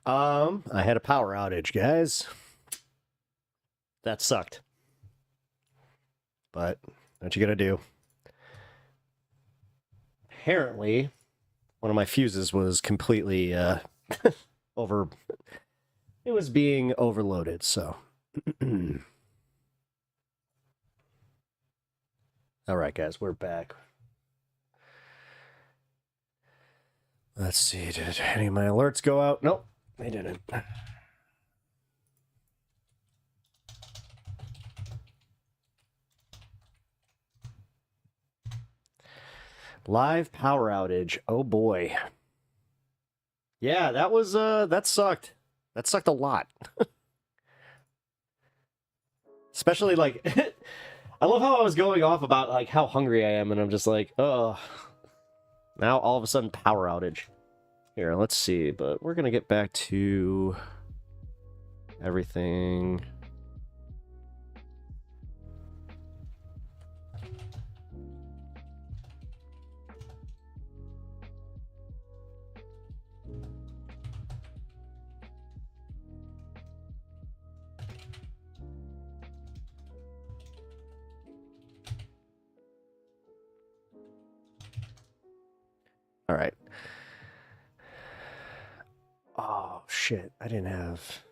I had a power outage, guys. That sucked. But what you gonna do? Apparently, one of my fuses was completely over. It was being overloaded, so. All right, guys, we're back. Let's see, did any of my alerts go out? Nope, they didn't. Live power outage. Oh boy. Yeah, that was that sucked. That sucked a lot. Especially like I love how I was going off about like how hungry I am, and I'm just like, oh. Now all of a sudden power outage. Here, let's see, but we're gonna get back to everything. All right. Oh, shit. I didn't have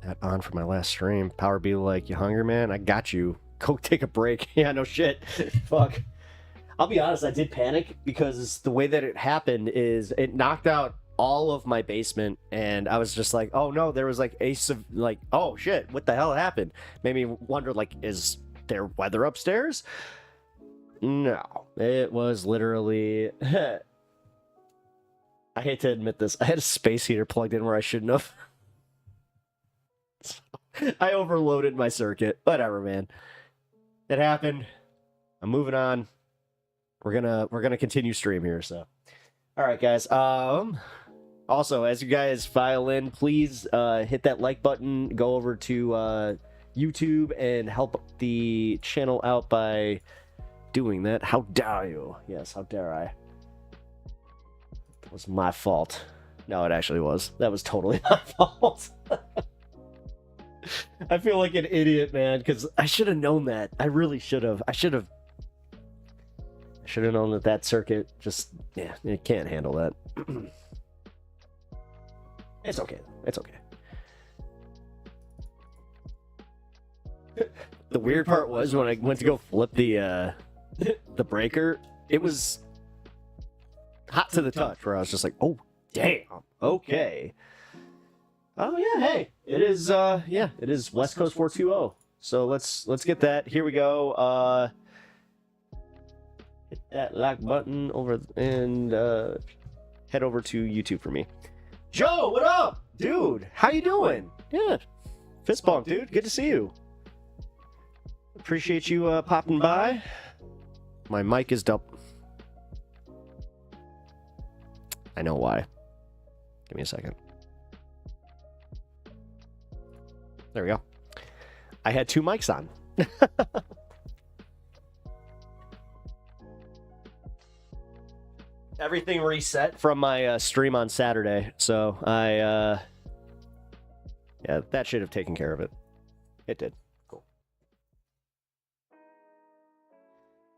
that on for my last stream. Power be like, you hungry, man? I got you. Go take a break. Yeah, no shit. Fuck. I'll be honest, I did panic because the way that it happened is it knocked out all of my basement, and I was just like, oh no, there was like oh shit, what the hell happened? Made me wonder, like, is there weather upstairs? No, it was literally... I hate to admit this, I had a space heater plugged in where I shouldn't have. I overloaded my circuit. Whatever, man. It happened. I'm moving on. We're gonna continue stream here, so. Alright, guys. Also, as you guys file in, please hit that like button, go over to YouTube and help the channel out by doing that. How dare you? Yes, how dare I? It was my fault. No, it actually was. That was totally my fault. I feel like an idiot, man, because I should have known that. I really should have. I should have known that that circuit just, yeah, it can't handle that. It's okay. It's okay. The weird part was when I went to go flip the breaker, it was hot to the touch, where I was just like, oh, damn, okay. Oh, yeah, hey, it is, yeah, it is West Coast 420. So let's get that. Here we go. Hit that like button over and head over to YouTube for me. Joe, what up? Dude, how you doing? Yeah, fist bump, dude. Good to see you. Appreciate you popping by. My mic is up. I know why. Give me a second. There we go. I had two mics on. Everything reset from my stream on Saturday, so yeah, that should have taken care of it. It did. Cool.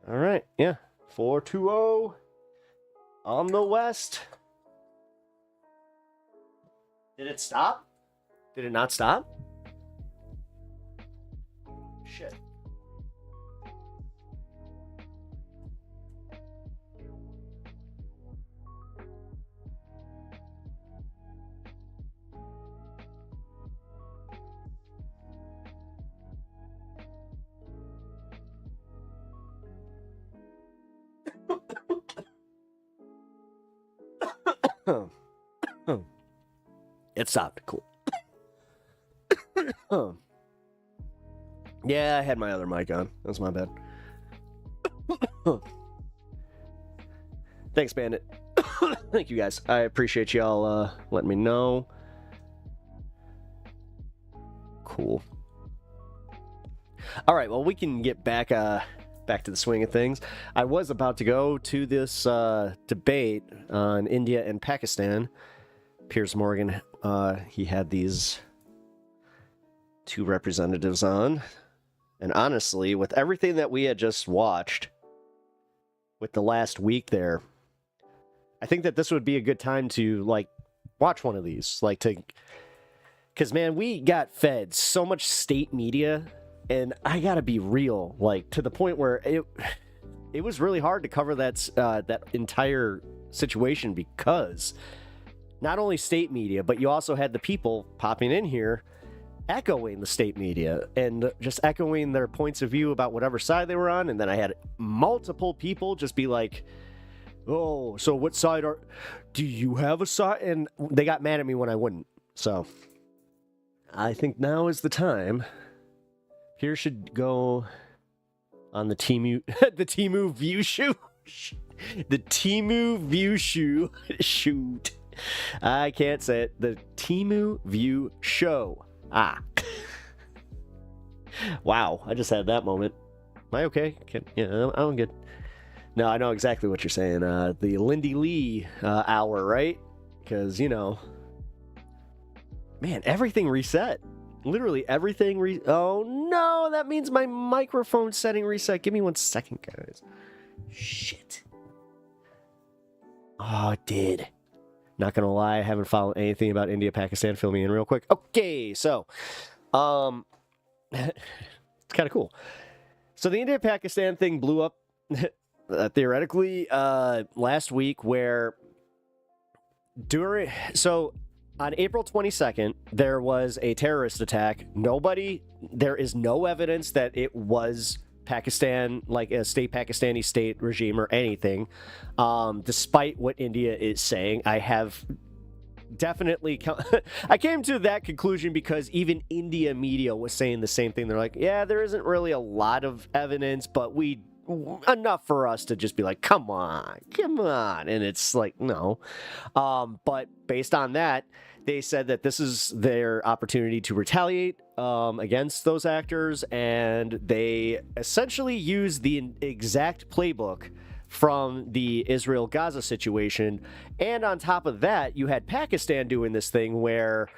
All right, yeah, 420 on the west. Did it stop? Did it not stop? Shit. It stopped. Cool. Yeah, I had my other mic on. That's my bad. Thanks, Bandit. Thank you, guys. I appreciate y'all letting me know. Cool. All right, well, we can get back to the swing of things. I was about to go to this debate on India and Pakistan, Piers Morgan, he had these 2 representatives on. And honestly, with everything that we had just watched with the last week there, I think that this would be a good time to, like, watch one of these. Like, because, man, we got fed so much state media, and I gotta be real, like, to the point where it was really hard to cover that entire situation, because not only state media, but you also had the people popping in here echoing the state media and just echoing their points of view about whatever side they were on. And then I had multiple people just be like, oh, so what side do you have a side? And they got mad at me when I wouldn't. So I think now is the time. Here should go on the Temu, the Temu View shoe. The Temu View shoe. Shoot. I can't say it. The Temu View show. Ah. Wow, I just had that moment. Am I okay? Yeah, I'm good. No, I know exactly what you're saying. The Lindy Lee hour, right? Because, you know, man, everything reset. Literally everything oh no, that means my microphone setting reset. Give me 1 second, guys. Shit. Oh, it did. Not gonna lie, I haven't followed anything about India, Pakistan. Fill me in real quick. Okay, so, it's kind of cool. So the India, Pakistan thing blew up, theoretically, last week, where on April 22nd, there was a terrorist attack. There is no evidence that it was Pakistan, like a Pakistani state regime or anything. Despite what India is saying, I have definitely I came to that conclusion because even India media was saying the same thing. They're like, yeah, there isn't really a lot of evidence, but enough for us to just be like, come on. And it's like, no. But based on that, they said that this is their opportunity to retaliate against those actors, and they essentially use the exact playbook from the Israel-Gaza situation. And on top of that, you had Pakistan doing this thing where,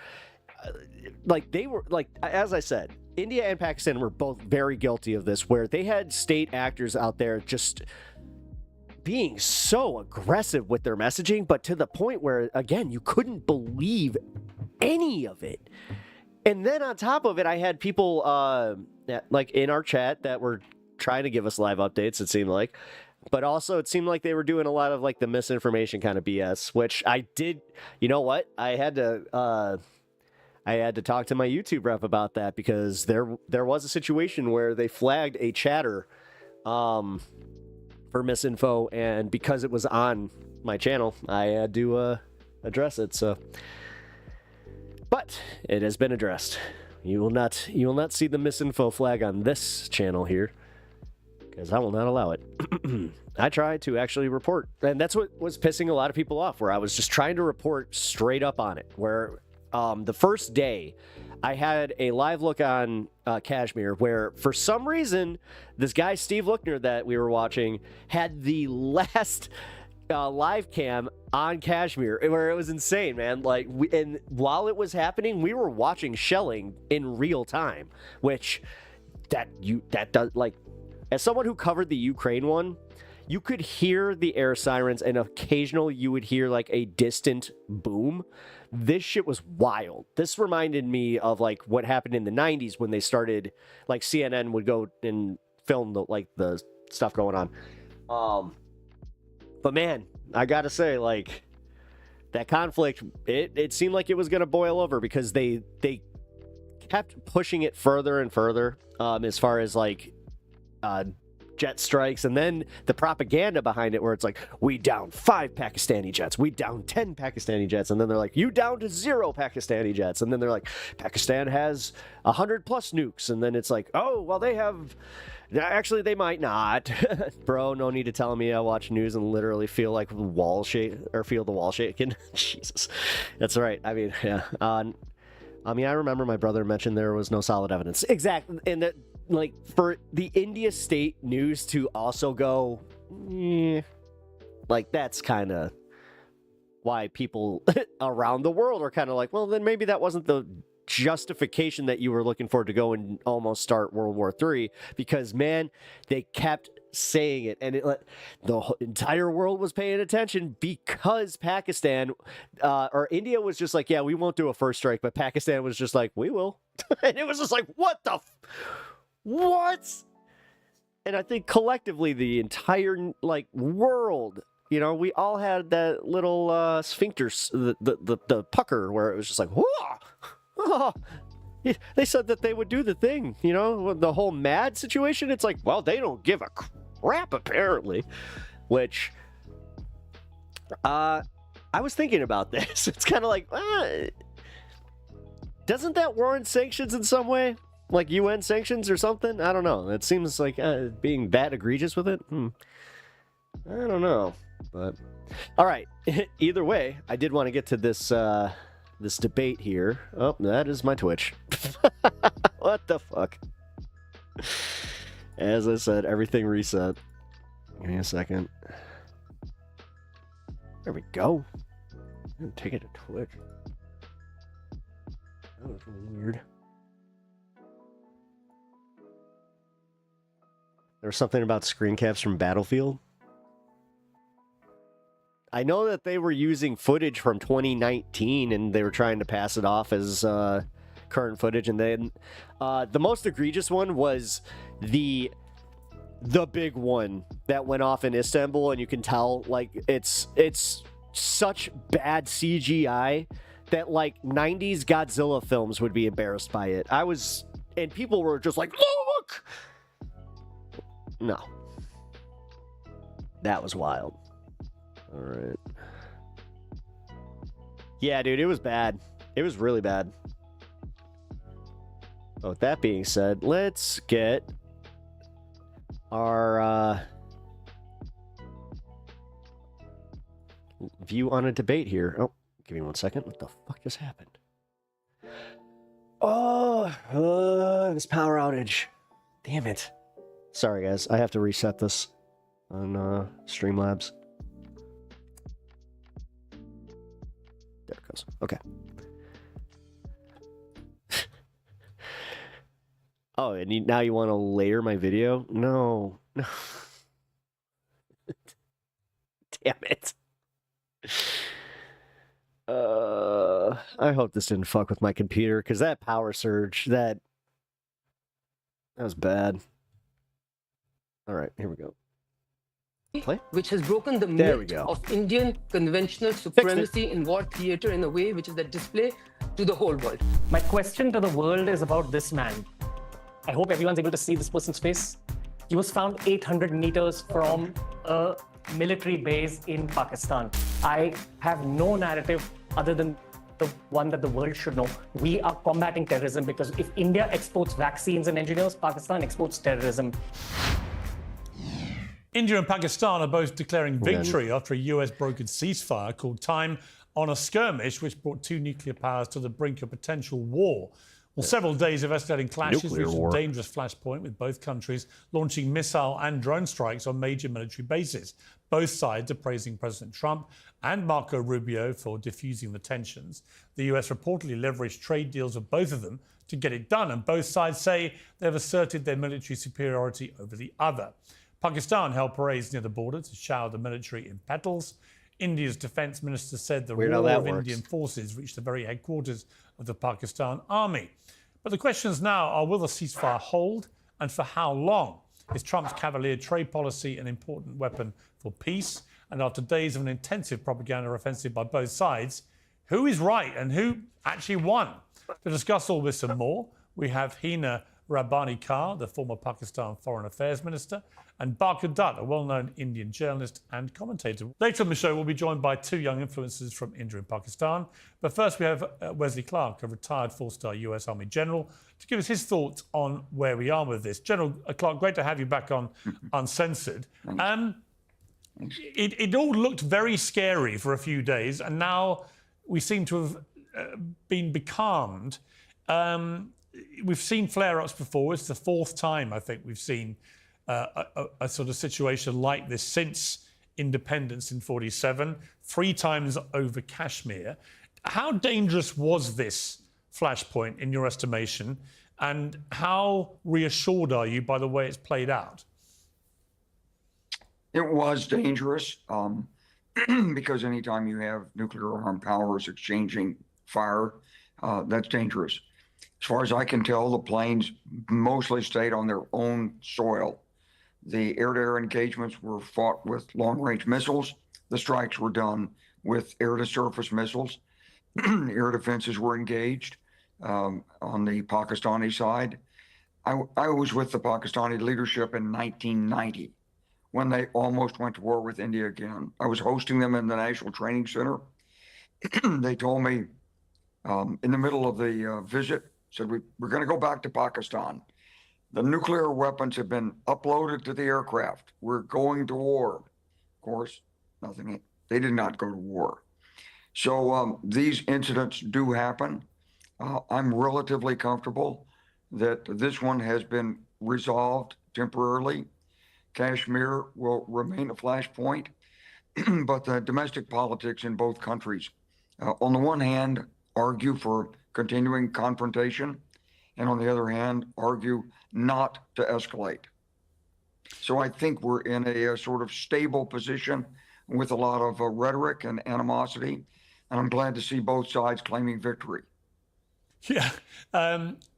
they were, as I said, India and Pakistan were both very guilty of this, where they had state actors out there just being so aggressive with their messaging, but to the point where, again, you couldn't believe any of it. And then on top of it, I had people in our chat that were trying to give us live updates, it seemed like. But also, it seemed like they were doing a lot of the misinformation kind of BS, which I did. You know what? I had to talk to my YouTube rep about that, because there was a situation where they flagged a chatter for misinfo, and because it was on my channel, I had to address it. So, but it has been addressed. You will not see the misinfo flag on this channel here, because I will not allow it. I tried to actually report, and that's what was pissing a lot of people off, where I was just trying to report straight up on it, where the first day I had a live look on Kashmir, where for some reason this guy Steve Lookner that we were watching had the last live cam on Kashmir, where it was insane, man. And while it was happening, we were watching shelling in real time, which that does, as someone who covered the Ukraine one, you could hear the air sirens, and occasionally you would hear a distant boom. This shit was wild. This reminded me of what happened in the 90s when they started, CNN would go and film the stuff going on. But man, I gotta say, that conflict, it seemed like it was gonna boil over, because they kept pushing it further and further, as far as jet strikes, and then the propaganda behind it, where it's we down 5 Pakistani jets, we down 10 Pakistani jets, and then they're like, you down to 0 Pakistani jets, and then they're like, Pakistan has 100 plus nukes, and then it's oh, well, they have, actually they might not. Bro, no need to tell me. I watch news and literally feel the wall shaking. Jesus, that's right. I mean, yeah. I remember my brother mentioned there was no solid evidence. Exactly, and that, for the India state news to also go, that's kind of why people around the world are kind of like, well, then maybe that wasn't the justification that you were looking for to go and almost start World War III, because man, they kept saying it, and the entire world was paying attention because Pakistan or India was just like, yeah, we won't do a first strike, but Pakistan was just like, we will. And it was just like, what? And I think collectively the entire world, we all had that little sphincter, the pucker, where it was just like, whoa. Oh, they said that they would do the thing, the whole mad situation. It's like, well, they don't give a crap apparently, which I was thinking about this. It's kind of like, doesn't that warrant sanctions in some way? Like UN sanctions or something? I don't know. It seems like being that egregious with it. I don't know. But all right. Either way, I did want to get to this this debate here. Oh, that is my Twitch. What the fuck? As I said, everything reset. Give me a second. There we go. Take it to Twitch. That was weird. There was something about screen caps from Battlefield. I know that they were using footage from 2019 and they were trying to pass it off as current footage. And then the most egregious one was the big one that went off in Istanbul, and you can tell it's such bad CGI that 90s Godzilla films would be embarrassed by it. And people were just like, look! No. That was wild. All right. Yeah, dude, it was bad. It was really bad. But with that being said, let's get our view on a debate here. Oh, give me 1 second. What the fuck just happened? Oh, this power outage. Damn it. Sorry, guys. I have to reset this on Streamlabs. There it goes. Okay. Oh, and now you want to layer my video? No. No. Damn it. I hope this didn't fuck with my computer, because that power surge, that was bad. All right, here we go. Play? Which has broken the myth of Indian conventional supremacy in war theater in a way which is a display to the whole world. My question to the world is about this man. I hope everyone's able to see this person's face. He was found 800 meters from a military base in Pakistan. I have no narrative other than the one that the world should know. We are combating terrorism, because if India exports vaccines and engineers, Pakistan exports terrorism. India and Pakistan are both declaring victory after a US-brokered ceasefire called Time on a Skirmish, which brought two nuclear powers to the brink of potential war. Well, several days of escalating clashes reached a dangerous flashpoint, with both countries launching missile and drone strikes on major military bases. Both sides are praising President Trump and Marco Rubio for diffusing the tensions. The US reportedly leveraged trade deals with both of them to get it done, and both sides say they've asserted their military superiority over the other. Pakistan held parades near the border to shower the military in petals. India's defense minister said the roar of Indian forces reached the very headquarters of the Pakistan army. But the questions now are, will the ceasefire hold, and for how long? Is Trump's cavalier trade policy an important weapon for peace? And after days of an intensive propaganda offensive by both sides, who is right and who actually won? To discuss all this and more, we have Hina Rabbani Kar, the former Pakistan Foreign Affairs Minister, and Barker Dutt, a well-known Indian journalist and commentator. Later on the show, we'll be joined by two young influencers from India and Pakistan. But first, we have Wesley Clark, a retared four-star US Army general, to give us his thoughts on where we are with this. General Clark, great to have you back on Uncensored. It all looked very scary for a few days, and now we seem to have been becalmed. We've seen flare-ups before. It's the fourth time, I think, we've seen a sort of situation like this since independence in 47, 3 times over Kashmir. How dangerous was this flashpoint in your estimation, and how reassured are you by the way it's played out? It was dangerous because anytime you have nuclear armed powers exchanging fire, that's dangerous. As far as I can tell, the planes mostly stayed on their own soil. The air-to-air engagements were fought with long-range missiles. The strikes were done with air-to-surface missiles. Air defenses were engaged on the Pakistani side. I was with the Pakistani leadership in 1990 when they almost went to war with India again. I was hosting them in the National Training Center. They told me in the middle of the visit, said, we're going to go back to Pakistan. The nuclear weapons have been uploaded to the aircraft. We're going to war. Of course, nothing. They did not go to war. So these incidents do happen. I'm relatively comfortable that this one has been resolved temporarily. Kashmir will remain a flashpoint, but the domestic politics in both countries, on the one hand, argue for continuing confrontation, and on the other hand, argue not to escalate. So I think we're in a sort of stable position with a lot of rhetoric and animosity, and I'm glad to see both sides claiming victory. Yeah.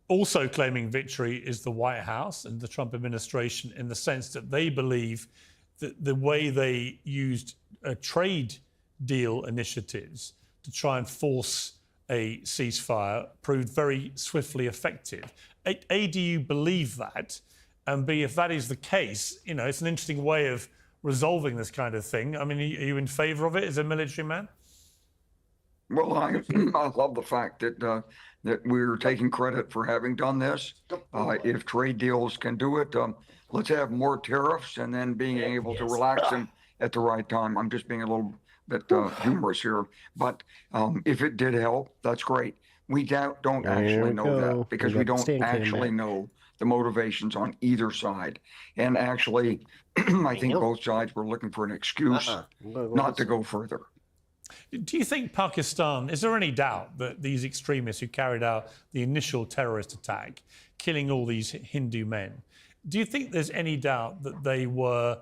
Also claiming victory is the White House and the Trump administration, in the sense that they believe that the way they used trade deal initiatives to try and force a ceasefire proved very swiftly effective. A, do you believe that? And B, if that is the case, you know, it's an interesting way of resolving this kind of thing. I mean, are you in favor of it as a military man? Well, I love the fact that that we're taking credit for having done this. If trade deals can do it, let's have more tariffs and then being able to relax them at the right time. I'm just being a little bit humorous here, but if it did help, that's great. We don't actually know that because we don't actually know the motivations on either side. And actually, I think both sides were looking for an excuse not to go further. Do you think Pakistan, is there any doubt that these extremists who carried out the initial terrorist attack, killing all these Hindu men, do you think there's any doubt that they were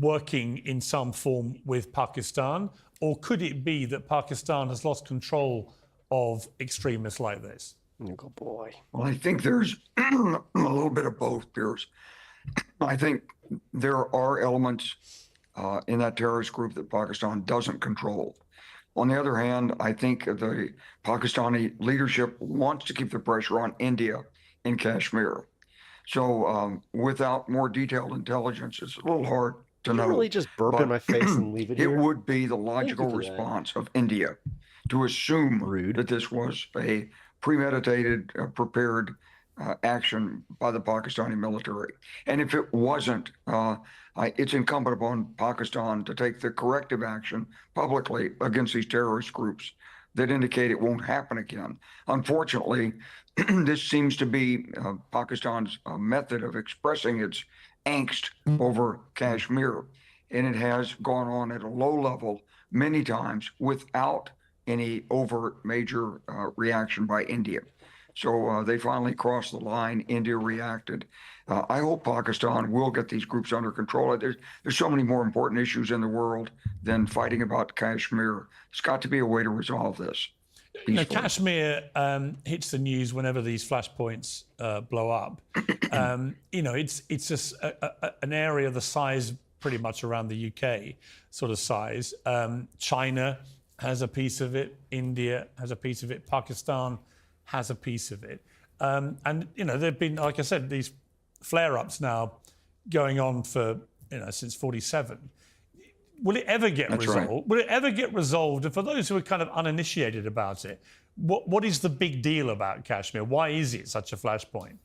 working in some form with Pakistan? Or could it be that Pakistan has lost control of extremists like this? Good boy. Well, I think there's a little bit of both, Piers. I think there are elements in that terrorist group that Pakistan doesn't control. On the other hand, I think the Pakistani leadership wants to keep the pressure on India in Kashmir. So without more detailed intelligence, it's a little hard to know. Really just burp in my face and leave it here? It would be the logical response of India to assume that this was a premeditated, prepared action by the Pakistani military. And if it wasn't, it's incumbent upon Pakistan to take the corrective action publicly against these terrorist groups that indicate it won't happen again. Unfortunately, this seems to be Pakistan's method of expressing its angst over Kashmir. And it has gone on at a low level many times without any overt major reaction by India. So they finally crossed the line. India reacted. I hope Pakistan will get these groups under control. There's so many more important issues in the world than fighting about Kashmir. There's got to be a way to resolve this. Now, Kashmir hits the news whenever these flashpoints blow up. It's just an area the size pretty much around the UK sort of size. China has a piece of it. India has a piece of it. Pakistan has a piece of it. And there've been, like I said, these flare-ups now going on for, since 47. Will it ever get resolved? Right. Will it ever get resolved? And for those who are kind of uninitiated about it, what is the big deal about Kashmir? Why is it such a flashpoint?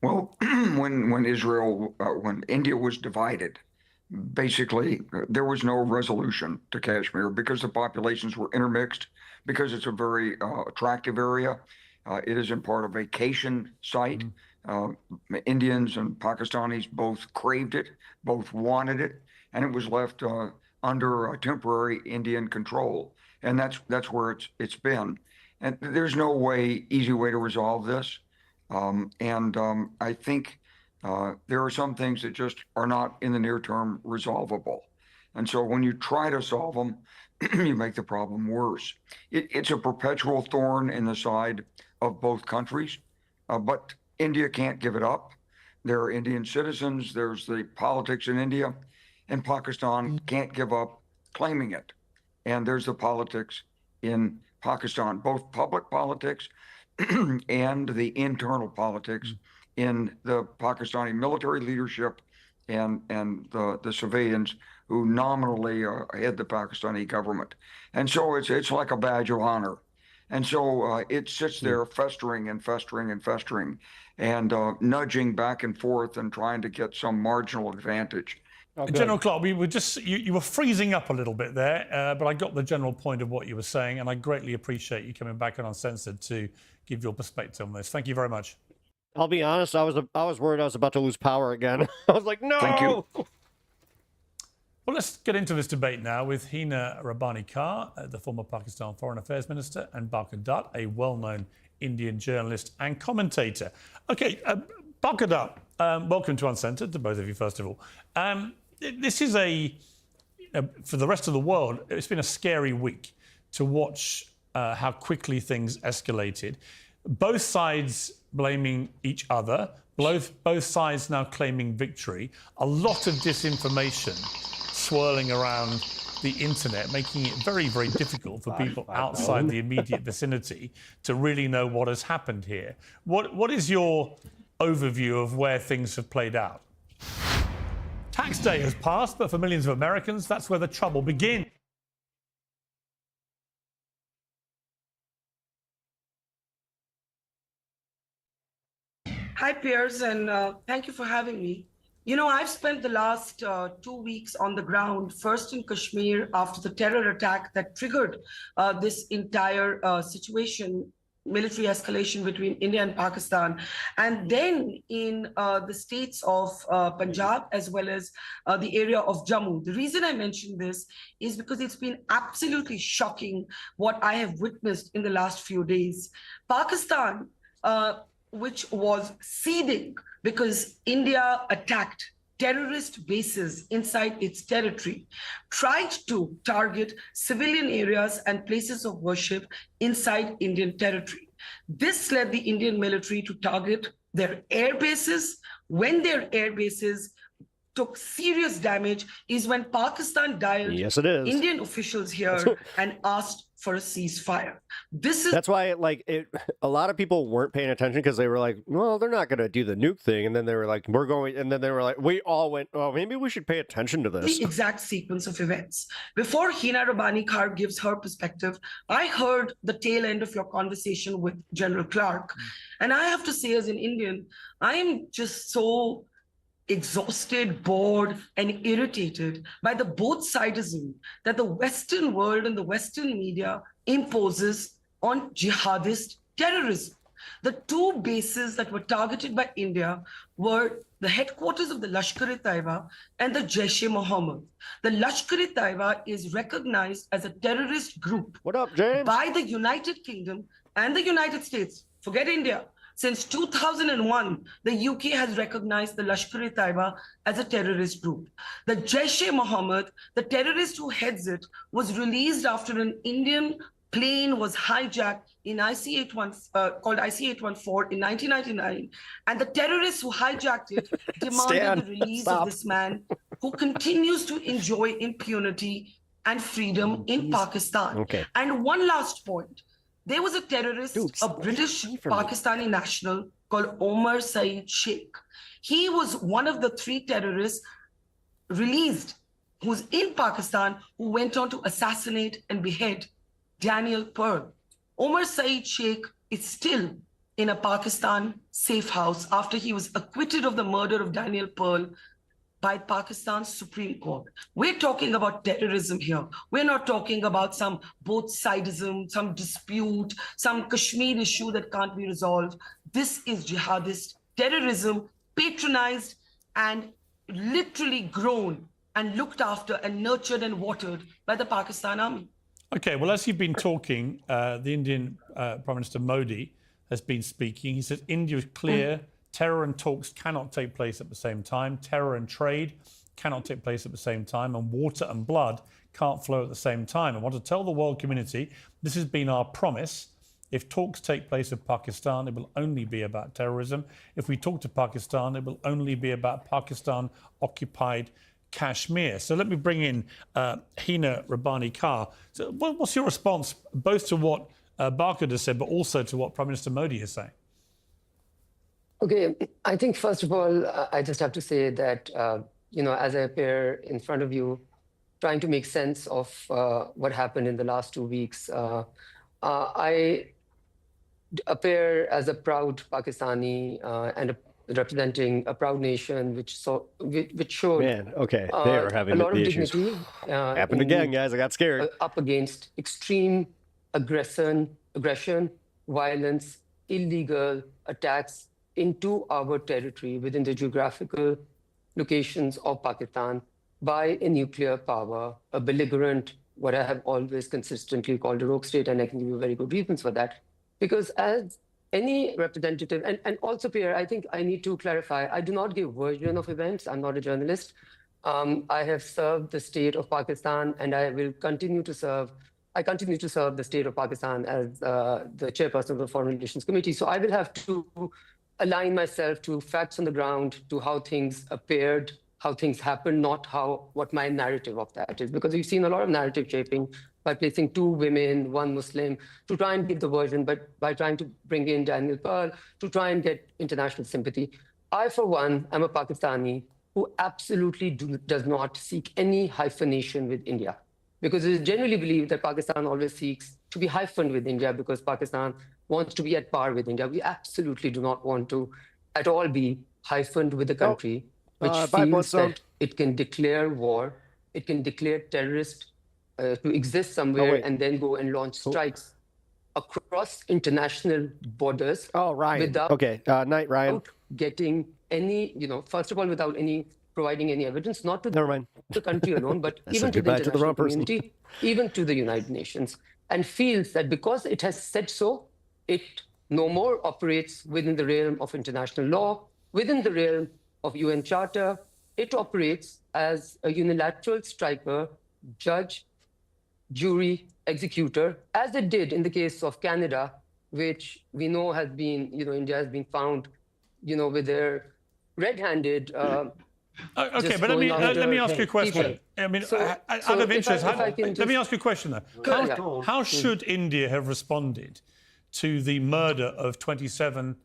Well, when India was divided, basically there was no resolution to Kashmir because the populations were intermixed, because it's a very attractive area. It is in part a vacation site. Indians and Pakistanis both craved it, both wanted it, and it was left under temporary Indian control. And that's where it's been. And there's no easy way to resolve this. I think there are some things that just are not in the near term resolvable. And so when you try to solve them, you make the problem worse. It's a perpetual thorn in the side of both countries, but India can't give it up. There are Indian citizens, there's the politics in India, and Pakistan can't give up claiming it. And there's the politics in Pakistan, both public politics and the internal politics in the Pakistani military leadership and the civilians who nominally head the Pakistani government. And so it's like a badge of honor. And so it sits there festering and festering and festering and nudging back and forth and trying to get some marginal advantage. General Clark, we were you were freezing up a little bit there, but I got the general point of what you were saying, and I greatly appreciate you coming back on Uncensored to give your perspective on this. Thank you very much. I'll be honest, I was worried I was about to lose power again. I was like, no! Thank you. Well, let's get into this debate now with Hina Rabbani Kar, the former Pakistan Foreign Affairs Minister, and Barkha Dutt, a well-known Indian journalist and commentator. Okay, Barkha Dutt, welcome to Uncensored, to both of you, first of all. This is for the rest of the world, it's been a scary week to watch how quickly things escalated. Both sides blaming each other, both sides now claiming victory. A lot of disinformation swirling around the internet, making it very, very difficult for people outside the immediate vicinity to really know what has happened here. What is your overview of where things have played out? Tax day has passed, but for millions of Americans, that's where the trouble begins. Hi, Piers, and thank you for having me. You know, I've spent the last 2 weeks on the ground, first in Kashmir after the terror attack that triggered this entire situation, military escalation between India and Pakistan, and then in the states of Punjab as well as the area of Jammu. The reason I mention this is because it's been absolutely shocking what I have witnessed in the last few days. Pakistan, which was seething because India attacked terrorist bases inside its territory, tried to target civilian areas and places of worship inside Indian territory. This led the Indian military to target their air bases. When their air bases took serious damage is when Pakistan dialed Indian officials here and asked for a ceasefire. That's why a lot of people weren't paying attention because they were like, well, they're not going to do the nuke thing. And then they were like, we're going. And then they were like, we all went, oh, maybe we should pay attention to this. The exact sequence of events. Before Hina Rabbani Kar gives her perspective, I heard the tail end of your conversation with General Clark. And I have to say, as an Indian, I am just so exhausted, bored, and irritated by the both-sidism that the Western world and the Western media imposes on jihadist terrorism. The two bases that were targeted by India were the headquarters of the Lashkar-e-Taiba and the Jaish-e-Mohammed. The Lashkar-e-Taiba is recognized as a terrorist group by the United Kingdom and the United States. Forget India. Since 2001, the UK has recognized the Lashkar-e-Taiba as a terrorist group. The Jaish-e-Mohammed, the terrorist who heads it, was released after an Indian plane was hijacked in called IC-814 in 1999. And the terrorists who hijacked it demanded the release of this man who continues to enjoy impunity and freedom in Pakistan. And one last point. There was a terrorist, a British Pakistani national called Omar Saeed Sheikh. He was one of the 3 terrorists released who's in Pakistan who went on to assassinate and behead Daniel Pearl. Omar Saeed Sheikh is still in a Pakistan safe house after he was acquitted of the murder of Daniel Pearl by Pakistan's Supreme Court. We're talking about terrorism here. We're not talking about some both-sidism, some dispute, some Kashmir issue that can't be resolved. This is jihadist terrorism patronized and literally grown and looked after and nurtured and watered by the Pakistan army. Okay, well, as you've been talking, the Indian Prime Minister Modi has been speaking. He says India is clear. Terror and talks cannot take place at the same time. Terror and trade cannot take place at the same time. And water and blood can't flow at the same time. I want to tell the world community, this has been our promise. If talks take place with Pakistan, it will only be about terrorism. If we talk to Pakistan, it will only be about Pakistan-occupied Kashmir. So let me bring in Hina Rabbani Kar. So what's your response both to what Barker has said, but also to what Prime Minister Modi is saying? Okay, I think first of all, I just have to say that, as I appear in front of you, trying to make sense of what happened in the last 2 weeks, I appear as a proud Pakistani and representing a proud nation, which showed Man, okay, they are having a lot of the issues. dignity. Happened again, guys. I got scared. Up against extreme aggression, violence, illegal attacks into our territory within the geographical locations of Pakistan by a nuclear power, a belligerent, what I have always consistently called a rogue state, and I can give you very good reasons for that. Because as any representative, and also, Pierre, I think I need to clarify, I do not give version of events. I'm not a journalist. I have served the state of Pakistan, and I will continue to serve. I continue to serve the state of Pakistan as the chairperson of the Foreign Relations Committee. So I will have to align myself to facts on the ground, to how things appeared, how things happened, not what my narrative of that is. Because we've seen a lot of narrative shaping by placing 2 women, 1 Muslim, to try and give the version, but by trying to bring in Daniel Pearl, to try and get international sympathy. I, for one, am a Pakistani who absolutely does not seek any hyphenation with India. Because it is generally believed that Pakistan always seeks to be hyphened with India because Pakistan wants to be at par with India. We absolutely do not want to at all be hyphened with a country which feels that it can declare war, it can declare terrorist to exist somewhere and then go and launch strikes across international borders. Oh, Ryan. Without, night, Ryan. Without getting any, first of all, without providing any evidence, not to the country alone, but even to the international community, even to the United Nations, and feels that because it has said so, it no more operates within the realm of international law, within the realm of UN Charter. It operates as a unilateral striker, judge, jury, executor, as it did in the case of Canada, which we know has been, India has been found, with their red-handed. Okay, but let me ask you a question. I mean, out of interest, let me ask you a question though. How should India have responded to the murder of 27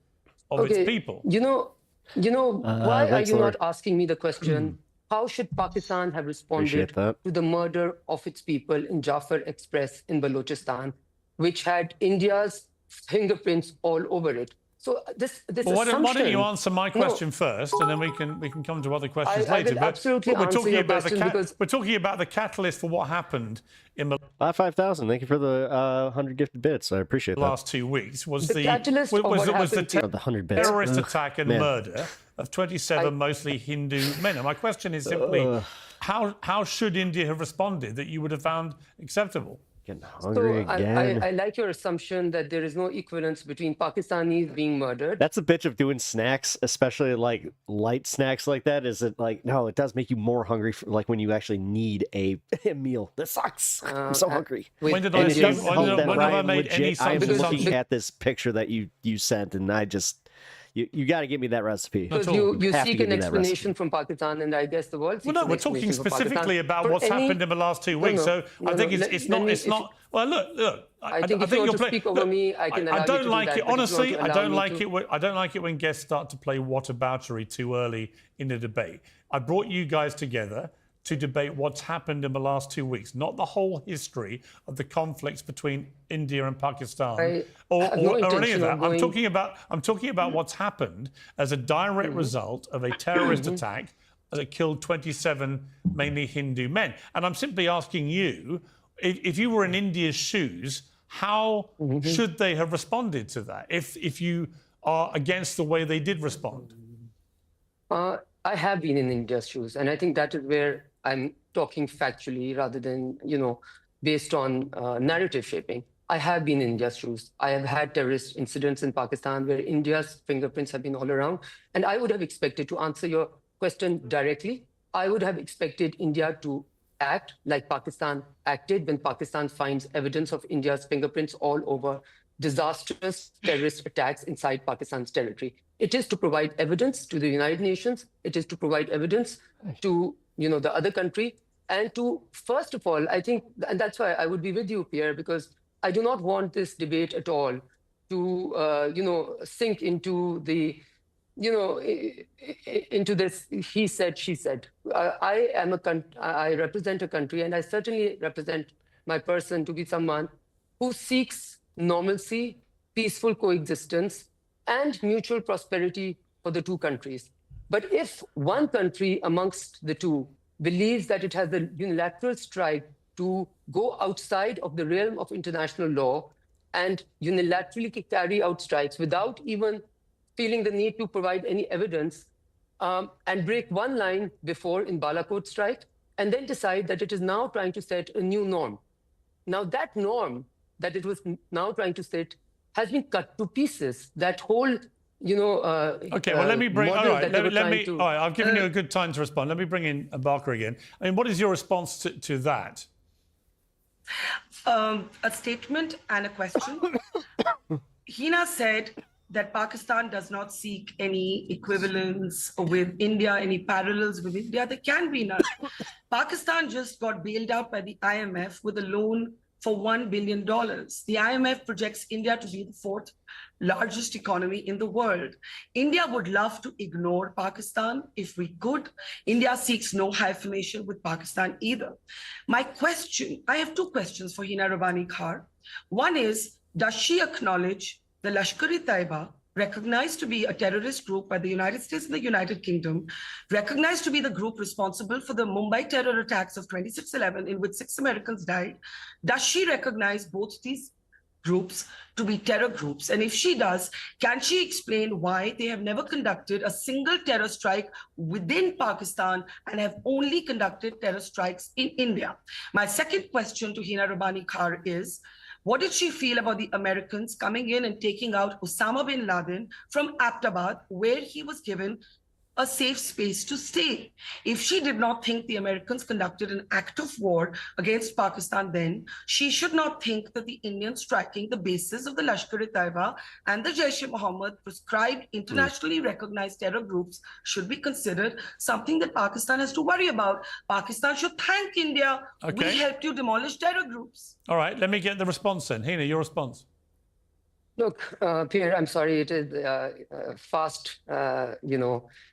of its people? Why are you not asking me the question? How should Pakistan have responded to the murder of its people in Jafar Express in Balochistan, which had India's fingerprints all over it? So this why don't you answer my question first, and then we can come to other questions later. We're talking about the catalyst for what happened in the 5,000. Thank you for the 100 gifted bits. I appreciate that. Last 2 weeks was the catalyst of what happened the 100 bits. Terrorist attack and murder of 27 mostly Hindu men. And my question is simply, how should India have responded that you would have found acceptable? I like your assumption that there is no equivalence between Pakistanis being murdered. That's a bitch of doing snacks, especially like light snacks like that. Is it like, no, it does make you more hungry for, like when you actually need a meal. This sucks. I'm so hungry. When did I make any I'm looking at this picture that you sent, and I just... You got to give me that recipe. Because you seek an explanation from Pakistan, and I guess the world seeks we're talking specifically about what's happened in the last 2 weeks. So I think it's not. Well, look. I think if you want to speak over me, I can allow you to do that. I don't like it. Honestly, I don't like it. I don't like it when guests start to play whataboutery too early in the debate. I brought you guys together to debate what's happened in the last 2 weeks, not the whole history of the conflicts between India and Pakistan or any of that. I'm talking about what's happened as a direct result of a terrorist attack that killed 27 mainly Hindu men. And I'm simply asking you, if you were in India's shoes, how should they have responded to that? If you are against the way they did respond? I have been in India's shoes, and I think that is where I'm talking factually rather than, based on narrative shaping. I have been in India's shoes. I have had terrorist incidents in Pakistan where India's fingerprints have been all around. And I would have expected, to answer your question directly, I would have expected India to act like Pakistan acted when Pakistan finds evidence of India's fingerprints all over disastrous terrorist attacks inside Pakistan's territory. It is to provide evidence to the United Nations. It is to provide evidence to, the other country. And to, first of all, I think, and that's why I would be with you, Pierre, because I do not want this debate at all to, sink into the, into this he said, she said. I represent a country, and I certainly represent my person to be someone who seeks normalcy, peaceful coexistence, and mutual prosperity for the two countries. But if one country amongst the two believes that it has the unilateral strike to go outside of the realm of international law and unilaterally carry out strikes without even feeling the need to provide any evidence, and break one line before in Balakot strike, and then decide that it is now trying to set a new norm. Now that norm that it was now trying to set has been cut to pieces. That whole, okay, well, let me bring, all right, all right, I've given you a good time to respond. Let me bring in Barker again. I mean, what is your response to that? A statement and a question. Hina said that Pakistan does not seek any equivalence with India, any parallels with India. There can be none. Pakistan just got bailed out by the IMF with a loan for $1 billion. The IMF projects India to be the fourth largest economy in the world. India would love to ignore Pakistan if we could. India seeks no hyphenation with Pakistan either. My question, I have two questions for Hina Rabani Khar. One is, does she acknowledge the Lashkar-e-Taiba, recognized to be a terrorist group by the United States and the United Kingdom, recognized to be the group responsible for the Mumbai terror attacks of 26/11, in which 6 Americans died? Does she recognize both these groups to be terror groups? And if she does, can she explain why they have never conducted a single terror strike within Pakistan and have only conducted terror strikes in India? My second question to Hina Rabani Khar is, what did she feel about the Americans coming in and taking out Osama bin Laden from Abbottabad, where he was given a safe space to stay? If she did not think the Americans conducted an act of war against Pakistan then, she should not think that the Indians striking the bases of the Lashkar-e-Taiba and the Jaish-e-Mohammed prescribed internationally recognized terror groups should be considered something that Pakistan has to worry about. Pakistan should thank India. Okay. We helped you demolish terror groups. All right, let me get the response then. Hina, your response. Look, Pierre, I'm sorry, it is fast,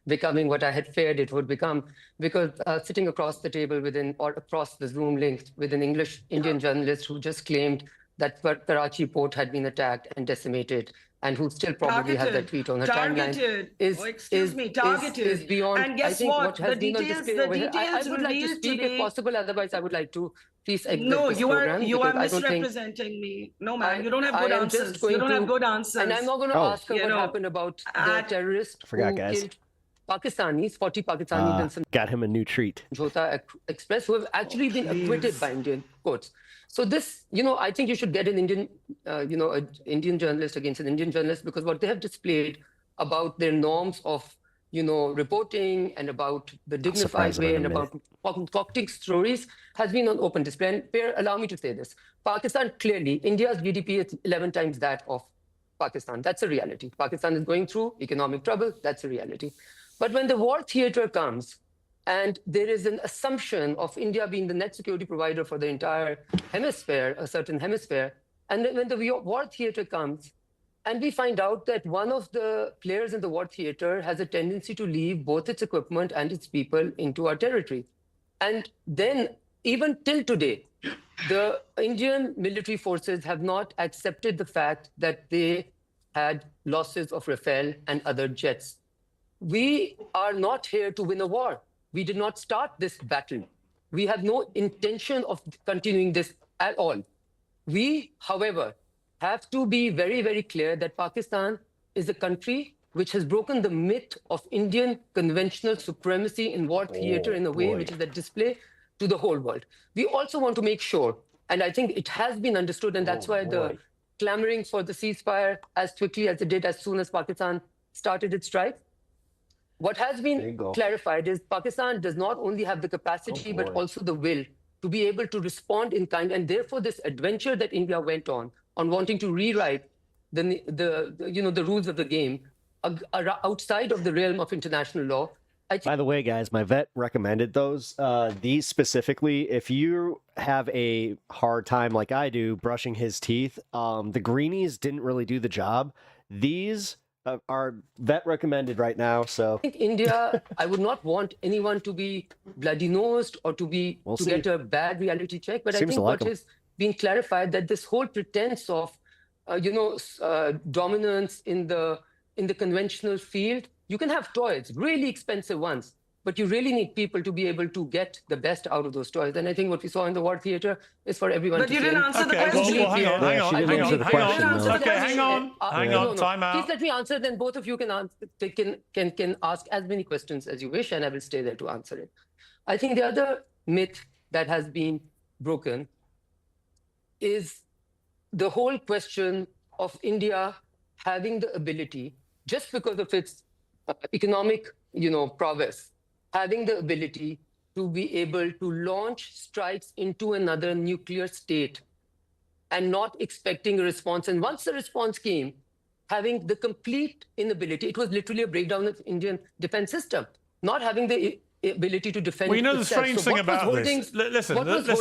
becoming what I had feared it would become, because sitting across the table or across the Zoom link with an Indian journalist who just claimed that Karachi port had been attacked and decimated, and who still probably has that tweet on her timeline, is beyond. And guess I think what has the been details, on display over here. I would like to speak if possible. Otherwise, I would like to please exit No, this you program, are because I don't think- misrepresenting me. No, man, you don't have good answers. You don't have good answers. And I'm not going to ask her what happened about the terrorist who guys. killed Pakistanis, 40 Pakistanis, and some Got him a new treat. Jhota Express, who have actually been acquitted by Indian courts. So this, I think you should get an Indian, an Indian journalist against an Indian journalist, because what they have displayed about their norms of, reporting and about the dignified way and about concocting stories has been on open display. And Pierre, allow me to say this. Pakistan, clearly, India's GDP is 11 times that of Pakistan. That's a reality. Pakistan is going through economic trouble. That's a reality. But when the war theater comes, and there is an assumption of India being the net security provider for the entire hemisphere, a certain hemisphere, and then when the war theater comes, and we find out that one of the players in the war theater has a tendency to leave both its equipment and its people into our territory. And then, even till today, the Indian military forces have not accepted the fact that they had losses of Rafale and other jets. We are not here to win a war. We did not start this battle. We have no intention of continuing this at all. We, however, have to be very, very clear that Pakistan is a country which has broken the myth of Indian conventional supremacy in war theater in a way which is a display to the whole world. We also want to make sure, and I think it has been understood, and that's why the clamoring for the ceasefire as quickly as it did as soon as Pakistan started its strike. What has been clarified is Pakistan does not only have the capacity, but also the will to be able to respond in kind. And therefore, this adventure that India went on wanting to rewrite the rules of the game outside of the realm of international law. By the way, guys, my vet recommended those. These specifically, if you have a hard time like I do brushing his teeth, the greenies didn't really do the job. These are vet recommended right now. So I think India, I would not want anyone to be bloody nosed or to get a bad reality check. But I think what is being clarified that this whole pretense of dominance in the conventional field, you can have toys, really expensive ones, but you really need people to be able to get the best out of those toys. And I think what we saw in the war theater is for everyone to But you didn't answer the question. Well, hang on, time out. Please let me answer, then both of you can ask as many questions as you wish, and I will stay there to answer it. I think the other myth that has been broken is the whole question of India having the ability, just because of its economic, prowess, having the ability to be able to launch strikes into another nuclear state and not expecting a response. And once the response came, having the complete inability, it was literally a breakdown of Indian defense system, not having the ability to defend Well, you know the itself. strange thing about this. Listen,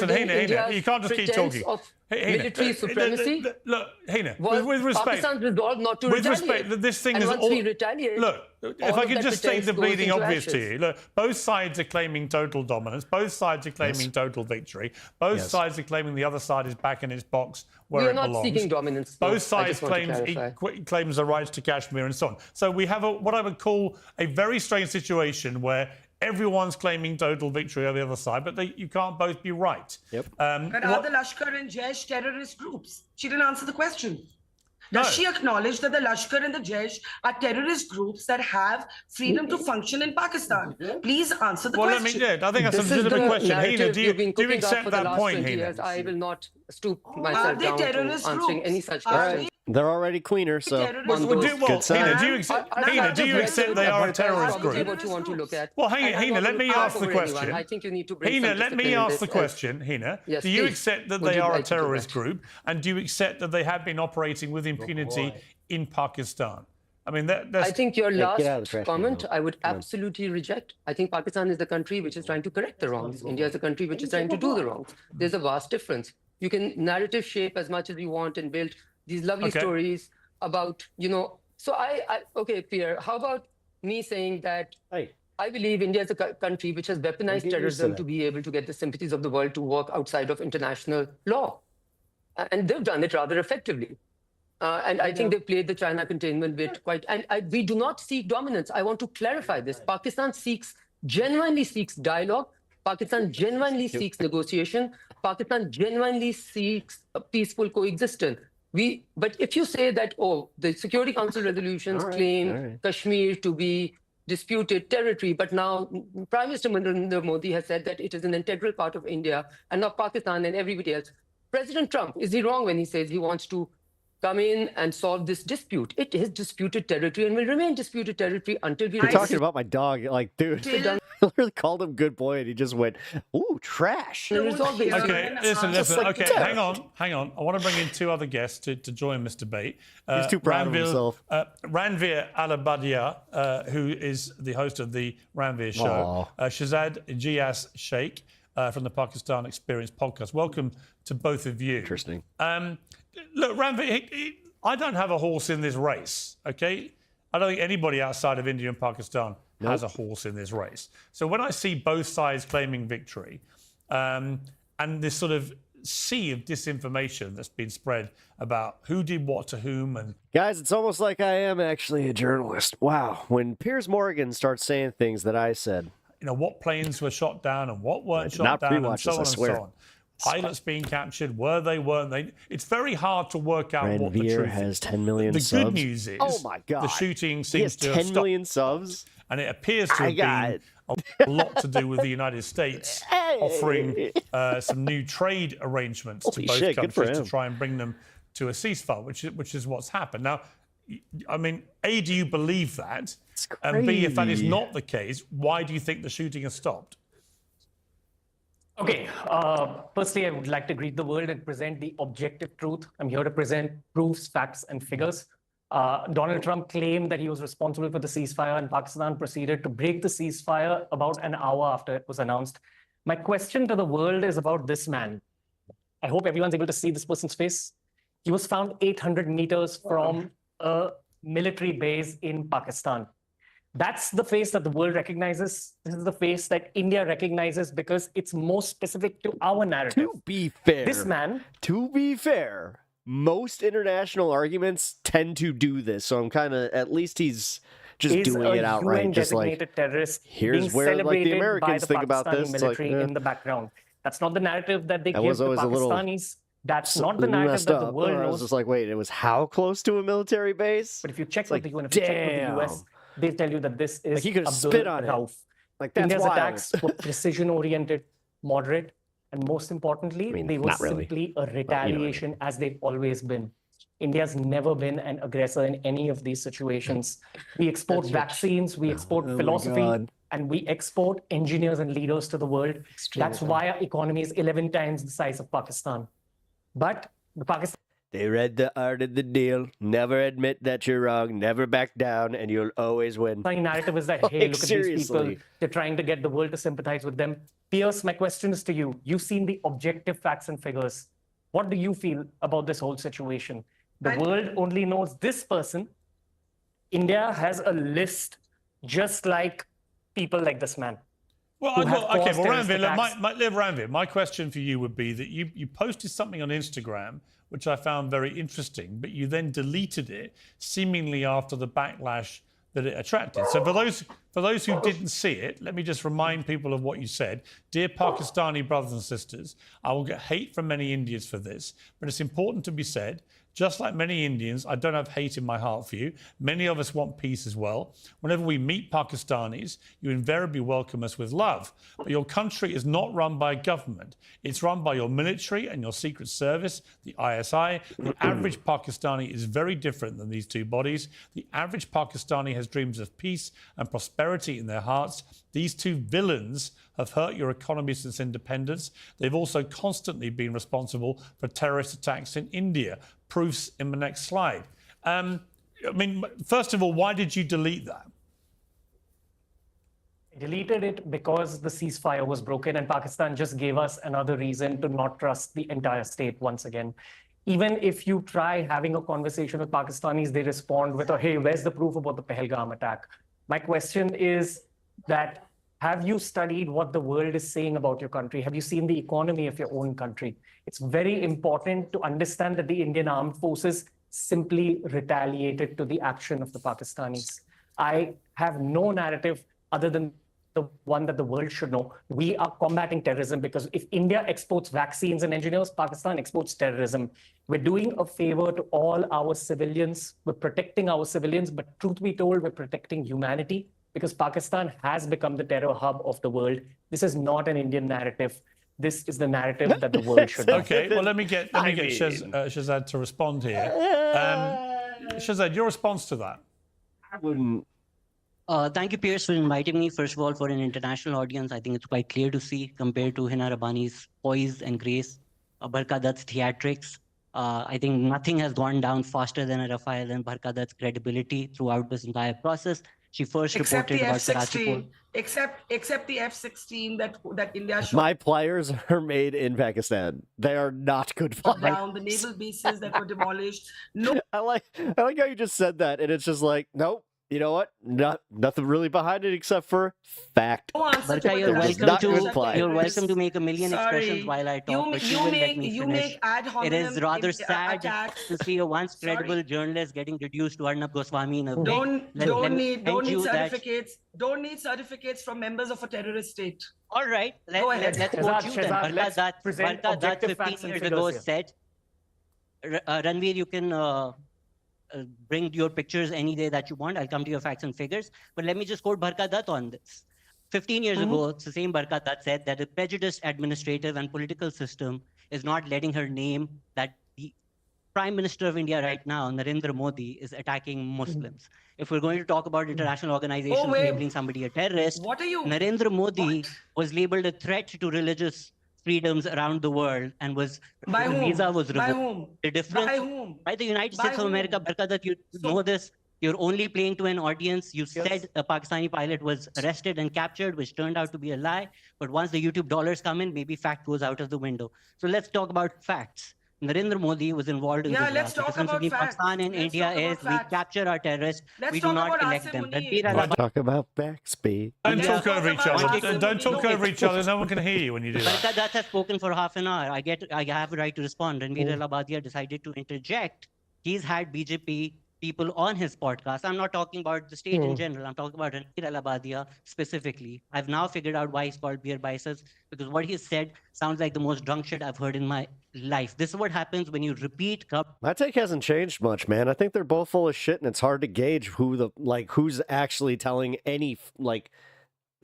Hina, you can't just keep talking. Military supremacy. Look, Hina, with respect, Pakistan's resolve not to with retaliate. respect, this thing and is once all. we retaliate, Look, if I could just state the bleeding obvious to you. Look, both sides are claiming total dominance. Both sides are claiming total victory. Both sides are claiming the other side is back in its box where it belongs. We are not seeking dominance. Both sides claims the rights to Kashmir and so on. So we have what I would call a very strange situation where everyone's claiming total victory on the other side, but you can't both be right. Yep. But are the Lashkar and Jaish terrorist groups? She didn't answer the question. No. Does she acknowledge that the Lashkar and the Jaish are terrorist groups that have freedom to function in Pakistan? Please answer the question. I think that's a legitimate question. Hina, do you accept that point, Hina? I will not stoop myself down to answering any such question. They're already cleaner, so good sign. Hina, do you accept they are a terrorist group? What you want to look at. Well, Hina, let me ask the question. I think you need to bring Hina, let me ask the question. Hina, do you accept that they are a terrorist group, and do you accept that they have been operating with impunity in Pakistan? I mean, I think your last comment, I would absolutely reject. I think Pakistan is the country which is trying to correct the wrongs. India is the country which is trying to do the wrongs. There's a vast difference. You can narrative shape as much as you want and build these lovely stories about, So okay, Pierre, how about me saying that I believe India is a country which has weaponized terrorism to be able to get the sympathies of the world to work outside of international law. And they've done it rather effectively. And I think they played the China containment bit quite. And we do not seek dominance. I want to clarify this. Pakistan genuinely seeks dialogue. Pakistan genuinely seeks negotiation. Pakistan genuinely seeks a peaceful coexistence. But if you say that, the Security Council resolutions claim Kashmir to be disputed territory, but now Prime Minister Narendra Modi has said that it is an integral part of India and not Pakistan and everybody else. President Trump, is he wrong when he says he wants to come in and solve this dispute? It is disputed territory and will remain disputed territory until we... You're talking about my dog, like, dude. I literally called him good boy and he just went, ooh, trash. Okay, listen. Okay, hang on. I want to bring in two other guests to join this debate. He's too proud of himself. Ranveer Alabadia, who is the host of the Ranveer Show. Shahzad Gias Sheikh from the Pakistan Experience podcast. Welcome to both of you. Interesting. Look, Ranveer, I don't have a horse in this race, okay? I don't think anybody outside of India and Pakistan has a horse in this race. So when I see both sides claiming victory and this sort of sea of disinformation that's been spread about who did what to whom and... Guys, it's almost like I am actually a journalist. Wow. When Piers Morgan starts saying things that I said... what planes were shot down and what weren't shot down and so on and so on. pilots being captured. Were they? Weren't they? It's very hard to work out what the Ranveer truth has is. 10 million The subs. good news is, Oh my God. the shooting He seems has to have 10 stopped. million subs. And it appears to have been a lot to do with the United States offering some new trade arrangements to both countries to try and bring them to a ceasefire, which is what's happened. Now, I mean, A, do you believe that? And B, if that is not the case, why do you think the shooting has stopped? Okay, firstly, I would like to greet the world and present the objective truth. I'm here to present proofs, facts, and figures. Donald Trump claimed that he was responsible for the ceasefire, and Pakistan proceeded to break the ceasefire about an hour after it was announced. My question to the world is about this man. I hope everyone's able to see this person's face. He was found 800 meters from a military base in Pakistan. That's the face that the world recognizes. This is the face that India recognizes because it's most specific to our narrative. To be fair, This man. To be fair, most international arguments tend to do this. So I'm kind of, at least he's just doing it outright. Just like, terrorist here's where like the Americans think about this. Military like, in the background. That's not the narrative that they give was to always a little Pakistanis. That's not the narrative that the world knows. I was just like, wait, it was how close to a military base? But if you check like, with the UN, if you check with the US, they tell you that this is like he could have Abdul spit on Rauf. it. Like that's India's wild. attacks were precision-oriented, moderate, and most importantly, they were simply a retaliation, as they've always been. India's never been an aggressor in any of these situations. We export vaccines, we export philosophy, and we export engineers and leaders to the world. That's why our economy is 11 times the size of Pakistan. But the Pakistan. They read the art of the deal. Never admit that you're wrong. Never back down, and you'll always win. My narrative is that, hey, look at these people. They're trying to get the world to sympathize with them. Pierce, my question is to you. You've seen the objective facts and figures. What do you feel about this whole situation? The world only knows this person. India has a list just like people like this man. Well, Ranveer, my question for you would be that you posted something on Instagram, which I found very interesting, but you then deleted it, seemingly after the backlash that it attracted. So for those who didn't see it, let me just remind people of what you said. Dear Pakistani brothers and sisters, I will get hate from many Indians for this, but it's important to be said. Just like many Indians, I don't have hate in my heart for you. Many of us want peace as well. Whenever we meet Pakistanis, you invariably welcome us with love. But your country is not run by government. It's run by your military and your secret service, the ISI. The average Pakistani is very different than these two bodies. The average Pakistani has dreams of peace and prosperity in their hearts. These two villains have hurt your economy since independence. They've also constantly been responsible for terrorist attacks in India. Proofs in the next slide. I mean, first of all, why did you delete that? I deleted it because the ceasefire was broken and Pakistan just gave us another reason to not trust the entire state once again. Even if you try having a conversation with Pakistanis, they respond with, hey, where's the proof about the Pahalgam attack? My question is that, have you studied what the world is saying about your country? Have you seen the economy of your own country? It's very important to understand that the Indian armed forces simply retaliated to the action of the Pakistanis. I have no narrative other than the one that the world should know. We are combating terrorism because if India exports vaccines and engineers, Pakistan exports terrorism. We're doing a favor to all our civilians. We're protecting our civilians, but truth be told, we're protecting humanity because Pakistan has become the terror hub of the world. This is not an Indian narrative. This is the narrative that the world should know. Okay, well, let me get Shahzad to respond here. Shahzad, your response to that? I wouldn't. Thank you, Pierce, for inviting me. First of all, for an international audience, I think it's quite clear to see compared to Hina Rabbani's poise and grace, Barkha Dutt's theatrics. I think nothing has gone down faster than a Rafale and Barkha Dutt's credibility throughout this entire process. She first reported about Karachi. Except the F-16 that India shot. My pliers are made in Pakistan. They are not good pliers. Down the naval bases that were demolished. No. I like how you just said that, and it's just like, nope. You know what? Nothing really behind it except for fact. Barkha, you're welcome to make a million expressions while I talk, but you will let me finish. It is rather sad to see a once credible journalist getting reduced to Arnab Goswami in a don't need certificates. Don't need certificates from members of a terrorist state. All right, Go ahead. let's quote you then. Shehzad, let's present Barka Dutt objective 15 facts and years figures ago here. said, Ranveer, you can bring your pictures any day that you want. I'll come to your facts and figures. But let me just quote Barka Dutt on this. 15 years ago, it's the same Barka Dutt said that the prejudiced administrative and political system is not letting her name that the Prime Minister of India right now, Narendra Modi, is attacking Muslims. If we're going to talk about international organizations wait. labeling somebody a terrorist, What are you? Narendra Modi What? was labeled a threat to religious freedoms around the world and was By the whom? visa was By revoked. whom? The difference By whom? by the United By States of America, whom? Barka Dutt, you So- know this. You're only playing to an audience. You said a Pakistani pilot was arrested and captured, which turned out to be a lie. But once the YouTube dollars come in, maybe fact goes out of the window. So let's talk about facts. Narendra Modi was involved in Yeah, Gujarat. let's The talk difference about between facts. Pakistan and Let's India talk about is we facts. capture our terrorists. Let's we do talk not about elect Asim them. Munir. Ranveer Alabadi- Talk about facts, B. Don't Yeah. talk over each other. Wanted to- Don't talk over each other. No one can hear you when you do that. Barka Dutt has spoken for half an hour. I have a right to respond. Ranveer Alabadia decided to interject. He's had BJP people on his podcast. I'm not talking about the state in general. I'm talking about Ranveer Alabadia specifically. I've now figured out why he's called beer biceps, because what he said sounds like the most drunk shit I've heard in my life. This is what happens when you repeat My take hasn't changed much, man. I think they're both full of shit, and it's hard to gauge who's actually telling any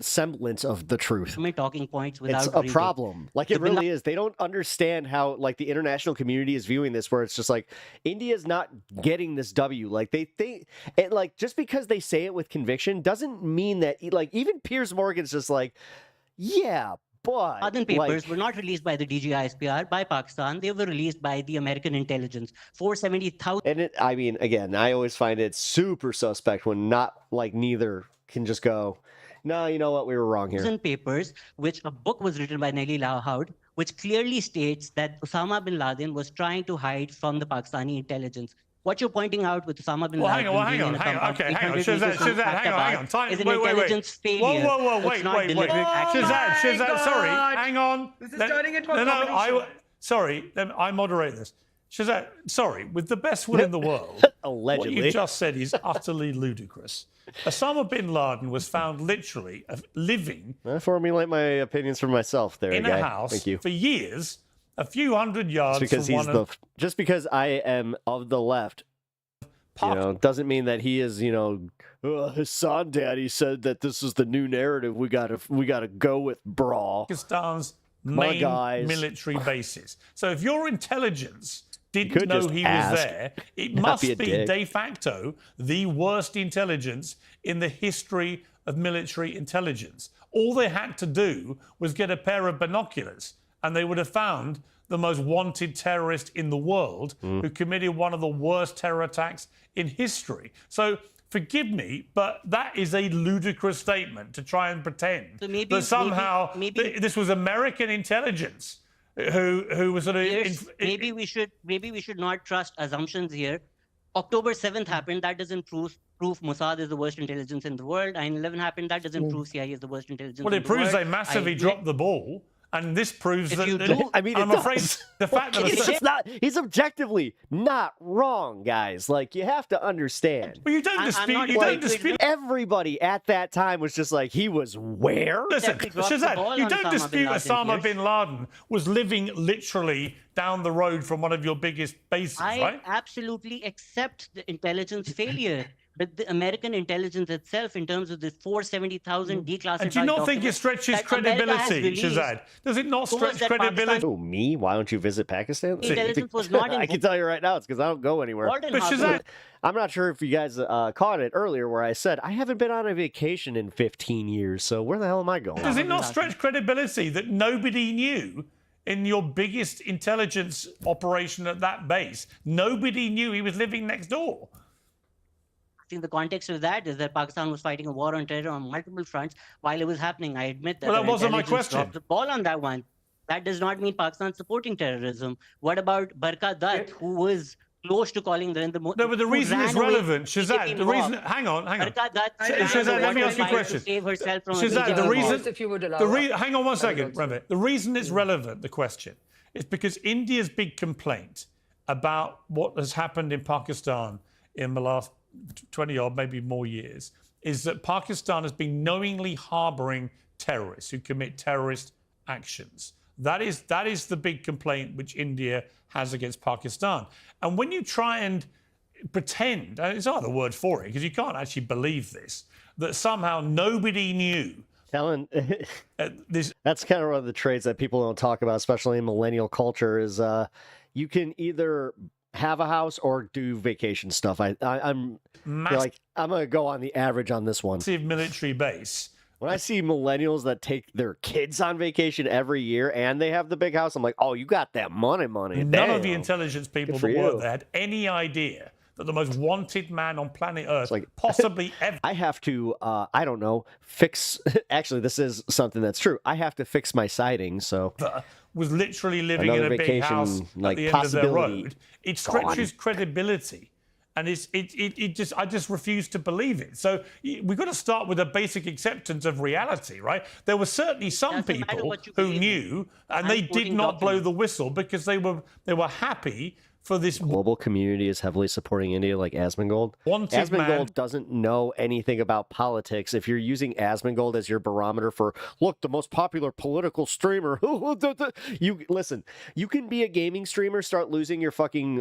semblance of the truth. government talking points without It's a reading. problem. Like, it really is. They don't understand how, like, the international community is viewing this, where it's just like, India's not getting this W. Like, they think, and like, just because they say it with conviction doesn't mean that, like, even Piers Morgan's just like, yeah, but Pardon papers were not released by the DGISPR, by Pakistan. They were released by the American intelligence. 470,000 and I mean, again, I always find it super suspect when neither can just go, no, you know what, we were wrong here. papers, which a book was written by Nellie Lahoud, which clearly states that Osama bin Laden was trying to hide from the Pakistani intelligence. What you're pointing out with Osama bin Well, Laden hang on. Okay, hang on. Shehzad, hang on. Time. is an Wait. intelligence failure. Whoa. It's not Wait. deliberate action. Shehzad, God. sorry. Hang on. This is turning into a No, competition. sorry. I moderate this. Shehzad, sorry. With the best will in the world, what Allegedly. you just said is utterly ludicrous. Osama bin Laden was found literally living I formulate my opinions for myself there, in guy. a house Thank you. for years, a few hundred yards Just because from he's one of just because I am of the left, doesn't mean that he is, his son daddy said that this is the new narrative we gotta go with, brah. Pakistan's on, main guys. military bases. So if your intelligence didn't could know just he ask, was there, it not must be a be dick. de facto the worst intelligence in the history of military intelligence. All they had to do was get a pair of binoculars and they would have found the most wanted terrorist in the world who committed one of the worst terror attacks in history. So forgive me, but that is a ludicrous statement to try and pretend So maybe- that somehow maybe- this was American intelligence who was sort of Maybe we should not trust assumptions here. October 7th happened. That doesn't prove Mossad is the worst intelligence in the world. 9/11 happened. That doesn't prove CIA is the worst intelligence. well, in it the proves world. they massively I admit- dropped the ball, and this proves If that. you do- I mean, I'm it afraid does. the fact that It's just not. He's objectively not wrong, guys. Like, you have to understand. well, you don't I'm dispute. not You going don't to dispute. Everybody at that time was just like, he was where? Listen, Definitely dropped the ball Shehzad, you on don't Osama dispute bin Laden, Osama Pierce. bin Laden was living literally down the road from one of your biggest bases, I right? absolutely accept the intelligence failure. But the American intelligence itself, in terms of the 470,000 declassified And do you not think it documents stretches that America has credibility, released, Shehzad? Does it not shows stretch that credibility? Oh, me? Why don't you visit Pakistan? Intelligence was not I can involved. tell you right now, it's because I don't go anywhere. Gordon But Harper- Shehzad, I'm not sure if you guys caught it earlier where I said I haven't been on a vacation in 15 years, so where the hell am I going? does it not stretch credibility that nobody knew in your biggest intelligence operation at that base? Nobody knew he was living next door. I think the context of that is that Pakistan was fighting a war on terror on multiple fronts while it was happening. I admit that. Well, that our wasn't my intelligence question. dropped the ball on that one. That does not mean Pakistan supporting terrorism. What about Barka Dutt, who was close to calling Narendra Modi? No, but the who reason ran it's away relevant, from Shehzad, BJP the mob? reason. Hang on. Barka Dutt Shehzad, let me ask you a question. to save herself from a Shehzad, BJP the mob. reason. If you would allow. Hang on one second, also- Ramit. The reason it's relevant, the question, is because India's big complaint about what has happened in Pakistan in the last 20 odd, maybe more years, is that Pakistan has been knowingly harboring terrorists who commit terrorist actions. That is the big complaint which India has against Pakistan. And when you try and pretend, and it's not the word for it, because you can't actually believe this, that somehow nobody knew. Helen, this. That's kind of one of the traits that people don't talk about, especially in millennial culture, is you can either have a house or do vacation stuff. I'm like, I'm going to go on the average on this one. Massive military base. When I see millennials that take their kids on vacation every year and they have the big house, I'm like, oh, you got that money. None of the intelligence people that you. worked there had any idea that the most wanted man on planet Earth, possibly ever. I have to, I don't know, fix. Actually, this is something that's true. I have to fix my siding, so. Was literally living in a big house at the end of their road. It stretches credibility. And I just refuse to believe it. So we've got to start with a basic acceptance of reality, right? There were certainly some people who knew, and they did not blow the whistle because they were happy for this. Global community is heavily supporting India, like Asmongold. Asmongold doesn't know anything about politics. If you're using Asmongold as your barometer for, look, the most popular political streamer, you listen, you can be a gaming streamer, start losing your fucking,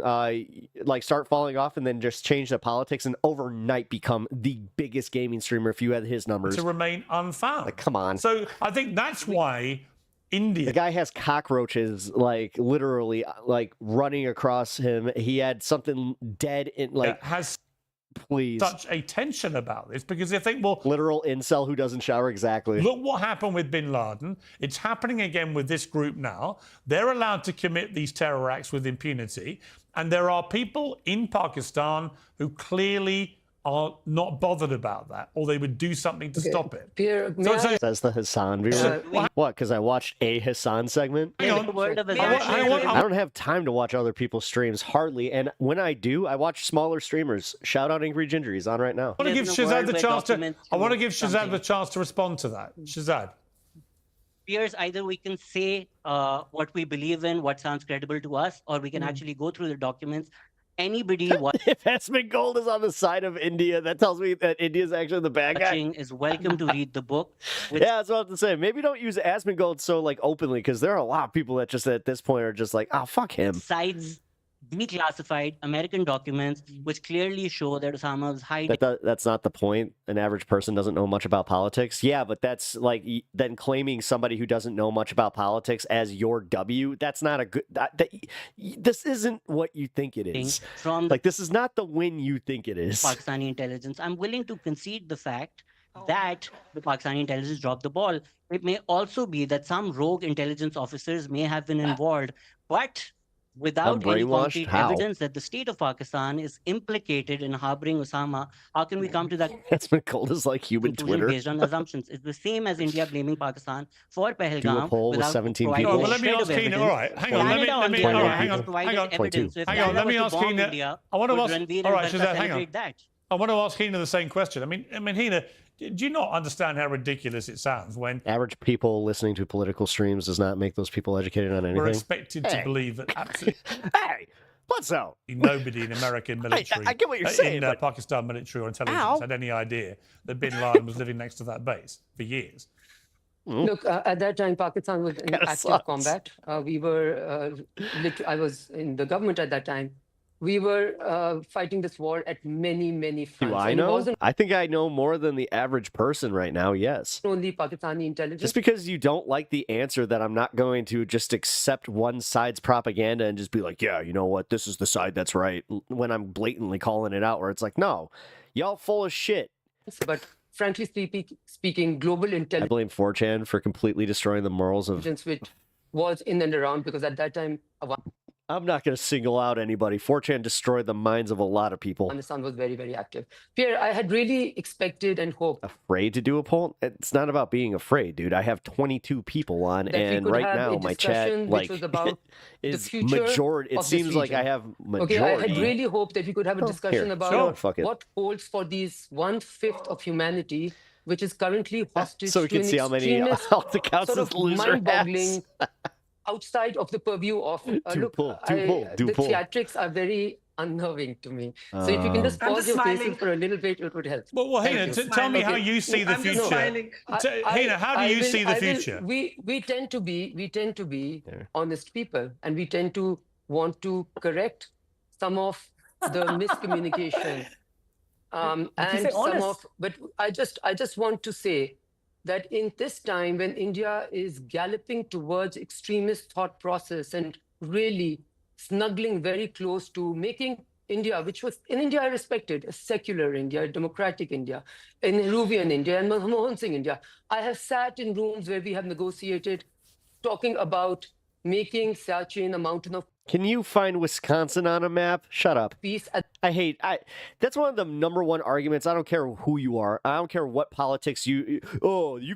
start falling off, and then just change the politics and overnight become the biggest gaming streamer if you had his numbers. To remain unfound. Like, come on. So I think that's why India. The guy has cockroaches, like, literally, like, running across him. He had something dead in, like, has please. Such a tension about this because they think, well, literal incel who doesn't shower, exactly. Look what happened with bin Laden. It's happening again with this group now. They're allowed to commit these terror acts with impunity. And there are people in Pakistan who clearly are not bothered about that, or they would do something to stop it. Pierre, Says the Hassan viewer. What? Because I watched a Hassan segment? I don't have time to watch other people's streams, hardly. And when I do, I watch smaller streamers. Shout out Angry Ginger. He's on right now. I want to give Shazad the chance to respond to that. Shazad. Peers, either we can say what we believe in, what sounds credible to us, or we can actually go through the documents. Anybody if Asmongold is on the side of India, that tells me that India is actually the bad guy. Is welcome to read the book. Yeah, that's what I have to say. Maybe don't use Asmongold so like openly, because there are a lot of people that just at this point are just like, oh, fuck him. Cites declassified American documents which clearly show that Osama was hiding. That's not the point. An average person doesn't know much about politics. Yeah, but that's like then claiming somebody who doesn't know much about politics as your W. That's not a good. This isn't what you think it is. This is not the win you think it is. Pakistani intelligence. I'm willing to concede the fact that the Pakistani intelligence dropped the ball. It may also be that some rogue intelligence officers may have been involved, but without any concrete evidence that the state of Pakistan is implicated in harboring Osama, how can we come to that? That's been called as like human Twitter. Based on assumptions. It's the same as India blaming Pakistan for Pahalgam. Do a poll with 17 people. Well, let me ask Keena. All right, hang on. Hang on. Let me ask Keena. I want to ask. All right, Shazad, hang on. I want to ask Keena the same question. I mean, Keena, do you not understand how ridiculous it sounds when average people listening to political streams does not make those people educated on anything? We're expected to believe that absolutely. Hey, what's up? Nobody in American military, I get what you're saying, in Pakistan military or intelligence had any idea that bin Laden was living next to that base for years. Look, at that time, Pakistan was in active combat. We were, I was in the government at that time. We were fighting this war at many, many fronts. Do I know? I think I know more than the average person right now, yes. Only Pakistani intelligence. Just because you don't like the answer, that I'm not going to just accept one side's propaganda and just be like, yeah, you know what, this is the side that's right, when I'm blatantly calling it out, where it's like, no, y'all full of shit. But frankly speaking, global intelligence... I blame 4chan for completely destroying the morals of... ...which was in and around, because at that time... I'm not going to single out anybody. 4chan destroyed the minds of a lot of people. Afghanistan was very, very active. Pierre, I had really expected and hoped. Afraid to do a poll? It's not about being afraid, dude. I have 22 people on, and right now my chat like is majority. It seems like I have majority. Okay, I had really hoped that we could have a discussion about what holds for these 1/5 of humanity, which is currently hostage so we can see how many alt accounts this loser has. Outside of the purview of the theatrics are very unnerving to me. So if you can just I'm pause just your faces smiling. for a little bit, it would help. Well, Thank Hina, you. tell me how Okay. you see the I'm just future. smiling. Hina, how do you see the future? We tend to be honest people, and we tend to want to correct some of the miscommunication. Did you And say some honest? of, but I just want to say that in this time when India is galloping towards extremist thought process and really snuggling very close to making India, which was in India I respected, a secular India, a democratic India, a Nehruvian India, and Manmohan Singh India. I have sat in rooms where we have negotiated, talking about making Siachen a mountain of Can you find Wisconsin on a map? Shut up. peace. That's one of the number one arguments. I don't care who you are. I don't care what politics you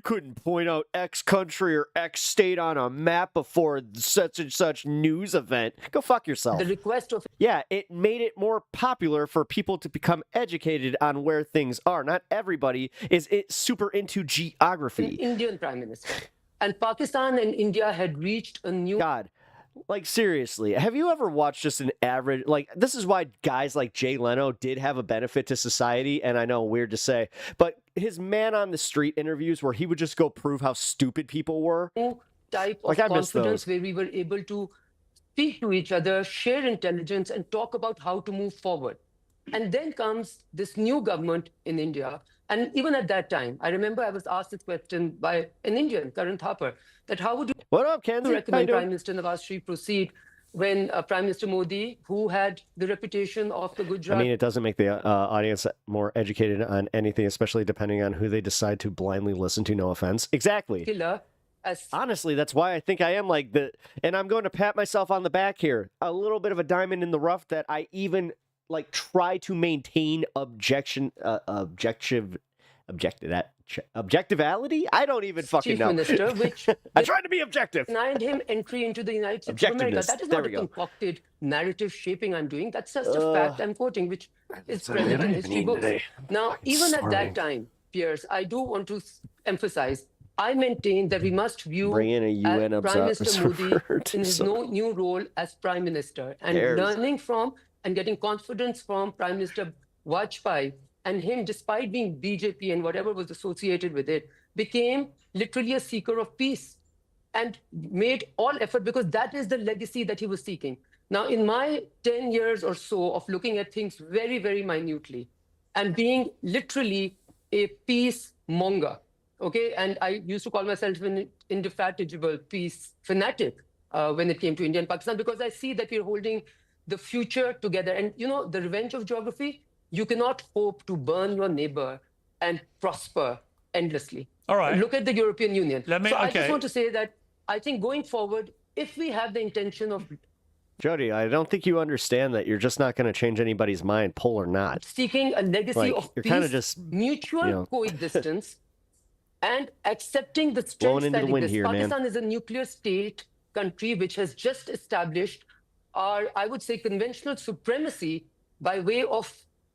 couldn't point out X country or X state on a map before such and such news event. Go fuck yourself. The request of Yeah, it made it more popular for people to become educated on where things are. Not everybody is super into an geography. Indian prime minister. And Pakistan and India had reached a new God. Like, seriously, have you ever watched just an average, like, this is why guys like Jay Leno did have a benefit to society, and I know, weird to say, but his man on the street interviews where he would just go prove how stupid people were. type of Like, I miss confidence those. where we were able to speak to each other, share intelligence, and talk about how to move forward. And then comes this new government in India. And even at that time, I remember I was asked this question by an Indian, Karan Thapar, that how would you What up, Kenzie? How you recommend doing? Prime Minister Nawaz Sharif proceed when Prime Minister Modi, who had the reputation of the I Gujarat mean, it doesn't make the audience more educated on anything, especially depending on who they decide to blindly listen to. No offense. Exactly. killer, as Honestly, that's why I think I am like the, and I'm going to pat myself on the back here. A little bit of a diamond in the rough that I even like try to maintain objectivality. I don't even fucking Chief know. Minister, which I tried to be objective. denied him entry into the United States of America. Objectiveness. That is There not a we go. concocted narrative shaping I'm doing. That's just a fact I'm quoting, which is present in history books. Now, even at that time, Piers, I do want to emphasize, I maintain that we must view Bring in a UN Prime Minister Modi observer. in his new role as Prime Minister and Cares. learning from and getting confidence from Prime Minister Vajpayee, and him, despite being BJP and whatever was associated with it, became literally a seeker of peace and made all effort because that is the legacy that he was seeking. Now, in my 10 years or so of looking at things very, very minutely and being literally a peace monger, okay, and I used to call myself an indefatigable peace fanatic when it came to India and Pakistan, because I see that we're holding the future together. And you know, the revenge of geography, you cannot hope to burn your neighbor and prosper endlessly. All right. Look at the European Union. Let me- so I okay. just want to say that I think going forward, if we have the intention of Jody, I don't think you understand that you're just not going to change anybody's mind, pull or not. seeking a legacy Like, of you're peace, kinda just, mutual you know. coexistence, and accepting the Blowing strengths into that the wind exist. here, man. Pakistan is a nuclear state country which has just established our, I would say, conventional supremacy by way of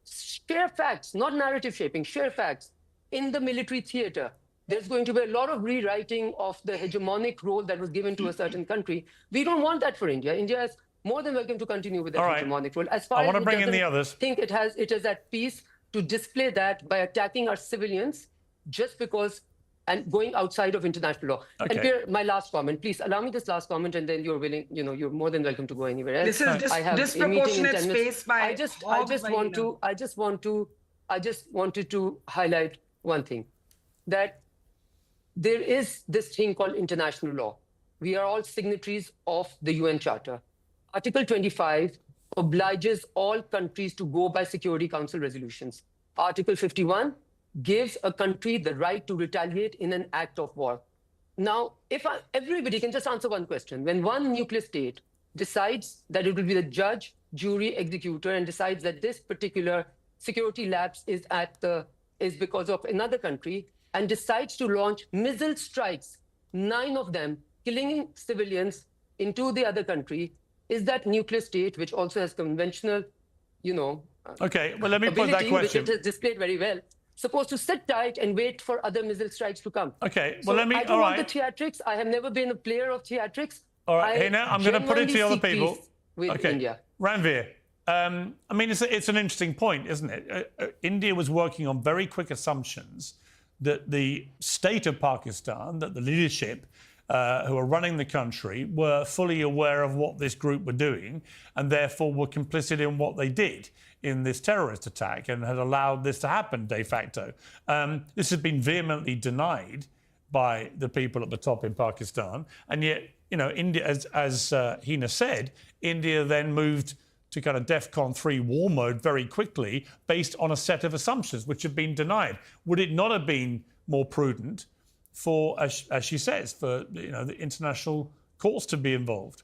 sheer facts, not narrative shaping, sheer facts in the military theater. There's going to be a lot of rewriting of the hegemonic role that was given to a certain country. We don't want that for India. India is more than welcome to continue with that All right. hegemonic role. As far I as wanna it bring in the doesn't others. think it is at peace to display that by attacking our civilians just because and going outside of international law. Okay. And Pierre, my last comment, please allow me this last comment, and then you're willing, you know, you're more than welcome to go anywhere else. This is I have a meeting in disproportionate 10 minutes. space by I just wanted to highlight one thing, that there is this thing called international law. We are all signatories of the UN Charter. Article 25 obliges all countries to go by Security Council resolutions. Article 51 gives a country the right to retaliate in an act of war. Now, everybody can just answer one question. When one nuclear state decides that it will be the judge, jury, executor, and decides that this particular security lapse is because of another country, and decides to launch missile strikes, 9 of them killing civilians into the other country, is that nuclear state, which also has conventional, Okay, well, let me put that ability, which question. it has displayed very well, supposed to sit tight and wait for other missile strikes to come. Okay, So well, let me, I don't all want right. the theatrics. I have never been a player of theatrics. All right, I Hina, I'm going to put it to the genuinely other seek people. peace with Okay, India. Ranveer. I mean, it's an interesting point, isn't it? India was working on very quick assumptions that the state of Pakistan, that the leadership who are running the country were fully aware of what this group were doing and therefore were complicit in what they did in this terrorist attack and had allowed this to happen de facto. This has been vehemently denied by the people at the top in Pakistan. And yet, you know, India, as Hina said, India then moved to kind of DEFCON 3 war mode very quickly based on a set of assumptions which have been denied. Would it not have been more prudent for, as she says, for, you know, the international courts to be involved?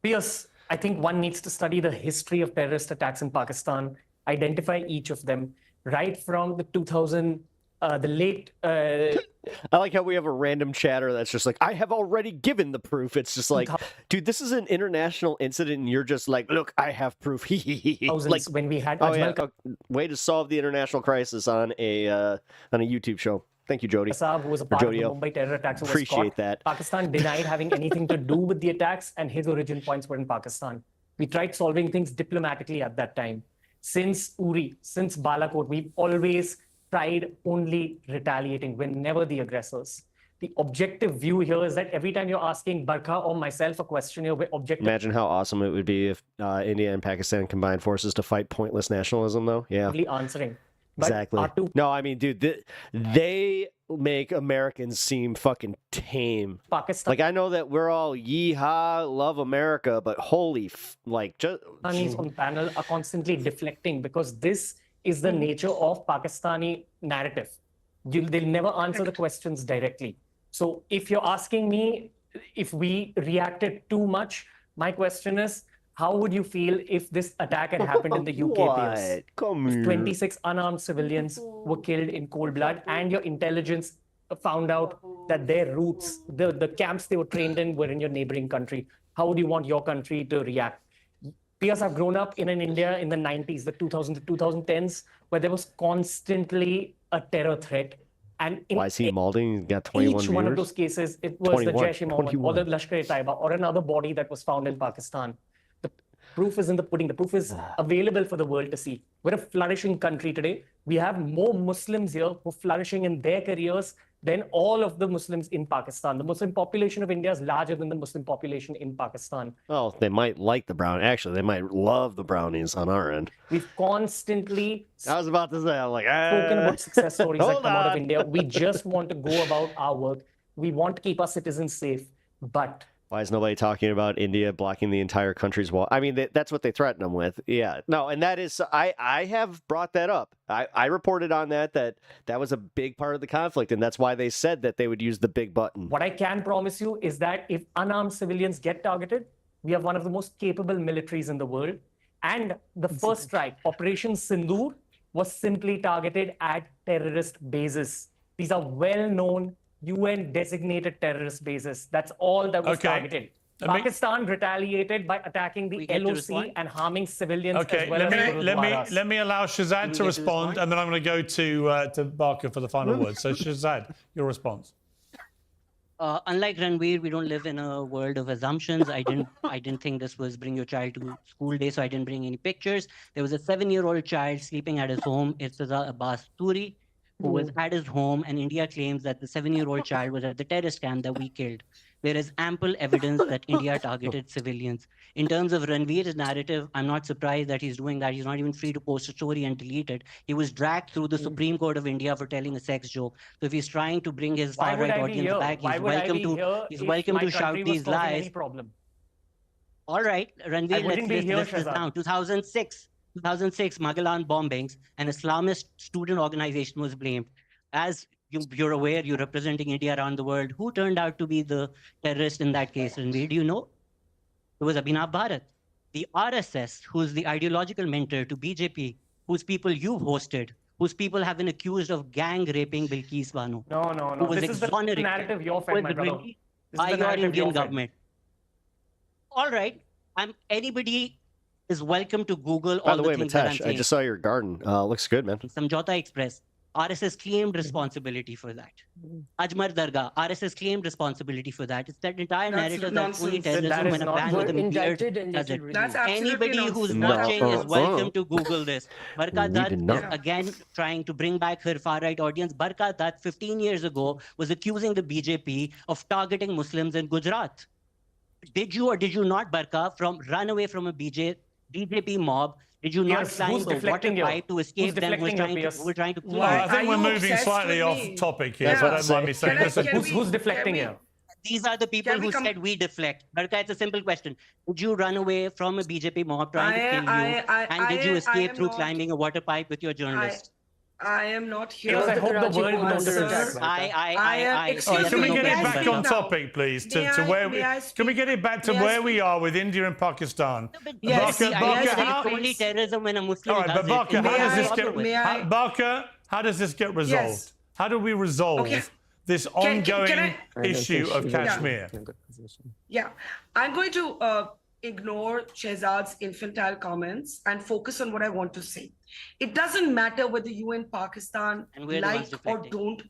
Pierce, I think one needs to study the history of terrorist attacks in Pakistan, identify each of them, right from the late. I like how we have a random chatter that's just like, I have already given the proof. It's just like, dude, this is an international incident, and you're just like, look, I have proof. Like when we had way to solve the international crisis on a YouTube show. Thank you, Jody. Saab, who was a part of the Mumbai terror attacks, was Appreciate caught. that. Pakistan denied having anything to do with the attacks, and his origin points were in Pakistan. We tried solving things diplomatically at that time. Since Uri, since Balakot, we've always tried only retaliating. We're never the aggressors. The objective view here is that every time you're asking Barkha or myself a question here, we're objective. Imagine how awesome it would be if India and Pakistan combined forces to fight pointless nationalism, though. Yeah. Answering. But Exactly. No, I mean, dude, they make Americans seem fucking tame. Pakistan. Like, I know that we're all yeehaw, love America, but holy, just. Pakistanis on panel are constantly deflecting because this is the nature of Pakistani narrative. They'll never answer the questions directly. So if you're asking me if we reacted too much, my question is, how would you feel if this attack had happened in the UK? What? Come If here. 26 unarmed civilians were killed in cold blood and your intelligence found out that their roots, the camps they were trained in, were in your neighboring country. How would you want your country to react? Because I've grown up in an India in the 90s, the 2000 to 2010s, where there was constantly a terror threat. And in YC Malding got 21 each one of viewers? those cases, it was the 21, Jaish-e-Mohammed or the Lashkar-e-Taiba or another body that was found in Pakistan. The proof is in the pudding. The proof is available for the world to see. We're a flourishing country today. We have more Muslims here who are flourishing in their careers than all of the Muslims in Pakistan. The Muslim population of India is larger than the Muslim population in Pakistan. Well, they might like the brown. Actually, they might love the brownies on our end. We've constantly I was about to say, I'm like, spoken about success stories that Hold come out of on. India. We just want to go about our work. We want to keep our citizens safe, but Why is nobody talking about India blocking the entire country's wall? I mean, that's what they threaten them with. Yeah. No, and that is, I have brought that up. I reported on that was a big part of the conflict, and that's why they said that they would use the big button. what I can promise you is that if unarmed civilians get targeted, we have one of the most capable militaries in the world. And the first strike, Operation Sindoor, was simply targeted at terrorist bases. These are well-known UN-designated terrorist bases. That's all that was targeted. Pakistan retaliated by attacking the LOC and harming civilians as well as Gurudwaras. let me allow Shazad to respond, and then I'm going to go to Barker for the final word. So Shazad, your response. Unlike Ranveer, we don't live in a world of assumptions. I didn't think this was bring your child to school day, so I didn't bring any pictures. There was a 7-year-old child sleeping at his home, Irtaza Abbas Turi, who was at his home, and India claims that the 7-year-old child was at the terrorist camp that we killed. There is ample evidence that India targeted civilians. In terms of Ranveer's narrative, I'm not surprised that he's doing that. He's not even free to post a story and delete it. He was dragged through the Supreme Court of India for telling a sex joke. So if he's trying to bring his far-right audience back, he's welcome to shout these lies. All right, Ranveer, let's this down. 2006, Magalan bombings, an Islamist student organization was blamed. As you're aware, you're representing India around the world. Who turned out to be the terrorist in that case? And do you know? It was Abhinav Bharat. The RSS, who's the ideological mentor to BJP, whose people you've hosted, whose people have been accused of gang raping Bilkis Bano. No. This is the narrative you're fed, my brother. By your Indian government. All right. Anybody is welcome to Google all By the way, things that I'm Mitesh, saying. I just saw your garden. Looks good, man. Samjhauta Express. RSS claimed responsibility for that. Ajmer Dargah, RSS claimed responsibility for that. It's that entire That's narrative that's only nonsense. terrorism That is when a not man good. with a Were indicted beard and does later it. That's released. absolutely Anybody nonsense. who's No, watching is welcome uh. to Google this. Barka We did Dutt not. is again trying to bring back her far-right audience. Barka Dutt 15 years ago was accusing the BJP of targeting Muslims in Gujarat. Did you or did you not, Barka, run away from a BJP mob? Did you not Pierce, climb who's the water deflecting you? pipe to escape them deflecting you, Pierce? who were trying to kill Well, Why you? I think are we're you moving obsessed slightly with off me? topic here, That's so what don't I'm mind me saying. saying. Can I- Listen, Who's deflecting you? These are the people Can we who come- said we deflect. Barka, it's a simple question. Did you run away from a BJP mob trying to kill you? And did you escape through climbing a water pipe with your journalist? I am not here. Because I the hope the Karachi world port under notices. attack, Barka. Excuse can we me, get may it I back speak on now? topic, please? May To I- where may we I can we speak? get it back to May I where we speak? are with India and Pakistan? Yes, See, I Barka, guess how- it's only terrorism when a Muslim All right, does but Barka, it. how May does I- this get may I- Barka, how does this get resolved? Yes. How do we resolve Okay. this Can ongoing I- issue of Kashmir? Yeah, I'm going to ignore Shehzad's infantile comments and focus on what I want to say. It doesn't matter whether you in Pakistan And we're the ones like or deflecting. don't.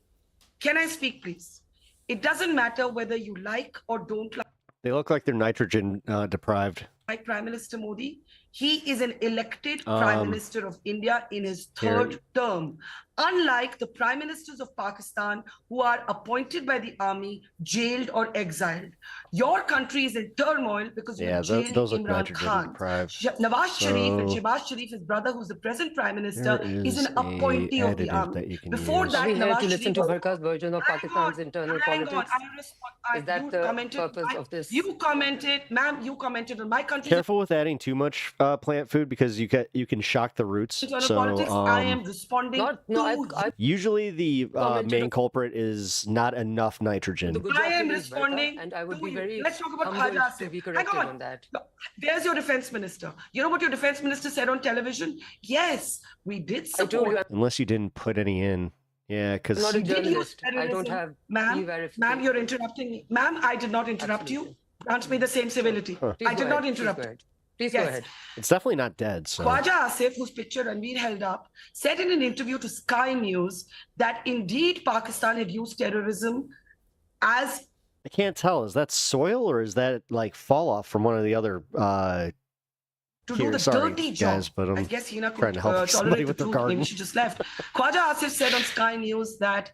Can I speak, please? It doesn't matter whether you like or don't They look like they're nitrogen deprived. like Prime Minister Modi. He is an elected Prime Minister of India in his third term. Unlike the Prime Ministers of Pakistan who are appointed by the army, jailed or exiled. Your country is in turmoil because you Yeah, have jailed those look Imran nitrogen Khan. deprived. Nawaz Sharif and So- Shehbaz Sharif, his brother, who's the present Prime Minister, There is is an a appointee of the additive army. that you can Before use. that, Are we here Nawaz to listen Sharif to was- Barka's version of Pakistan's internal Hang on, politics? I'll respond. Is that You the commented- purpose of this? You commented, ma'am, you commented on my country. Careful with adding too much plant food because you can shock the roots. Internal So politics. I am responding No, to I usually the commented main on- culprit is not enough nitrogen. the Gujarat I am police, Barka, responding and I would to be you. very Let's talk about humbled Khaja to Asif. be Hang corrected on. on that. There's your defense minister. You know what your defense minister said on television? Yes, we did I told you support. Unless you didn't put any in. Yeah, I'm because not a We did use journalist. I don't terrorism. have Ma'am, e-verification. ma'am, you're interrupting me. Ma'am, I did not interrupt you. Grant me the same civility. Please I go did not ahead, interrupt. Please go ahead. Please go Yes. ahead. it's definitely not dead. So Khwaja Asif, whose picture Ranveer held up, said in an interview to Sky News that indeed Pakistan had used terrorism as I can't tell. Is that soil or is that like fall off from one of the other? to Here, do the sorry, dirty job. guys, but I I'm guess Hina trying could to help somebody tolerate the with their truth. garden. Maybe she just left. Khwaja Asif said on Sky News that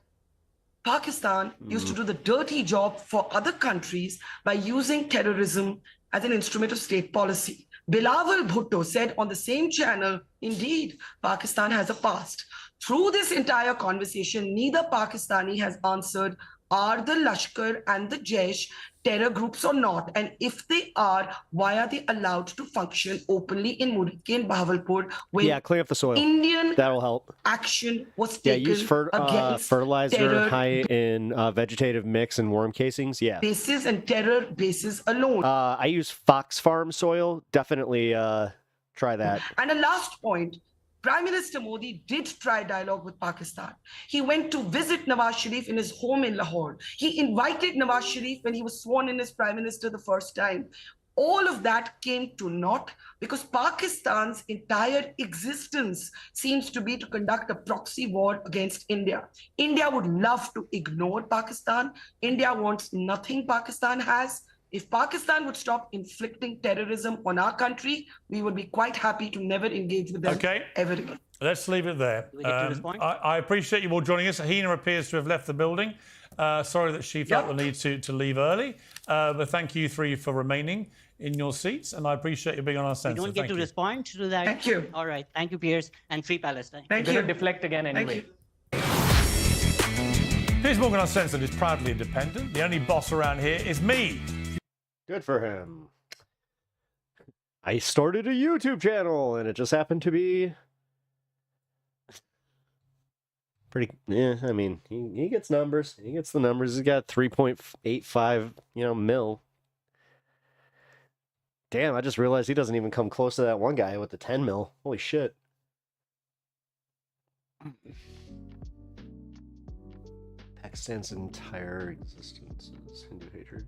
Pakistan used to Mm. do the dirty job for other countries by using terrorism as an instrument of state policy. Bilawal Bhutto said on the same channel, indeed, Pakistan has a past. Through this entire conversation, neither Pakistani has answered, are the Lashkar and the Jaish terror groups or not? And if they are, why are they allowed to function openly in Muriki and Bahawalpur when yeah, clean up the soil. Indian That'll help. action was Yeah, taken use against fertilizer terror high in vegetative mix and worm casings. Yeah. bases and terror bases alone? I use Fox Farm soil. Definitely try that. And a last point, Prime Minister Modi did try dialogue with Pakistan. He went to visit Nawaz Sharif in his home in Lahore. He invited Nawaz Sharif when he was sworn in as Prime Minister the first time. All of that came to naught because Pakistan's entire existence seems to be to conduct a proxy war against India. India would love to ignore Pakistan. India wants nothing Pakistan has. If Pakistan would stop inflicting terrorism on our country, we would be quite happy to never engage with them Okay. ever again. Let's leave it there. Do we get to respond? I appreciate you all joining us. Hina appears to have left the building. Sorry that she felt Yep. the need to leave early. But thank you three for remaining in your seats. And I appreciate you being on our We sensor. don't get Thank to you. respond to that. Thank you. All right. Thank you, Pierce. And free Palestine. Thank You're you. going to deflect again Thank anyway. you. Piers Morgan Uncensored is proudly independent. The only boss around here is me. Good for him. I started a YouTube channel and it just happened to be pretty. Yeah, I mean, he gets numbers. He gets the numbers. He's got 3.85, mil. Damn, I just realized he doesn't even come close to that one guy with the 10 mil. Holy shit. Pakistan's entire existence is Hindu hatred.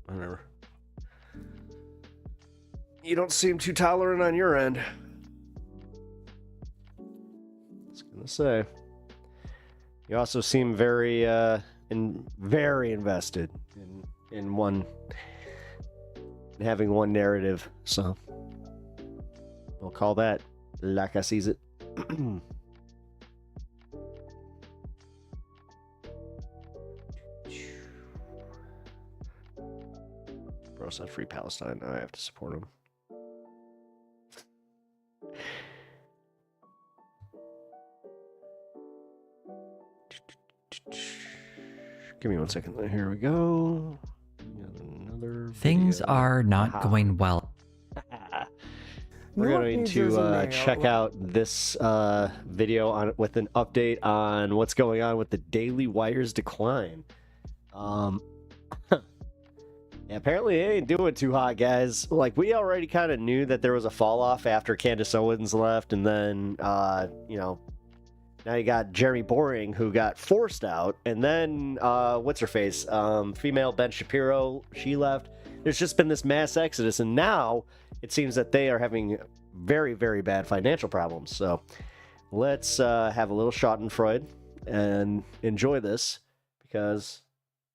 Whatever. You don't seem too tolerant on your end. Let's get gonna say. You also seem very very invested in having one narrative. So we'll call that like I sees it. Bro said free Palestine. Now I have to support him. Give me 1 second. Here we go. Another Things video. are not Aha. going well. We're going to check out this video with an update on what's going on with the Daily Wire's decline. Yeah, apparently it ain't doing too hot, guys. Like, we already kind of knew that there was a fall off after Candace Owens left, and then you know, now you got Jeremy Boring, who got forced out, and then what's her face, female Ben Shapiro, she left. There's just been this mass exodus, and now it seems that they are having very, very bad financial problems. So let's have a little Schadenfreude and enjoy this, because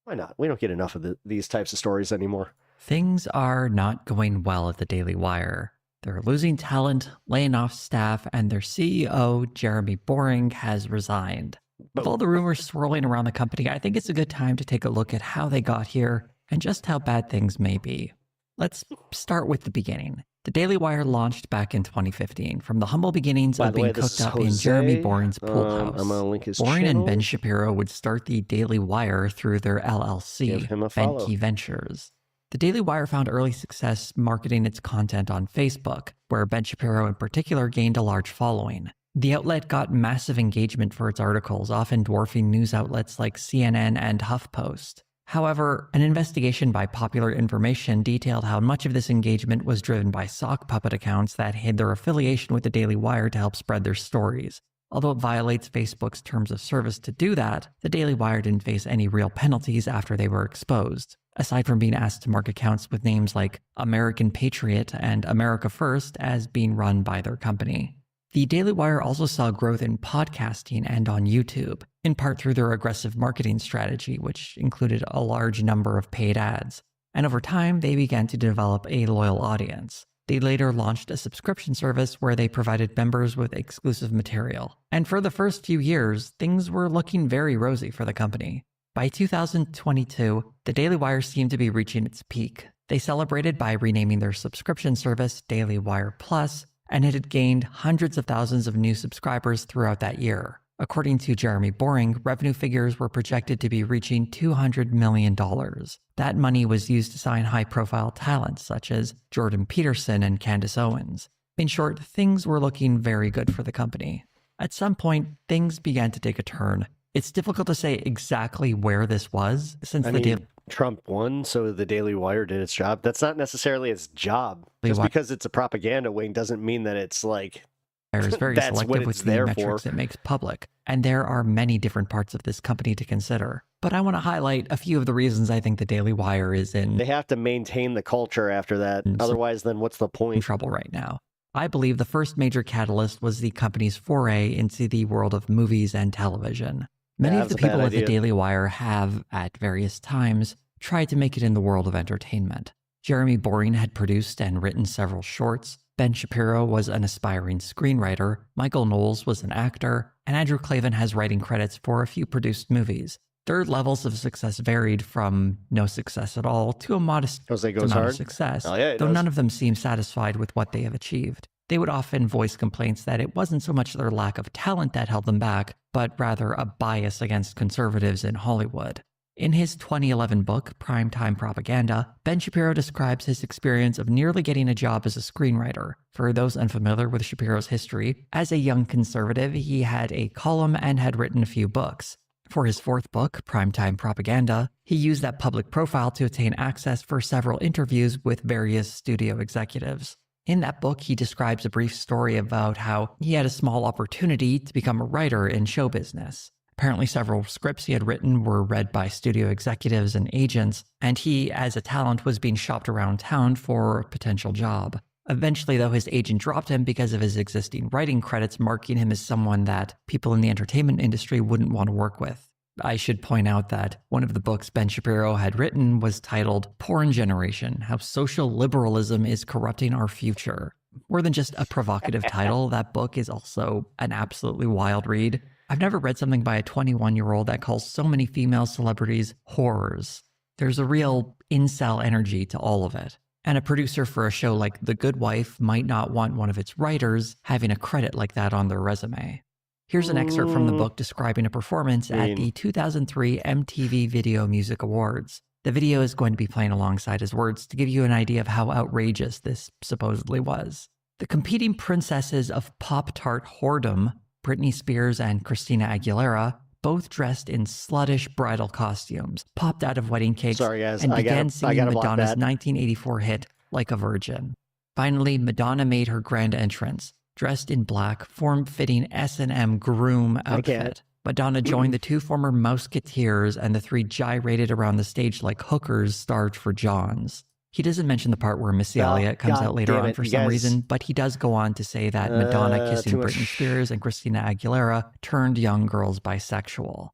why not? We don't get enough of these types of stories anymore. Things are not going well at the Daily Wire. They're losing talent, laying off staff, and their CEO, Jeremy Boring, has resigned. With all the rumors swirling around the company, I think it's a good time to take a look at how they got here and just how bad things may be. Let's start with the beginning. The Daily Wire launched back in 2015 from the humble beginnings of being cooked up in Jeremy Boring's pool house. I'm gonna link his Boring channel. and Ben Shapiro would start the Daily Wire through their Give LLC, him a follow. Benke Ventures. The Daily Wire found early success marketing its content on Facebook, where Ben Shapiro in particular gained a large following. The outlet got massive engagement for its articles, often dwarfing news outlets like CNN and HuffPost. However, an investigation by Popular Information detailed how much of this engagement was driven by sock puppet accounts that hid their affiliation with the Daily Wire to help spread their stories. Although it violates Facebook's terms of service to do that, the Daily Wire didn't face any real penalties after they were exposed, aside from being asked to mark accounts with names like American Patriot and America First as being run by their company. The Daily Wire also saw growth in podcasting and on YouTube, in part through their aggressive marketing strategy, which included a large number of paid ads. And over time, they began to develop a loyal audience. They later launched a subscription service where they provided members with exclusive material. And for the first few years, things were looking very rosy for the company. By 2022, the Daily Wire seemed to be reaching its peak. They celebrated by renaming their subscription service Daily Wire Plus, and it had gained hundreds of thousands of new subscribers throughout that year. According to Jeremy Boring, revenue figures were projected to be reaching $200 million. That money was used to sign high-profile talent such as Jordan Peterson and Candace Owens. In short, things were looking very good for the company. At some point, things began to take a turn. It's difficult to say exactly where this was, since Trump won, so the Daily Wire did its job. That's not necessarily its job. Just because it's a propaganda wing doesn't mean that it's like is very that's what selective with it's the there metrics for. it makes public, and there are many different parts of this company to consider. But I want to highlight a few of the reasons I think the Daily Wire is in They have to maintain the culture after that. Otherwise, then what's the point? trouble right now. I believe the first major catalyst was the company's foray into the world of movies and television. Many of the people at the Daily Wire have, at various times, tried to make it in the world of entertainment. Jeremy Boring had produced and written several shorts, Ben Shapiro was an aspiring screenwriter, Michael Knowles was an actor, and Andrew Klavan has writing credits for a few produced movies. Their levels of success varied from no success at all to a modest amount of success, though none of them seem satisfied with what they have achieved. They would often voice complaints that it wasn't so much their lack of talent that held them back, but rather a bias against conservatives in Hollywood. In his 2011 book, Primetime Propaganda, Ben Shapiro describes his experience of nearly getting a job as a screenwriter. For those unfamiliar with Shapiro's history, as a young conservative, he had a column and had written a few books. For his fourth book, Primetime Propaganda, he used that public profile to attain access for several interviews with various studio executives. In that book, he describes a brief story about how he had a small opportunity to become a writer in show business. Apparently, several scripts he had written were read by studio executives and agents, and he, as a talent, was being shopped around town for a potential job. Eventually, though, his agent dropped him because of his existing writing credits, marking him as someone that people in the entertainment industry wouldn't want to work with. I should point out that one of the books Ben Shapiro had written was titled Porn Generation: How Social Liberalism is Corrupting Our Future. More than just a provocative title, that book is also an absolutely wild read. I've never read something by a 21-year-old that calls so many female celebrities whores. There's a real incel energy to all of it. And a producer for a show like The Good Wife might not want one of its writers having a credit like that on their resume. Here's an excerpt from the book describing a performance at the 2003 MTV Video Music Awards. The video is going to be playing alongside his words to give you an idea of how outrageous this supposedly was. The competing princesses of Pop-Tart whoredom, Britney Spears and Christina Aguilera, both dressed in sluttish bridal costumes, popped out of wedding cakes, Sorry, guys. and I began gotta singing block Madonna's that. 1984 hit, Like a Virgin. Finally, Madonna made her grand entrance, dressed in black, form-fitting S&M groom outfit. Madonna joined the two former Mouseketeers, and the three gyrated around the stage like hookers starved for Johns. He doesn't mention the part where Missy Elliott comes out later on for some reason, but he does go on to say that Madonna kissing Britney Spears and Christina Aguilera turned young girls bisexual.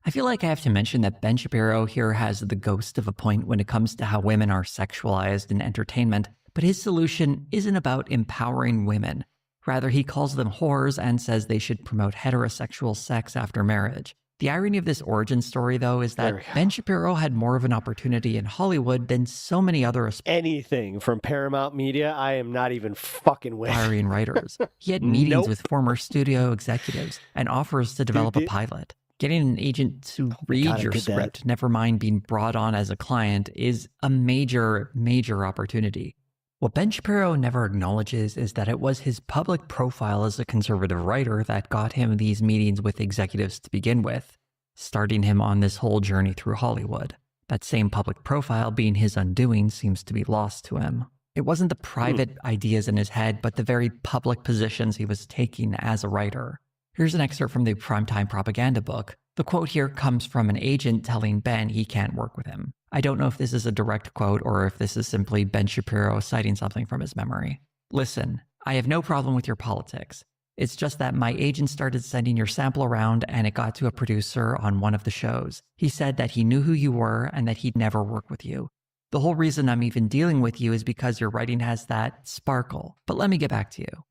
I feel like I have to mention that Ben Shapiro here has the ghost of a point when it comes to how women are sexualized in entertainment, but his solution isn't about empowering women. Rather, he calls them whores and says they should promote heterosexual sex after marriage. The irony of this origin story, though, is that Ben Shapiro had more of an opportunity in Hollywood than so many other Anything from Paramount Media, I am not even fucking with. aspiring writers. He had meetings with former studio executives and offers to develop a pilot. Getting an agent to read your script, never mind being brought on as a client, is a major, major opportunity. What Ben Shapiro never acknowledges is that it was his public profile as a conservative writer that got him these meetings with executives to begin with, starting him on this whole journey through Hollywood. That same public profile being his undoing seems to be lost to him. It wasn't the private ideas in his head, but the very public positions he was taking as a writer. Here's an excerpt from the Primetime Propaganda book. The quote here comes from an agent telling Ben he can't work with him. I don't know if this is a direct quote or if this is simply Ben Shapiro citing something from his memory. Listen, I have no problem with your politics. It's just that my agent started sending your sample around and it got to a producer on one of the shows. He said that he knew who you were and that he'd never work with you. The whole reason I'm even dealing with you is because your writing has that sparkle. But let me get back to you.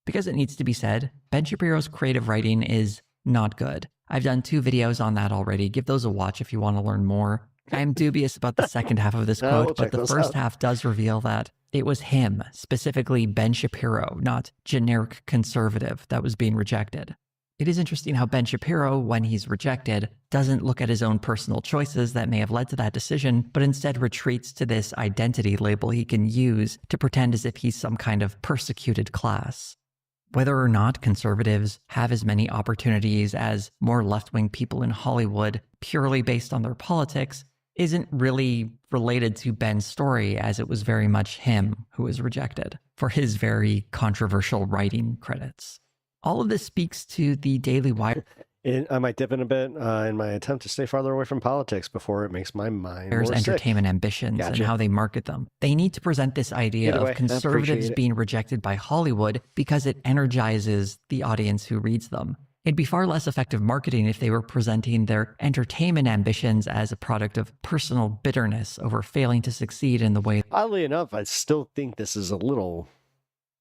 Because it needs to be said, Ben Shapiro's creative writing is not good. I've done 2 videos on that already. Give those a watch if you want to learn more. I'm dubious about the second half of this quote, but the first half does reveal that it was him, specifically Ben Shapiro, not generic conservative, that was being rejected. It is interesting how Ben Shapiro, when he's rejected, doesn't look at his own personal choices that may have led to that decision, but instead retreats to this identity label he can use to pretend as if he's some kind of persecuted class. Whether or not conservatives have as many opportunities as more left-wing people in Hollywood purely based on their politics isn't really related to Ben's story, as it was very much him who was rejected for his very controversial writing credits. All of this speaks to the Daily Wire. I might dip in a bit in my attempt to stay farther away from politics before it makes my mind more entertainment sick. ambitions and how they market them. They need to present this idea Either way, of conservatives being rejected by Hollywood because it energizes the audience who reads them. It'd be far less effective marketing if they were presenting their entertainment ambitions as a product of personal bitterness over failing to succeed in the way Oddly enough, I still think this is a little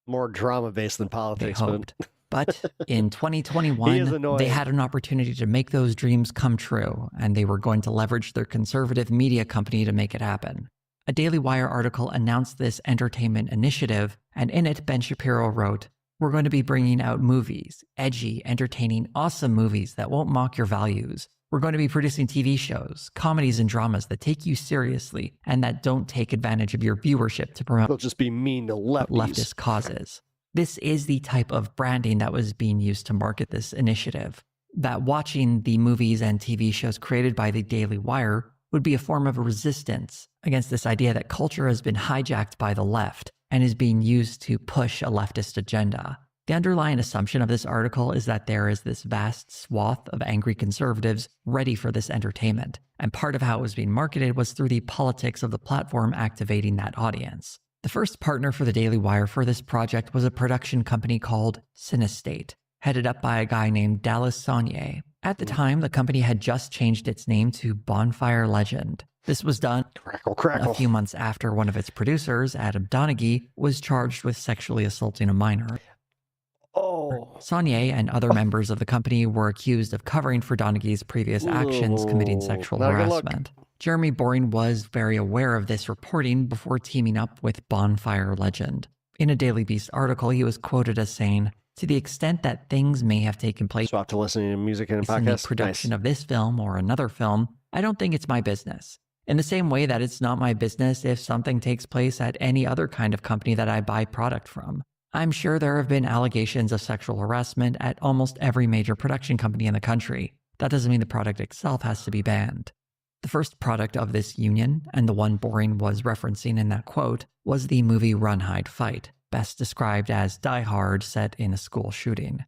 more drama-based than they politics. hoped. But in 2021, they had an opportunity to make those dreams come true, and they were going to leverage their conservative media company to make it happen. A Daily Wire article announced this entertainment initiative, and in it, Ben Shapiro wrote, "We're going to be bringing out movies, edgy, entertaining, awesome movies that won't mock your values. We're going to be producing TV shows, comedies and dramas that take you seriously and that don't take advantage of your viewership to promote They'll just be mean to lefties. leftist causes." This is the type of branding that was being used to market this initiative. That watching the movies and TV shows created by the Daily Wire would be a form of resistance against this idea that culture has been hijacked by the left and is being used to push a leftist agenda. The underlying assumption of this article is that there is this vast swath of angry conservatives ready for this entertainment, and part of how it was being marketed was through the politics of the platform activating that audience. The first partner for the Daily Wire for this project was a production company called Cinestate, headed up by a guy named Dallas Saunier. At the time, the company had just changed its name to Bonfire Legend. This was done a few months after one of its producers, Adam Donaghy, was charged with sexually assaulting a minor. Saunier and other members of the company were accused of covering for Donaghy's previous actions committing sexual harassment. Jeremy Boring was very aware of this reporting before teaming up with Bonfire Legend. In a Daily Beast article, he was quoted as saying, "To the extent that things may have taken place Swap to listening to music and in the podcasts. production Nice. of this film or another film, I don't think it's my business. In the same way that it's not my business if something takes place at any other kind of company that I buy product from. I'm sure there have been allegations of sexual harassment at almost every major production company in the country. That doesn't mean the product itself has to be banned." The first product of this union, and the one Boring was referencing in that quote, was the movie Run, Hide, Fight, best described as Die Hard set in a school shooting.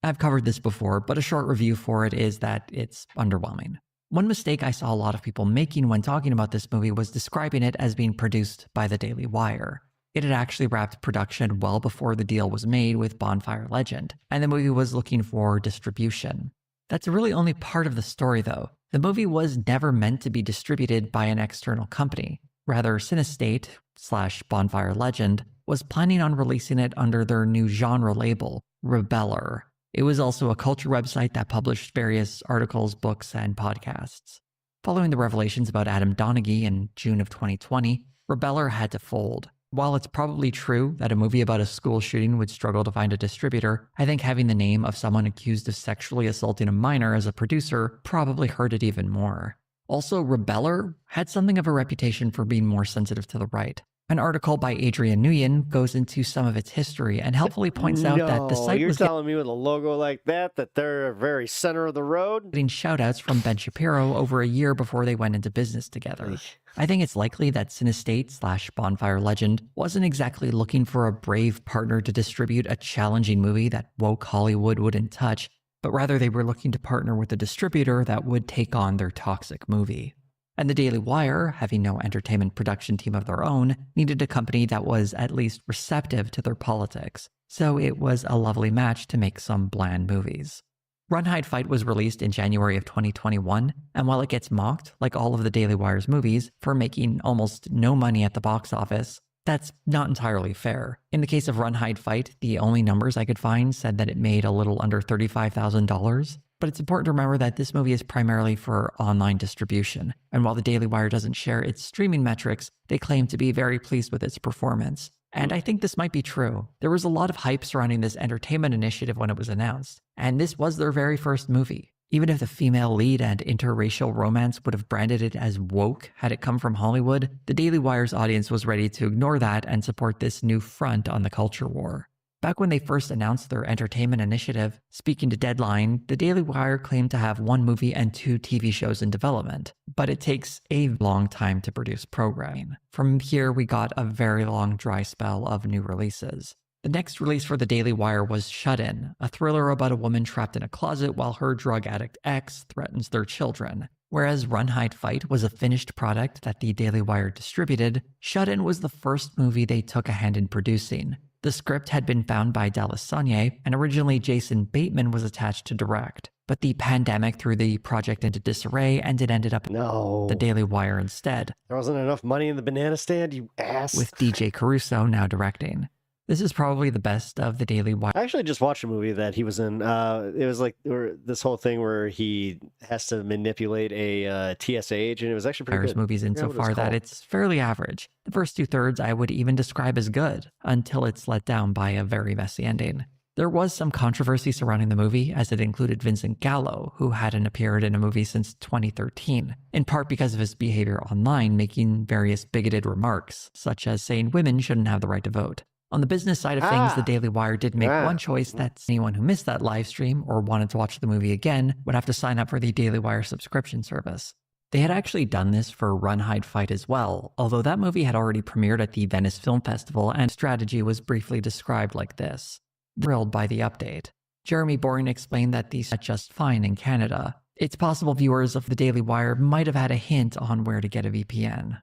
I've covered this before, but a short review for it is that it's underwhelming. One mistake I saw a lot of people making when talking about this movie was describing it as being produced by the Daily Wire. It had actually wrapped production well before the deal was made with Bonfire Legend, and the movie was looking for distribution. That's really only part of the story, though. The movie was never meant to be distributed by an external company. Rather, Cinestate/Bonfire Legend was planning on releasing it under their new genre label, Rebeller. It was also a culture website that published various articles, books, and podcasts. Following the revelations about Adam Donaghy in June of 2020, Rebeller had to fold. While it's probably true that a movie about a school shooting would struggle to find a distributor, I think having the name of someone accused of sexually assaulting a minor as a producer probably hurt it even more. Also, Rebeller had something of a reputation for being more sensitive to the right. An article by Adrian Nguyen goes into some of its history and helpfully points out that the site you're was telling me with a logo like that they're very center of the road? getting shoutouts from Ben Shapiro over a year before they went into business together. I think it's likely that Cinestate/Bonfire Legend wasn't exactly looking for a brave partner to distribute a challenging movie that woke Hollywood wouldn't touch, but rather they were looking to partner with a distributor that would take on their toxic movie. And the Daily Wire, having no entertainment production team of their own, needed a company that was at least receptive to their politics. So it was a lovely match to make some bland movies. Run, Hide, Fight was released in January of 2021, and while it gets mocked, like all of the Daily Wire's movies, for making almost no money at the box office, that's not entirely fair. In the case of Run, Hide, Fight, the only numbers I could find said that it made a little under $35,000. But it's important to remember that this movie is primarily for online distribution, and while the Daily Wire doesn't share its streaming metrics, they claim to be very pleased with its performance. And I think this might be true. There was a lot of hype surrounding this entertainment initiative when it was announced, and this was their very first movie. Even if the female lead and interracial romance would have branded it as woke had it come from Hollywood, the Daily Wire's audience was ready to ignore that and support this new front on the culture war. Back when they first announced their entertainment initiative, speaking to Deadline, the Daily Wire claimed to have 1 movie and 2 TV shows in development, but it takes a long time to produce programming. From here, we got a very long dry spell of new releases. The next release for the Daily Wire was Shut In, a thriller about a woman trapped in a closet while her drug addict ex threatens their children. Whereas Run, Hide, Fight was a finished product that the Daily Wire distributed, Shut In was the first movie they took a hand in producing. The script had been found by Dallas Saunier, and originally Jason Bateman was attached to direct. But the pandemic threw the project into disarray, and it ended up the Daily Wire instead. There wasn't enough money in the banana stand, you ass. With DJ Caruso now directing. This is probably the best of the Daily Wire. I actually just watched a movie that he was in. It was like this whole thing where he has to manipulate a TSA agent. It was actually pretty good. Movies insofar that it's fairly average. The first 2/3 I would even describe as good, until it's let down by a very messy ending. There was some controversy surrounding the movie, as it included Vincent Gallo, who hadn't appeared in a movie since 2013, in part because of his behavior online, making various bigoted remarks, such as saying women shouldn't have the right to vote. On the business side of things, the Daily Wire did make one choice that anyone who missed that live stream or wanted to watch the movie again would have to sign up for the Daily Wire subscription service. They had actually done this for Run, Hide, Fight as well, although that movie had already premiered at the Venice Film Festival and strategy was briefly described like this. Thrilled by the update. Jeremy Boring explained that these are just fine in Canada. It's possible viewers of the Daily Wire might have had a hint on where to get a VPN.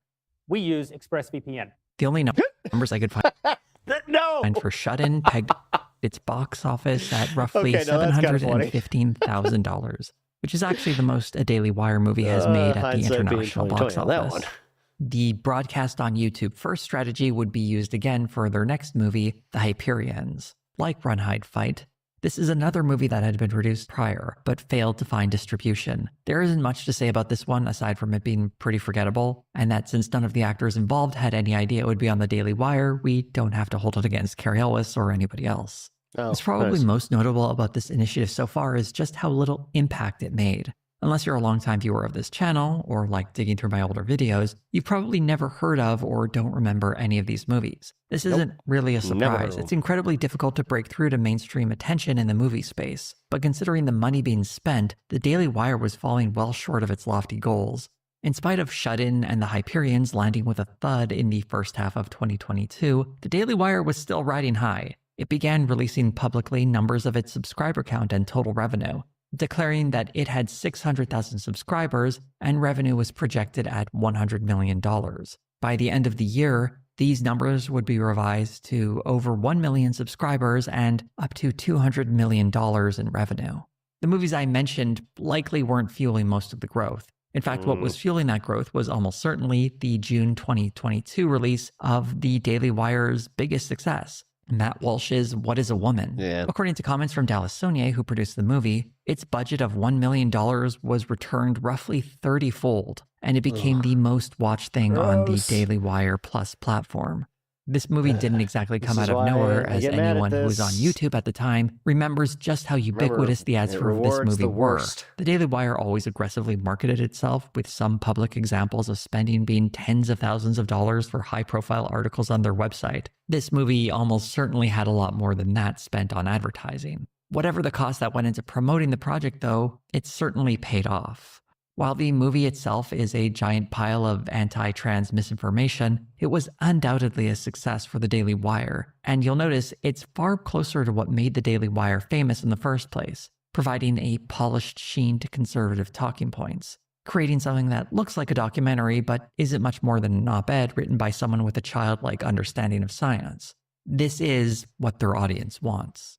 We use ExpressVPN. The only numbers I could find No! for Shut-In pegged its box office at roughly Okay, no, that's kinda funny. $715,000, which is actually the most a Daily Wire movie has made at the hindsight being international box 20/20 on that office. one. The broadcast on YouTube first strategy would be used again for their next movie, The Hyperions. Like Run, Hide, Fight, this is another movie that had been produced prior, but failed to find distribution. There isn't much to say about this one aside from it being pretty forgettable, and that since none of the actors involved had any idea it would be on the Daily Wire, we don't have to hold it against Cary Elwes or anybody else. Oh, What's probably nice. most notable about this initiative so far is just how little impact it made. Unless you're a longtime viewer of this channel, or like digging through my older videos, you've probably never heard of or don't remember any of these movies. This isn't really a Never heard surprise. of It's them. incredibly difficult to break through to mainstream attention in the movie space. But considering the money being spent, the Daily Wire was falling well short of its lofty goals. In spite of Shut-In and the Hyperions landing with a thud in the first half of 2022, the Daily Wire was still riding high. It began releasing publicly numbers of its subscriber count and total revenue, declaring that it had 600,000 subscribers and revenue was projected at $100 million. By the end of the year, these numbers would be revised to over 1 million subscribers and up to $200 million in revenue. The movies I mentioned likely weren't fueling most of the growth. In fact, what was fueling that growth was almost certainly the June 2022 release of the Daily Wire's biggest success, Matt Walsh's What is a Woman? Yeah. According to comments from Dallas Saunier, who produced the movie, its budget of $1 million was returned roughly 30-fold, and it became the most watched thing on the Gross. Daily Wire Plus platform. This movie didn't exactly This come is out of why nowhere, I as get mad at anyone who was on this. YouTube at the time remembers just how ubiquitous the ads it for this rewards movie the were. worst. The Daily Wire always aggressively marketed itself, with some public examples of spending being tens of thousands of dollars for high-profile articles on their website. This movie almost certainly had a lot more than that spent on advertising. Whatever the cost that went into promoting the project, though, it certainly paid off. While the movie itself is a giant pile of anti-trans misinformation, it was undoubtedly a success for the Daily Wire, and you'll notice it's far closer to what made the Daily Wire famous in the first place, providing a polished sheen to conservative talking points, creating something that looks like a documentary but isn't much more than an op-ed written by someone with a childlike understanding of science. This is what their audience wants.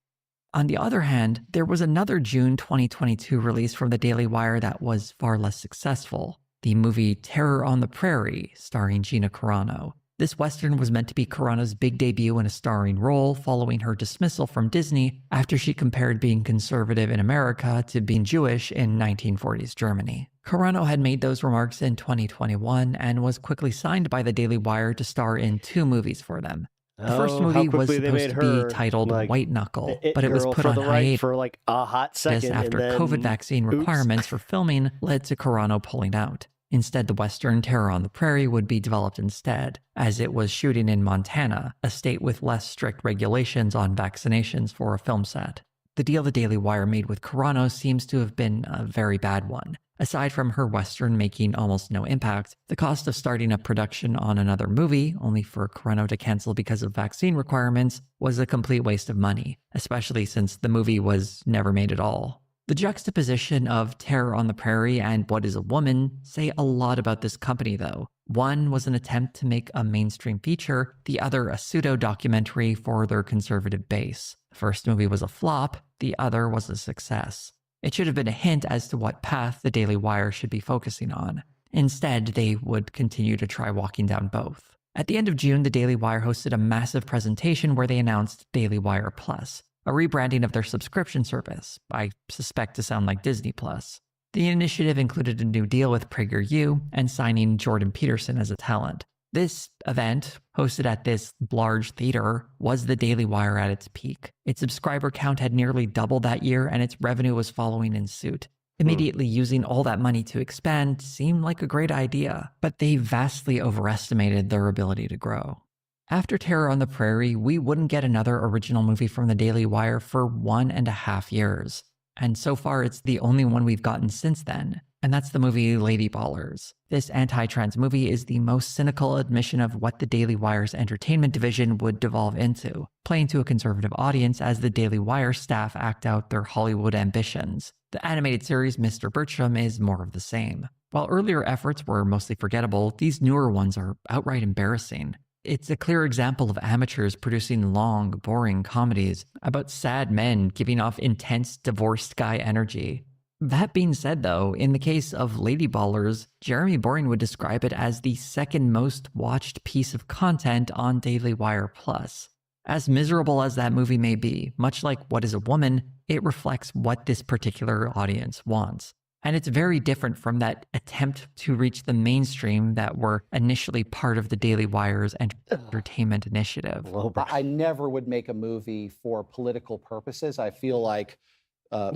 On the other hand, there was another June 2022 release from the Daily Wire that was far less successful, the movie Terror on the Prairie, starring Gina Carano. This Western was meant to be Carano's big debut in a starring role following her dismissal from Disney after she compared being conservative in America to being Jewish in 1940s Germany. Carano had made those remarks in 2021 and was quickly signed by the Daily Wire to star in 2 movies for them. The first how movie was quickly they supposed made to her, be titled like, White Knuckle, the it but it was girl put for on the right hiatus for like a hot second after and then, COVID vaccine oops. requirements for filming led to Carano pulling out. Instead, the Western Terror on the Prairie would be developed instead, as it was shooting in Montana, a state with less strict regulations on vaccinations for a film set. The deal the Daily Wire made with Carano seems to have been a very bad one. Aside from her Western making almost no impact, the cost of starting up production on another movie, only for Carano to cancel because of vaccine requirements, was a complete waste of money, especially since the movie was never made at all. The juxtaposition of Terror on the Prairie and What is a Woman say a lot about this company, though. One was an attempt to make a mainstream feature, the other a pseudo-documentary for their conservative base. The first movie was a flop, the other was a success. It should have been a hint as to what path the Daily Wire should be focusing on. Instead, they would continue to try walking down both. At the end of June, the Daily Wire hosted a massive presentation where they announced Daily Wire Plus, a rebranding of their subscription service, I suspect to sound like Disney Plus. The initiative included a new deal with PragerU and signing Jordan Peterson as a talent. This event, hosted at this large theater, was the Daily Wire at its peak. Its subscriber count had nearly doubled that year, and its revenue was following in suit. Immediately using all that money to expand seemed like a great idea, but they vastly overestimated their ability to grow. After Terror on the Prairie, we wouldn't get another original movie from the Daily Wire for 1.5 years. And so far, it's the only one we've gotten since then. And that's the movie Lady Ballers. This anti-trans movie is the most cynical admission of what the Daily Wire's entertainment division would devolve into, playing to a conservative audience as the Daily Wire staff act out their Hollywood ambitions. The animated series Mr. Bertram is more of the same. While earlier efforts were mostly forgettable, these newer ones are outright embarrassing. It's a clear example of amateurs producing long, boring comedies about sad men giving off intense divorced guy energy. That being said, though, in the case of Lady Ballers, Jeremy Boring would describe it as the second most watched piece of content on Daily Wire Plus. As miserable as that movie may be, much like What is a Woman, it reflects what this particular audience wants. And it's very different from that attempt to reach the mainstream that were initially part of the Daily Wire's entertainment initiative. I never would make a movie for political purposes. I feel like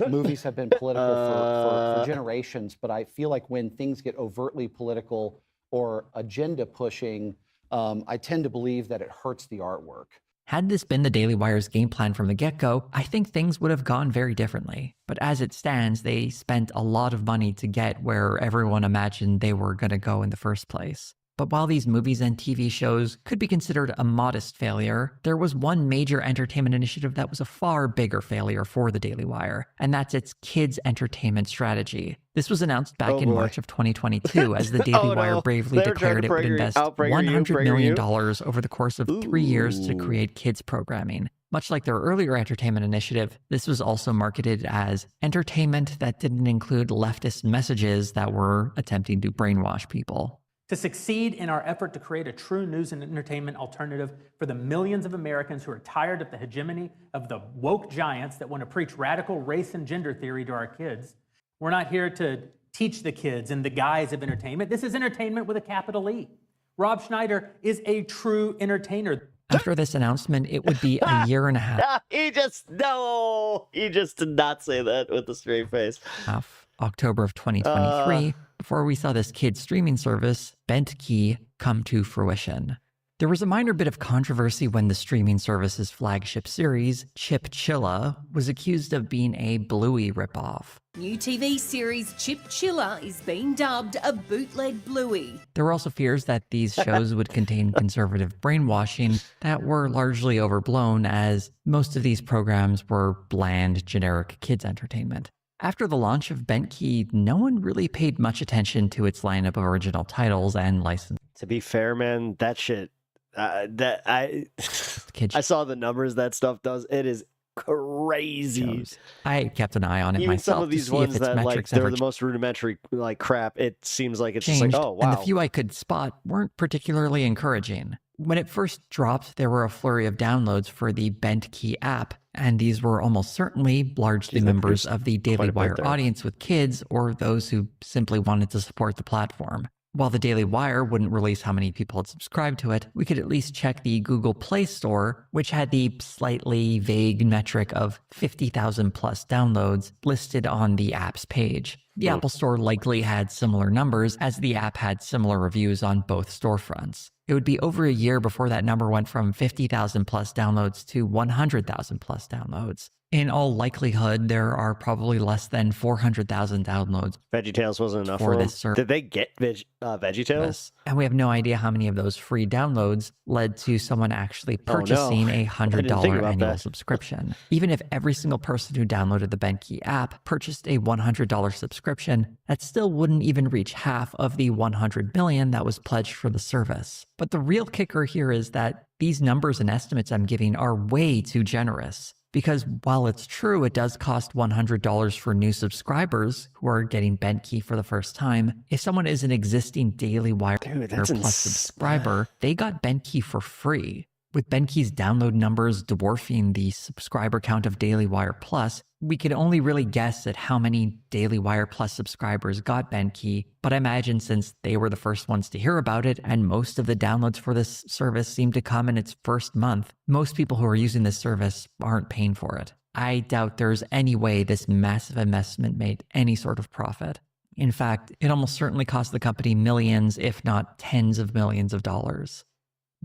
movies have been political for generations, but I feel like when things get overtly political or agenda pushing, I tend to believe that it hurts the artwork. Had this been the Daily Wire's game plan from the get-go, I think things would have gone very differently. But as it stands, they spent a lot of money to get where everyone imagined they were going to go in the first place. But while these movies and TV shows could be considered a modest failure, there was one major entertainment initiative that was a far bigger failure for the Daily Wire, and that's its kids' entertainment strategy. This was announced back in March of 2022 as the Daily Wire bravely declared it would invest $100 million over the course of 3 years to create kids' programming. Much like their earlier entertainment initiative, this was also marketed as entertainment that didn't include leftist messages that were attempting to brainwash people. To succeed in our effort to create a true news and entertainment alternative for the millions of Americans who are tired of the hegemony of the woke giants that want to preach radical race and gender theory to our kids, we're not here to teach the kids in the guise of entertainment. This is entertainment with a capital E. Rob Schneider is a true entertainer. After this announcement, it would be a year and a half. He just did not say that with a straight face. October of 2023, before we saw this kid streaming service, Bent Key, come to fruition. There was a minor bit of controversy when the streaming service's flagship series, Chip Chilla, was accused of being a Bluey ripoff. New TV series Chip Chilla is being dubbed a bootleg Bluey. There were also fears that these shows would contain conservative brainwashing that were largely overblown, as most of these programs were bland, generic kids' entertainment. After the launch of Bent Key, no one really paid much attention to its lineup of original titles and licenses. To be fair, man, that shit, I saw the numbers that stuff does. It is crazy. I kept an eye on it Even myself some of these to see ones if its that metrics they're ever the most rudimentary crap. It seems like it's changed, just like, oh wow. And the few I could spot weren't particularly encouraging. When it first dropped, there were a flurry of downloads for the Bent Key app, and these were almost certainly largely members of the Daily Wire audience with kids or those who simply wanted to support the platform. While the Daily Wire wouldn't release how many people had subscribed to it, we could at least check the Google Play Store, which had the slightly vague metric of 50,000 plus downloads listed on the app's page. The Apple Store likely had similar numbers, as the app had similar reviews on both storefronts. It would be over a year before that number went from 50,000 plus downloads to 100,000 plus downloads. In all likelihood, there are probably less than 400,000 downloads. VeggieTales wasn't enough for for this service. Did they get VeggieTales? And we have no idea how many of those free downloads led to someone actually purchasing a $100 annual subscription. Even if every single person who downloaded the Bent Key app purchased a $100 subscription, that still wouldn't even reach half of the $100 million that was pledged for the service. But the real kicker here is that these numbers and estimates I'm giving are way too generous. Because while it's true it does cost $100 for new subscribers who are getting Bent Key for the first time, if someone is an existing Daily Wire Plus subscriber, they got Bent Key for free. With Bent Key's download numbers dwarfing the subscriber count of Daily Wire Plus, we could only really guess at how many Daily Wire Plus subscribers got Bent Key, but I imagine since they were the first ones to hear about it and most of the downloads for this service seem to come in its first month, most people who are using this service aren't paying for it. I doubt there's any way this massive investment made any sort of profit. In fact, it almost certainly cost the company millions, if not tens of millions of dollars.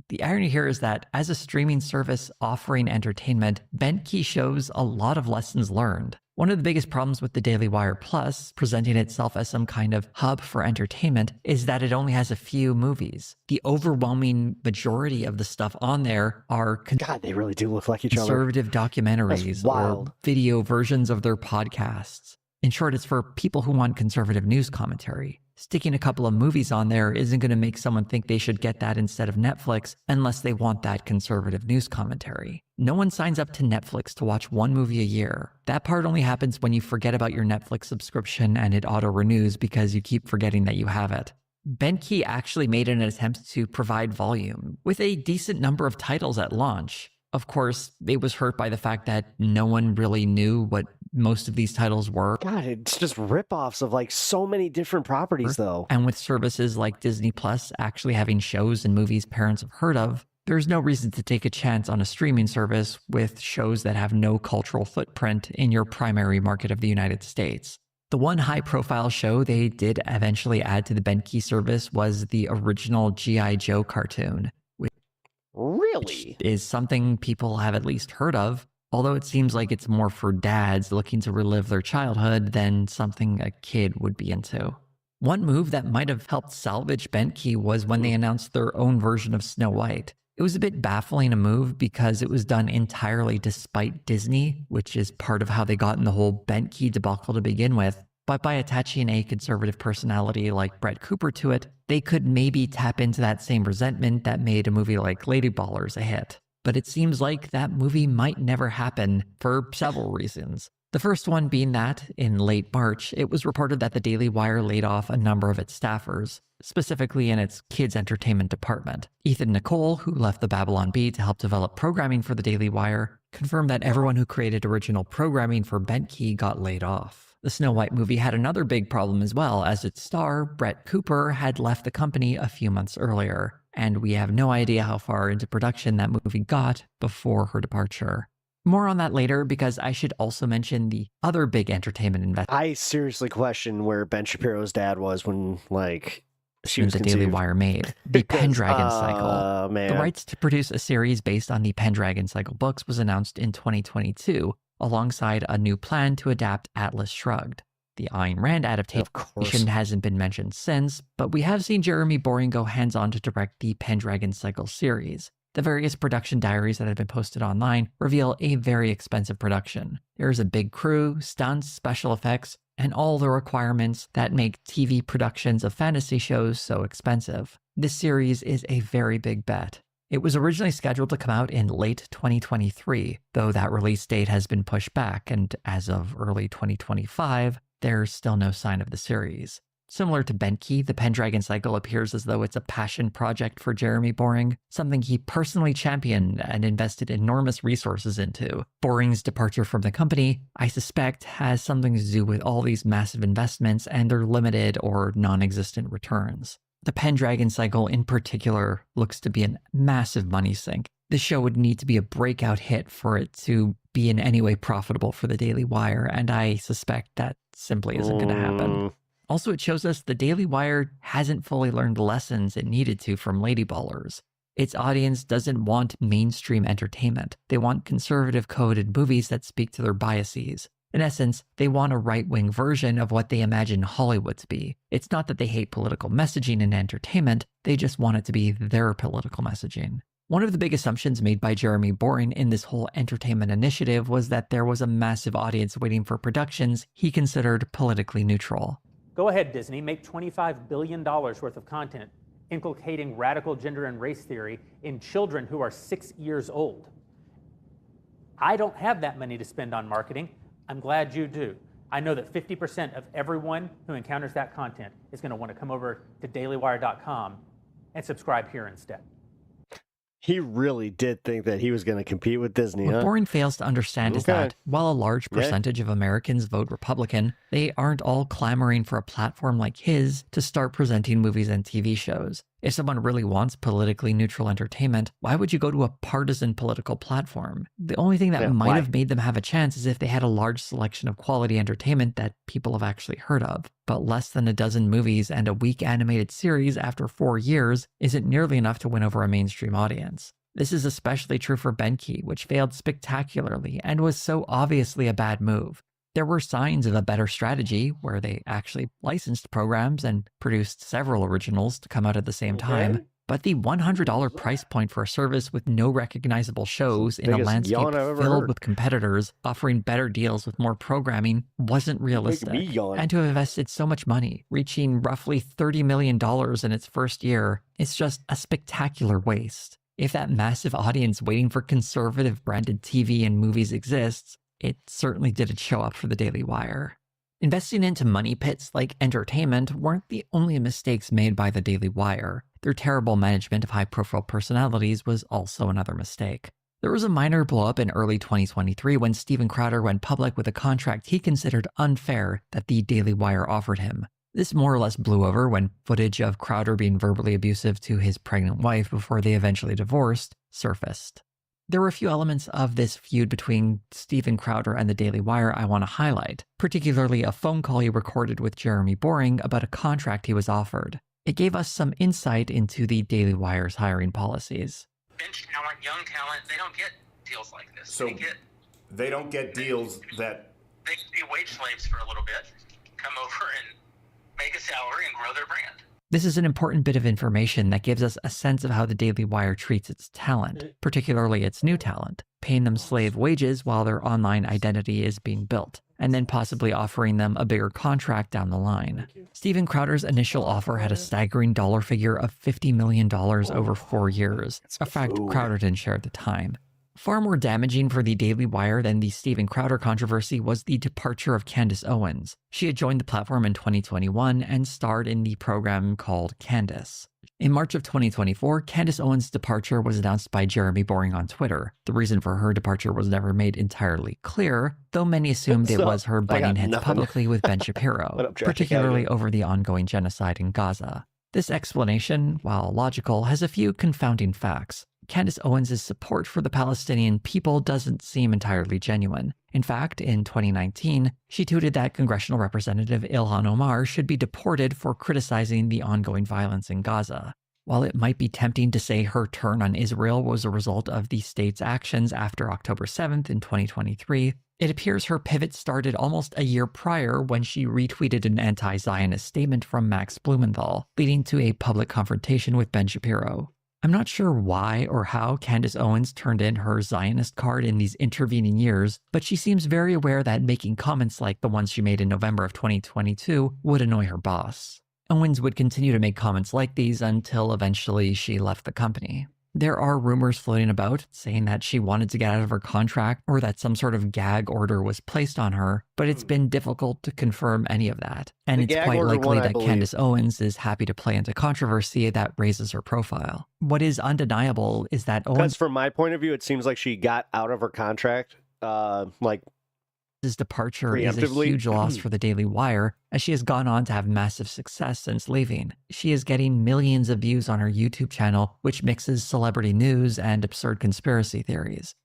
The irony here is that as a streaming service offering entertainment, Bent Key shows a lot of lessons learned. One of the biggest problems with the Daily Wire Plus, presenting itself as some kind of hub for entertainment, is that it only has a few movies. The overwhelming majority of the stuff on there are God, they really do look like each other. Conservative documentaries or video versions of their podcasts. In short, it's for people who want conservative news commentary. Sticking a couple of movies on there isn't going to make someone think they should get that instead of Netflix unless they want that conservative news commentary. No one signs up to Netflix to watch one movie a year. That part only happens when you forget about your Netflix subscription and it auto-renews because you keep forgetting that you have it. BenQ actually made an attempt to provide volume with a decent number of titles at launch. Of course, it was hurt by the fact that no one really knew what most of these titles were. God, it's just ripoffs of like so many different properties, though. And with services like Disney Plus actually having shows and movies parents have heard of, there's no reason to take a chance on a streaming service with shows that have no cultural footprint in your primary market of the United States. The one high-profile show they did eventually add to the BenQ service was the original G.I. Joe cartoon. Really? Is something people have at least heard of, although it seems like it's more for dads looking to relive their childhood than something a kid would be into. One move that might have helped salvage BenQ was when they announced their own version of Snow White. It was a bit baffling a move because it was done entirely despite Disney, which is part of how they got in the whole BenQ debacle to begin with. But by attaching a conservative personality like Brett Cooper to it, they could maybe tap into that same resentment that made a movie like Lady Ballers a hit. But it seems like that movie might never happen for several reasons. The first one being that, in late March, it was reported that the Daily Wire laid off a number of its staffers, specifically in its kids' entertainment department. Ethan Nicole, who left the Babylon Bee to help develop programming for the Daily Wire, confirmed that everyone who created original programming for BenQ got laid off. The Snow White movie had another big problem as well, as its star, Brett Cooper, had left the company a few months earlier, and we have no idea how far into production that movie got before her departure. More on that later, because I should also mention the other big entertainment investment. I seriously question where Ben Shapiro's dad was when, like, she was the conceived. Daily Wire made. The Pendragon Cycle. Man. The rights to produce a series based on the Pendragon Cycle books was announced in 2022, alongside a new plan to adapt Atlas Shrugged. The Ayn Rand adaptation hasn't been mentioned since, but we have seen Jeremy Boring go hands-on to direct the Pendragon Cycle series. The various production diaries that have been posted online reveal a very expensive production. There's a big crew, stunts, special effects, and all the requirements that make TV productions of fantasy shows so expensive. This series is a very big bet. It was originally scheduled to come out in late 2023, though that release date has been pushed back, and as of early 2025, there's still no sign of the series. Similar to BenQ, the Pendragon Cycle appears as though it's a passion project for Jeremy Boring, something he personally championed and invested enormous resources into. Boring's departure from the company, I suspect, has something to do with all these massive investments and their limited or non-existent returns. The Pendragon Cycle in particular looks to be a massive money sink. This show would need to be a breakout hit for it to be in any way profitable for the Daily Wire, and I suspect that simply isn't going to happen. Also, it shows us the Daily Wire hasn't fully learned the lessons it needed to from Lady Ballers. Its audience doesn't want mainstream entertainment. They want conservative coded movies that speak to their biases. In essence, they want a right-wing version of what they imagine Hollywood to be. It's not that they hate political messaging in entertainment, they just want it to be their political messaging. One of the big assumptions made by Jeremy Boring in this whole entertainment initiative was that there was a massive audience waiting for productions he considered politically neutral. Go ahead, Disney, make $25 billion worth of content inculcating radical gender and race theory in children who are 6 years old. I don't have that money to spend on marketing. I'm glad you do. I know that 50% of everyone who encounters that content is going to want to come over to dailywire.com and subscribe here instead. He really did think that he was going to compete with Disney, What huh? Boring fails to understand is that, while a large percentage of Americans vote Republican, they aren't all clamoring for a platform like his to start presenting movies and TV shows. If someone really wants politically neutral entertainment, why would you go to a partisan political platform? The only thing that might have made them have a chance is if they had a large selection of quality entertainment that people have actually heard of. But less than a dozen movies and a weak animated series after 4 years isn't nearly enough to win over a mainstream audience. This is especially true for BenQ, which failed spectacularly and was so obviously a bad move. There were signs of a better strategy where they actually licensed programs and produced several originals to come out at the same time, But the $100 price point for a service with no recognizable shows in a Biggest landscape yawn I've ever filled heard. with competitors offering better deals with more programming wasn't realistic. me yawn. And to have invested so much money, reaching roughly $30 million in its first year, it's just a spectacular waste. If that massive audience waiting for conservative branded TV and movies exists, it certainly didn't show up for the Daily Wire. Investing into money pits like entertainment weren't the only mistakes made by the Daily Wire. Their terrible management of high-profile personalities was also another mistake. There was a minor blow-up in early 2023 when Steven Crowder went public with a contract he considered unfair that the Daily Wire offered him. This more or less blew over when footage of Crowder being verbally abusive to his pregnant wife before they eventually divorced surfaced. There were a few elements of this feud between Steven Crowder and the Daily Wire I want to highlight, particularly a phone call he recorded with Jeremy Boring about a contract he was offered. It gave us some insight into the Daily Wire's hiring policies. Bench talent, young talent, they don't get deals like this. So they don't get deals that... They can be wage slaves for a little bit, come over and make a salary and grow their brand. This is an important bit of information that gives us a sense of how the Daily Wire treats its talent, particularly its new talent, paying them slave wages while their online identity is being built, and then possibly offering them a bigger contract down the line. Steven Crowder's initial offer had a staggering dollar figure of $50 million over 4 years, a fact Crowder didn't share at the time. Far more damaging for the Daily Wire than the Steven Crowder controversy was the departure of Candace Owens. She had joined the platform in 2021 and starred in the program called Candace. In March of 2024, Candace Owens' departure was announced by Jeremy Boring on Twitter. The reason for her departure was never made entirely clear, though many assumed it was her butting heads publicly with Ben Shapiro, particularly over the ongoing genocide in Gaza. This explanation, while logical, has a few confounding facts. Candace Owens' support for the Palestinian people doesn't seem entirely genuine. In fact, in 2019, she tweeted that Congressional Representative Ilhan Omar should be deported for criticizing the ongoing violence in Gaza. While it might be tempting to say her turn on Israel was a result of the state's actions after October 7th in 2023, it appears her pivot started almost a year prior when she retweeted an anti-Zionist statement from Max Blumenthal, leading to a public confrontation with Ben Shapiro. I'm not sure why or how Candace Owens turned in her Zionist card in these intervening years, but she seems very aware that making comments like the ones she made in November of 2022 would annoy her boss. Owens would continue to make comments like these until eventually she left the company. There are rumors floating about saying that she wanted to get out of her contract or that some sort of gag order was placed on her, but it's been difficult to confirm any of that. And it's quite likely that Candace Owens is happy to play into controversy that raises her profile. What is undeniable is that Owens... Because from my point of view, it seems like she got out of her contract, his departure is a huge loss for the Daily Wire, as she has gone on to have massive success since leaving. She is getting millions of views on her YouTube channel, which mixes celebrity news and absurd conspiracy theories.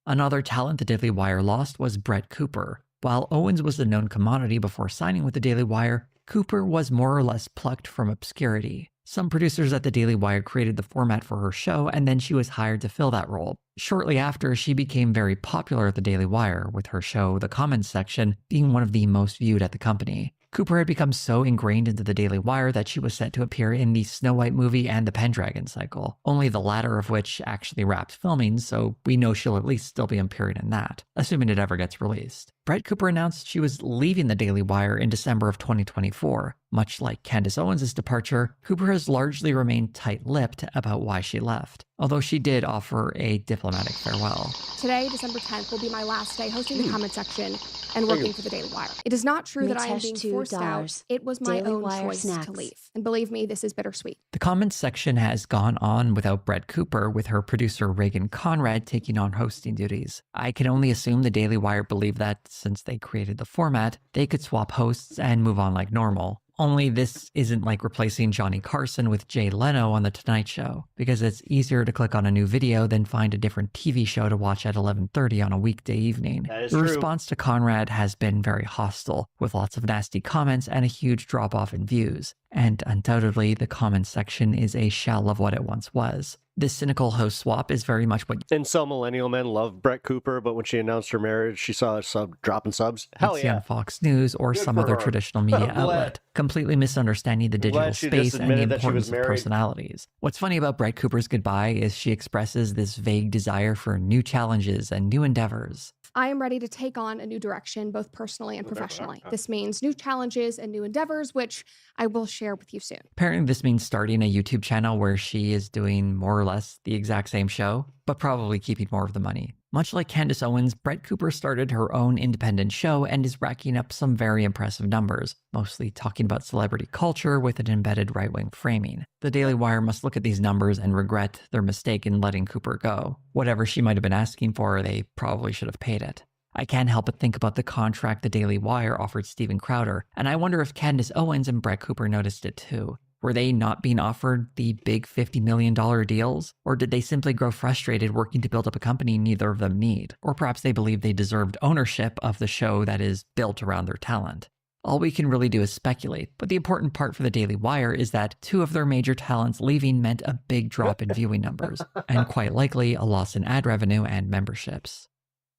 Another talent the Daily Wire lost was Brett Cooper. While Owens was a known commodity before signing with the Daily Wire, Cooper was more or less plucked from obscurity. Some producers at the Daily Wire created the format for her show, and then she was hired to fill that role. Shortly after, she became very popular at the Daily Wire, with her show, The Comments Section, being one of the most viewed at the company. Cooper had become so ingrained into the Daily Wire that she was set to appear in the Snow White movie and the Pendragon cycle, only the latter of which actually wrapped filming, so we know she'll at least still be appearing in that, assuming it ever gets released. Brett Cooper announced she was leaving the Daily Wire in December of 2024. Much like Candace Owens' departure, Cooper has largely remained tight-lipped about why she left, although she did offer a diplomatic farewell. Today, December 10th, will be my last day hosting the comment section and working for the Daily Wire. It is not true that I am being forced out. It was my own choice to leave. And believe me, this is bittersweet. The comments section has gone on without Brett Cooper, with her producer Reagan Conrad taking on hosting duties. I can only assume the Daily Wire believed that since they created the format, they could swap hosts and move on like normal. Only this isn't like replacing Johnny Carson with Jay Leno on The Tonight Show, because it's easier to click on a new video than find a different TV show to watch at 11:30 on a weekday evening. The response to Conrad has been very hostile, with lots of nasty comments and a huge drop-off in views. And undoubtedly, the comments section is a shell of what it once was. This cynical host swap is very much what And some millennial men love Brett Cooper, but when she announced her marriage, she saw a sub dropping subs. Hell you see yeah. on Fox News or Good some for other her. traditional media I'm glad. outlet, completely misunderstanding the digital glad she just space and the admitted that she was importance of married. personalities. What's funny about Brett Cooper's goodbye is she expresses this vague desire for new challenges and new endeavors. I am ready to take on a new direction, both personally and professionally. This means new challenges and new endeavors, which I will share with you soon. Apparently, this means starting a YouTube channel where she is doing more or less the exact same show, but probably keeping more of the money. Much like Candace Owens, Brett Cooper started her own independent show and is racking up some very impressive numbers, mostly talking about celebrity culture with an embedded right-wing framing. The Daily Wire must look at these numbers and regret their mistake in letting Cooper go. Whatever she might have been asking for, they probably should have paid it. I can't help but think about the contract the Daily Wire offered Steven Crowder, and I wonder if Candace Owens and Brett Cooper noticed it too. Were they not being offered the big $50 million deals? Or did they simply grow frustrated working to build up a company neither of them need? Or perhaps they believed they deserved ownership of the show that is built around their talent. All we can really do is speculate, but the important part for the Daily Wire is that two of their major talents leaving meant a big drop in viewing numbers, and quite likely a loss in ad revenue and memberships.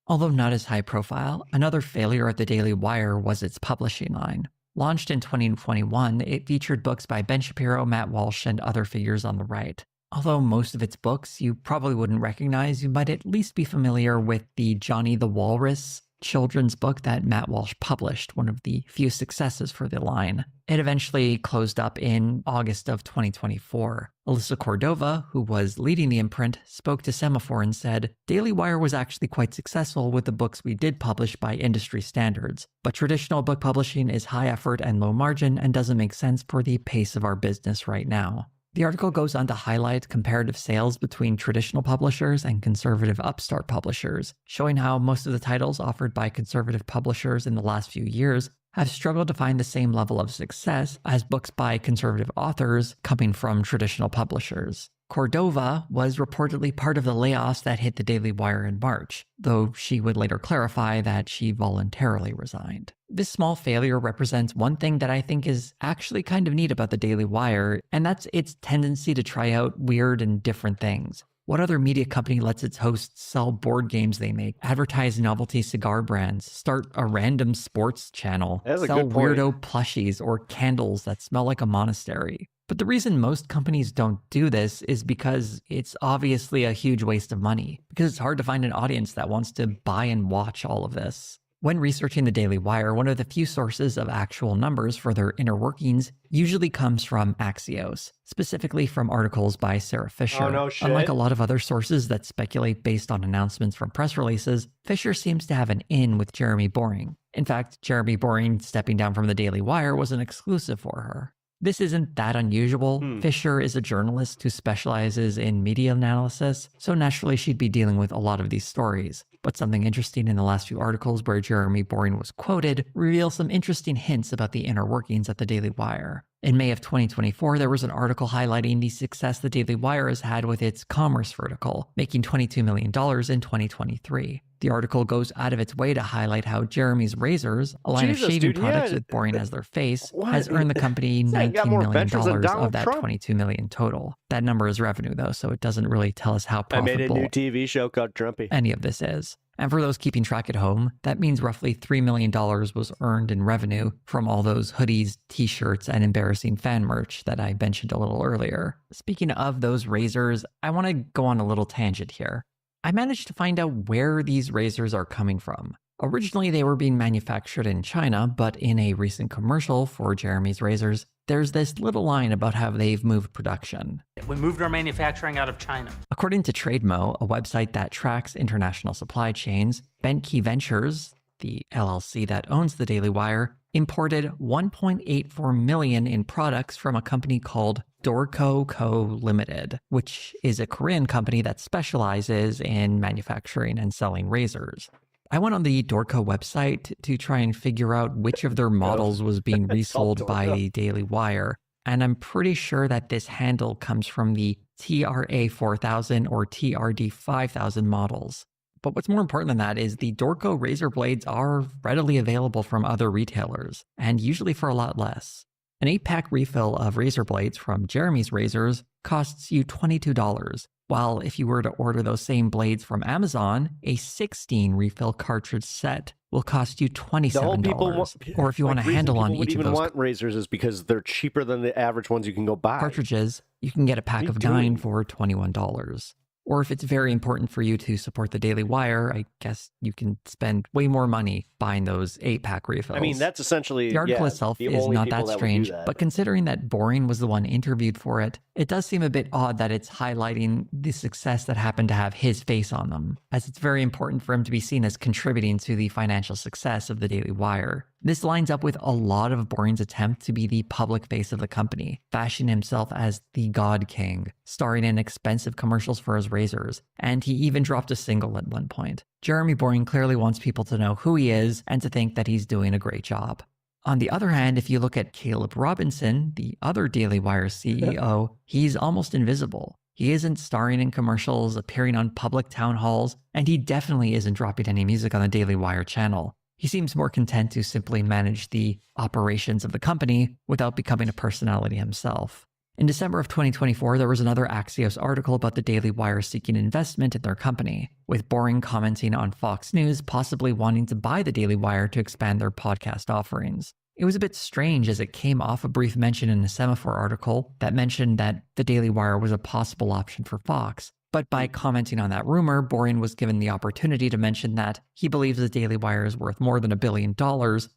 Although not as high profile, another failure at the Daily Wire was its publishing line. Launched in 2021, it featured books by Ben Shapiro, Matt Walsh, and other figures on the right. Although most of its books you probably wouldn't recognize, you might at least be familiar with the Johnny the Walrus children's book that Matt Walsh published, one of the few successes for the line. It eventually closed up in August of 2024. Alyssa Cordova, who was leading the imprint, spoke to Semaphore and said, Daily Wire was actually quite successful with the books we did publish by industry standards, but traditional book publishing is high effort and low margin and doesn't make sense for the pace of our business right now. The article goes on to highlight comparative sales between traditional publishers and conservative upstart publishers, showing how most of the titles offered by conservative publishers in the last few years have struggled to find the same level of success as books by conservative authors coming from traditional publishers. Cordova was reportedly part of the layoffs that hit the Daily Wire in March, though she would later clarify that she voluntarily resigned. This small failure represents one thing that I think is actually kind of neat about the Daily Wire, and that's its tendency to try out weird and different things. What other media company lets its hosts sell board games they make, advertise novelty cigar brands, start a random sports channel, sell weirdo plushies, or candles that smell like a monastery? But the reason most companies don't do this is because it's obviously a huge waste of money, because it's hard to find an audience that wants to buy and watch all of this. When researching the Daily Wire, one of the few sources of actual numbers for their inner workings usually comes from Axios, specifically from articles by Sarah Fisher. Oh, no shit. Unlike a lot of other sources that speculate based on announcements from press releases, Fisher seems to have an in with Jeremy Boring. In fact, Jeremy Boring stepping down from the Daily Wire was an exclusive for her. This isn't that unusual. Fisher is a journalist who specializes in media analysis, so naturally she'd be dealing with a lot of these stories. But something interesting in the last few articles where Jeremy Boring was quoted reveal some interesting hints about the inner workings at the Daily Wire. In May of 2024, there was an article highlighting the success the Daily Wire has had with its commerce vertical, making $22 million in 2023. The article goes out of its way to highlight how Jeremy's Razors, a line of shaving products with Boring as their face, has earned the company $19 million of that $22 million total. That number is revenue, though, so it doesn't really tell us how profitable I made a new TV show called Trumpy. any of this is. And for those keeping track at home, that means roughly $3 million was earned in revenue from all those hoodies, t-shirts, and embarrassing fan merch that I mentioned a little earlier. Speaking of those razors, I want to go on a little tangent here. I managed to find out where these razors are coming from. Originally, they were being manufactured in China, but in a recent commercial for Jeremy's razors, there's this little line about how they've moved production. We moved our manufacturing out of China. According to TradeMo, a website that tracks international supply chains, Bentkey Ventures, the LLC that owns the Daily Wire, imported $1.84 million in products from a company called Dorco Co. Limited, which is a Korean company that specializes in manufacturing and selling razors. I went on the Dorco website to try and figure out which of their models was being resold by the Daily Wire, and I'm pretty sure that this handle comes from the TRA 4000 or TRD 5000 models. But what's more important than that is the Dorco razor blades are readily available from other retailers, and usually for a lot less. An 8-pack refill of razor blades from Jeremy's Razors costs you $22, While if you were to order those same blades from Amazon, a 16 refill cartridge set will cost you $27. Or if you want a handle on each of those want razors is because they're cheaper than the average ones you can go buy. cartridges, you can get a pack of 9 for $21. Or if it's very important for you to support the Daily Wire, I guess you can spend way more money buying those 8-pack refills. I mean, that's essentially the article itself is not that strange, but considering that Boring was the one interviewed for it, it does seem a bit odd that it's highlighting the success that happened to have his face on them, as it's very important for him to be seen as contributing to the financial success of the Daily Wire. This lines up with a lot of Boring's attempt to be the public face of the company, fashioning himself as the God King, starring in expensive commercials for his razors, and he even dropped a single at one point. Jeremy Boring clearly wants people to know who he is and to think that he's doing a great job. On the other hand, if you look at Caleb Robinson, the other Daily Wire CEO, he's almost invisible. He isn't starring in commercials, appearing on public town halls, and he definitely isn't dropping any music on the Daily Wire channel. He seems more content to simply manage the operations of the company without becoming a personality himself. In December of 2024, there was another Axios article about the Daily Wire seeking investment in their company, with Boring commenting on Fox News possibly wanting to buy the Daily Wire to expand their podcast offerings. It was a bit strange as it came off a brief mention in a Semaphore article that mentioned that the Daily Wire was a possible option for Fox. But by commenting on that rumor, Boring was given the opportunity to mention that he believes the Daily Wire is worth more than $1 billion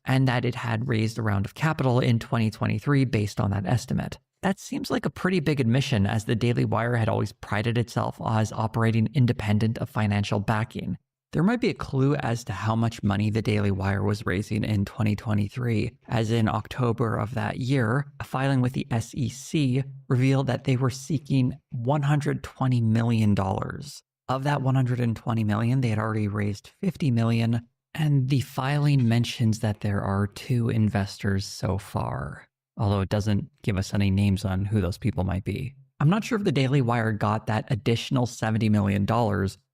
and that it had raised a round of capital in 2023 based on that estimate. That seems like a pretty big admission, as the Daily Wire had always prided itself as operating independent of financial backing. There might be a clue as to how much money the Daily Wire was raising in 2023, as in October of that year, a filing with the SEC revealed that they were seeking $120 million. Of that $120 million, they had already raised $50 million, and the filing mentions that there are 2 investors so far, although it doesn't give us any names on who those people might be. I'm not sure if the Daily Wire got that additional $70 million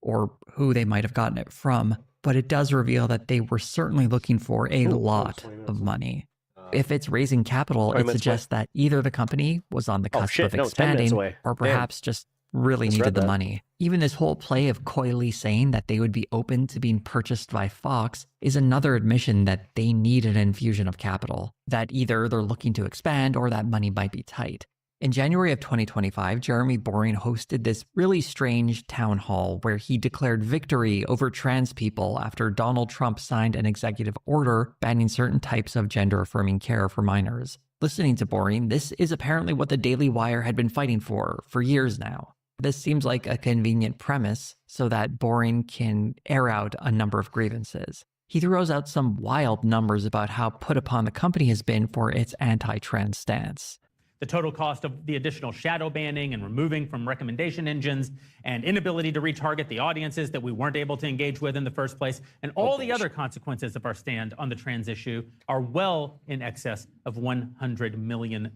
or who they might have gotten it from, but it does reveal that they were certainly looking for a lot of money. If it's raising capital, it suggests that either the company was on the cusp of expanding or perhaps just really needed the money. Even this whole play of coyly saying that they would be open to being purchased by Fox is another admission that they need an infusion of capital, that either they're looking to expand or that money might be tight. In January of 2025, Jeremy Boring hosted this really strange town hall where he declared victory over trans people after Donald Trump signed an executive order banning certain types of gender-affirming care for minors. Listening to Boring, this is apparently what the Daily Wire had been fighting for years now. This seems like a convenient premise so that Boring can air out a number of grievances. He throws out some wild numbers about how put upon the company has been for its anti-trans stance. The total cost of the additional shadow banning and removing from recommendation engines and inability to retarget the audiences that we weren't able to engage with in the first place, and all the other consequences of our stand on the trans issue are well in excess of $100 million.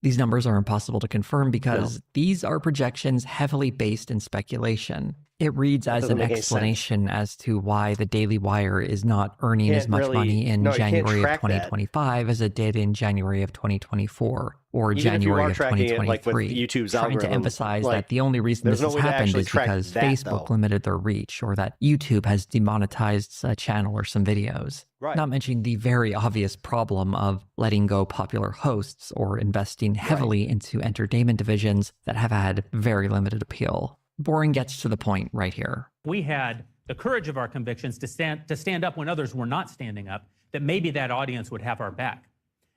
These numbers are impossible to confirm because these are projections heavily based in speculation. It reads as an explanation as to why the Daily Wire is not earning as much money in January of 2025 as it did in January of 2024 or January of 2023, trying to emphasize that the only reason this has happened is because Facebook limited their reach or that YouTube has demonetized a channel or some videos. Not mentioning the very obvious problem of letting go popular hosts or investing heavily into entertainment divisions that have had very limited appeal. Boring gets to the point right here. We had the courage of our convictions to stand up when others were not standing up, that maybe that audience would have our back.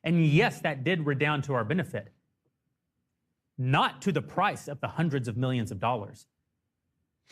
And yes, that did redound to our benefit, not to the price of the hundreds of millions of dollars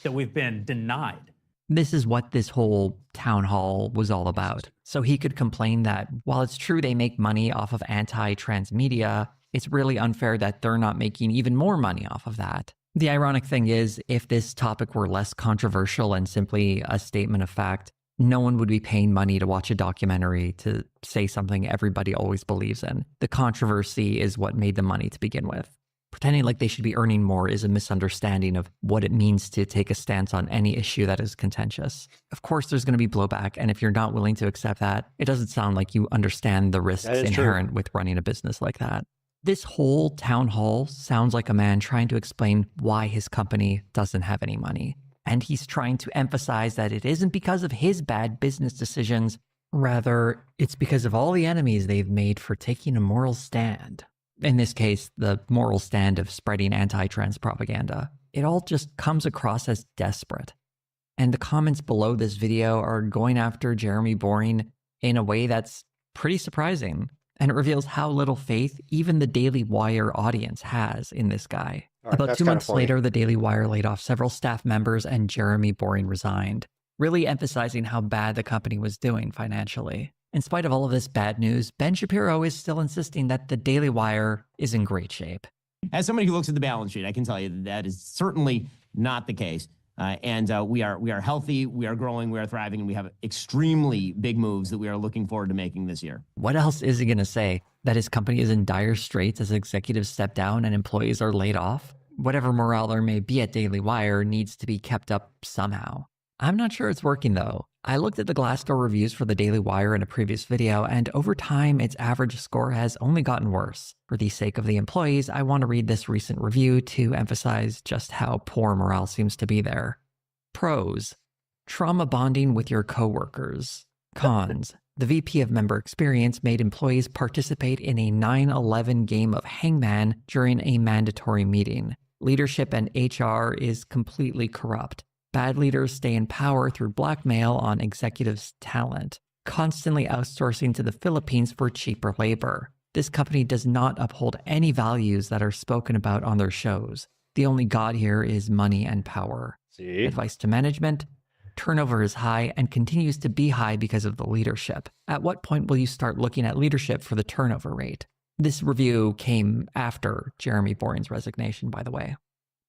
that we've been denied. This is what this whole town hall was all about. So he could complain that while it's true they make money off of anti-trans media, it's really unfair that they're not making even more money off of that. The ironic thing is, if this topic were less controversial and simply a statement of fact, no one would be paying money to watch a documentary to say something everybody always believes in. The controversy is what made the money to begin with. Pretending like they should be earning more is a misunderstanding of what it means to take a stance on any issue that is contentious. Of course, there's going to be blowback, and if you're not willing to accept that, it doesn't sound like you understand the risks inherent with running a business like that. This whole town hall sounds like a man trying to explain why his company doesn't have any money. And he's trying to emphasize that it isn't because of his bad business decisions. Rather, it's because of all the enemies they've made for taking a moral stand. In this case, the moral stand of spreading anti-trans propaganda. It all just comes across as desperate. And the comments below this video are going after Jeremy Boring in a way that's pretty surprising. And it reveals how little faith even the Daily Wire audience has in this guy. About 2 months later, the Daily Wire laid off several staff members and Jeremy Boring resigned, really emphasizing how bad the company was doing financially. In spite of all of this bad news, Ben Shapiro is still insisting that the Daily Wire is in great shape. As somebody who looks at the balance sheet, I can tell you that is certainly not the case. We are healthy, we are growing, we are thriving, and we have extremely big moves that we are looking forward to making this year. What else is he going to say? That his company is in dire straits as executives step down and employees are laid off? Whatever morale there may be at Daily Wire needs to be kept up somehow. I'm not sure it's working though. I looked at the Glassdoor reviews for the Daily Wire in a previous video, and over time, its average score has only gotten worse. For the sake of the employees, I want to read this recent review to emphasize just how poor morale seems to be there. Pros: trauma bonding with your coworkers. Cons: the VP of Member Experience made employees participate in a 9/11 game of hangman during a mandatory meeting. Leadership and HR is completely corrupt. Bad leaders stay in power through blackmail on executives' talent, constantly outsourcing to the Philippines for cheaper labor. This company does not uphold any values that are spoken about on their shows. The only god here is money and power. See? Advice to management: turnover is high and continues to be high because of the leadership. At what point will you start looking at leadership for the turnover rate? This review came after Jeremy Boring's resignation, by the way.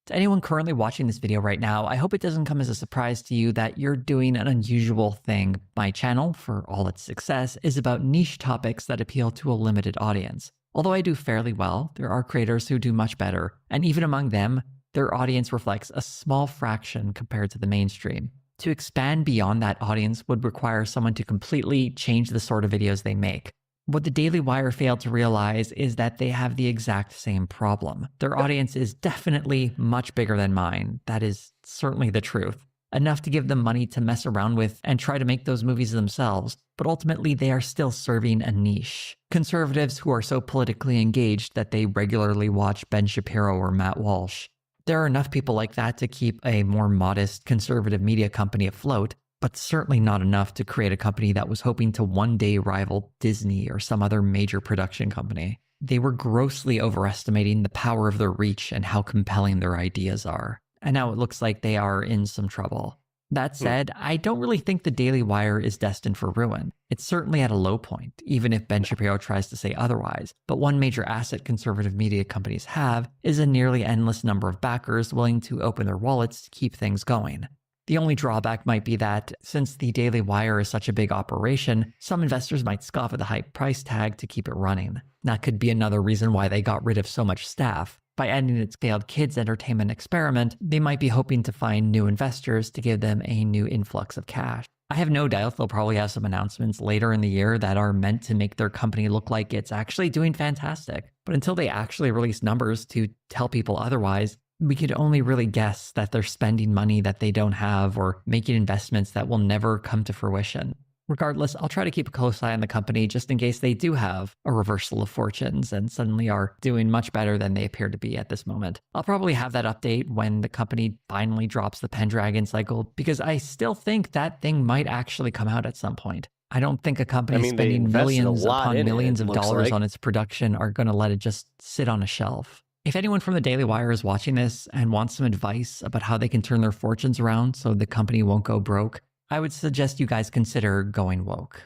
To anyone currently watching this video right now, I hope it doesn't come as a surprise to you that you're doing an unusual thing. My channel, for all its success, is about niche topics that appeal to a limited audience. Although I do fairly well, there are creators who do much better, and even among them, their audience reflects a small fraction compared to the mainstream. To expand beyond that audience would require someone to completely change the sort of videos they make. What the Daily Wire failed to realize is that they have the exact same problem. Their audience is definitely much bigger than mine. That is certainly the truth. Enough to give them money to mess around with and try to make those movies themselves, but ultimately they are still serving a niche. Conservatives who are so politically engaged that they regularly watch Ben Shapiro or Matt Walsh. There are enough people like that to keep a more modest conservative media company afloat, but certainly not enough to create a company that was hoping to one day rival Disney or some other major production company. They were grossly overestimating the power of their reach and how compelling their ideas are. And now it looks like they are in some trouble. That said, I don't really think the Daily Wire is destined for ruin. It's certainly at a low point, even if Ben Shapiro tries to say otherwise. But one major asset conservative media companies have is a nearly endless number of backers willing to open their wallets to keep things going. The only drawback might be that, since the Daily Wire is such a big operation, some investors might scoff at the high price tag to keep it running. That could be another reason why they got rid of so much staff. By ending its failed kids' entertainment experiment, they might be hoping to find new investors to give them a new influx of cash. I have no doubt they'll probably have some announcements later in the year that are meant to make their company look like it's actually doing fantastic. But until they actually release numbers to tell people otherwise, we could only really guess that they're spending money that they don't have or making investments that will never come to fruition. Regardless, I'll try to keep a close eye on the company just in case they do have a reversal of fortunes and suddenly are doing much better than they appear to be at this moment. I'll probably have that update when the company finally drops the Pendragon cycle, because I still think that thing might actually come out at some point. I don't think a company spending millions upon millions of dollars on its production are going to let it just sit on a shelf. If anyone from the Daily Wire is watching this and wants some advice about how they can turn their fortunes around so the company won't go broke, I would suggest you guys consider going woke.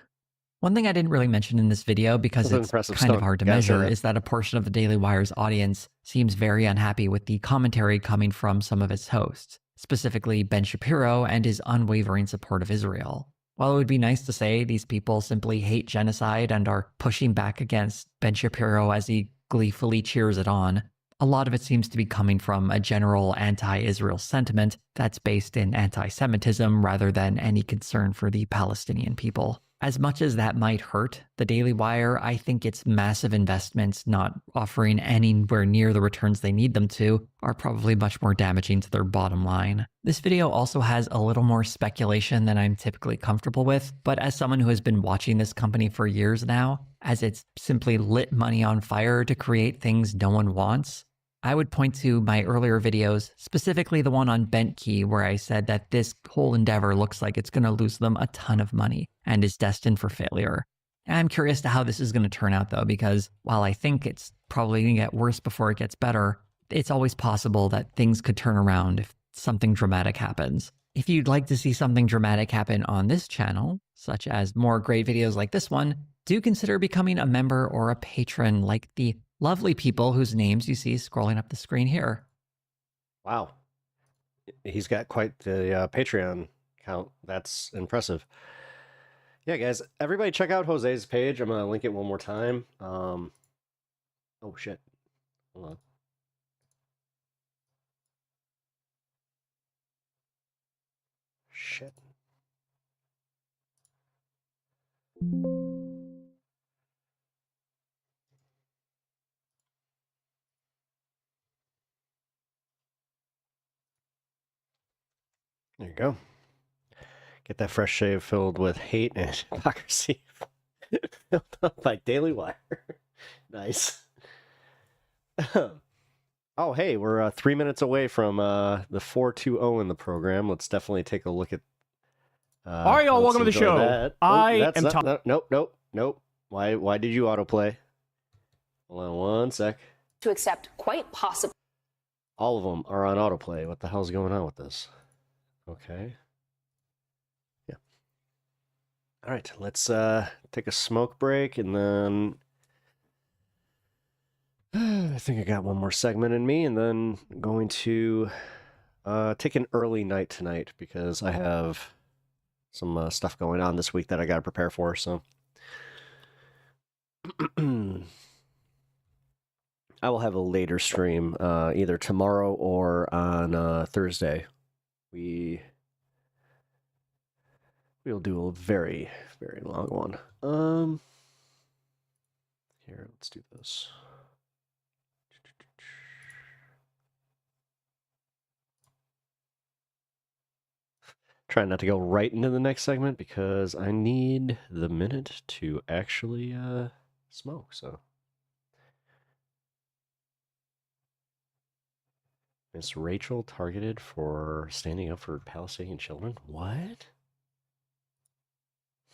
One thing I didn't really mention in this video because it's kind of hard to measure is that a portion of the Daily Wire's audience seems very unhappy with the commentary coming from some of its hosts, specifically Ben Shapiro and his unwavering support of Israel. While it would be nice to say these people simply hate genocide and are pushing back against Ben Shapiro as he gleefully cheers it on, a lot of it seems to be coming from a general anti-Israel sentiment that's based in anti-Semitism rather than any concern for the Palestinian people. As much as that might hurt the Daily Wire, I think its massive investments not offering anywhere near the returns they need them to are probably much more damaging to their bottom line. This video also has a little more speculation than I'm typically comfortable with, but as someone who has been watching this company for years now, as it's simply lit money on fire to create things no one wants, I would point to my earlier videos, specifically the one on Bentkey, where I said that this whole endeavor looks like it's going to lose them a ton of money and is destined for failure. And I'm curious to how this is going to turn out, though, because while I think it's probably going to get worse before it gets better, it's always possible that things could turn around if something dramatic happens. If you'd like to see something dramatic happen on this channel, such as more great videos like this one, do consider becoming a member or a patron like the lovely people whose names you see scrolling up the screen here. Wow. He's got quite the Patreon account. That's impressive. Yeah, guys, everybody check out Jose's page. I'm going to link it one more time. Oh, shit. Hold on. Shit. There you go. Get that fresh shave filled with hate and hypocrisy. Filled up by Daily Wire. Nice. Oh, hey, we're 3 minutes away from the 4-2-0 in the program. Let's definitely take a look at. All right, y'all, welcome to the show. That. Nope. Why did you autoplay? Hold on one sec. To accept quite possibly. All of them are on autoplay. What the hell's going on with this? Okay. Yeah. All right, let's take a smoke break, and then I think I got one more segment in me, and then I'm going to take an early night tonight because I have some stuff going on this week that I got to prepare for. So I will have a later stream either tomorrow or on Thursday. We'll do a very, very long one. Here, let's do this. Trying not to go right into the next segment because I need the minute to actually smoke, so. Miss Rachel targeted for standing up for Palestinian children? What?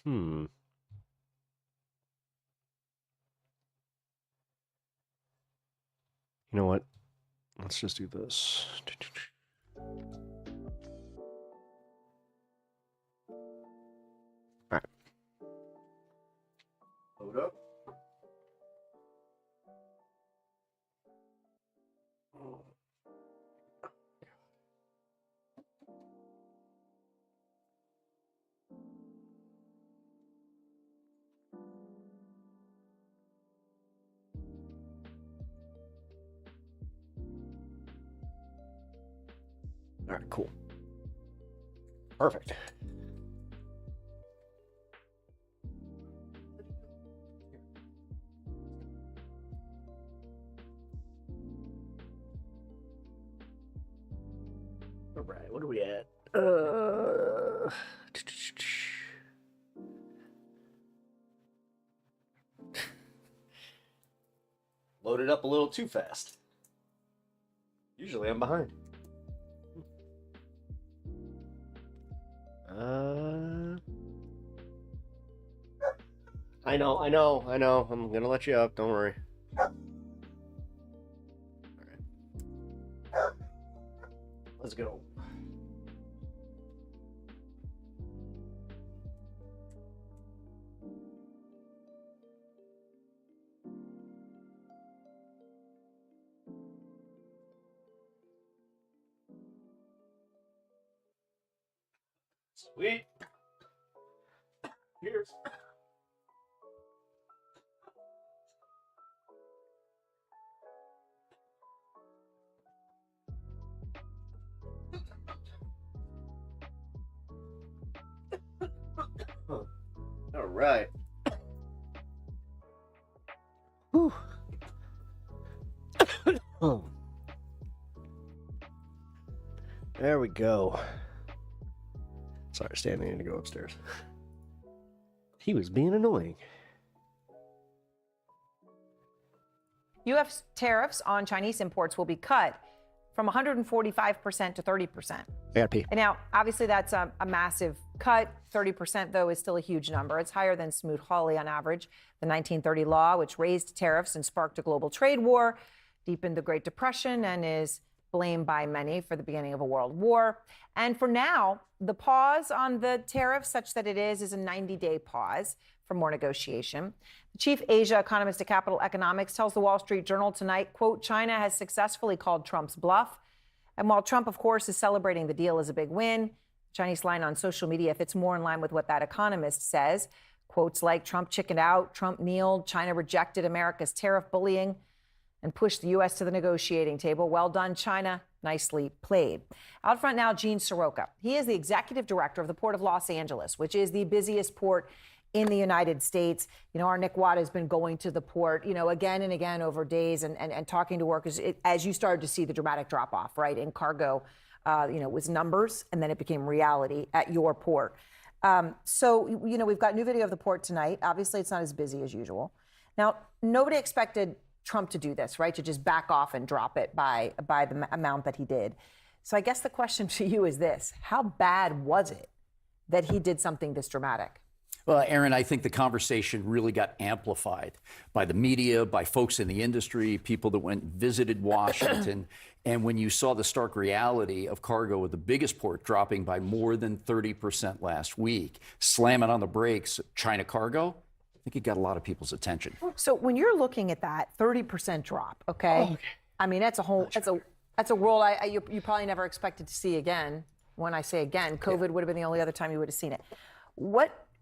You know what? Let's just do this. All right. Load up. All right, cool. Perfect. All right, what are we at? Loaded up a little too fast. Usually I'm behind. I know. I'm gonna let you up. Don't worry. All right. Let's go. Sweet. Cheers. All right. Whew. Oh. There we go. Sorry, standing to go upstairs. He was being annoying. U.S. tariffs on Chinese imports will be cut from 145% to 30%. I gotta pee. And now, obviously, that's a massive cut. 30%, though, is still a huge number. It's higher than Smoot-Hawley on average. The 1930 law, which raised tariffs and sparked a global trade war, deepened the Great Depression, and is blamed by many for the beginning of a world war. And for now, the pause on the tariffs, such that it is a 90-day pause for more negotiation. The chief Asia economist at Capital Economics tells the Wall Street Journal tonight, quote, China has successfully called Trump's bluff. And while Trump, of course, is celebrating the deal as a big win, the Chinese line on social media fits more in line with what that economist says. Quotes like Trump chickened out, Trump kneeled, China rejected America's tariff bullying and pushed the U.S. to the negotiating table. Well done, China. Nicely played. Out front now, Gene Soroka. He is the executive director of the Port of Los Angeles, which is the busiest port in the United States. You know, our Nick Watt has been going to the port, you know, again and again over days and talking to workers as you started to see the dramatic drop off, right, in cargo. You know, it was numbers and then it became reality at your port. So, you know, we've got new video of the port tonight. Obviously, it's not as busy as usual. Now, nobody expected Trump to do this, right? To just back off and drop it by the amount that he did. So I guess the question to you is this: how bad was it that he did something this dramatic? Well, Aaron, I think the conversation really got amplified by the media, by folks in the industry, people that went and visited Washington. And when you saw the stark reality of cargo at the biggest port dropping by more than 30% last week, slamming on the brakes, China cargo, I think it got a lot of people's attention. So when you're looking at that 30% drop, okay? I mean, that's a world you probably never expected to see again. When I say again, COVID would have been the only other time you would have seen it.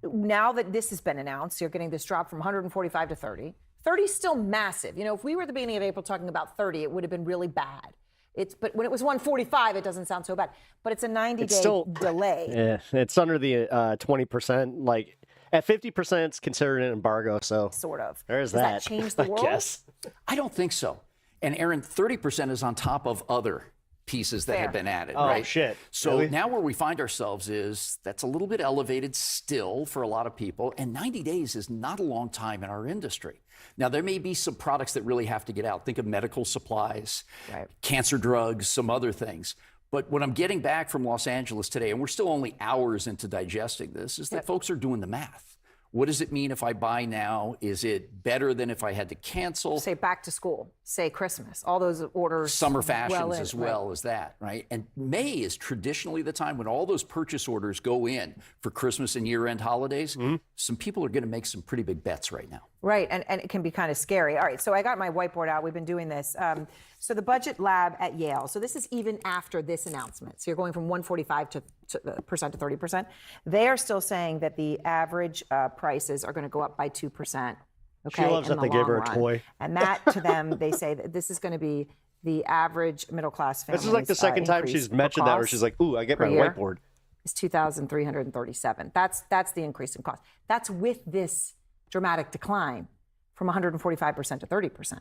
Now that this has been announced, you're getting this drop from 145 to 30. 30 is still massive. You know, if we were at the beginning of April talking about 30, it would have been really bad. But when it was 145, it doesn't sound so bad. But it's a 90-day delay. Yeah, it's under the 20%. Like at 50%, it's considered an embargo. So sort of. There's Does that. that change the world? I guess. I don't think so. And Aaron, 30% is on top of other pieces that have been added, right? Oh, shit. So Really? now where we find ourselves is that's a little bit elevated still for a lot of people. And 90 days is not a long time in our industry. Now, there may be some products that really have to get out. Think of medical supplies, cancer drugs, some other things. But what I'm getting back from Los Angeles today, and we're still only hours into digesting this, is that folks are doing the math. What does it mean if I buy now? Is it better than if I had to cancel? Say back to school, say Christmas, all those orders. Summer fashions as well as that, right? And May is traditionally the time when all those purchase orders go in for Christmas and year-end holidays. Some people are going to make some pretty big bets right now. Right, and it can be kind of scary. All right, so I got my whiteboard out. We've been doing this. So the budget lab at Yale, so this is even after this announcement. So you're going from 145% to 30%. They are still saying that the average prices are going to go up by 2%. Okay, She loves that they gave her a toy. And that, to them, they say that this is going to be the average middle-class family. This is like the second time she's mentioned that where she's like, ooh, I get my whiteboard. It's $2,337. That's the increase in cost. That's with this dramatic decline from 145% to 30%.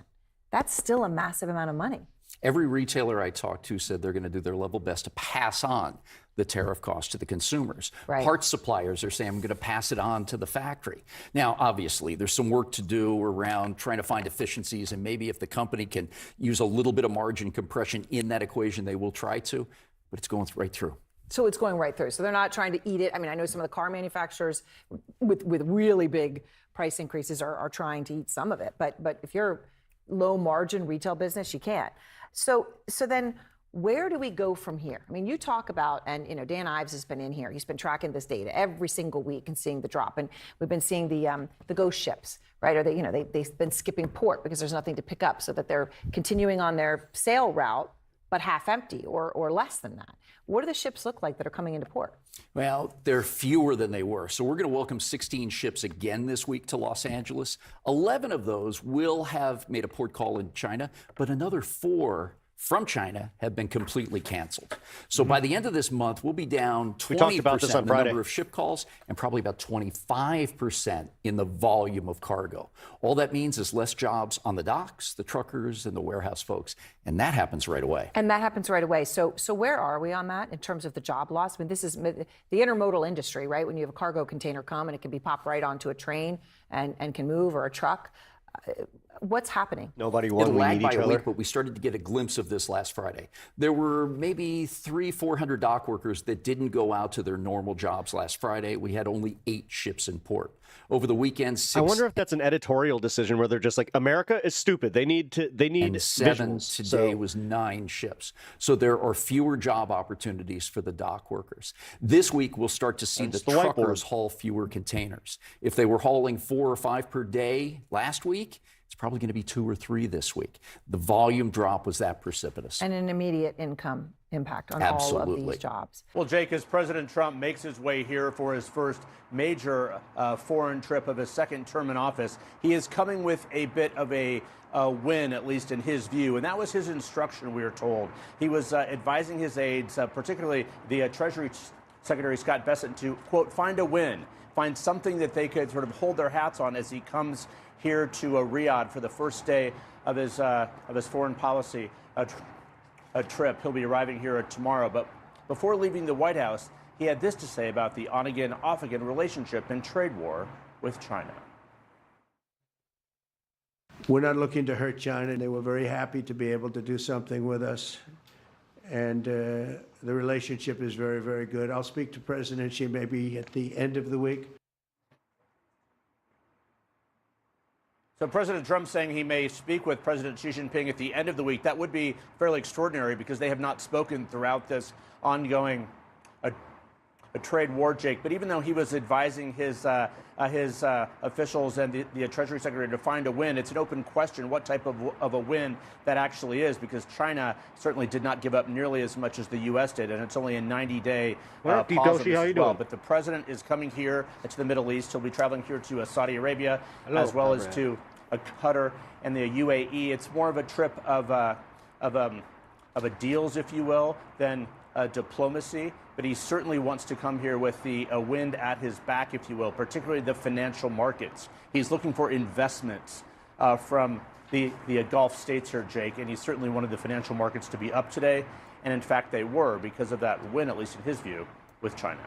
That's still a massive amount of money. Every retailer I talked to said they're going to do their level best to pass on the tariff cost to the consumers. Right. Parts suppliers are saying, I'm going to pass it on to the factory. Now, obviously, there's some work to do around trying to find efficiencies, and maybe if the company can use a little bit of margin compression in that equation, they will try to, but it's going right through. So it's going right through. So they're not trying to eat it. I mean, I know some of the car manufacturers with really big price increases are trying to eat some of it. But if you're low margin retail business, you can't. So then where do we go from here? I mean, you talk about, and you know, Dan Ives has been in here. He's been tracking this data every single week and seeing the drop. And we've been seeing the ghost ships, right? Or they've been skipping port because there's nothing to pick up, so that they're continuing on their sail route, but half empty or less than that. What do the ships look like that are coming into port? Well, they're fewer than they were. So we're going to welcome 16 ships again this week to Los Angeles. 11 of those will have made a port call in China, but another 4 from China have been completely canceled. So by the end of this month, we'll be down 20% We talked about this on in the Friday. number of ship calls and probably about 25% in the volume of cargo. All that means is less jobs on the docks, the truckers, and the warehouse folks. And that happens right away. And that happens right away. So where are we on that in terms of the job loss? I mean, this is the intermodal industry, right? When you have a cargo container come and it can be popped right onto a train and can move, or a truck. What's happening? Nobody won. It We lagged need by each a other. week, but we started to get a glimpse of this last Friday. There were maybe 300-400 dock workers that didn't go out to their normal jobs last Friday. We had only 8 ships in port. Over the weekend, 6. I wonder if that's an editorial decision where they're just like, America is stupid. They need and 7 visuals. today So- was 9 ships. So there are fewer job opportunities for the dock workers. This week, we'll start to see That's the the truckers whiteboard. haul fewer containers. If they were hauling 4 or 5 per day last week, it's probably going to be 2 or 3 this week. The volume drop was that precipitous. And an immediate income impact on all of Absolutely. these jobs. Well, Jake, as President Trump makes his way here for his first major foreign trip of his second term in office, he is coming with a bit of a win, at least in his view. And that was his instruction, we are told. He was advising his aides, particularly the Treasury Secretary Scott Bessent, to, quote, find a win, find something that they could sort of hold their hats on as he comes here to Riyadh for the first day of his foreign policy trip. He'll be arriving here tomorrow. But before leaving the White House, he had this to say about the on-again, off-again relationship and trade war with China. We're not looking to hurt China. They were very happy to be able to do something with us. And the relationship is very, very good. I'll speak to President Xi maybe at the end of the week. So President Trump saying he may speak with President Xi Jinping at the end of the week. That would be fairly extraordinary because they have not spoken throughout this ongoing a trade war, Jake. But even though he was advising his officials and the Treasury Secretary to find a win, it's an open question what type of a win that actually is, because China certainly did not give up nearly as much as the U.S. did, and it's only a 90-day pause of this as well. But the president is coming here to the Middle East. He'll be traveling here to Saudi Arabia, as well as to Qatar and the UAE. It's more of a trip of a deals, if you will, than diplomacy. But he certainly wants to come here with a wind at his back, if you will, particularly the financial markets. He's looking for investments from the Gulf states here, Jake, and he's certainly wanted the financial markets to be up today. And in fact, they were because of that win, at least in his view, with China.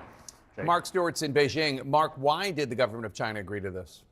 Jake. Mark Stewart's in Beijing. Mark, why did the government of China agree to this?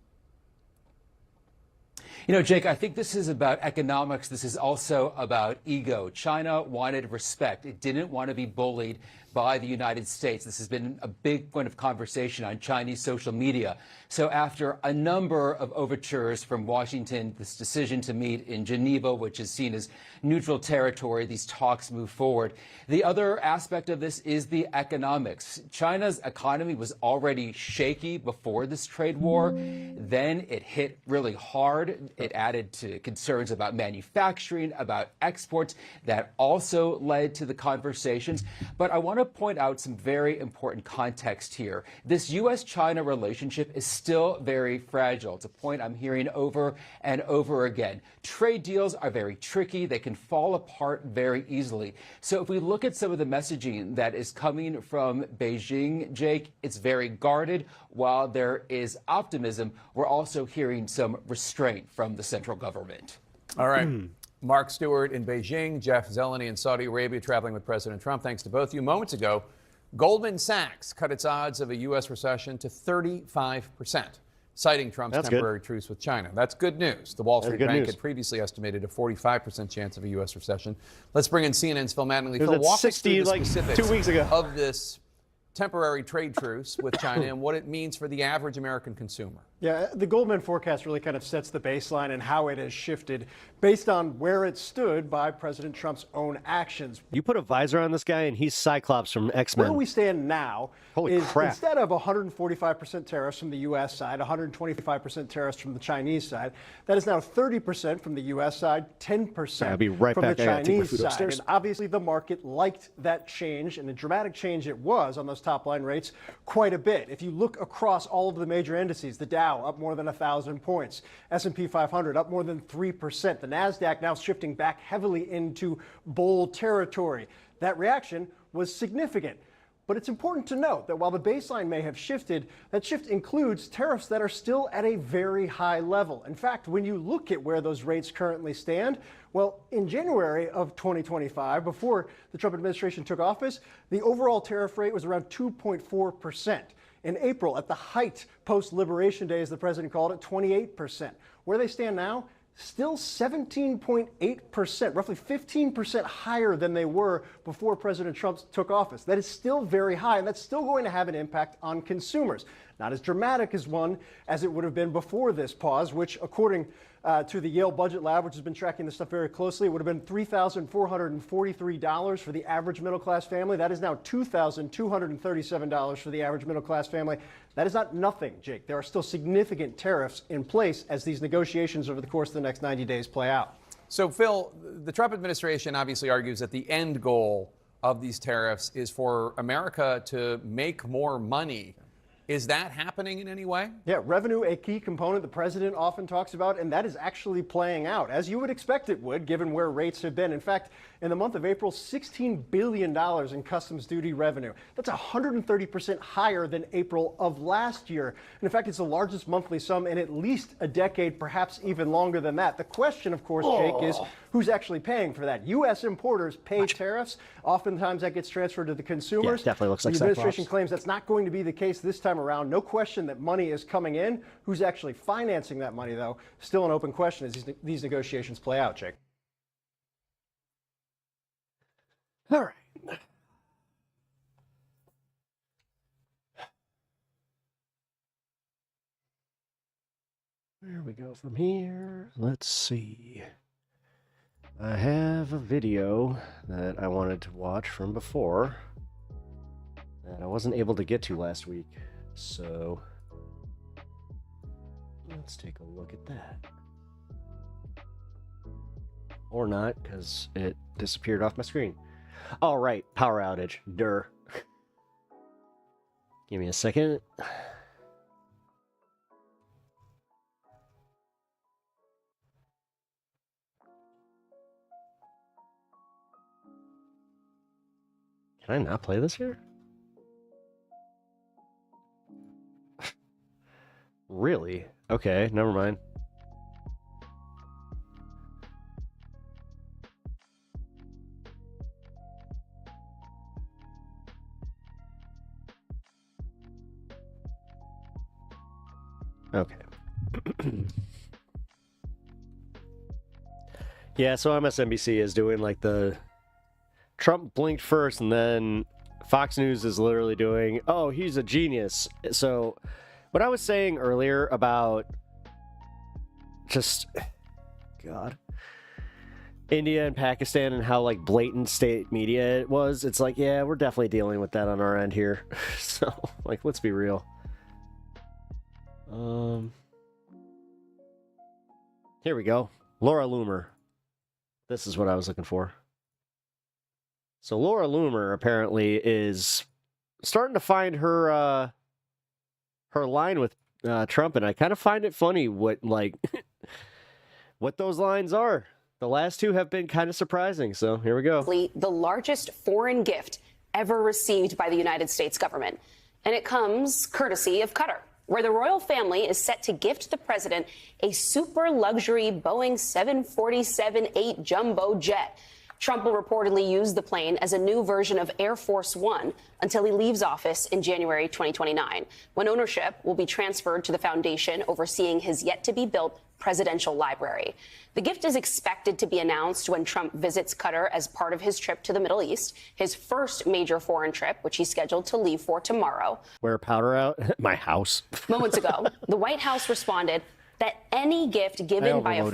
You know, Jake, I think this is about economics. This is also about ego. China wanted respect. It didn't want to be bullied by the United States. This has been a big point of conversation on Chinese social media. So after a number of overtures from Washington, this decision to meet in Geneva, which is seen as neutral territory, these talks move forward. The other aspect of this is the economics. China's economy was already shaky before this trade war. Then it hit really hard. It added to concerns about manufacturing, about exports. That also led to the conversations. But I want to point out some very important context here. This U.S.-China relationship is still very fragile. It's a point I'm hearing over and over again. Trade deals are very tricky. They can fall apart very easily. So if we look at some of the messaging that is coming from Beijing, Jake, it's very guarded. While there is optimism, we're also hearing some restraint from the central government. All right. Mark Stewart in Beijing, Jeff Zeleny in Saudi Arabia, traveling with President Trump. Thanks to both of you. Moments ago, Goldman Sachs cut its odds of a U.S. recession to 35%, citing Trump's temporary truce with China. That's good news. The Wall Street Bank had previously estimated a 45% chance of a U.S. recession. Let's bring in CNN's Phil Mattingly. Phil, walk us through the specifics 2 weeks ago. of this temporary trade truce with China and what it means for the average American consumer. Yeah, the Goldman forecast really kind of sets the baseline and how it has shifted based on where it stood by President Trump's own actions. You put a visor on this guy, and he's Cyclops from X-Men. Where we stand now Holy is crap. instead of 145% tariffs from the U.S. side, 125% tariffs from the Chinese side, that is now 30% from the U.S. side, 10% I'll be right from back. the I gotta take my Chinese food side. upstairs. And obviously the market liked that change, and a dramatic change it was on those top line rates quite a bit. If you look across all of the major indices, the Dow Dow up more than 1,000 points. S&P 500 up more than 3%. The NASDAQ now shifting back heavily into bull territory. That reaction was significant. But it's important to note that while the baseline may have shifted, that shift includes tariffs that are still at a very high level. In fact, when you look at where those rates currently stand, well, in January of 2025, before the Trump administration took office, the overall tariff rate was around 2.4%. In April, at the height post-Liberation Day, as the president called it, 28%. Where they stand now, still 17.8%, roughly 15% higher than they were before President Trump took office. That is still very high, and that's still going to have an impact on consumers. Not as dramatic as it would have been before this pause, which, according to the Yale Budget Lab, which has been tracking this stuff very closely, it would have been $3,443 for the average middle-class family. That is now $2,237 for the average middle-class family. That is not nothing, Jake. There are still significant tariffs in place as these negotiations over the course of the next 90 days play out. So, Phil, the Trump administration obviously argues that the end goal of these tariffs is for America to make more money. Is that happening in any way? Yeah, revenue, a key component the president often talks about, and that is actually playing out, as you would expect it would, given where rates have been. In fact, in the month of April, $16 billion in customs duty revenue. That's 130% higher than April of last year. And in fact, it's the largest monthly sum in at least a decade, perhaps even longer than that. The question, of course, Jake, is who's actually paying for that? U.S. importers pay tariffs. Oftentimes that gets transferred to the consumers. Yeah, definitely looks like the administration Cyclops. claims that's not going to be the case this time around. No question that money is coming in. Who's actually financing that money, though? Still an open question as these negotiations play out, Jake. All right. Where we go from here? Let's see. I have a video that I wanted to watch from before that I wasn't able to get to last week. So let's take a look at that. Or not, because it disappeared off my screen. All right, power outage. Durr. Give me a second. Can I not play this here? Really? Okay, never mind. Okay. Yeah, so MSNBC is doing like the Trump blinked first, and then Fox News is literally doing, oh, he's a genius. So what I was saying earlier about just, God, India and Pakistan and how like blatant state media it was, it's like, yeah, we're definitely dealing with that on our end here. So like, let's be real. Here we go. Laura Loomer. This is what I was looking for. So Laura Loomer apparently is starting to find her her line with Trump, and I kind of find it funny what like what those lines are. The last two have been kind of surprising. So here we go. The largest foreign gift ever received by the United States government, and it comes courtesy of Qatar, where the royal family is set to gift the president a super luxury Boeing 747-8 jumbo jet. Trump will reportedly use the plane as a new version of Air Force One until he leaves office in January 2029, when ownership will be transferred to the foundation overseeing his yet-to-be-built presidential library. The gift is expected to be announced when Trump visits Qatar as part of his trip to the Middle East, his first major foreign trip, which he's scheduled to leave for tomorrow. Wear powder out? My house. Moments ago, the White House responded that any gift given by a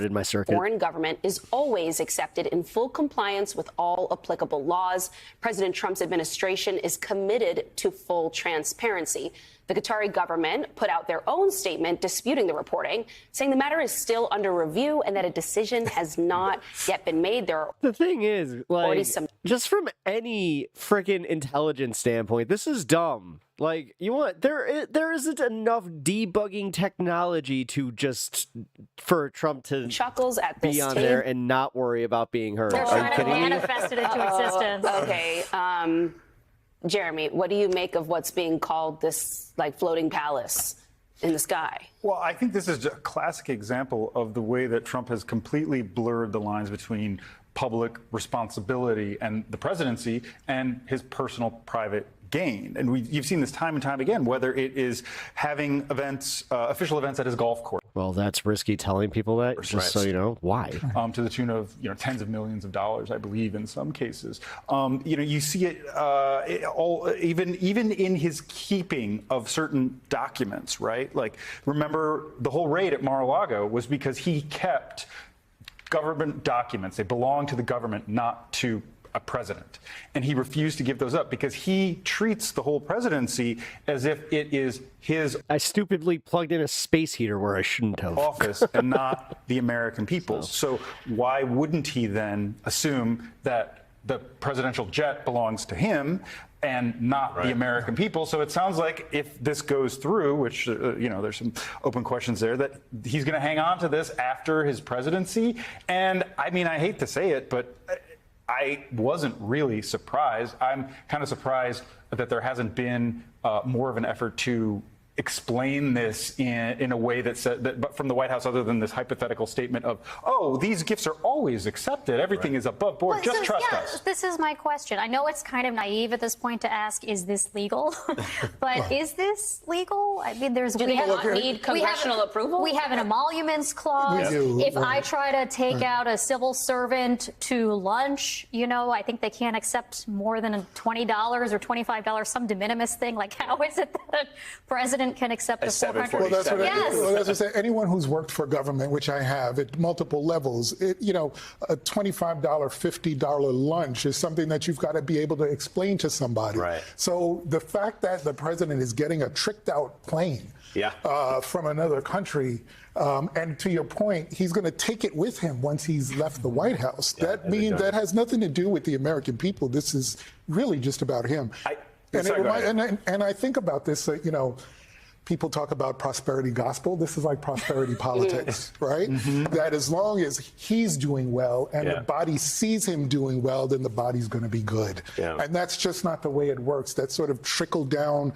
foreign government is always accepted in full compliance with all applicable laws. President Trump's administration is committed to full transparency. The Qatari government put out their own statement disputing the reporting, saying the matter is still under review and that a decision has not yet been made. There are The thing is, already like, some. just from any freaking intelligence standpoint, this is dumb. Like, there isn't enough debugging technology to just for Trump to chuckles at be this on tape. there and not worry about being heard. They're Are you trying to kidding me? manifest it into existence. Okay, Jeremy, what do you make of what's being called this like floating palace in the sky? Well, I think this is a classic example of the way that Trump has completely blurred the lines between public responsibility and the presidency and his personal private gain. And you've seen this time and time again, whether it is having events, official events at his golf course. Well, that's risky telling people that, just so you know. Why? To the tune of tens of millions of dollars, I believe, in some cases. You see it all, even in his keeping of certain documents, right? Like, remember the whole raid at Mar-a-Lago was because he kept government documents. They belong to the government, not to a president. And he refused to give those up because he treats the whole presidency as if it is his. I stupidly plugged in a space heater where I shouldn't have. Office and not the American people's. So why wouldn't he then assume that the presidential jet belongs to him and not the American people? So it sounds like if this goes through, which, there's some open questions there, that he's going to hang on to this after his presidency. And I mean, I hate to say it, but I wasn't really surprised. I'm kind of surprised that there hasn't been more of an effort to explain this in a way that said that, but from the White House, other than this hypothetical statement of, oh, these gifts are always accepted. Everything is above board. Just trust us. This is my question. I know it's kind of naive at this point to ask, is this legal? But is this legal? I mean, Do they not need congressional approval? We have an emoluments clause. We do. If I try to take out a civil servant to lunch, I think they can't accept more than $20 or $25, some de minimis thing. Like, how is it that President can accept a $400? Well, that's what yes. I say. Anyone who's worked for government, which I have at multiple levels, a $25, $50 lunch is something that you've got to be able to explain to somebody. Right. So the fact that the president is getting a tricked out plane from another country, and to your point, he's going to take it with him once he's left the White House. That means that has nothing to do with the American people. This is really just about him. And I think about this, people talk about prosperity gospel. This is like prosperity politics, right? That as long as he's doing well and the body sees him doing well, then the body's going to be good. And that's just not the way it works. That sort of trickle down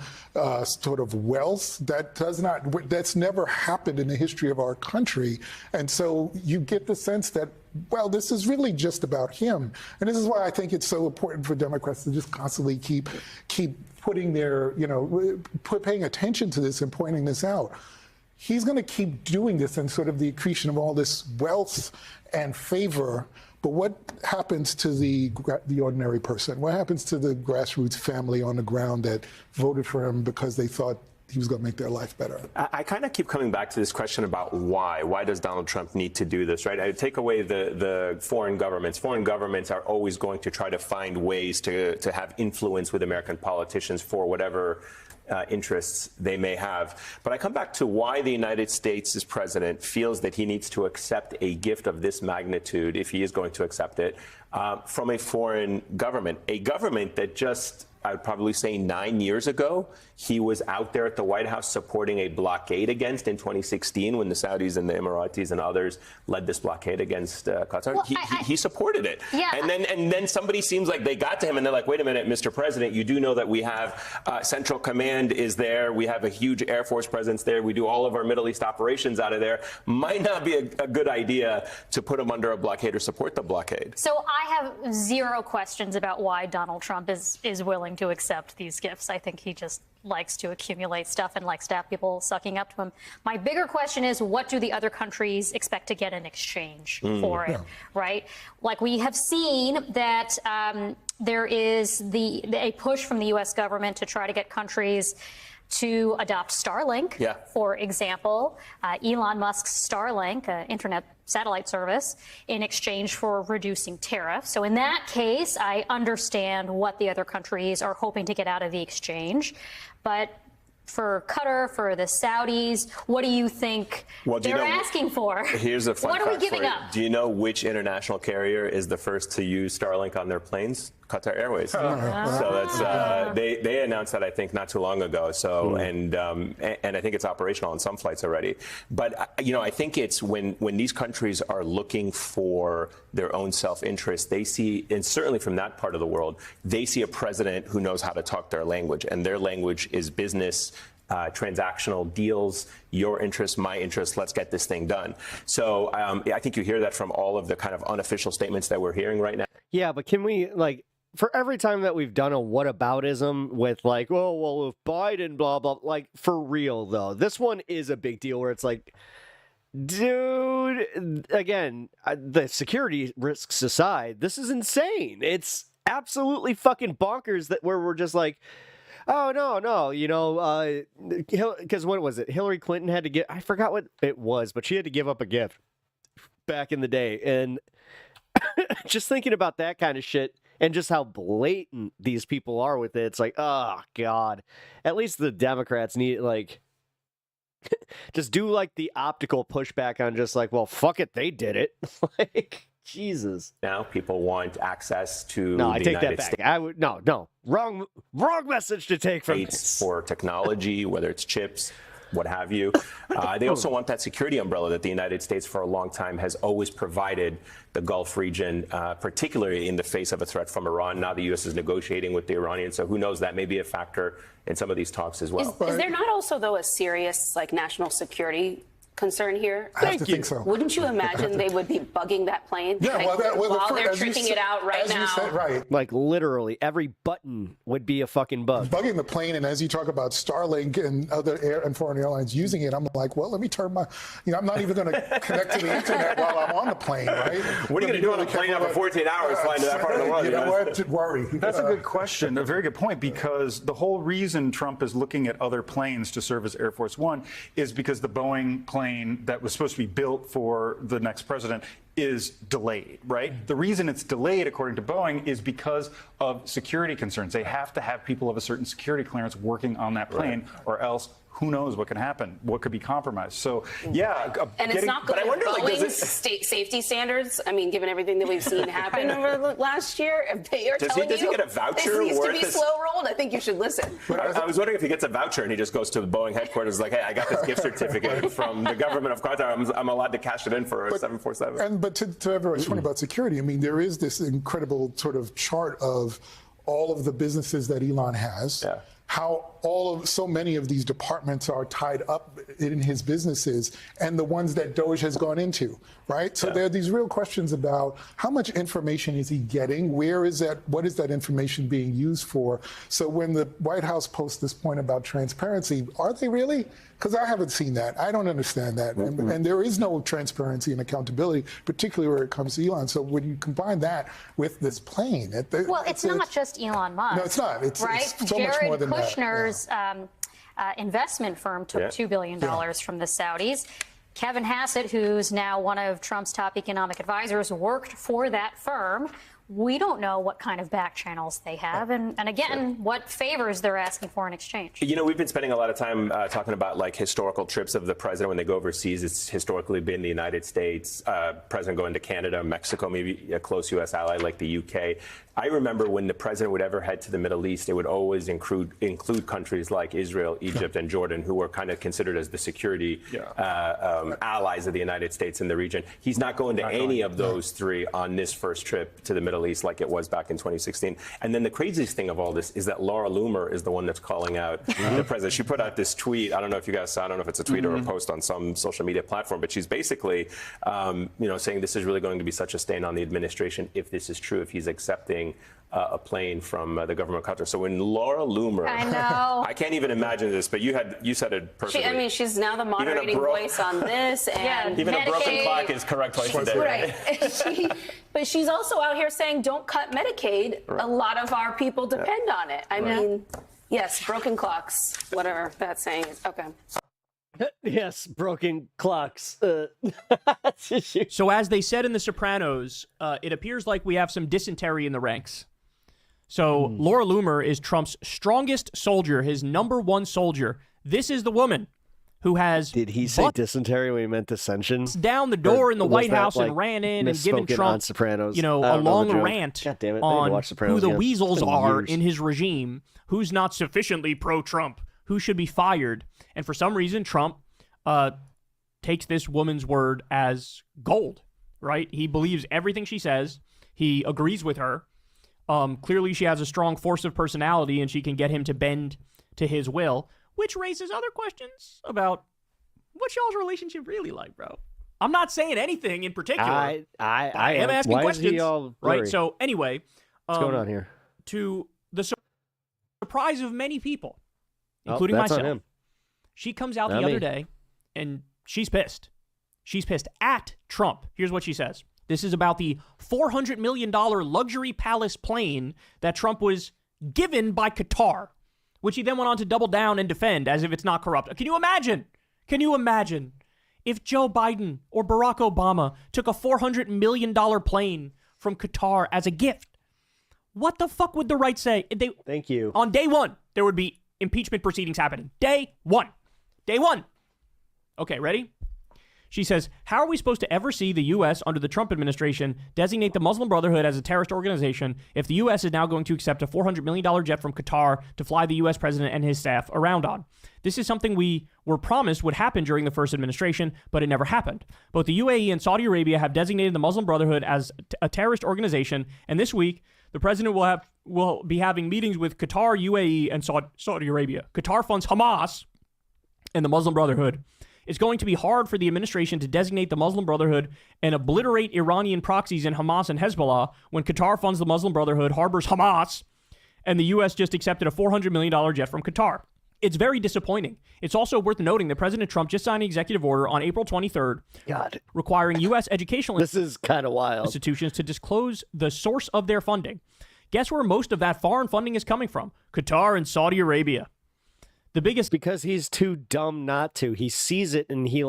sort of wealth, that's never happened in the history of our country. And so you get the sense that, well, this is really just about him. And this is why I think it's so important for Democrats to just constantly keep putting their, paying attention to this and pointing this out. He's going to keep doing this and sort of the accretion of all this wealth and favor. But what happens to the ordinary person? What happens to the grassroots family on the ground that voted for him because they thought he was going to make their life better? I kind of keep coming back to this question about why. Why does Donald Trump need to do this, right? I take away the foreign governments. Foreign governments are always going to try to find ways to have influence with American politicians for whatever interests they may have. But I come back to why the United States' president feels that he needs to accept a gift of this magnitude, if he is going to accept it, from a foreign government. A government that just, I would probably say 9 years ago, he was out there at the White House supporting a blockade against in 2016 when the Saudis and the Emiratis and others led this blockade against Qatar. Well, he supported it. Yeah. And then somebody seems like they got to him and they're like, wait a minute, Mr. President, you do know that we have Central Command is there. We have a huge Air Force presence there. We do all of our Middle East operations out of there. Might not be a good idea to put them under a blockade or support the blockade. So I have zero questions about why Donald Trump is willing to accept these gifts. I think he just likes to accumulate stuff and likes to have people sucking up to him. My bigger question is, what do the other countries expect to get in exchange for it, right? Like, we have seen that there is a push from the U.S. government to try to get countries to adopt Starlink, for example. Elon Musk's Starlink, internet satellite service, in exchange for reducing tariffs. So in that case, I understand what the other countries are hoping to get out of the exchange. But for Qatar, for the Saudis? What do you think they're asking for? Here's a fun What are we fact for giving you. up? Do you know which international carrier is the first to use Starlink on their planes? Qatar Airways. So that's they announced that I think not too long ago. So and I think it's operational on some flights already. But I think it's when these countries are looking for their own self-interest, they see, and certainly from that part of the world, they see a president who knows how to talk their language, and their language is business. Transactional deals, your interest, my interest, let's get this thing done. So I think you hear that from all of the kind of unofficial statements that we're hearing right now. Yeah, but can we, for every time that we've done a whataboutism with oh, well, if Biden, blah, blah, for real, though, this one is a big deal where it's like, dude, again, the security risks aside, this is insane. It's absolutely fucking bonkers where we're just like, oh, no, because what was it? Hillary Clinton had to give, I forgot what it was, but she had to give up a gift back in the day. And just thinking about that kind of shit and just how blatant these people are with it, it's like, oh, God. At least the Democrats need, just do, the optical pushback on just well, fuck it, they did it. Jesus. Now people want access to no, the I take United that back. States. I would no. Wrong message to take from this. For technology, whether it's chips, what have you. They also want that security umbrella that the United States for a long time has always provided the Gulf region, particularly in the face of a threat from Iran. Now the U.S. is negotiating with the Iranians, so who knows, that may be a factor in some of these talks as well. Is there not also, though, a serious national security concern here? I have to think so. Wouldn't you imagine they would be bugging that plane? Yeah, while they're tricking it out right now. You said, right. Literally, every button would be a fucking bug. Bugging the plane, and as you talk about Starlink and other air and foreign airlines using it, I'm like, well, let me turn my, I'm not even going to connect to the internet while I'm on the plane, right? What are you going to do on the plane for 14 hours flying to that part of the world? You know what? Worry. That's a good question, a very good point, because the whole reason Trump is looking at other planes to serve as Air Force One is because the Boeing plane that was supposed to be built for the next president is delayed, right? The reason it's delayed, according to Boeing, is because of security concerns. They have to have people of a certain security clearance working on that plane, or else who knows what can happen, what could be compromised. So, yeah. And it's not going to Boeing's state safety standards. I mean, given everything that we've seen happen over the last year, if they are telling does he you get a voucher this needs to be worth slow-rolled, I think you should listen. I was wondering if he gets a voucher and he just goes to the Boeing headquarters like, hey, I got this gift certificate from the government of Qatar. I'm allowed to cash it in for a 747. But to everyone's point about security, I mean, there is this incredible sort of chart of all of the businesses that Elon has. Yeah. How so many of these departments are tied up in his businesses and the ones that Doge has gone into, right? So there are these real questions about how much information is he getting? Where is that? What is that information being used for? So when the White House posts this point about transparency, are they really? Because I haven't seen that. I don't understand that. And there is no transparency and accountability, particularly where it comes to Elon. So when you combine that with this plane. It's not just Elon Musk. No, it's not. It's so Jared much more than Kushner's investment firm took $2 billion from the Saudis. Kevin Hassett, who's now one of Trump's top economic advisors, worked for that firm. We don't know what kind of back channels they have, and again, what favors they're asking for in exchange. We've been spending a lot of time talking about historical trips of the president when they go overseas. It's historically been the United States, president going to Canada, Mexico, maybe a close U.S. ally like the UK. I remember when the president would ever head to the Middle East, it would always include countries like Israel, Egypt, and Jordan, who were kind of considered as the security allies of the United States in the region. He's not going to any of those three on this first trip to the Middle East like it was back in 2016. And then the craziest thing of all this is that Laura Loomer is the one that's calling out the president. She put out this tweet. I don't know if you guys saw. I don't know if it's a tweet or a post on some social media platform, but she's basically, saying this is really going to be such a stain on the administration if this is true, if he's accepting a plane from the government of Qatar. So when Laura Loomer, I know, I can't even imagine this, but you said it perfectly. She's now the moderating voice on this, and even Medicaid. A broken clock is correct twice a day. Right. But she's also out here saying, "Don't cut Medicaid. Right. A lot of our people depend on it." I mean, yes, broken clocks, whatever that saying is. Okay. Yes, broken clocks. So as they said in The Sopranos, it appears like we have some dysentery in the ranks. So Laura Loomer is Trump's strongest soldier, his #1 soldier, This is the woman who has Did he say dysentery when he meant dissension? Down the door in the was White that, House like, and ran in and given misspoken Trump, on Sopranos? you know, I a don't know the long joke. rant God damn it, I need to on watch Sopranos who the again. weasels It's been are years. in his regime, who's not sufficiently pro-Trump, who should be fired. And for some reason, Trump takes this woman's word as gold, right? He believes everything she says. He agrees with her. Clearly, she has a strong force of personality, and she can get him to bend to his will, which raises other questions about what's y'all's relationship really like, bro? I'm not saying anything in particular. I am asking why questions. Is he all right? blurry? So anyway, What's going on here? To the surprise of many people, Oh, including that's on myself, him. she comes out Not the other me. day and she's pissed. She's pissed at Trump. Here's what she says. This is about the $400 million luxury palace plane that Trump was given by Qatar, which he then went on to double down and defend as if it's not corrupt. Can you imagine? Can you imagine if Joe Biden or Barack Obama took a $400 million plane from Qatar as a gift? What the fuck would the right say? Thank you. On day one, there would be impeachment proceedings happening. Day one. Day one. Okay, ready? She says, how are we supposed to ever see the U.S. under the Trump administration designate the Muslim Brotherhood as a terrorist organization if the U.S. is now going to accept a $400 million jet from Qatar to fly the U.S. president and his staff around on? This is something we were promised would happen during the first administration, but it never happened. Both the UAE and Saudi Arabia have designated the Muslim Brotherhood as a terrorist organization, and this week, the president will be having meetings with Qatar, UAE, and Saudi Arabia. Qatar funds Hamas and the Muslim Brotherhood. It's going to be hard for the administration to designate the Muslim Brotherhood and obliterate Iranian proxies in Hamas and Hezbollah when Qatar funds the Muslim Brotherhood, harbors Hamas, and the U.S. just accepted a $400 million jet from Qatar. It's very disappointing. It's also worth noting that President Trump just signed an executive order on April 23rd requiring U.S. educational This is kind of wild. institutions to disclose the source of their funding. Guess where most of that foreign funding is coming from? Qatar and Saudi Arabia. The biggest, because he's too dumb not to. He sees it and he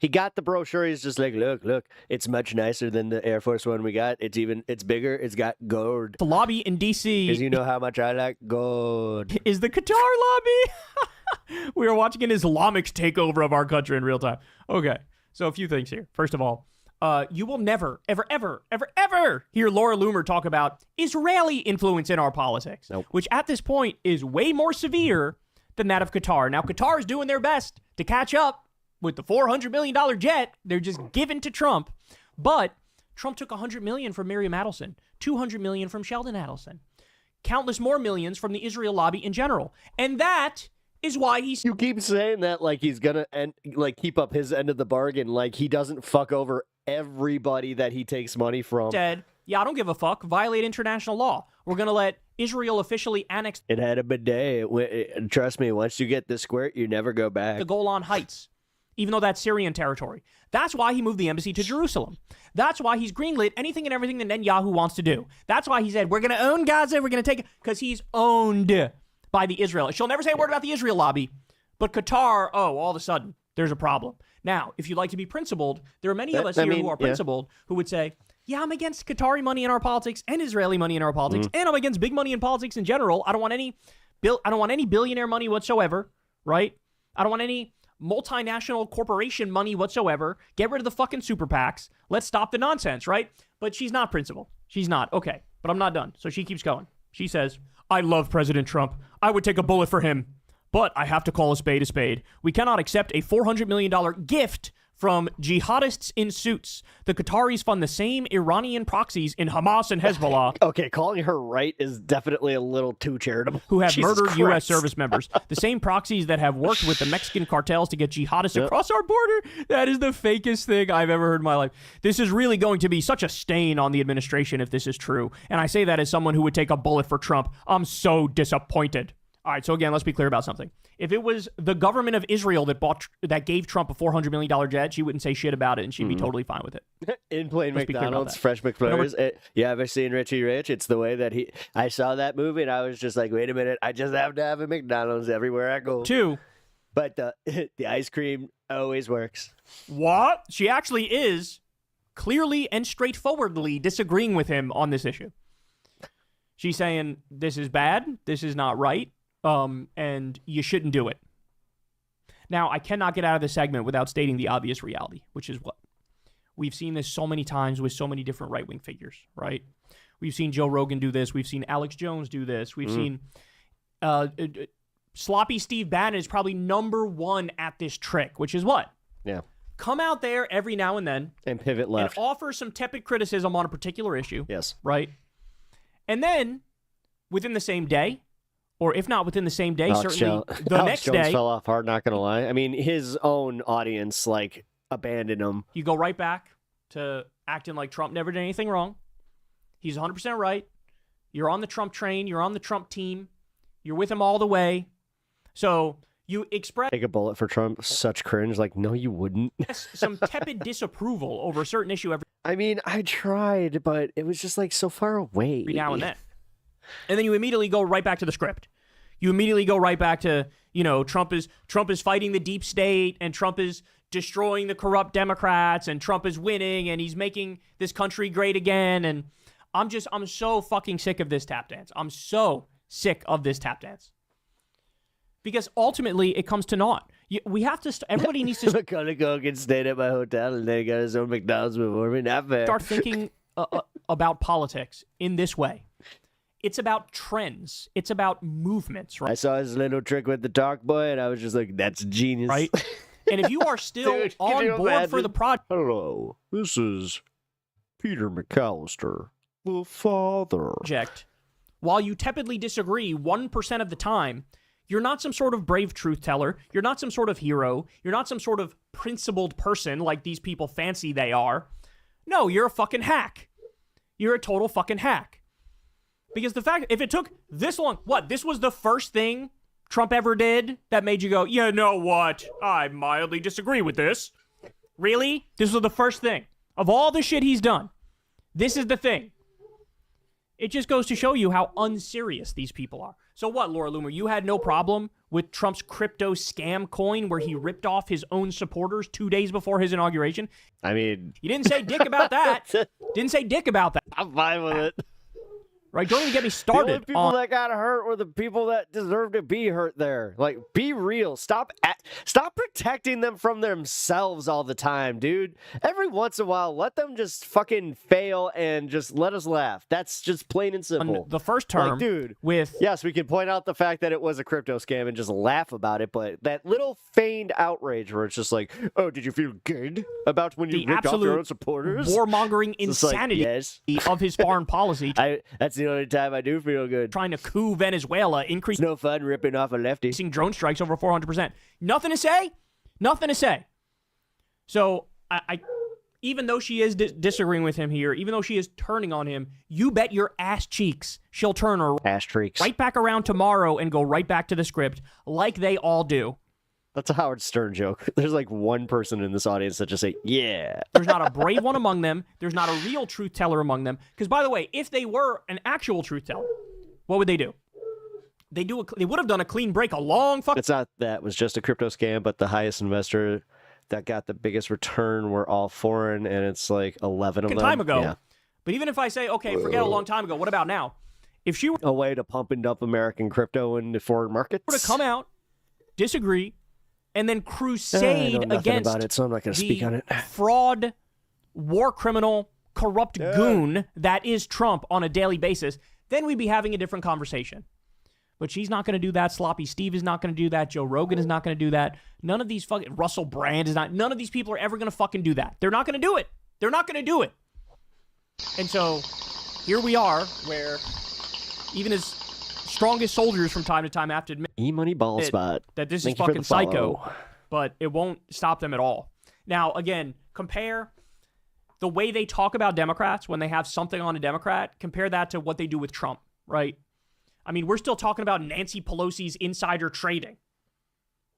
got the brochure. He's just like, look, it's much nicer than the Air Force One we got. It's bigger. It's got gold. The lobby in D.C. Because you know how much I like gold. Is the Qatar lobby. We are watching an Islamic takeover of our country in real time. Okay, so a few things here. First of all, you will never, ever, ever, ever, ever hear Laura Loomer talk about Israeli influence in our politics, which at this point is way more severe than that of Qatar. Now, Qatar is doing their best to catch up with the $400 million jet they're just giving to Trump. But Trump took $100 million from Miriam Adelson, $200 million from Sheldon Adelson, countless more millions from the Israel lobby in general. And that is why he's... You keep saying that like he's going to keep up his end of the bargain, like he doesn't fuck over everybody that he takes money from. Said, yeah, I don't give a fuck. Violate international law. We're going to let Israel officially annex... It had a bidet. Trust me, once you get the squirt, you never go back. ...the Golan Heights, even though that's Syrian territory. That's why he moved the embassy to Jerusalem. That's why he's greenlit anything and everything that Netanyahu wants to do. That's why he said, we're going to own Gaza, we're going to take it, because he's owned by the Israel. She'll never say a word about the Israel lobby, but Qatar, all of a sudden, there's a problem. Now, if you'd like to be principled, there are many of us here who are principled who would say, yeah, I'm against Qatari money in our politics and Israeli money in our politics, and I'm against big money in politics in general. I don't want any billionaire money whatsoever, right? I don't want any multinational corporation money whatsoever. Get rid of the fucking super PACs. Let's stop the nonsense, right? But she's not principled. She's not. Okay, but I'm not done. So she keeps going. She says, I love President Trump. I would take a bullet for him. But I have to call a spade a spade. We cannot accept a $400 million gift from jihadists in suits. The Qataris fund the same Iranian proxies in Hamas and Hezbollah. Okay, calling her right is definitely a little too charitable. Who have Jesus murdered Christ. U.S. service members. The same proxies that have worked with the Mexican cartels to get jihadists across our border. That is the fakest thing I've ever heard in my life. This is really going to be such a stain on the administration if this is true. And I say that as someone who would take a bullet for Trump. I'm so disappointed. All right, so again, let's be clear about something. If it was the government of Israel that gave Trump a $400 million jet, she wouldn't say shit about it, and she'd be totally fine with it. In plain Let's be clear about McDonald's, that. fresh McFlurries. You ever seen Richie Rich? It's the way that I saw that movie, and I was just like, wait a minute, I just have to have a McDonald's everywhere I go. Two. But the ice cream always works. What? She actually is clearly and straightforwardly disagreeing with him on this issue. She's saying, this is bad, this is not right, and you shouldn't do it. Now, I cannot get out of this segment without stating the obvious reality, which is what? We've seen this so many times with so many different right-wing figures, right? We've seen Joe Rogan do this. We've seen Alex Jones do this. We've seen sloppy Steve Bannon is probably number one at this trick, which is what? Yeah. Come out there every now and then. And pivot left. And offer some tepid criticism on a particular issue. Yes. Right? And then, within the same day, or if not within the same day, Alex certainly the Alex next Jones day, fell off hard, not going to lie. I mean, his own audience, like, abandoned him. you go right back to acting like Trump never did anything wrong. He's 100% right. You're on the Trump train. You're on the Trump team. You're with him all the way. So you express Take a bullet for Trump. Such cringe. Like, no, you wouldn't. some tepid disapproval over a certain issue every I mean, I tried, but it was just, like, so far away. now and then. And then you immediately go right back to the script. You immediately go right back to, Trump is fighting the deep state, and Trump is destroying the corrupt Democrats, and Trump is winning, and he's making this country great again. And I'm so fucking sick of this tap dance. I'm so sick of this tap dance. Because ultimately, it comes to naught. We have to. Everybody needs to McConaughey stayed at my hotel, and then he got his own McDonald's before me. Not fair. start thinking about politics in this way. It's about trends. It's about movements, right? I saw his little trick with the talk boy, and I was just like, that's genius. Right? And if you are still Dude, can on you board imagine? for the project, Hello, this is Peter McAllister, the father. while you tepidly disagree 1% of the time, you're not some sort of brave truth teller. You're not some sort of hero. You're not some sort of principled person like these people fancy they are. No, you're a fucking hack. You're a total fucking hack. Because the fact, if it took this long, this was the first thing Trump ever did that made you go, you know what? I mildly disagree with this. Really? This was the first thing. Of all the shit he's done, this is the thing. It just goes to show you how unserious these people are. So what, Laura Loomer? You had no problem with Trump's crypto scam coin where he ripped off his own supporters 2 days before his inauguration? I mean... You didn't say dick about that. Didn't say dick about that. I'm fine with it. Right? Don't even get me The started only people that got hurt were the people that deserve to be hurt there. Like, be real. Stop protecting them from themselves all the time, dude. Every once in a while, let them just fucking fail and just let us laugh. That's just plain and simple. On the first term, like, dude, with... Yes, we can point out the fact that it was a crypto scam and just laugh about it, but that little feigned outrage where it's just like, oh, did you feel good about when you ripped off your own supporters? Warmongering insanity of his foreign policy. That's the only time I do feel good. Trying to coup Venezuela, increase no fun ripping off a lefty. Drone strikes over 400%. Nothing to say. Nothing to say. So I even though she is disagreeing with him here, even though she is turning on him, you bet your ass cheeks she'll turn her ass cheeks right back around tomorrow and go right back to the script like they all do. That's a Howard Stern joke. There's like one person in this audience that just say, yeah. There's not a brave one among them. There's not a real truth teller among them. Because, by the way, if they were an actual truth teller, what would they do? They would have done a clean break a long fuck. It's not that. It was just a crypto scam, but the highest investor that got the biggest return were all foreign, and it's like 11 of them. Time ago. Yeah. But even if I say, okay, forget a long time ago, what about now? If she were a way to pump and dump American crypto into foreign markets, to come out, disagree, and then crusade against about it, so I'm not going to speak on it. Fraud, war criminal, corrupt goon that is Trump on a daily basis, then we'd be having a different conversation. But she's not going to do that. Sloppy Steve is not going to do that. Joe Rogan is not going to do that. None of these fucking Russell Brand is not. None of these people are ever going to fucking do that. They're not going to do it. They're not going to do it. And so here we are, where even as strongest soldiers from time to time have to admit E-money ball spot that this Thank is you for fucking the follow. psycho, but it won't stop them at all. Now, again, compare the way they talk about Democrats when they have something on a Democrat, compare that to what they do with Trump, right? I mean, we're still talking about Nancy Pelosi's insider trading.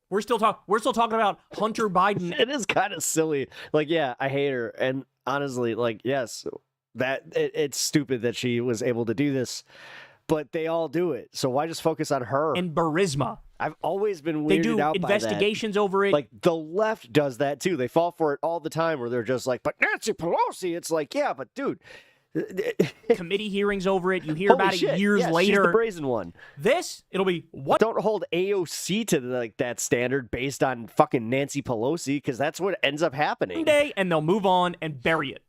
We're still talking about Hunter Biden. It is kind of silly. Like, yeah, I hate her, and honestly, like, yes, it's stupid that she was able to do this. But they all do it, so why just focus on her? And Burisma. I've always been weirded They do out by that. investigations over it. Like, the left does that, too. They fall for it all the time, where they're just like, but Nancy Pelosi, it's like, yeah, but dude, committee hearings over it. You hear Holy about shit. it years Yes, later. She's the brazen one. This, it'll be what? Don't hold AOC to like that standard based on fucking Nancy Pelosi, because that's what ends up happening. Day, and they'll move on and bury it.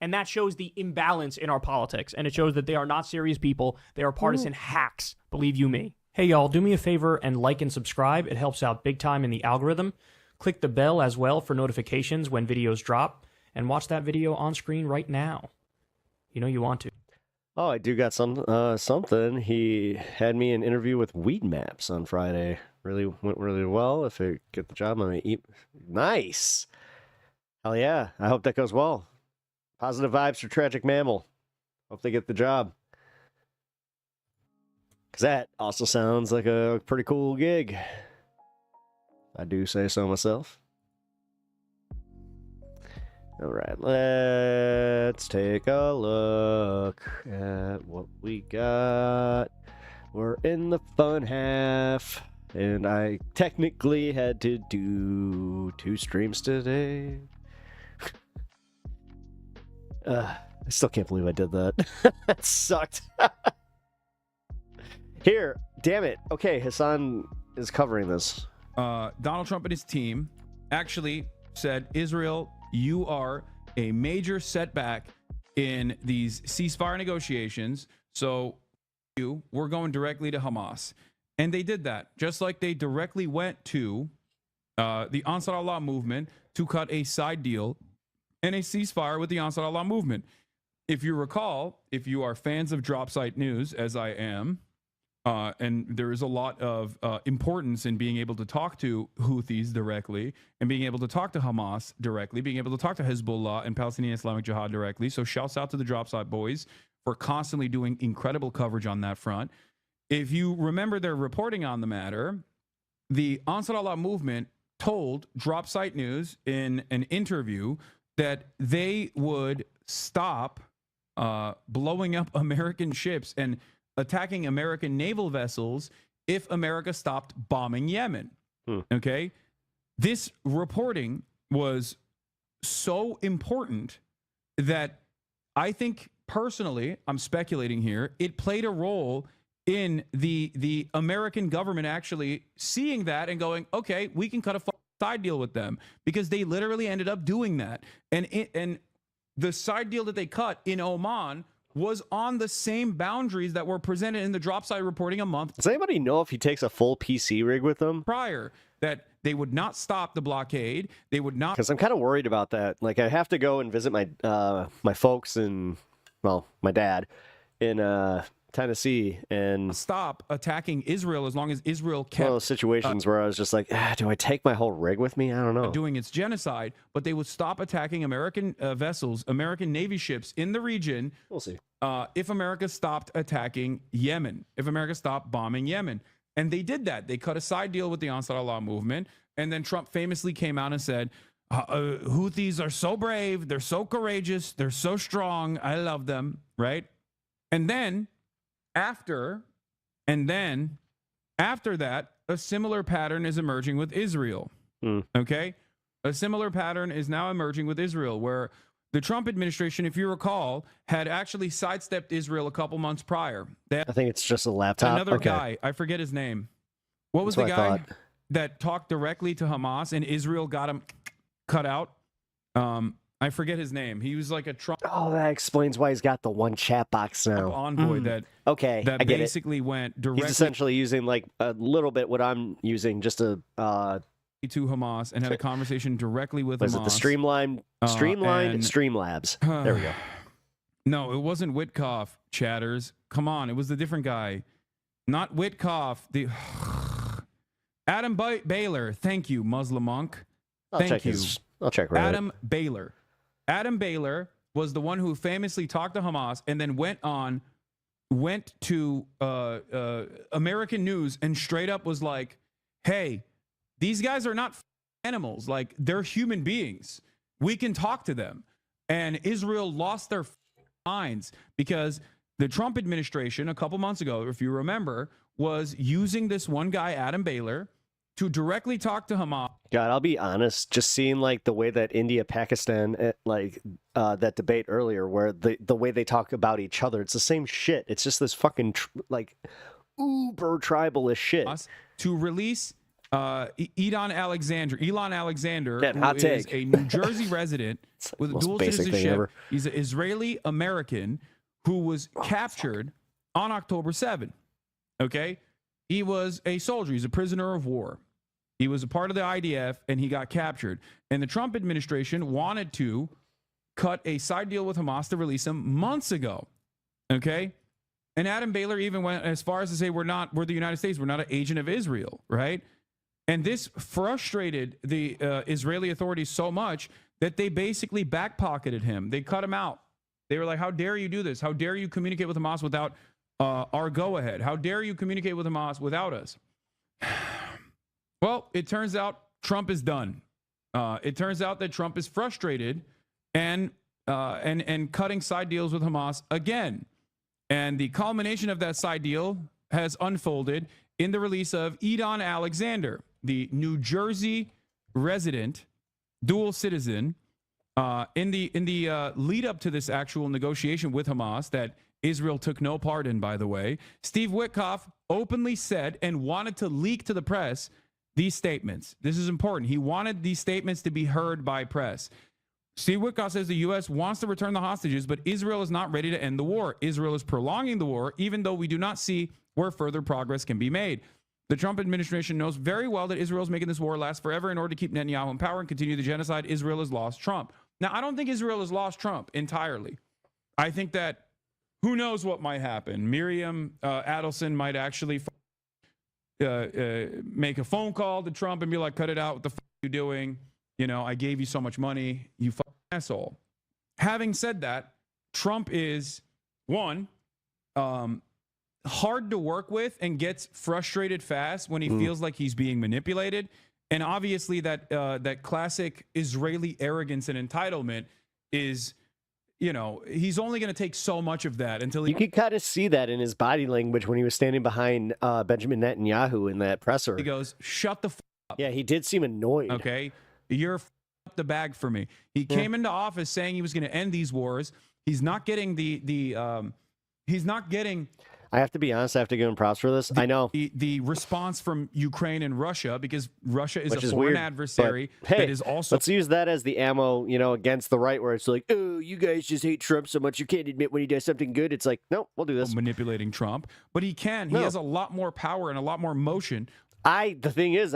And that shows the imbalance in our politics, and it shows that they are not serious people. They are partisan hacks, believe you me. Hey, y'all, do me a favor and like and subscribe. It helps out big time in the algorithm. Click the bell as well for notifications when videos drop, and watch that video on screen right now. You know you want to. Oh, I do got something. He had me an interview with Weed Maps on Friday. Went really well. If I get the job, I'm gonna eat. Nice. Hell yeah. I hope that goes well. Positive vibes for Tragic Mammal. Hope they get the job. Because that also sounds like a pretty cool gig. I do say so myself. All right, let's take a look at what we got. We're in the fun half, and I technically had to do 2 streams today. I still can't believe I did that. That sucked. Here, damn it. Okay, Hassan is covering this. Donald Trump and his team actually said, Israel, you are a major setback in these ceasefire negotiations. So we're going directly to Hamas. And they did that, just like they directly went to the Ansar Allah movement to cut a side deal and a ceasefire with the Ansar Allah movement. If you recall, if you are fans of Drop Site News, as I am, and there is a lot of importance in being able to talk to Houthis directly and being able to talk to Hamas directly, being able to talk to Hezbollah and Palestinian Islamic Jihad directly. So shouts out to the Drop Site boys for constantly doing incredible coverage on that front. If you remember their reporting on the matter, the Ansar Allah movement told Drop Site News in an interview that they would stop blowing up American ships and attacking American naval vessels if America stopped bombing Yemen. Okay? This reporting was so important that I think personally, I'm speculating here, it played a role in the American government actually seeing that and going, okay, we can cut a side deal with them, because they literally ended up doing that. And the side deal that they cut in Oman was on the same boundaries that were presented in the Drop Site reporting a month. Does anybody know if he takes a full PC rig with him? Prior, that they would not stop the blockade. They would not. Because I'm kind of worried about that. Like, I have to go and visit my my folks and, well, my dad in Tennessee, and stop attacking Israel as long as Israel kept one of those situations where I was just like, do I take my whole rig with me? I don't know. Doing its genocide, but they would stop attacking American vessels, American Navy ships in the region. We'll see. If America stopped attacking Yemen, if America stopped bombing Yemen. And they did that. They cut a side deal with the Ansar Allah movement. And then Trump famously came out and said, Houthis are so brave. They're so courageous. They're so strong. I love them. Right. And then after that, a similar pattern is emerging with Israel. Okay. A similar pattern is now emerging with Israel, where the Trump administration, if you recall, had actually sidestepped Israel a couple months prior. I think it's just a laptop. Another guy, I forget his name. What was That's the what I guy thought. that talked directly to Hamas and Israel got him cut out? I forget his name. He was like a Trump Oh, that explains why he's got the one chat box now. envoy that Okay, that I get basically went directly He's essentially using like a little bit what I'm using, just to to Hamas and had a conversation directly with was Hamas. it the Streamlined and- Streamlabs? There we go. No, it wasn't Witkoff, chatters. Come on, it was the different guy. Not Witkoff. The Adam Baylor. Thank you, Muslim monk. Thank you. I'll check Reddit. Adam Baylor. Adam Baylor was the one who famously talked to Hamas and then went to American news and straight up was like, hey, these guys are not animals. Like, they're human beings. We can talk to them. And Israel lost their minds because the Trump administration a couple months ago, if you remember, was using this one guy, Adam Baylor, to directly talk to Hamas. God, I'll be honest. Just seeing like the way that India, Pakistan, that debate earlier, where the way they talk about each other, it's the same shit. It's just this fucking like uber tribalist shit. To release Elon Alexander, Yeah, who hot is take. a New Jersey resident with a most dual basic thing citizenship. ever. He's an Israeli American who was captured on October 7. Okay, he was a soldier. He's a prisoner of war. He was a part of the IDF, and he got captured. And the Trump administration wanted to cut a side deal with Hamas to release him months ago. Okay, and Adam Baylor even went as far as to say we're the United States. We're not an agent of Israel, right? And this frustrated the Israeli authorities so much that they basically backpocketed him. They cut him out. They were like, how dare you do this? How dare you communicate with Hamas without our go-ahead? How dare you communicate with Hamas without us? Well, it turns out Trump is done. It turns out that Trump is frustrated and cutting side deals with Hamas again. And the culmination of that side deal has unfolded in the release of Elon Alexander, the New Jersey resident, dual citizen, in the lead up to this actual negotiation with Hamas that Israel took no part in, by the way. Steve Witkoff openly said and wanted to leak to the press these statements. This is important. He wanted these statements to be heard by press. Steve Witkoff says the U.S. wants to return the hostages, but Israel is not ready to end the war. Israel is prolonging the war, even though we do not see where further progress can be made. The Trump administration knows very well that Israel is making this war last forever in order to keep Netanyahu in power and continue the genocide. Israel has lost Trump. Now, I don't think Israel has lost Trump entirely. I think that who knows what might happen. Miriam Adelson might actually make a phone call to Trump and be like, cut it out. What the fuck are you doing? You know, I gave you so much money. You fucking asshole. Having said that, Trump is, one, hard to work with and gets frustrated fast when he feels like he's being manipulated. And obviously that classic Israeli arrogance and entitlement is, you know, he's only going to take so much of that until he... You could kind of see that in his body language when he was standing behind Benjamin Netanyahu in that presser. He goes, shut the up. Yeah, he did seem annoyed. Okay, you're up the bag for me. He came into office saying he was going to end these wars. He's not getting he's not getting... I have to be honest, I have to give him props for this. I know. The response from Ukraine and Russia, because Russia is Which a is foreign weird, adversary but, hey, that is also... Let's use that as the ammo, you know, against the right, where it's like, oh, you guys just hate Trump so much you can't admit when he does something good. It's like, no, we'll do this. Manipulating Trump. But he can. He has a lot more power and a lot more motion. The thing is,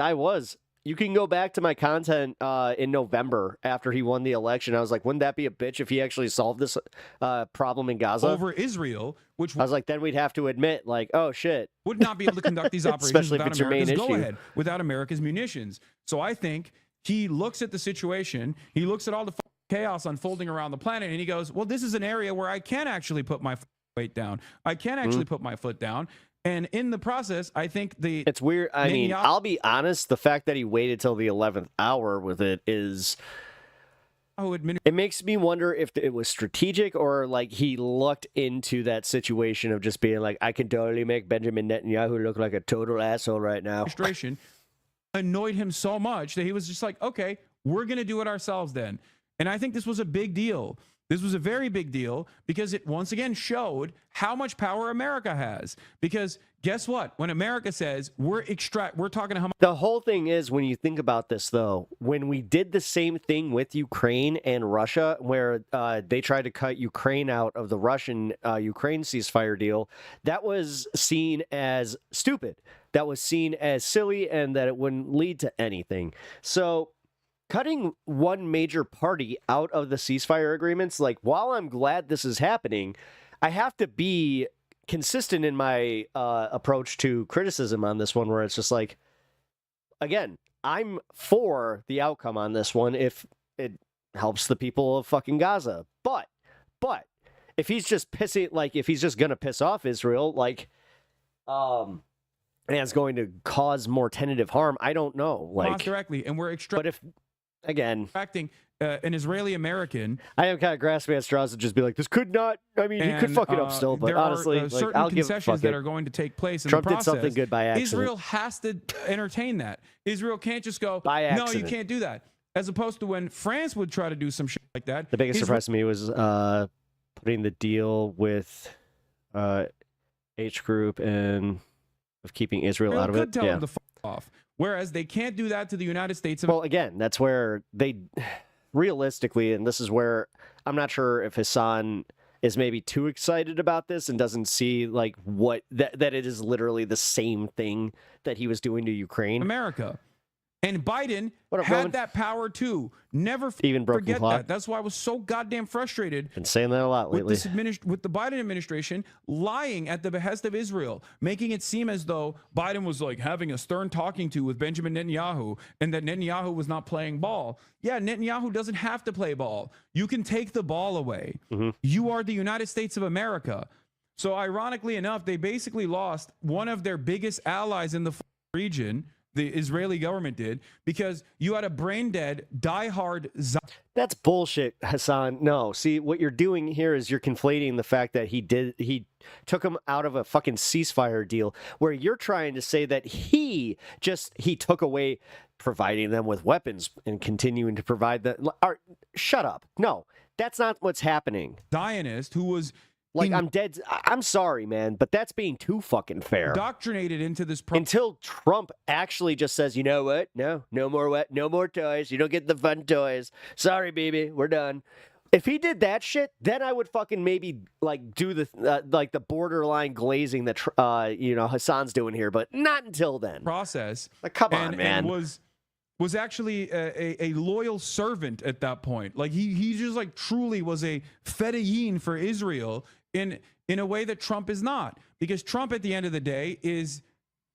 you can go back to my content in November after he won the election. I was like, wouldn't that be a bitch if he actually solved this problem in Gaza? Over Israel, which I was like, then we'd have to admit, like, oh, shit. Would not be able to conduct these operations Especially if without it's your main America's issue. go-ahead, without America's munitions. So I think he looks at the situation, he looks at all the chaos unfolding around the planet, and he goes, well, this is an area where I can actually put my weight down. I can actually put my foot down. And in the process, I think it's weird. I mean, I'll be honest. The fact that he waited till the 11th hour with it is... It makes me wonder if it was strategic or like he looked into that situation of just being like, I can totally make Benjamin Netanyahu look like a total asshole right now. Administration annoyed him so much that he was just like, okay, we're going to do it ourselves then. And I think this was a big deal. This was a very big deal because it once again showed how much power America has. Because guess what? When America says we're talking to Hamas. The whole thing is, when you think about this, though, when we did the same thing with Ukraine and Russia, where they tried to cut Ukraine out of the Russian Ukraine ceasefire deal, that was seen as stupid. That was seen as silly and that it wouldn't lead to anything. So cutting one major party out of the ceasefire agreements, like, while I'm glad this is happening, I have to be consistent in my approach to criticism on this one, where it's just like, again, I'm for the outcome on this one if it helps the people of fucking Gaza. But if he's just if he's just going to piss off Israel, like, and it's going to cause more tentative harm, I don't know. Like, directly, and we're But if... Again, extracting an Israeli American. I am kind of grasping at straws to just be like, this could not. I mean, he could fuck it up still, but there honestly, are certain I'll give concessions that it. are going to take place in Trump the process. did something good by accident. Israel has to entertain that. Israel can't just go, by no, accident. you can't do that. As opposed to when France would try to do some shit like that. The biggest surprise to me was putting the deal with H Group and of keeping Israel out of could it. tell them to fuck off. Whereas they can't do that to the United States of Well, again, that's where they realistically, and this is where I'm not sure if Hassan is maybe too excited about this and doesn't see like what that it is literally the same thing that he was doing to Ukraine. America. And Biden What up, had Roman? that power too. Never Even broken forget clock. that. That's why I was so goddamn frustrated Been saying that a lot with lately. this with the Biden administration lying at the behest of Israel, making it seem as though Biden was like having a stern talking to with Benjamin Netanyahu and that Netanyahu was not playing ball. Yeah, Netanyahu doesn't have to play ball. You can take the ball away. You are the United States of America. So ironically enough, they basically lost one of their biggest allies in the region. The Israeli government did, because you had a brain dead, diehard. That's bullshit, Hassan. No, see, what you're doing here is you're conflating the fact that he took him out of a fucking ceasefire deal, where you're trying to say that he took away providing them with weapons and continuing to provide that. Shut up. No, that's not what's happening. Zionist who was like, I'm sorry, man, but that's being too fucking fair. Indoctrinated into this until Trump actually just says, you know what? No more toys. You don't get the fun toys. Sorry, baby, we're done. If he did that shit, then I would fucking maybe like do the like the borderline glazing that Hassan's doing here, but not until then. Process. Like, come on, man. And was actually a loyal servant at that point. Like he just like truly was a fedayeen for Israel in a way that Trump is not, because Trump at the end of the day is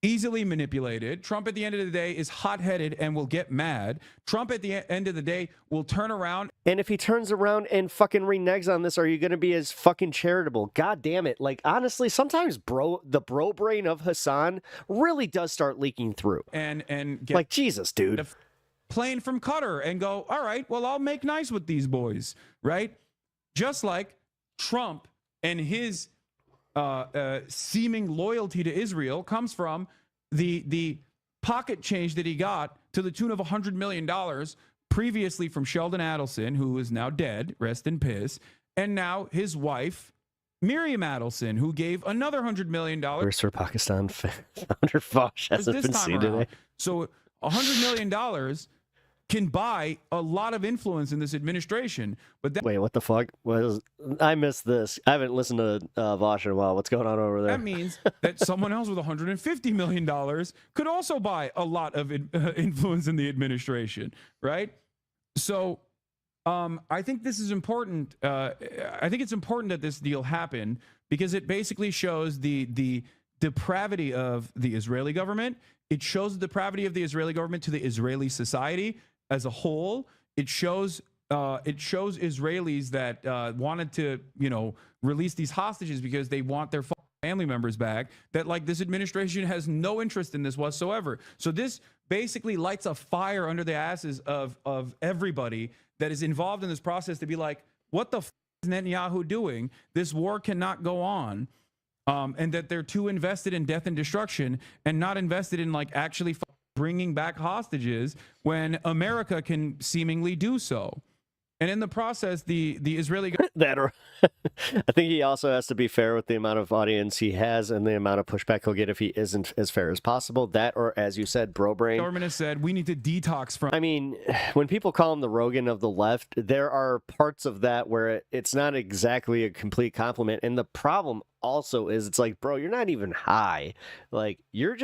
easily manipulated. Trump at the end of the day is hot-headed and will get mad. Trump at the end of the day will turn around. And if he turns around and fucking reneges on this, are you going to be as fucking charitable? God damn it. Like, honestly, sometimes the bro brain of Hassan really does start leaking through. And get like, Jesus, dude. A plane from Qatar and go, all right, well, I'll make nice with these boys, right? Just like Trump and his seeming loyalty to Israel comes from the pocket change that he got to the tune of $100 million previously from Sheldon Adelson, who is now dead, rest in piss, and now his wife, Miriam Adelson, who gave another $100 million. Where's for Pakistan founder Foch hasn't been seen today. So $100 million can buy a lot of influence in this administration. But wait, what the fuck? I missed this. I haven't listened to Vosh in a while. What's going on over there? That means that someone else with $150 million could also buy a lot of influence in the administration, right? So I think this is important. I think it's important that this deal happen, because it basically shows the depravity of the Israeli government. It shows the depravity of the Israeli government to the Israeli society as a whole. It shows Israelis that wanted to, release these hostages because they want their family members back, that like this administration has no interest in this whatsoever. So this basically lights a fire under the asses of everybody that is involved in this process to be like, what the f is Netanyahu doing? This war cannot go on. And that they're too invested in death and destruction and not invested in like actually bringing back hostages when America can seemingly do so. And in the process, the Israeli I think he also has to be fair with the amount of audience he has and the amount of pushback he'll get if he isn't as fair as possible. That, or as you said, bro brain. Government has said we need to detox from. I mean, when people call him the Rogan of the left, there are parts of that where it's not exactly a complete compliment. And the problem also is, it's like, bro, you're not even high. Like, you're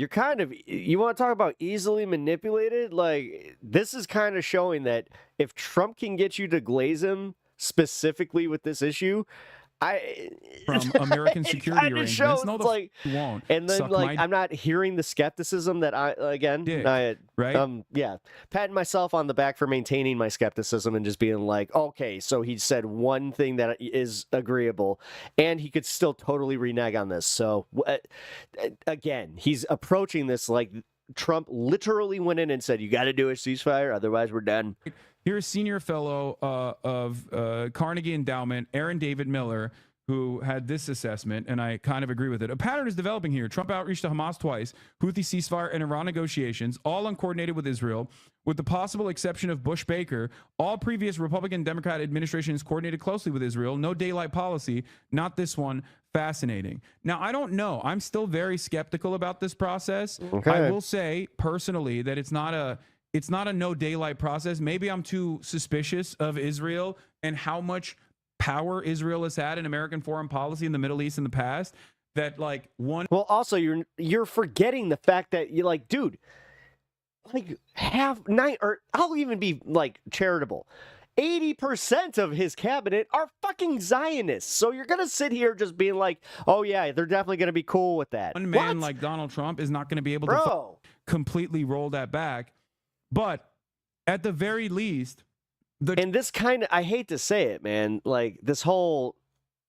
kind of, you want to talk about easily manipulated? Like, this is kind of showing that if Trump can get you to glaze him specifically with this issue, from American security arrangements. Shows, No, like, you won't. And then, like, I'm not hearing the skepticism that right? Yeah, patting myself on the back for maintaining my skepticism and just being like, okay, so he said one thing that is agreeable, and he could still totally renege on this. So, again, he's approaching this like Trump literally went in and said, you got to do a ceasefire, otherwise we're done. Here's senior fellow of Carnegie Endowment, Aaron David Miller, who had this assessment, and I kind of agree with it. A pattern is developing here. Trump outreach to Hamas twice, Houthi ceasefire and Iran negotiations, all uncoordinated with Israel, with the possible exception of Bush-Baker. All previous Republican-Democrat administrations coordinated closely with Israel. No daylight policy. Not this one. Fascinating. Now, I don't know. I'm still very skeptical about this process. Okay. I will say personally that it's not a no daylight process. Maybe I'm too suspicious of Israel and how much power Israel has had in American foreign policy in the Middle East in the past, that like one. Well, also you're forgetting the fact that you're like, dude, like or I'll even be like charitable. 80% of his cabinet are fucking Zionists. So you're going to sit here just being like, oh yeah, they're definitely going to be cool with that. One man like Donald Trump is not going to be able to completely roll that back. But at the very least, and this kind of, I hate to say it, man, like this whole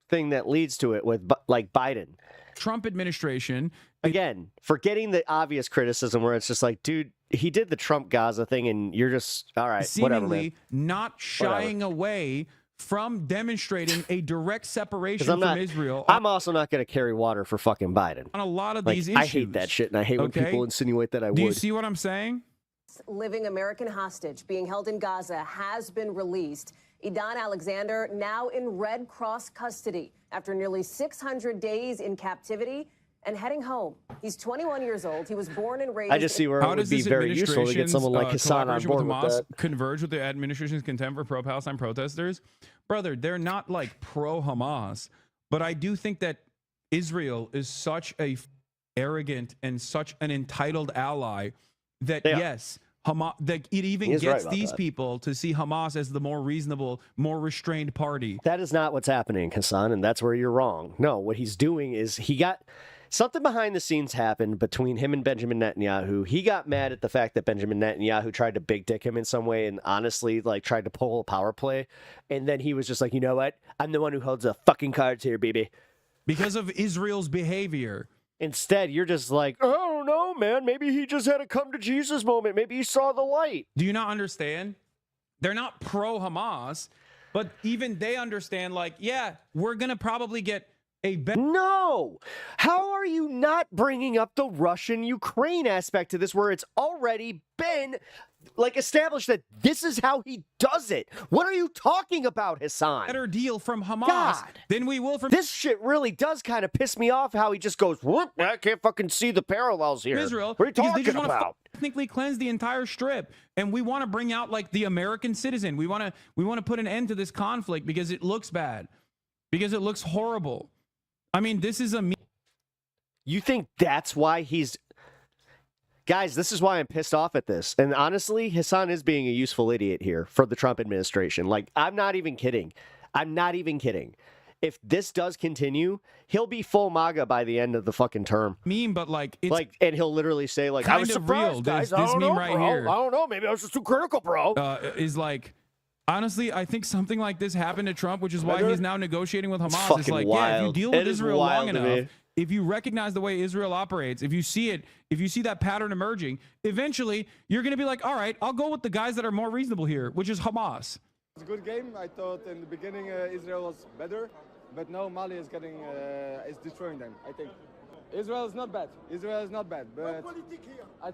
thing that leads to it with like Biden. Trump administration. Again, forgetting the obvious criticism where it's just like, dude, he did the Trump Gaza thing and you're just, all right, whatever, man. Seemingly not shying away from demonstrating a direct separation from Israel. I'm also not going to carry water for fucking Biden. On a lot of Like, these issues. I hate that shit, and I hate when people insinuate that I would. Do you see what I'm saying? Living American hostage being held in Gaza has been released. Idan Alexander now in Red Cross custody after nearly 600 days in captivity and heading home. He's 21 years old. He was born and raised. I just see where it would be very useful to get someone like Hassan on board with that. Converge with the administration's contempt for pro-Palestine protesters. Brother, they're not like pro-Hamas, but I do think that Israel is such a arrogant and such an entitled ally that yes, Hamas, that it even gets these people to see Hamas as the more reasonable, more restrained party. That is not what's happening, Hassan, and that's where you're wrong. No, what he's doing is he got something behind the scenes happened between him and Benjamin Netanyahu. He got mad at the fact that Benjamin Netanyahu tried to big dick him in some way and honestly like tried to pull a power play. And then he was just like, you know what? I'm the one who holds the fucking cards here, baby. Because of Israel's behavior. Instead, you're just like, I don't know, man. Maybe he just had a come to Jesus moment. Maybe he saw the light. Do you not understand? They're not pro-Hamas, but even they understand, like, yeah, we're going to probably get a better. No! How are you not bringing up the Russian-Ukraine aspect to this where it's already been like established that this is how he does it? What are you talking about, Hassan? Better deal from Hamas than we will from this shit. Really does kind of piss me off how he just goes, whoop, I can't fucking see the parallels here. Israel, what are you because talking they just want about? to technically cleanse the entire strip, and we want to bring out like the American citizen. We want to put an end to this conflict because it looks bad, because it looks horrible. I mean, this is a. You think that's why he's. Guys, this is why I'm pissed off at this. And honestly, Hassan is being a useful idiot here for the Trump administration. Like, I'm not even kidding. I'm not even kidding. If this does continue, he'll be full MAGA by the end of the fucking term. But like, it's like, and he'll literally say, like, I was surprised, real. guys. This I don't meme know, right bro. here. I don't know. Maybe I was just too critical, bro. Is like, honestly, I think something like this happened to Trump, which is why he's now negotiating with Hamas. It's like, yeah, if you deal with Israel long enough, if you recognize the way Israel operates, if you see it, if you see that pattern emerging, eventually you're going to be like, all right, I'll go with the guys that are more reasonable here, which is Hamas. It was a good game. I thought in the beginning Israel was better, but now Mali is is destroying them, I think. Israel is not bad. Israel is not bad, but I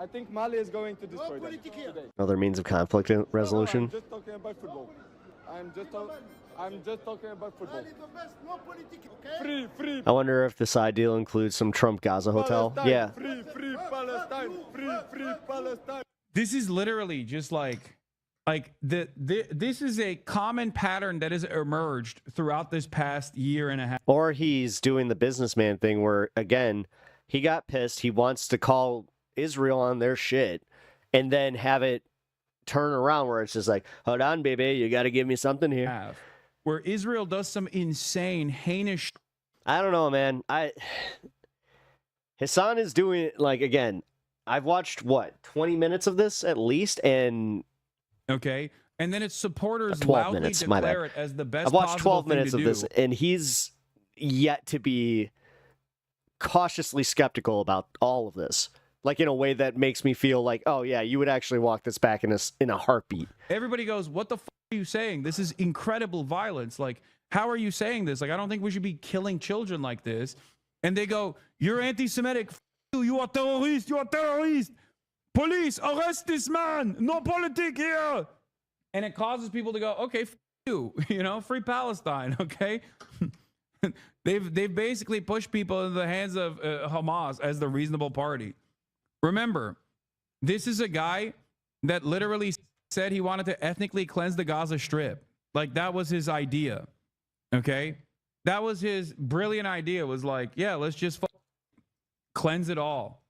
think Mali is going to destroy them today. Other means of conflict resolution. I'm just talking about football. I'm just talking about football. Free. I wonder if the side deal includes some Trump Gaza hotel. Palestine, Yeah. Free Palestine. Free Palestine. This is literally just like this is a common pattern that has emerged throughout this past year and a half. Or he's doing the businessman thing where, again, he got pissed. He wants to call Israel on their shit and then have it turn around where it's just like, hold on, baby, you got to give me something here. Where Israel does some insane, heinous. I don't know, man. Hassan is doing, like, again, I've watched, 20 minutes of this at least, and... Okay, and then its supporters 12 loudly minutes, declare it as the best I've watched 12 possible minutes thing of to this, do. and he's yet to be cautiously skeptical about all of this. like in a way that makes me feel like, oh yeah, you would actually walk this back in a heartbeat. Everybody goes, what the fuck are you saying? This is incredible violence. Like, how are you saying this? Like, I don't think we should be killing children like this. And they go, you're anti-Semitic. You are terrorist. You are terrorist. Police, arrest this man. No politics here. And it causes people to go, okay, you, free Palestine, okay? They've basically pushed people into the hands of Hamas as the reasonable party. Remember, this is a guy that literally said he wanted to ethnically cleanse the Gaza Strip. Like, that was his idea, okay? That was his brilliant idea, was like, yeah, let's just cleanse it all.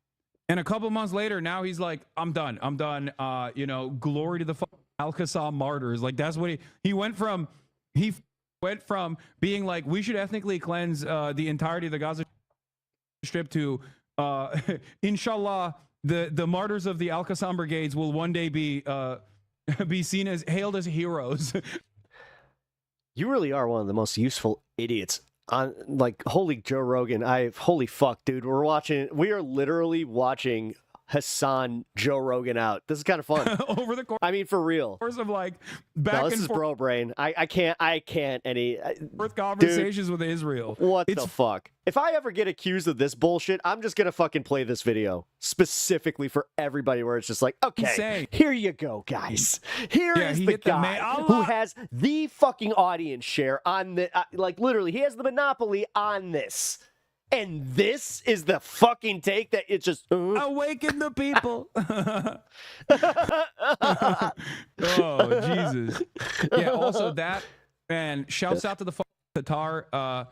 And a couple months later, now he's like, I'm done. Glory to the Al-Qassam martyrs. Like, that's what he went from. He went from being like, we should ethnically cleanse the entirety of the Gaza Strip to, inshallah, the martyrs of the Al-Qassam brigades will one day be seen as, hailed as heroes. You really are one of the most useful idiots. Holy Joe Rogan. Holy fuck, dude. We are literally watching Hassan Joe Rogan out. This is kind of fun. Over the course. I mean, for real. Course of like back this and is forth. bro brain. I can't any Conversations with Israel. What the fuck? If I ever get accused of this bullshit, I'm just gonna fucking play this video specifically for everybody, where it's just like, okay, insane. Here you go, guys. Here is he the hit the guy Allah. who has the fucking audience share on the literally, he has the monopoly on this. And this is the fucking take that it's just awaken the people. Oh, Jesus. Yeah, also that, and shouts out to the Qatar,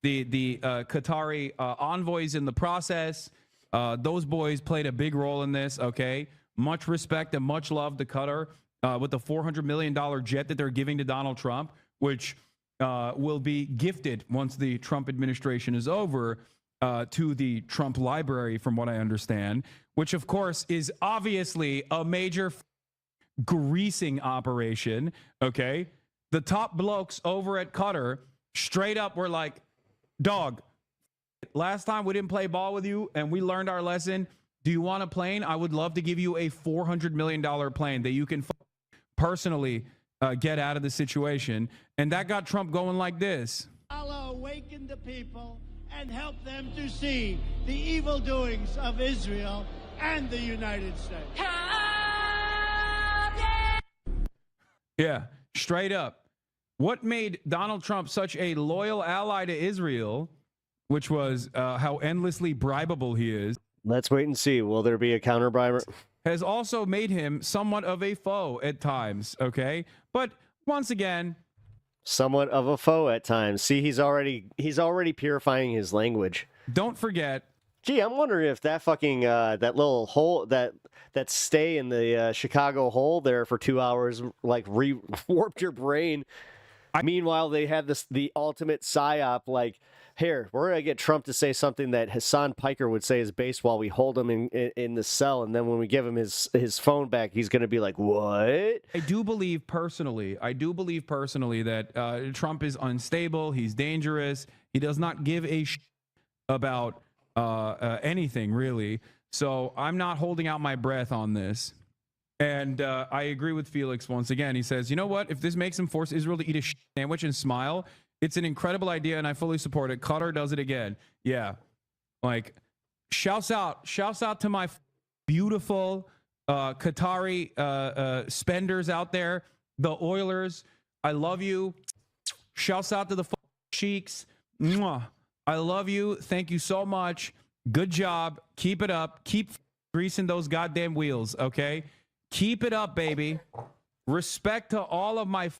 the Qatari envoys in the process. Those boys played a big role in this, okay? Much respect and much love to Qatar with the $400 million jet that they're giving to Donald Trump, which will be gifted once the Trump administration is over to the Trump library, from what I understand, which of course is obviously a major greasing operation, okay? The top blokes over at Qatar straight up were like, dog, last time we didn't play ball with you and we learned our lesson. Do you want a plane? I would love to give you a $400 million plane that you can personally get out of the situation. And that got Trump going like this. Allah awaken the people and help them to see the evil doings of Israel and the United States. Yeah, straight up. What made Donald Trump such a loyal ally to Israel, which was how endlessly bribable he is. Let's wait and see. Will there be a counter briber? Has also made him somewhat of a foe at times, okay? But once again, somewhat of a foe at times. See, he's already purifying his language. Don't forget. Gee, I'm wondering if that fucking that little hole that stay in the Chicago hole there for 2 hours like warped your brain. Meanwhile, they had the ultimate psyop, like, here, we're going to get Trump to say something that Hassan Piker would say is based while we hold him in the cell. And then when we give him his phone back, he's going to be like, what? I do believe personally that Trump is unstable. He's dangerous. He does not give a about anything, really. So I'm not holding out my breath on this. And I agree with Felix once again. He says, you know what? If this makes him force Israel to eat a sandwich and smile, it's an incredible idea, and I fully support it. Qatar does it again. Yeah. Like, shouts out to my beautiful Qatari spenders out there, the Oilers. I love you. Shouts out to the Sheiks. Mwah. I love you. Thank you so much. Good job. Keep it up. Keep greasing those goddamn wheels, okay? Keep it up, baby. Respect to all of my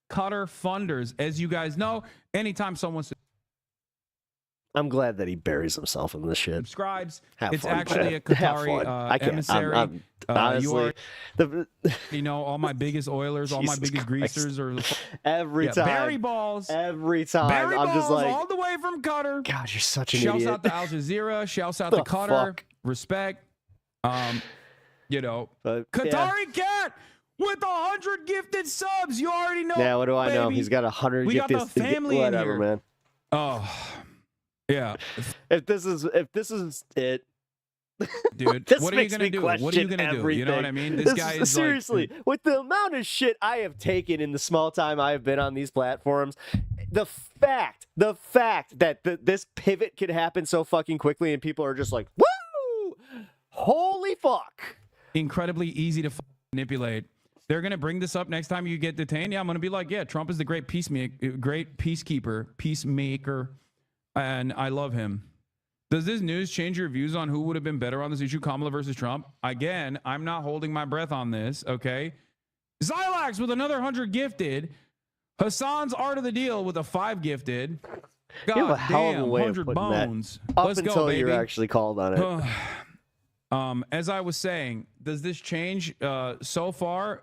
Qatar funders. As you guys know, anytime someone I'm glad that he buries himself in this shit. Subscribes. Have it's fun, actually man. a Qatari emissary. Honestly, you know, all my biggest Oilers, all my biggest greasers are every time. Barry Balls. Every time. Barry I'm Balls just like, all the way from Qatar. God, you're such an Shouts idiot. out to Al Jazeera. Shouts out to Qatar. Fuck? Respect. You know, But, Qatari cat with 100 gifted subs. You already know. Yeah, what do I know? baby. He's got 100 We gifted. got the family whatever, in here. man. Oh, yeah. If this is it, dude. This What are you makes gonna me do? What are you question gonna do? You know what I everything. mean? This guy is seriously, like, with the amount of shit I have taken in the small time I have been on these platforms, the fact that this pivot could happen so fucking quickly and people are just like, woo, holy fuck, incredibly easy to manipulate. They're gonna bring this up next time you get detained. Yeah, I'm gonna be like, yeah, Trump is the great peacemaker, and I love him. Does this news change your views on who would have been better on this issue, Kamala versus Trump? Again, I'm not holding my breath on this, okay? Zylax with another 100 gifted. Hassan's Art of the Deal with a 5 gifted. God you have a hell of a damn, way 100 of putting bones. that. Up Let's until go, baby. you're actually called on it. As I was saying, does this change so far?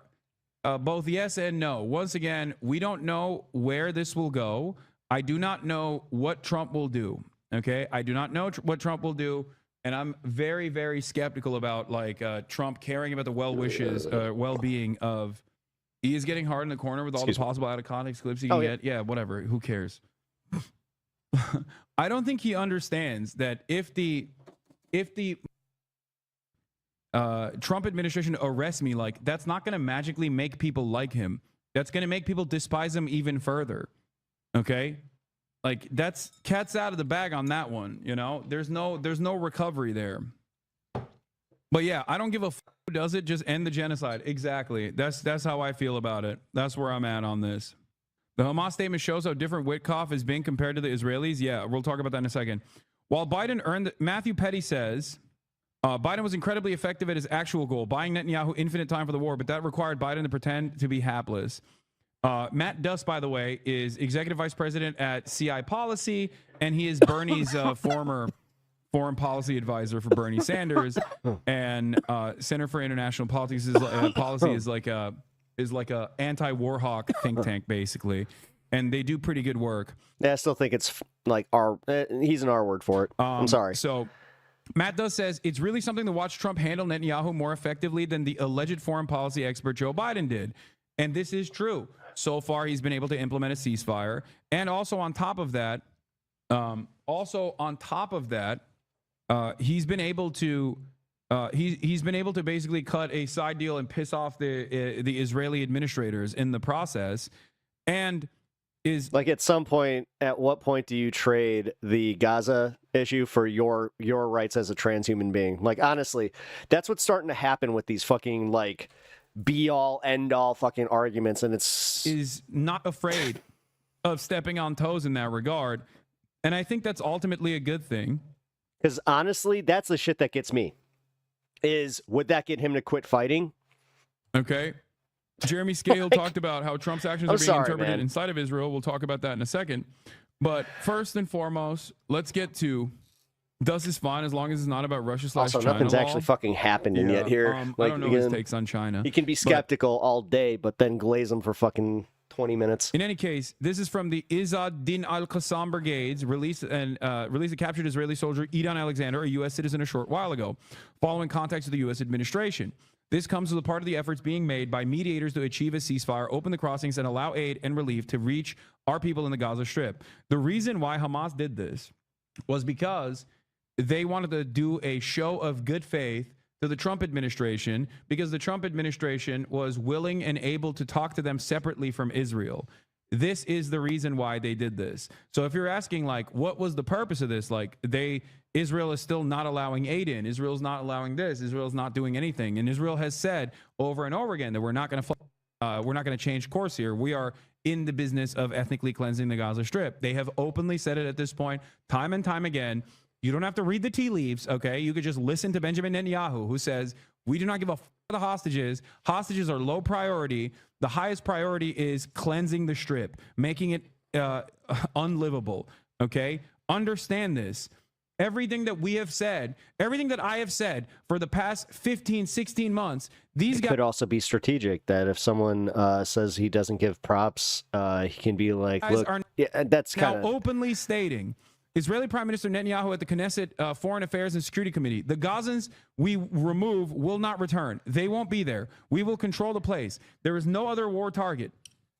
Both yes and no. Once again, we don't know where this will go. I do not know what Trump will do. Okay, I do not know what Trump will do, and I'm very, very skeptical about like Trump caring about the well-being of. He is getting hard in the corner with all the possible out of context clips he can get. Yeah, whatever. Who cares? I don't think he understands that if the Trump administration arrests me, like that's not going to magically make people like him. That's going to make people despise him even further. Okay. Like that's cat's out of the bag on that one. You know, there's no recovery there. But yeah, I don't give a who does it. Just end the genocide. Exactly. That's how I feel about it. That's where I'm at on this. The Hamas statement shows how different Witkoff is being compared to the Israelis. Yeah, we'll talk about that in a second. While Biden earned, Matthew Petty says, Biden was incredibly effective at his actual goal, buying Netanyahu infinite time for the war, but that required Biden to pretend to be hapless. Matt Duss, by the way, is executive vice president at CI Policy, and he is Bernie's former foreign policy advisor for Bernie Sanders. And Center for International Politics Policy is like a anti-war hawk think tank, basically, and they do pretty good work. Yeah, I still think it's like he's an R word for it. I'm sorry. So Matt Duss says it's really something to watch Trump handle Netanyahu more effectively than the alleged foreign policy expert Joe Biden did. And this is true. So far, he's been able to implement a ceasefire. And also on top of that, he's been able to he's been able to basically cut a side deal and piss off the Israeli administrators in the process. And is like at what point do you trade the Gaza issue for your rights as a transhuman being? Like honestly, that's what's starting to happen with these fucking like be all end all fucking arguments, and is not afraid of stepping on toes in that regard. And I think that's ultimately a good thing. Because honestly, that's the shit that gets me. Would that get him to quit fighting? Okay. Jeremy Scale talked about how Trump's actions are being interpreted inside of Israel. We'll talk about that in a second. But first and foremost, let's get to Duss is fine as long as it's not about Russia/China. Also, nothing's actually fucking happening yet here. I don't know his takes on China. You can be skeptical all day, but then glaze them for fucking 20 minutes. In any case, this is from the Izzad Din al-Qassam Brigades, released a captured Israeli soldier, Idan Alexander, a U.S. citizen, a short while ago, following contacts with the U.S. administration. This comes as a part of the efforts being made by mediators to achieve a ceasefire, open the crossings, and allow aid and relief to reach our people in the Gaza Strip. The reason why Hamas did this was because they wanted to do a show of good faith to the Trump administration, because the Trump administration was willing and able to talk to them separately from Israel. This is the reason why they did this. So if you're asking, like, what was the purpose of this? Like, Israel is still not allowing aid in. Israel's not allowing this. Israel's not doing anything. And Israel has said over and over again that we're not going to change course here. We are in the business of ethnically cleansing the Gaza Strip. They have openly said it at this point, time and time again. You don't have to read the tea leaves, okay? You could just listen to Benjamin Netanyahu, who says, we do not give a f for the hostages. Hostages are low priority. The highest priority is cleansing the Strip, making it unlivable, okay? Understand this. Everything that we have said, everything that I have said for the past 15, 16 months, these guys... could also be strategic, that if someone says he doesn't give props, he can be like, look, that's kind of... Now openly stating... Israeli Prime Minister Netanyahu at the Knesset Foreign Affairs and Security Committee. The Gazans we remove will not return. They won't be there. We will control the place. There is no other war target.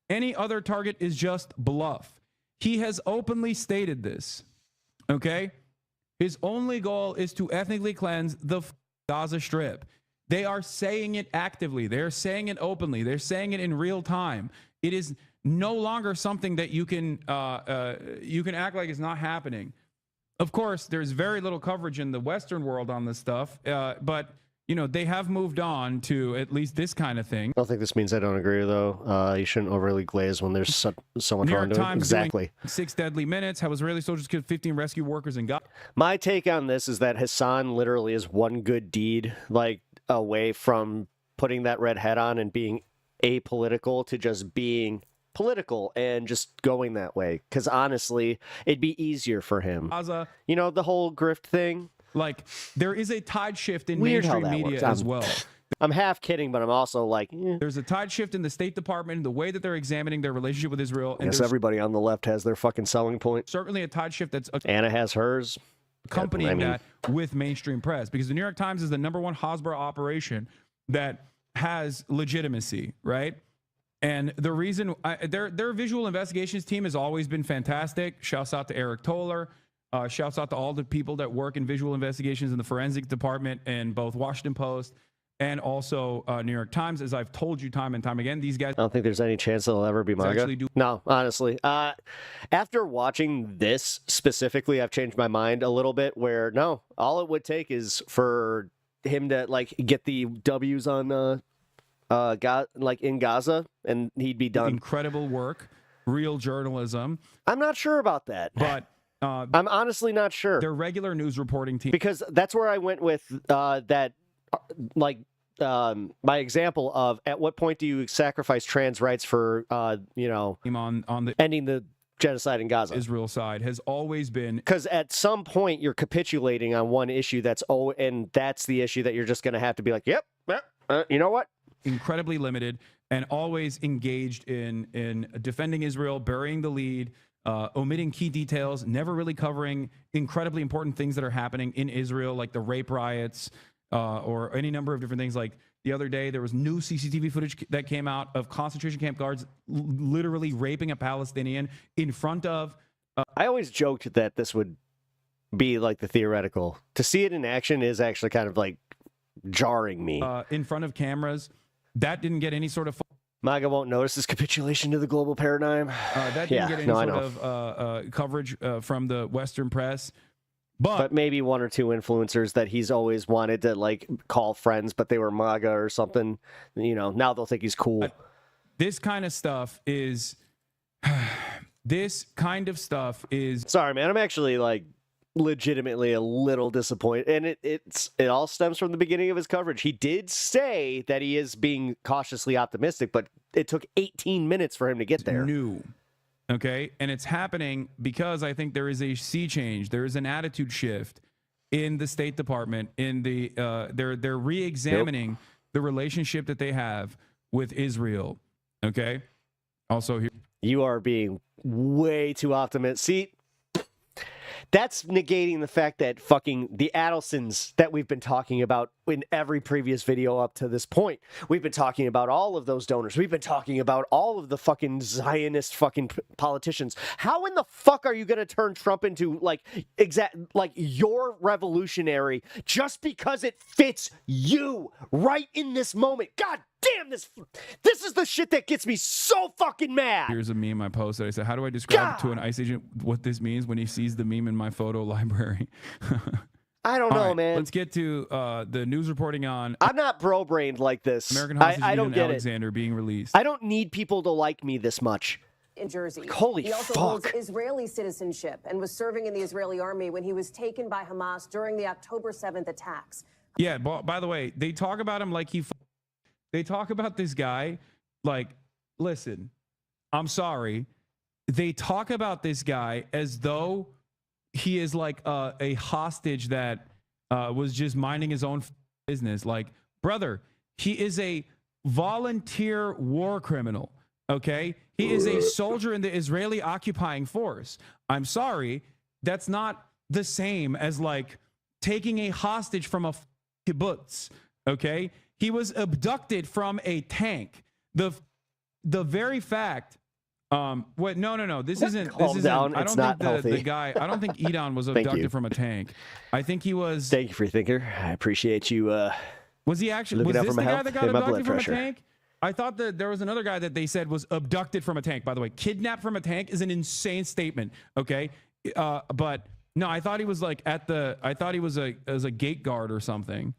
Any other target is just bluff. He has openly stated this. Okay? His only goal is to ethnically cleanse the Gaza Strip. They are saying it actively. They're saying it openly. They're saying it in real time. It is no longer something that you can act like it's not happening. Of course, there's very little coverage in the Western world on this stuff, but you know, they have moved on to at least this kind of thing. I don't think this means I don't agree, though. You shouldn't overly glaze when there's someone New York trying to Times exactly. doing 6 deadly minutes. How Israeli soldiers killed 15 rescue workers in Gaza. My take on this is that Hassan literally is one good deed, like, away from putting that red hat on and being apolitical to just being political and just going that way. Because honestly, it'd be easier for him. Gaza. You know, the whole grift thing. Like, there is a tide shift in Weird how mainstream that media works. as well. I'm half kidding, but I'm also like, There's a tide shift in the State Department, the way that they're examining their relationship with Israel. I guess everybody on the left has their fucking selling point. Certainly a tide shift that's Anna has hers. accompanying that with mainstream press, because the New York Times is the #1 Hasbara operation that has legitimacy, right? And the reason their visual investigations team has always been fantastic. Shouts out to Eric Toller. Shouts out to all the people that work in visual investigations in the forensic department in both Washington Post and also New York Times. As I've told you time and time again, these guys... I don't think there's any chance they'll ever be MAGA. No, honestly. After watching this specifically, I've changed my mind a little bit where, no, all it would take is for him to, like, get the W's on, in Gaza, and he'd be done. Incredible work. Real journalism. I'm not sure about that. But... I'm honestly not sure. Their regular news reporting team. Because that's where I went with that, my example of at what point do you sacrifice trans rights for, on the ending the genocide in Gaza. Israel side has always been. Because at some point you're capitulating on one issue and that's the issue that you're just going to have to be like, yep, you know what? Incredibly limited and always engaged in defending Israel, burying the lead, omitting key details, never really covering incredibly important things that are happening in Israel, like the rape riots or any number of different things. Like the other day, there was new CCTV footage that came out of concentration camp guards literally raping a Palestinian in front of... I always joked that this would be like the theoretical. To see it in action is actually kind of like jarring me. In front of cameras. That didn't get any sort of... MAGA won't notice this capitulation to the global paradigm. That didn't get any sort of coverage from the Western press. But maybe one or two influencers that he's always wanted to like call friends, but they were MAGA or something. You know, now they'll think he's cool. This kind of stuff is... Sorry, man. I'm actually like legitimately a little disappointed, and it all stems from the beginning of his coverage. He did say that he is being cautiously optimistic, but it took 18 minutes for him to get there. New, okay, and it's happening because I think there is a sea change. There is an attitude shift in the State Department. In the they're re-examining the relationship that they have with Israel. Okay, also here you are being way too optimistic. See. That's negating the fact that fucking the Adelsons that we've been talking about in every previous video up to this point. We've been talking about all of those donors. We've been talking about all of the fucking Zionist fucking politicians. How in the fuck are you going to turn Trump into like your revolutionary just because it fits you right in this moment? God damn, this is the shit that gets me so fucking mad. Here's a meme I posted. I said, how do I describe to an ICE agent what this means when he sees the meme in my photo library? I don't know, man. Let's get to the news reporting on... I'm not bro-brained like this. American hostage I don't get Alexander being released. I don't need people to like me this much. In Jersey. Holy he also fuck. holds Israeli citizenship and was serving in the Israeli army when he was taken by Hamas during the October 7th attacks. Yeah, by the way, they talk about him like they talk about this guy like, listen, I'm sorry. They talk about this guy as though he is like a hostage that was just minding his own business. Like, brother, he is a volunteer war criminal, okay? He is a soldier in the Israeli occupying force. I'm sorry, that's not the same as like taking a hostage from a kibbutz, okay? He was abducted from a tank. The very fact Wait, no. This Calm isn't. This isn't. down. I It's don't not think the healthy. guy. I don't think Edon was Thank you. abducted from a tank. I think he was. Thank you, free thinker. I appreciate you. Was he actually? looking Was out this for my the guy health that got and my abducted blood from pressure. a tank? I thought that there was another guy that they said was abducted from a tank. By the way, kidnapped from a tank is an insane statement. Okay, but no, I thought he was like at the. I thought he was as a gate guard or something.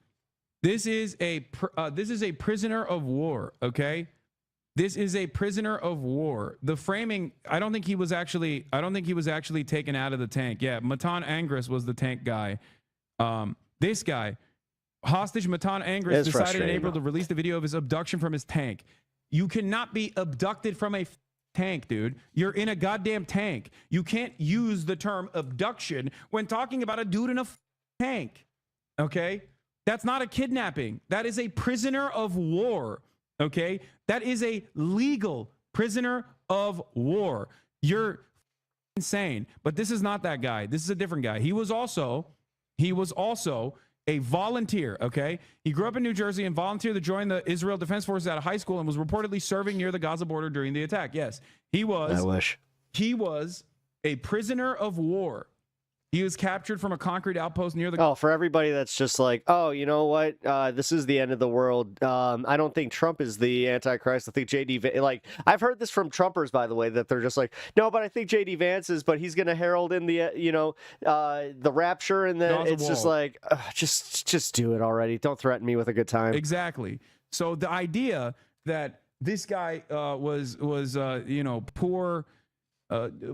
This is a prisoner of war. Okay, this is a prisoner of war. The framing. I don't think he was actually taken out of the tank. Yeah, Matan Angris was the tank guy. This guy. Hostage Matan Angris decided in April to release the video of his abduction from his tank. You cannot be abducted from a tank, dude. You're in a goddamn tank. You can't use the term abduction when talking about a dude in a tank. Okay? That's not a kidnapping. That is a prisoner of war. Okay? That is a legal prisoner of war. You're insane. But this is not that guy. This is a different guy. He was also a volunteer, okay? He grew up in New Jersey and volunteered to join the Israel Defense Forces out of high school and was reportedly serving near the Gaza border during the attack. Yes, he was. I wish. He was a prisoner of war. He was captured from a concrete outpost near the... Oh, for everybody that's just like, oh, you know what? This is the end of the world. I don't think Trump is the Antichrist. I think J.D. Like, I've heard this from Trumpers, by the way, that they're just like, no, but I think J.D. Vance is, but he's going to herald in the, the rapture, and then it's just like, just do it already. Don't threaten me with a good time. Exactly. So the idea that this guy was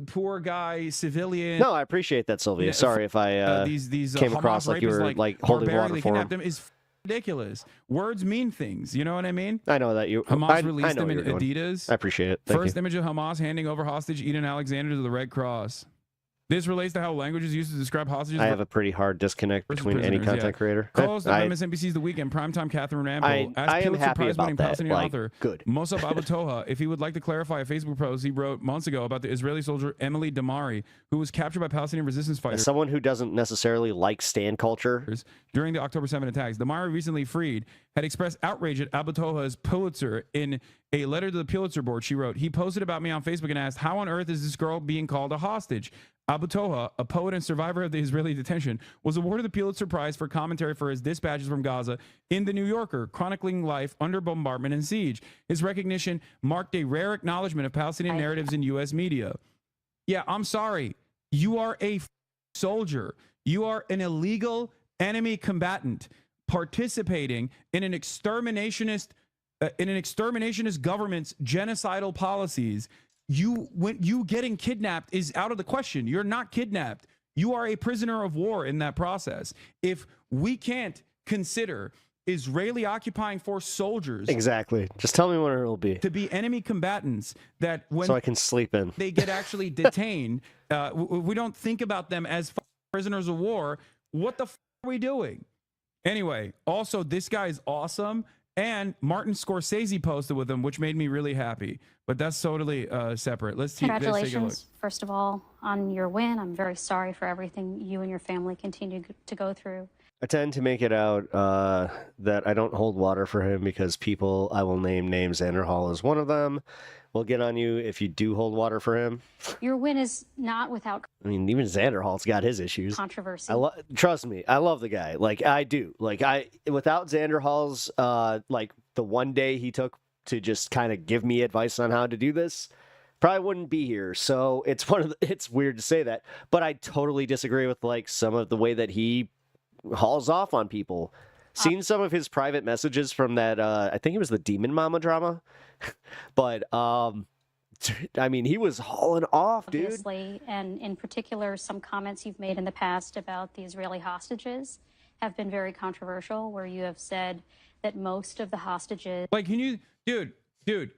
poor guy, civilian. No, I appreciate that, Sylvia. Yeah, Sorry if I these came Hamas across like you rapists, were like holding water barbarically for him. kidnapped him is ridiculous. Words mean things. You know what I mean? I know that you. Hamas released I know him in what you're doing. Adidas. I appreciate it. Thank First you. image of Hamas handing over hostage Eden Alexander to the Red Cross. This relates to how language is used to describe hostages. I have a pretty hard disconnect between any content creator. Co-host of MSNBC's The Weekend, primetime Catherine Rambo, I asked am Pulitzer happy Prize-winning about that. Palestinian Like, author good. Mosab Abu Toha if he would like to clarify a Facebook post he wrote months ago about the Israeli soldier Emily Damari, who was captured by Palestinian resistance fighters. As someone who doesn't necessarily like stan culture, during the October 7 attacks, Damari, recently freed, had expressed outrage at Abu Toha's Pulitzer. In a letter to the Pulitzer board, she wrote, "He posted about me on Facebook and asked, how on earth is this girl being called a hostage?" Abu Toha, a poet and survivor of the Israeli detention, was awarded the Pulitzer Prize for commentary for his dispatches from Gaza in The New Yorker, chronicling life under bombardment and siege. His recognition marked a rare acknowledgement of Palestinian narratives in U.S. media. Yeah, I'm sorry. You are a soldier. You are an illegal enemy combatant participating in an exterminationist government's genocidal policies. When you getting kidnapped is out of the question. You're not kidnapped. You are a prisoner of war in that process. If we can't consider Israeli occupying force soldiers, exactly. Just tell me when it will be to be enemy combatants, that when so I can sleep in. they get actually detained, we don't think about them as prisoners of war. What the are we doing? Anyway, also this guy is awesome. And Martin Scorsese posted with him, which made me really happy. But that's totally separate. Let's take a look. Congratulations, first of all, on your win. I'm very sorry for everything you and your family continue to go through. I tend to make it out that I don't hold water for him because people I will name names. Xander Hall is one of them. We'll get on you if you do hold water for him. Your win is not without I mean, even Xander Hall's got his issues. controversy. Trust me, I love the guy. Like I do. Like without Xander Hall's like the one day he took to just kind of give me advice on how to do this, probably wouldn't be here. So it's weird to say that, but I totally disagree with like some of the way that he hauls off on people. Seen some of his private messages from that I think it was the Demon Mama drama. But I mean, he was hauling off, dude. Obviously, and in particular, some comments you've made in the past about the Israeli hostages have been very controversial, where you have said that most of the hostages... Like, can you... Dude, a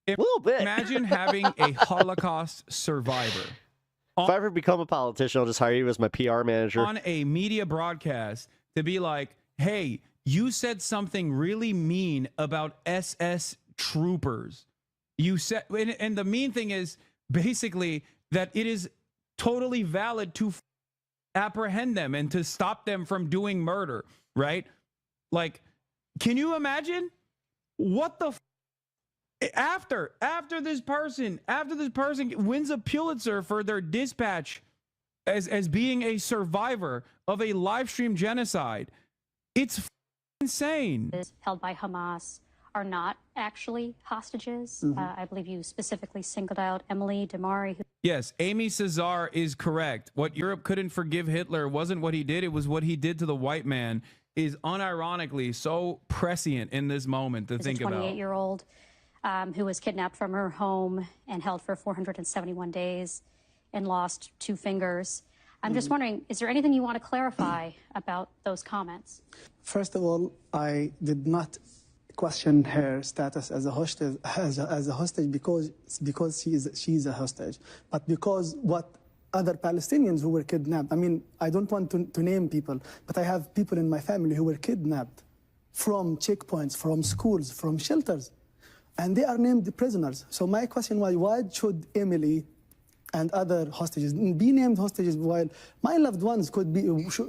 little bit. Imagine having a Holocaust survivor. If I ever become a politician, I'll just hire you as my PR manager. On a media broadcast to be like, hey, you said something really mean about SS troopers. You said, and the mean thing is basically that it is totally valid to apprehend them and to stop them from doing murder, right? Like, can you imagine what the After this person wins a Pulitzer for their dispatch as being a survivor of a live stream genocide, it's insane. Held by Hamas are not actually hostages. I believe you specifically singled out Emily Damari. Yes, Amy Cesar is correct. What Europe couldn't forgive Hitler wasn't what he did, it was what he did to the white man, is unironically so prescient in this moment to think about. A 28-year-old who was kidnapped from her home and held for 471 days and lost 2 fingers. I'm just wondering, is there anything you want to clarify about those comments? First of all, I did not question her status as a hostage, because she's a hostage, but because what other Palestinians who were kidnapped. I mean, I don't want to name people, but I have people in my family who were kidnapped from checkpoints, from schools, from shelters, and they are named prisoners. So my question was, why should Emily and other hostages be named hostages while my loved ones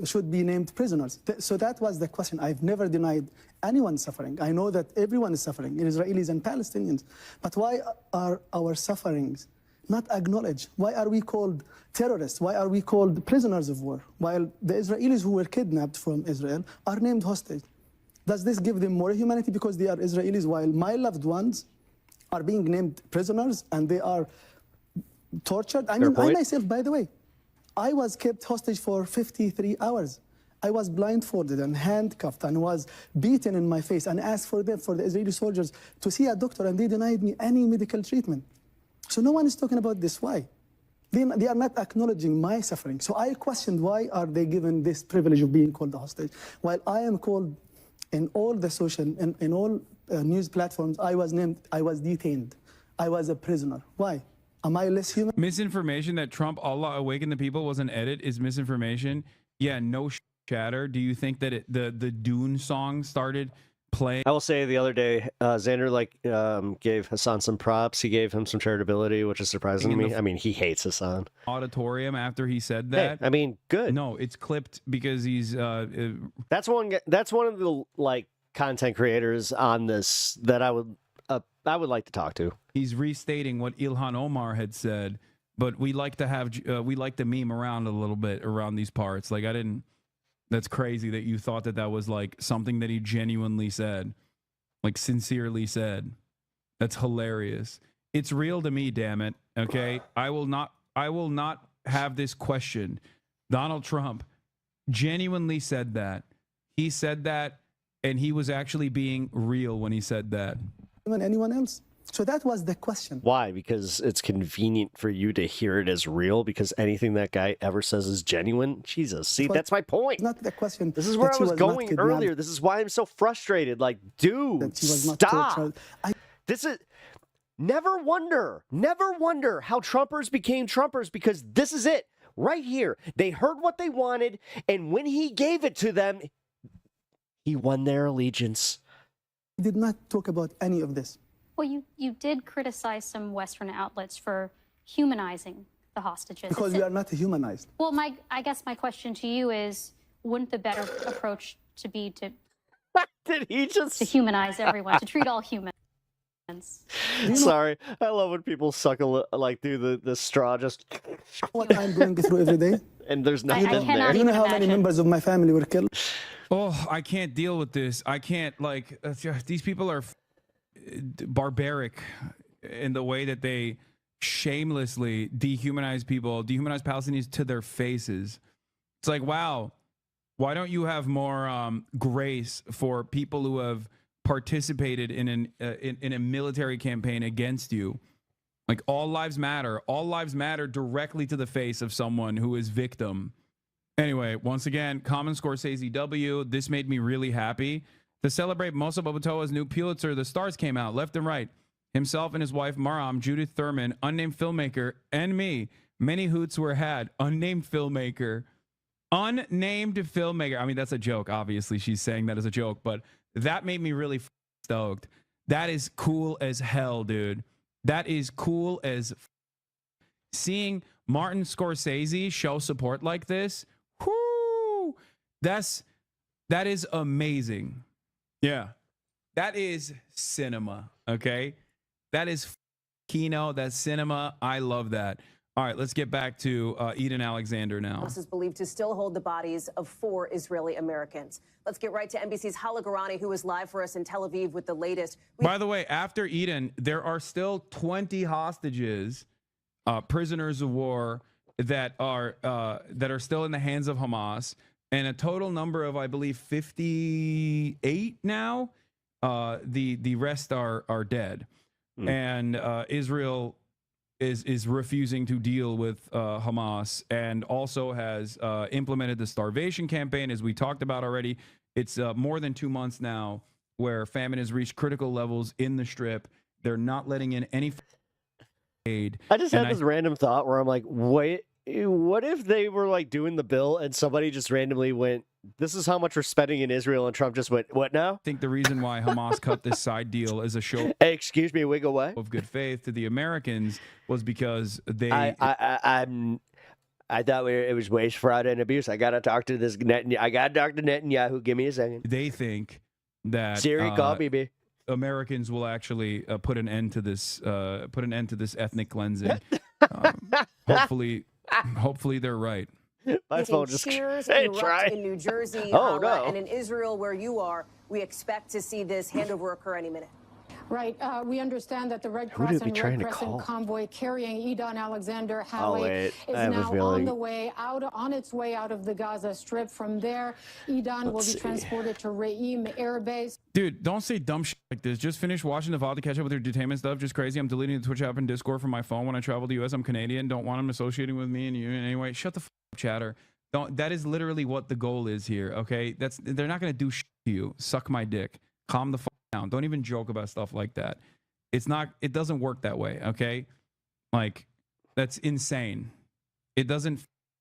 should be named prisoners? So that was the question. I've never denied anyone suffering. I know that everyone is suffering, Israelis and Palestinians. But why are our sufferings not acknowledged? Why are we called terrorists? Why are we called prisoners of war? While the Israelis who were kidnapped from Israel are named hostage. Does this give them more humanity because they are Israelis, while my loved ones are being named prisoners and they are tortured? I mean, I myself, by the way, I was kept hostage for 53 hours. I was blindfolded and handcuffed and was beaten in my face and asked for the Israeli soldiers to see a doctor, and they denied me any medical treatment. So no one is talking about this. Why? They are not acknowledging my suffering. So I questioned, why are they given this privilege of being called a hostage? While I am called in all the social, in all news platforms, I was detained. I was a prisoner. Why? Am I less human? Misinformation that Trump, Allah awaken the people, was an edit is misinformation. Yeah, no chatter. Do you think that the Dune song started playing? I will say the other day, Xander gave Hassan some props. He gave him some charitability, which is surprising to me. I mean, he hates Hassan. Auditorium after he said that. Hey, I mean, good. No, it's clipped because he's. That's one of the content creators on this that I would like to talk to. He's restating what Ilhan Omar had said, but we like to meme around a little bit around these parts. Like, I didn't. That's crazy that you thought that was like something that he genuinely said, like sincerely said. That's hilarious. It's real to me, damn it. Okay, I will not have this questioned. Donald Trump genuinely said that. He said that, and he was actually being real when he said that. Anyone else? So that was the question. Why? Because it's convenient for you to hear it as real, because anything that guy ever says is genuine. Jesus. See, that's my point. Not the question. This is where I was going earlier. This is why I'm so frustrated. Like, dude, stop. This is... Never wonder how Trumpers became Trumpers, because this is it. Right here. They heard what they wanted, and when he gave it to them, he won their allegiance. He did not talk about any of this. Well, you did criticize some Western outlets for humanizing the hostages. Because we are not humanized. Well, I guess my question to you is, wouldn't the better approach to be to did he just to humanize everyone, to treat all humans? Sorry, I love when people suck through the straw. Just what I'm going through every day. And there's nothing there. Do you know how many members of my family were killed? Oh, I can't deal with this. I can't, these people are barbaric in the way that they shamelessly dehumanize people, dehumanize Palestinians to their faces. It's like, wow, why don't you have more grace for people who have participated in a military campaign against you? Like, all lives matter. All lives matter directly to the face of someone who is victim. Anyway, once again, Common Scorsese W. This made me really happy. To celebrate Mosa Bobotoa's new Pulitzer, the stars came out left and right. Himself and his wife, Maram, Judith Thurman, unnamed filmmaker, and me. Many hoots were had. Unnamed filmmaker. Unnamed filmmaker. I mean, that's a joke. Obviously, she's saying that as a joke, but that made me really stoked. That is cool as hell, dude. That is cool as seeing Martin Scorsese show support like this. Whoo! That is amazing. Yeah. That is cinema, okay? That is kino. That's cinema. I love that. All right, let's get back to Eden Alexander now. This is believed to still hold the bodies of 4 Israeli Americans. Let's get right to NBC's Hala Garani, who is live for us in Tel Aviv with the latest. By the way, after Eden, there are still 20 hostages, prisoners of war that are still in the hands of Hamas, and a total number of, I believe, 58 now. The rest are dead, and Israel is refusing to deal with Hamas, and also has implemented the starvation campaign, as we talked about already. It's more than 2 months now where famine has reached critical levels in the Strip. They're not letting in any aid. I just had this random thought where I'm like, wait, what if they were like doing the bill and somebody just randomly went, this is how much we're spending in Israel, and Trump just went, what now? I think the reason why Hamas cut this side deal as a show hey, excuse me, wig away, of good faith to the Americans was because they I thought it was waste, fraud, and abuse. I gotta talk to this Netanyahu. Give me a second. They think that Siri, call me, B. Americans will actually put an end to this ethnic cleansing. Hopefully they're right. My phone just cheers hey, erupt in New Jersey, oh, no. and in Israel, where you are. We expect to see this handover occur any minute. Right. We understand that the Red Cross and Red Crescent convoy carrying Eden Alexander Halle is now on the way out, on its way out of the Gaza Strip. From there, Eden will be transported to Re'im Air Base. Dude, don't say dumb shit like this. Just finish watching the VOD to catch up with your detainment stuff. Just crazy. I'm deleting the Twitch app and Discord from my phone when I travel to the U.S. I'm Canadian. Don't want them associating with me and you in any way. Shut the f up, chatter. That is literally what the goal is here, okay? They're not going to do shit to you. Suck my dick. Calm the f down. Don't even joke about stuff like that. It doesn't work that way, okay? Like, that's insane. It doesn't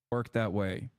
work that way.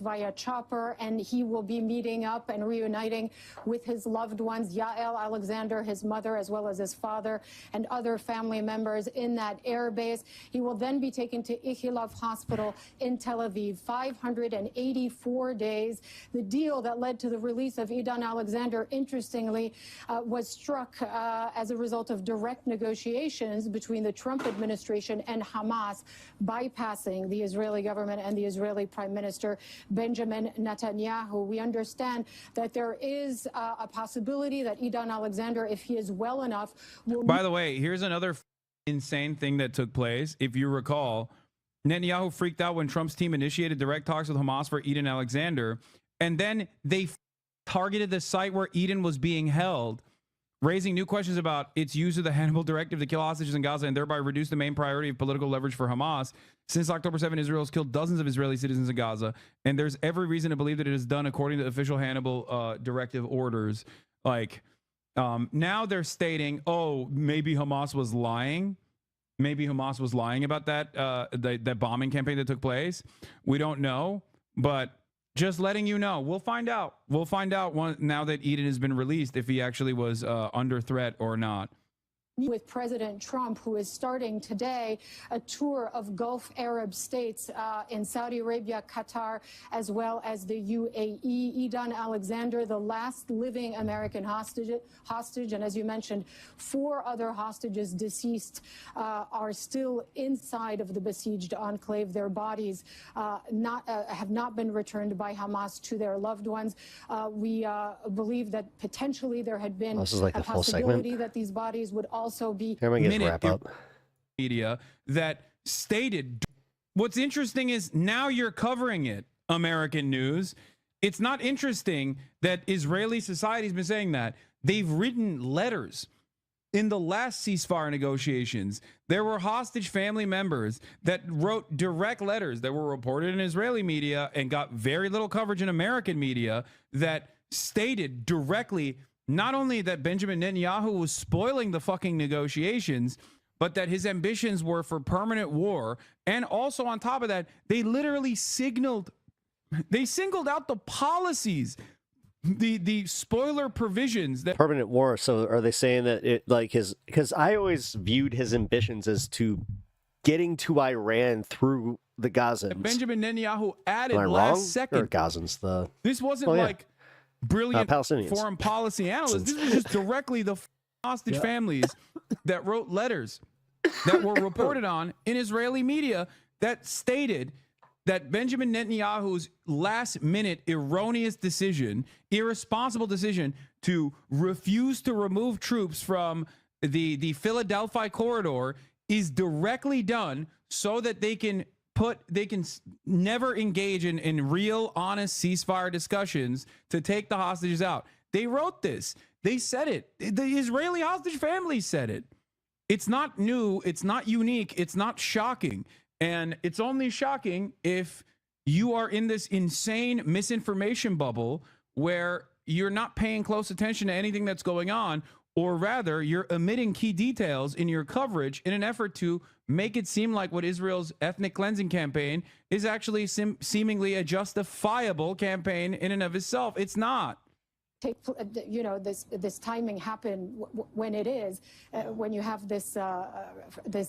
Via chopper, and he will be meeting up and reuniting with his loved ones, Yael Alexander, his mother, as well as his father and other family members in that air base. He will then be taken to Ichilov Hospital in Tel Aviv. 584 days. The deal that led to the release of Eden Alexander, interestingly, was struck as a result of direct negotiations between the Trump administration and Hamas, bypassing the Israeli government and the Israeli Prime Minister Benjamin Netanyahu. We understand that there is a possibility that Eden Alexander, if he is well enough, will... By the way, here's another insane thing that took place. If you recall, Netanyahu freaked out when Trump's team initiated direct talks with Hamas for Eden Alexander, and then they targeted the site where Eden was being held, raising new questions about its use of the Hannibal Directive to kill hostages in Gaza and thereby reduce the main priority of political leverage for Hamas. Since October 7, Israel has killed dozens of Israeli citizens in Gaza, and there's every reason to believe that it is done according to official Hannibal Directive orders. Like, now they're stating, oh, maybe Hamas was lying. Maybe Hamas was lying about that that bombing campaign that took place. We don't know, but just letting you know. We'll find out. We'll find out now that Eden has been released if he actually was under threat or not. With President Trump, who is starting today a tour of Gulf Arab states in Saudi Arabia, Qatar, as well as the UAE. Eden Alexander, the last living American hostage, and as you mentioned, 4 other hostages deceased are still inside of the besieged enclave. Their bodies have not been returned by Hamas to their loved ones. We believe that potentially there had been a possibility that these bodies would also be media that stated. What's interesting is now you're covering it, American news. It's not interesting that Israeli society's been saying that. They've written letters in the last ceasefire negotiations. There were hostage family members that wrote direct letters that were reported in Israeli media and got very little coverage in American media that stated directly not only that Benjamin Netanyahu was spoiling the fucking negotiations, but that his ambitions were for permanent war. And also on top of that, they literally singled out the policies, the spoiler provisions that permanent war. So are they saying that it like his, because I always viewed his ambitions as to getting to Iran through the Gazans. Benjamin Netanyahu added last second. Or Gazans, this wasn't like brilliant Palestinians. foreign policy analysts. This was just directly the hostage families that wrote letters that were reported on in Israeli media that stated that Benjamin Netanyahu's last-minute erroneous decision, irresponsible decision to refuse to remove troops from the Philadelphia corridor is directly done so that they can never engage in real, honest ceasefire discussions to take the hostages out. They wrote this. They said it. The Israeli hostage family said it. It's not new. It's not unique. It's not shocking. And it's only shocking if you are in this insane misinformation bubble where you're not paying close attention to anything that's going on, or rather you're omitting key details in your coverage in an effort to make it seem like what Israel's ethnic cleansing campaign is actually seemingly a justifiable campaign in and of itself. It's not. This timing happen when it is, when you have this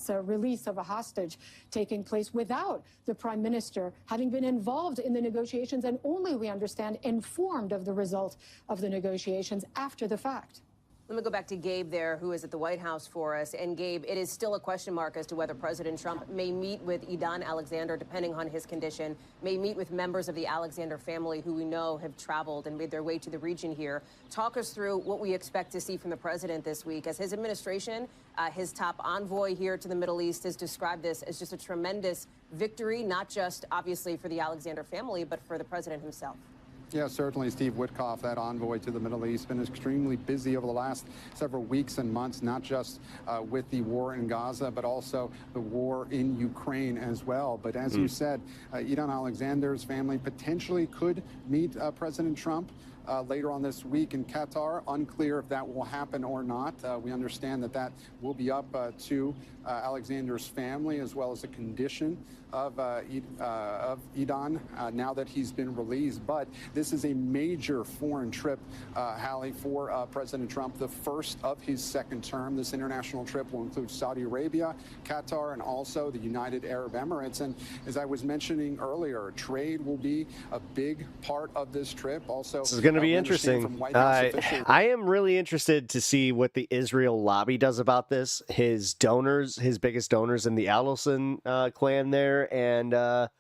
release of a hostage taking place without the prime minister having been involved in the negotiations and only, we understand, informed of the result of the negotiations after the fact. Let me go back to Gabe there, who is at the White House for us. And Gabe, it is still a question mark as to whether President Trump may meet with Idan Alexander, depending on his condition, may meet with members of the Alexander family who we know have traveled and made their way to the region here. Talk us through what we expect to see from the president this week, as his administration, his top envoy here to the Middle East, has described this as just a tremendous victory, not just obviously for the Alexander family, but for the president himself. Yeah, certainly. Steve Witkoff, that envoy to the Middle East, been extremely busy over the last several weeks and months, not just with the war in Gaza, but also the war in Ukraine as well. But as you said, Idan Alexander's family potentially could meet President Trump later on this week in Qatar. Unclear if that will happen or not. We understand that that will be up to Alexander's family, as well as the condition of Idan now that he's been released. But this is a major foreign trip, Hallie, for President Trump, the first of his second term. This international trip will include Saudi Arabia, Qatar, and also the United Arab Emirates. And as I was mentioning earlier, trade will be a big part of this trip. Also, this is going to be interesting. I am really interested to see what the Israel lobby does about this. His donors, his biggest donors in the Allison clan there, and the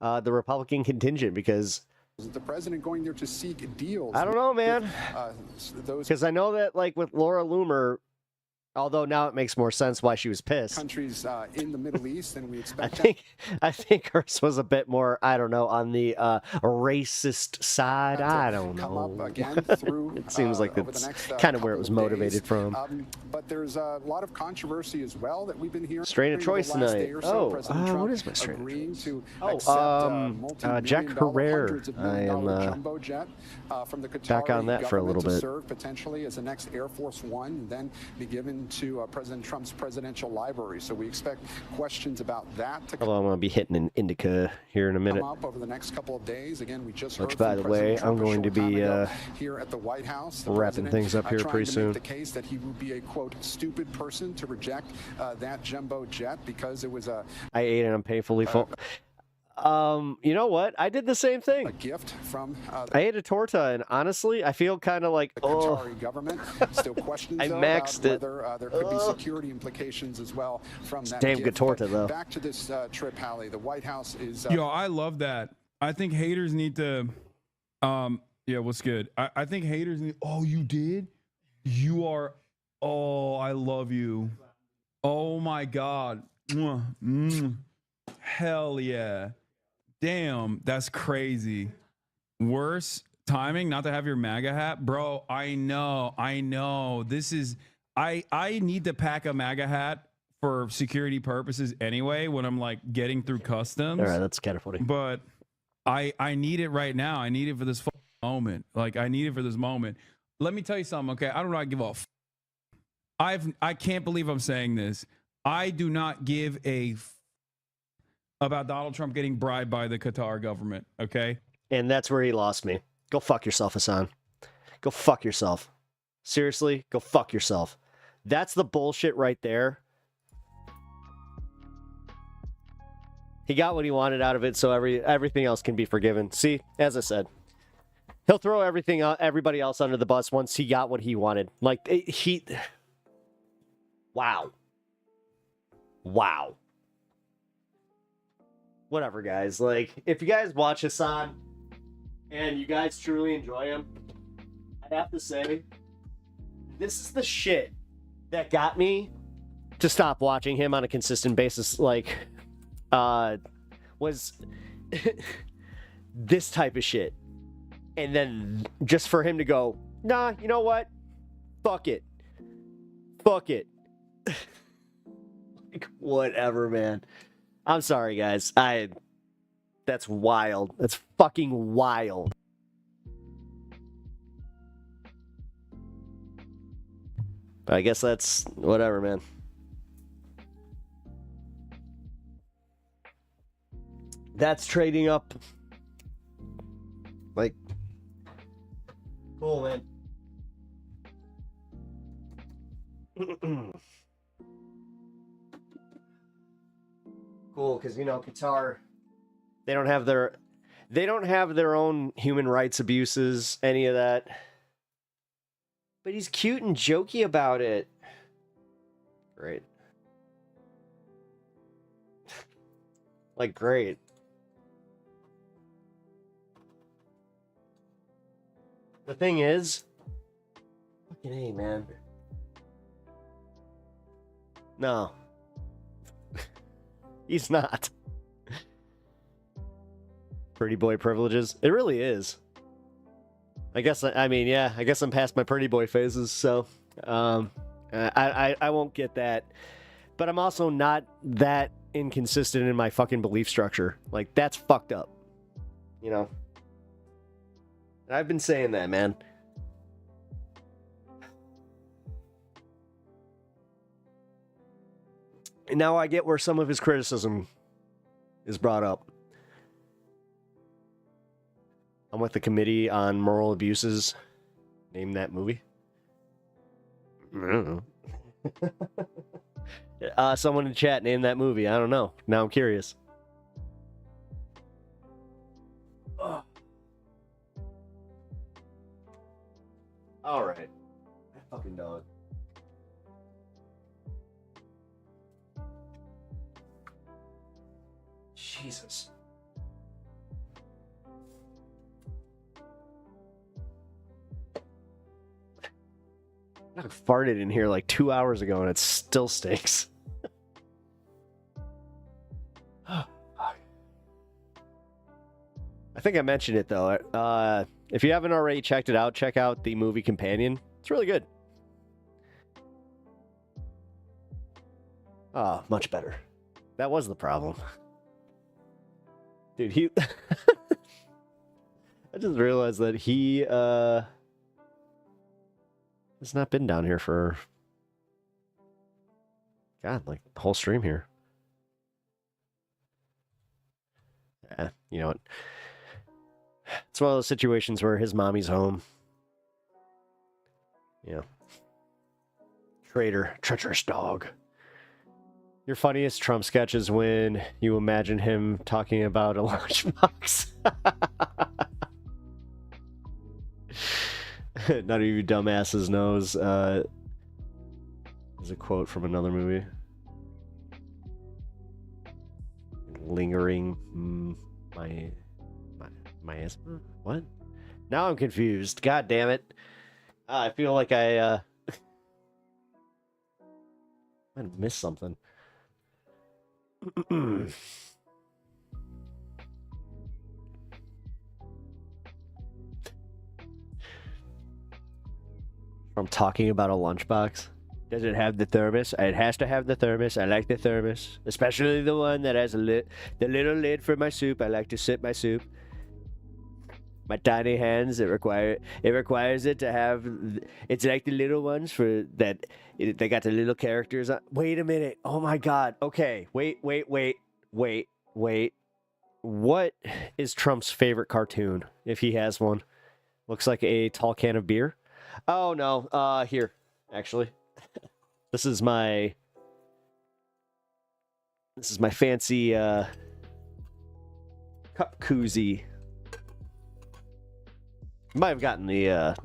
Republican contingent, because is the president going there to seek deals? I don't know, man. Because I know that, like with Laura Loomer, although now it makes more sense why she was pissed. Countries in the Middle East, and we expect I think hers was a bit more, I don't know, on the racist side. I don't know. Again through, it seems like that's kind of where it was motivated from. But there's a lot of controversy as well that we've been hearing. Strain of choice tonight. So. What is my strain of choice? Jack Herrera. I am jumbo jet from the Qatari back on that for a little bit. To serve potentially as the next Air Force One, and then be given to President Trump's presidential library. So we expect questions about that to I'm going to be hitting an indica here in a minute. come up over the next couple of days. Again, we just heard Which, by from the way, President Trump I'm going to be here at the White House. The wrapping president, things up here trying pretty to soon. Make the case that he would be a quote stupid person to reject that jumbo jet because it was a. I ate and I'm painfully full. You know what? I did the same thing. A gift from. I ate a torta, and honestly, I feel kind of like the Qatari government. Still questions I though, maxed about it. whether there could be security implications as well from that. Damn gift. good torta, But though. Back to this trip, Hallie. The White House is. Yo, I love that. I think haters need to. Yeah, what's good? I think haters need. Oh, you did? You are. Oh, I love you. Oh my God. Mwah. Hell yeah. Damn, that's crazy. Worse timing not to have your MAGA hat, bro. I know. This is I need to pack a MAGA hat for security purposes anyway when I'm like getting through customs. All right, that's kind of funny. But I need it right now. I need it for this moment. Like I need it for this moment. Let me tell you something, okay? I do not give a I can't believe I'm saying this. I do not give a about Donald Trump getting bribed by the Qatar government, okay? And that's where he lost me. Go fuck yourself, Hassan. Go fuck yourself. Seriously, go fuck yourself. That's the bullshit right there. He got what he wanted out of it, so everything else can be forgiven. See, as I said, he'll throw everybody else under the bus once he got what he wanted. Like Wow. Wow. Whatever, guys. Like, if you guys watch Hassan and you guys truly enjoy him, I have to say, this is the shit that got me to stop watching him on a consistent basis. Like, was this type of shit. And then just for him to go, nah, you know what? Fuck it. Fuck it. Like, whatever, man. I'm sorry, guys. That's wild. That's fucking wild. But I guess that's whatever, man. That's trading up. Like, cool, man. Cool, because Qatar, they don't have their own human rights abuses, any of that. But he's cute and jokey about it. Great. Like, great. The thing is, fucking A, man. No. He's not. Pretty boy privileges. It really is. I guess I'm past my pretty boy phases, so I won't get that. But I'm also not that inconsistent in my fucking belief structure. Like, that's fucked up. And I've been saying that, man. And now I get where some of his criticism is brought up. I'm with the Committee on Moral Abuses. Name that movie. I don't know. Someone in chat named that movie. I don't know. Now I'm curious. Ugh. All right. That fucking dog. Jesus. I farted in here like 2 hours ago and it still stinks. I think I mentioned it though. If you haven't already checked it out, check out the movie Companion. It's really good. Oh, much better. That was the problem. Dude, I just realized that he has not been down here for God, like the whole stream here. Yeah, you know what? It's one of those situations where his mommy's home. Yeah. Traitor, treacherous dog. Your funniest Trump sketch is when you imagine him talking about a lunchbox. None of you dumbasses knows. There's a quote from another movie. Lingering my ass. What? Now I'm confused. God damn it. I feel like I might have missed something. I'm talking about a lunchbox. Does it have the thermos? It has to have the thermos. I like the thermos, especially the one that has a lid, the little lid for my soup. I like to sip my soup. My tiny hands. It requires it to have. It's like the little ones for that. They got the little characters. Wait a minute. Oh my God. Okay. Wait. What is Trump's favorite cartoon? If he has one, looks like a tall can of beer. Oh no. Here, actually, this is my fancy cup koozie. Might have gotten the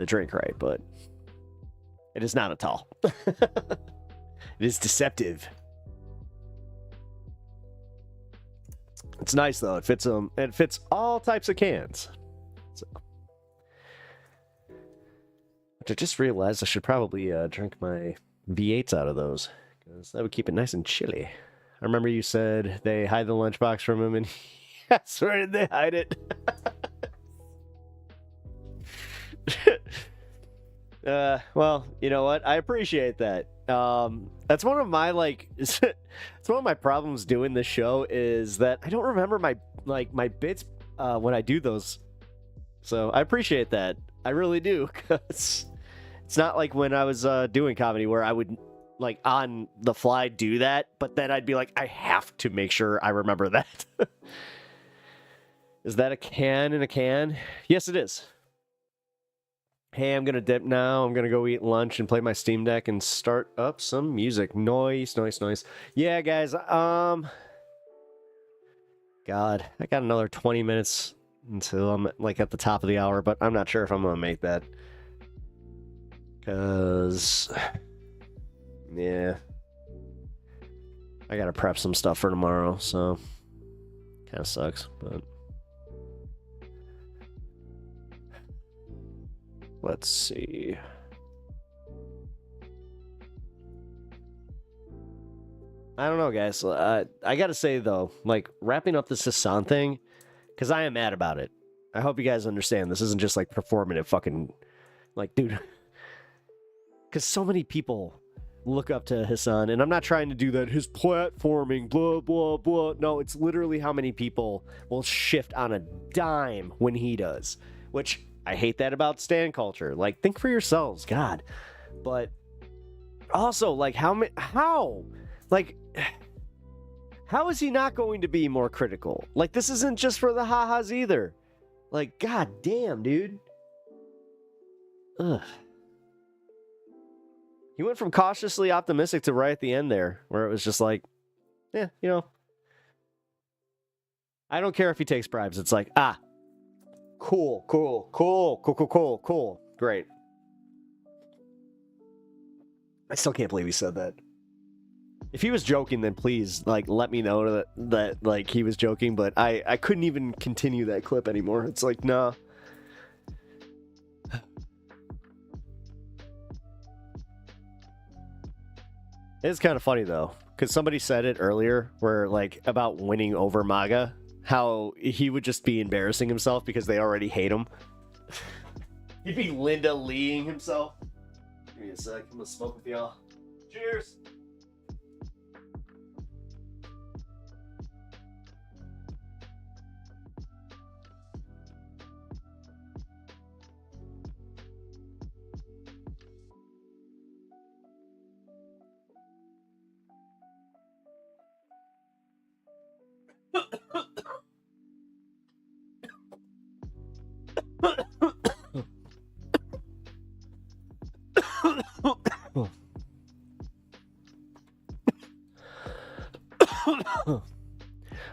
drink right, but It is not at all. It is deceptive. It's nice though. It fits them. It fits all types of cans. So. Which I just realized I should probably drink my V8s out of those, because that would keep it nice and chilly. I remember you said they hide the lunchbox from him, and yes, where did they hide it? Well, you know what? I appreciate that. That's one of my it's one of my problems doing this show, is that I don't remember my bits when I do those. So I appreciate that. I really do, because it's not like when I was doing comedy where I would on the fly do that, but then I'd be like, I have to make sure I remember that. Is that a can in a can? Yes, it is. Hey, I'm gonna dip now. I'm gonna go eat lunch and play my Steam Deck and start up some music. Noise. Yeah, guys. God, I got another 20 minutes until I'm at the top of the hour, but I'm not sure if I'm gonna make that. Cause, yeah, I gotta prep some stuff for tomorrow, so kind of sucks, but. Let's see. I don't know, guys. I gotta say, though, wrapping up this Hassan thing, because I am mad about it. I hope you guys understand this isn't just, performative fucking... dude. Because so many people look up to Hassan, and I'm not trying to do that, his platforming, blah, blah, blah. No, it's literally how many people will shift on a dime when he does. Which... I hate that about stan culture. Think for yourselves, God. But also, how is he not going to be more critical? This isn't just for the ha-has either. God damn, dude. Ugh. He went from cautiously optimistic to right at the end there, where it was just yeah, I don't care if he takes bribes. It's cool. Great. I still can't believe he said that. If he was joking, then please, let me know that he was joking, but I couldn't even continue that clip anymore. It's nah. It's kind of funny, though, because somebody said it earlier, where, about winning over MAGA, how he would just be embarrassing himself because they already hate him. He'd be Linda Leeing himself. Give me a sec. I'm gonna smoke with y'all. Cheers!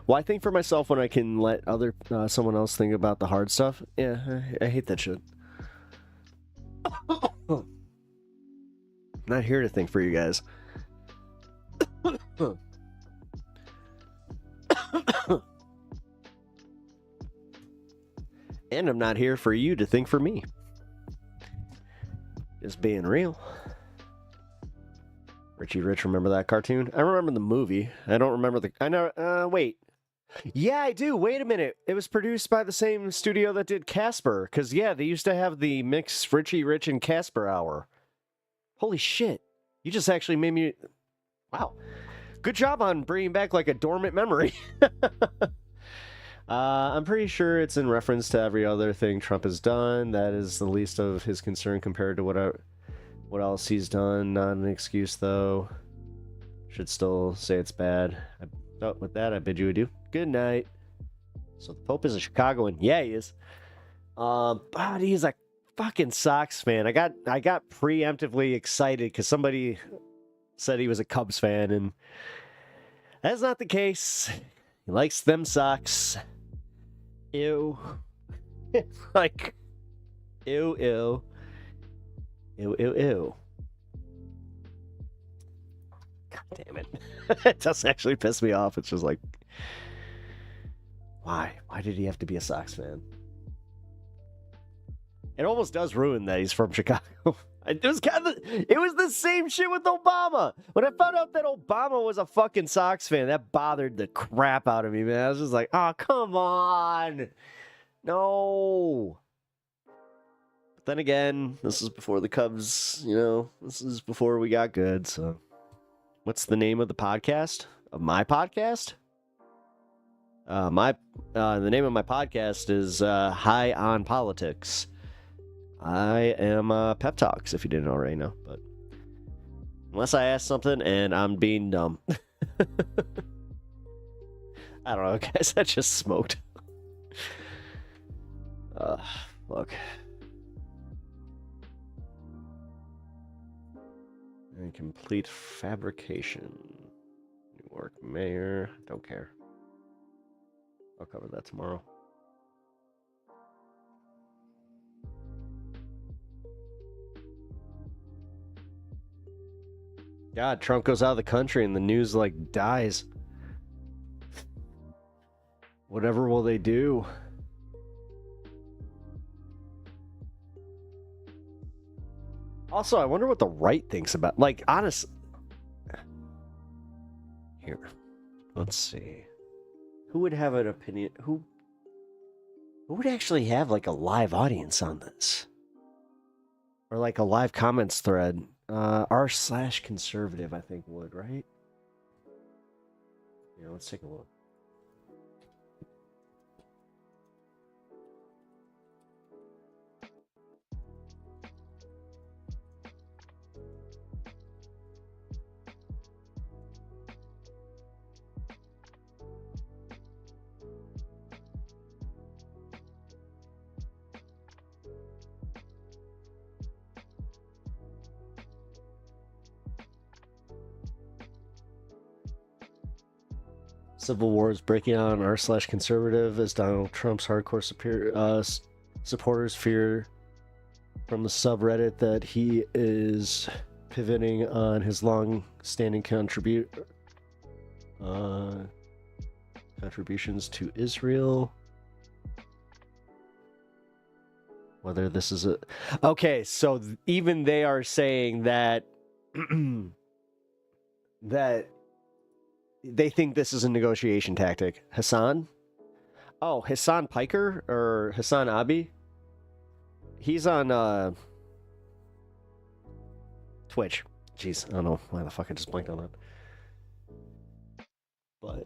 Well, I think for myself when I can let someone else think about the hard stuff. Yeah, I hate that shit. Not here to think for you guys. And I'm not here for you to think for me. Just being real. Richie Rich, remember that cartoon? I remember the movie. I don't remember the... I know... wait. Yeah, I do. Wait a minute. It was produced by the same studio that did Casper. Because, yeah, they used to have the mixed Richie Rich and Casper hour. Holy shit. You just actually made me... Wow. Good job on bringing back, a dormant memory. I'm pretty sure it's in reference to every other thing Trump has done. That is the least of his concern compared to what else he's done. Not an excuse, though. Should still say it's bad. With that, I bid you adieu. Good night. So the Pope is a Chicagoan. Yeah, he is. But he's a fucking Sox fan. I got preemptively excited because somebody said he was a Cubs fan, and that's not the case. He likes them Sox. Ew. Ew. Ew. God damn it. It doesn't actually piss me off. It's just like, why? Why did he have to be a Sox fan? It almost does ruin that he's from Chicago. It was it was the same shit with Obama. When I found out that Obama was a fucking Sox fan, that bothered the crap out of me, man. I was just like, oh, come on. No. But then again, this is before the Cubs, this is before we got good, so. What's the name of the podcast? Of my podcast? The name of my podcast is High on Politics. I am Pep Talks, if you didn't already know, but unless I ask something and I'm being dumb. I don't know, guys. I just smoked. Look. Incomplete fabrication. New York mayor. Don't care. I'll cover that tomorrow. God, Trump goes out of the country and the news like dies. Whatever will they do? Also, I wonder what the right thinks about, like, honestly. Here, let's see. Who would have an opinion? Who would actually have like a live audience on this? Or like a live comments thread? r/conservative, I think would, right? Yeah, let's take a look. Civil war is breaking out on r/conservative as Donald Trump's hardcore supporters fear from the subreddit that he is pivoting on his long-standing contributions to Israel. Whether this is a... Okay, so even they are saying that... that... they think this is a negotiation tactic. Hassan? Oh, Hassan Piker? Or Hassan Abi? He's on Twitch. Jeez, I don't know why the fuck I just blanked on that. But...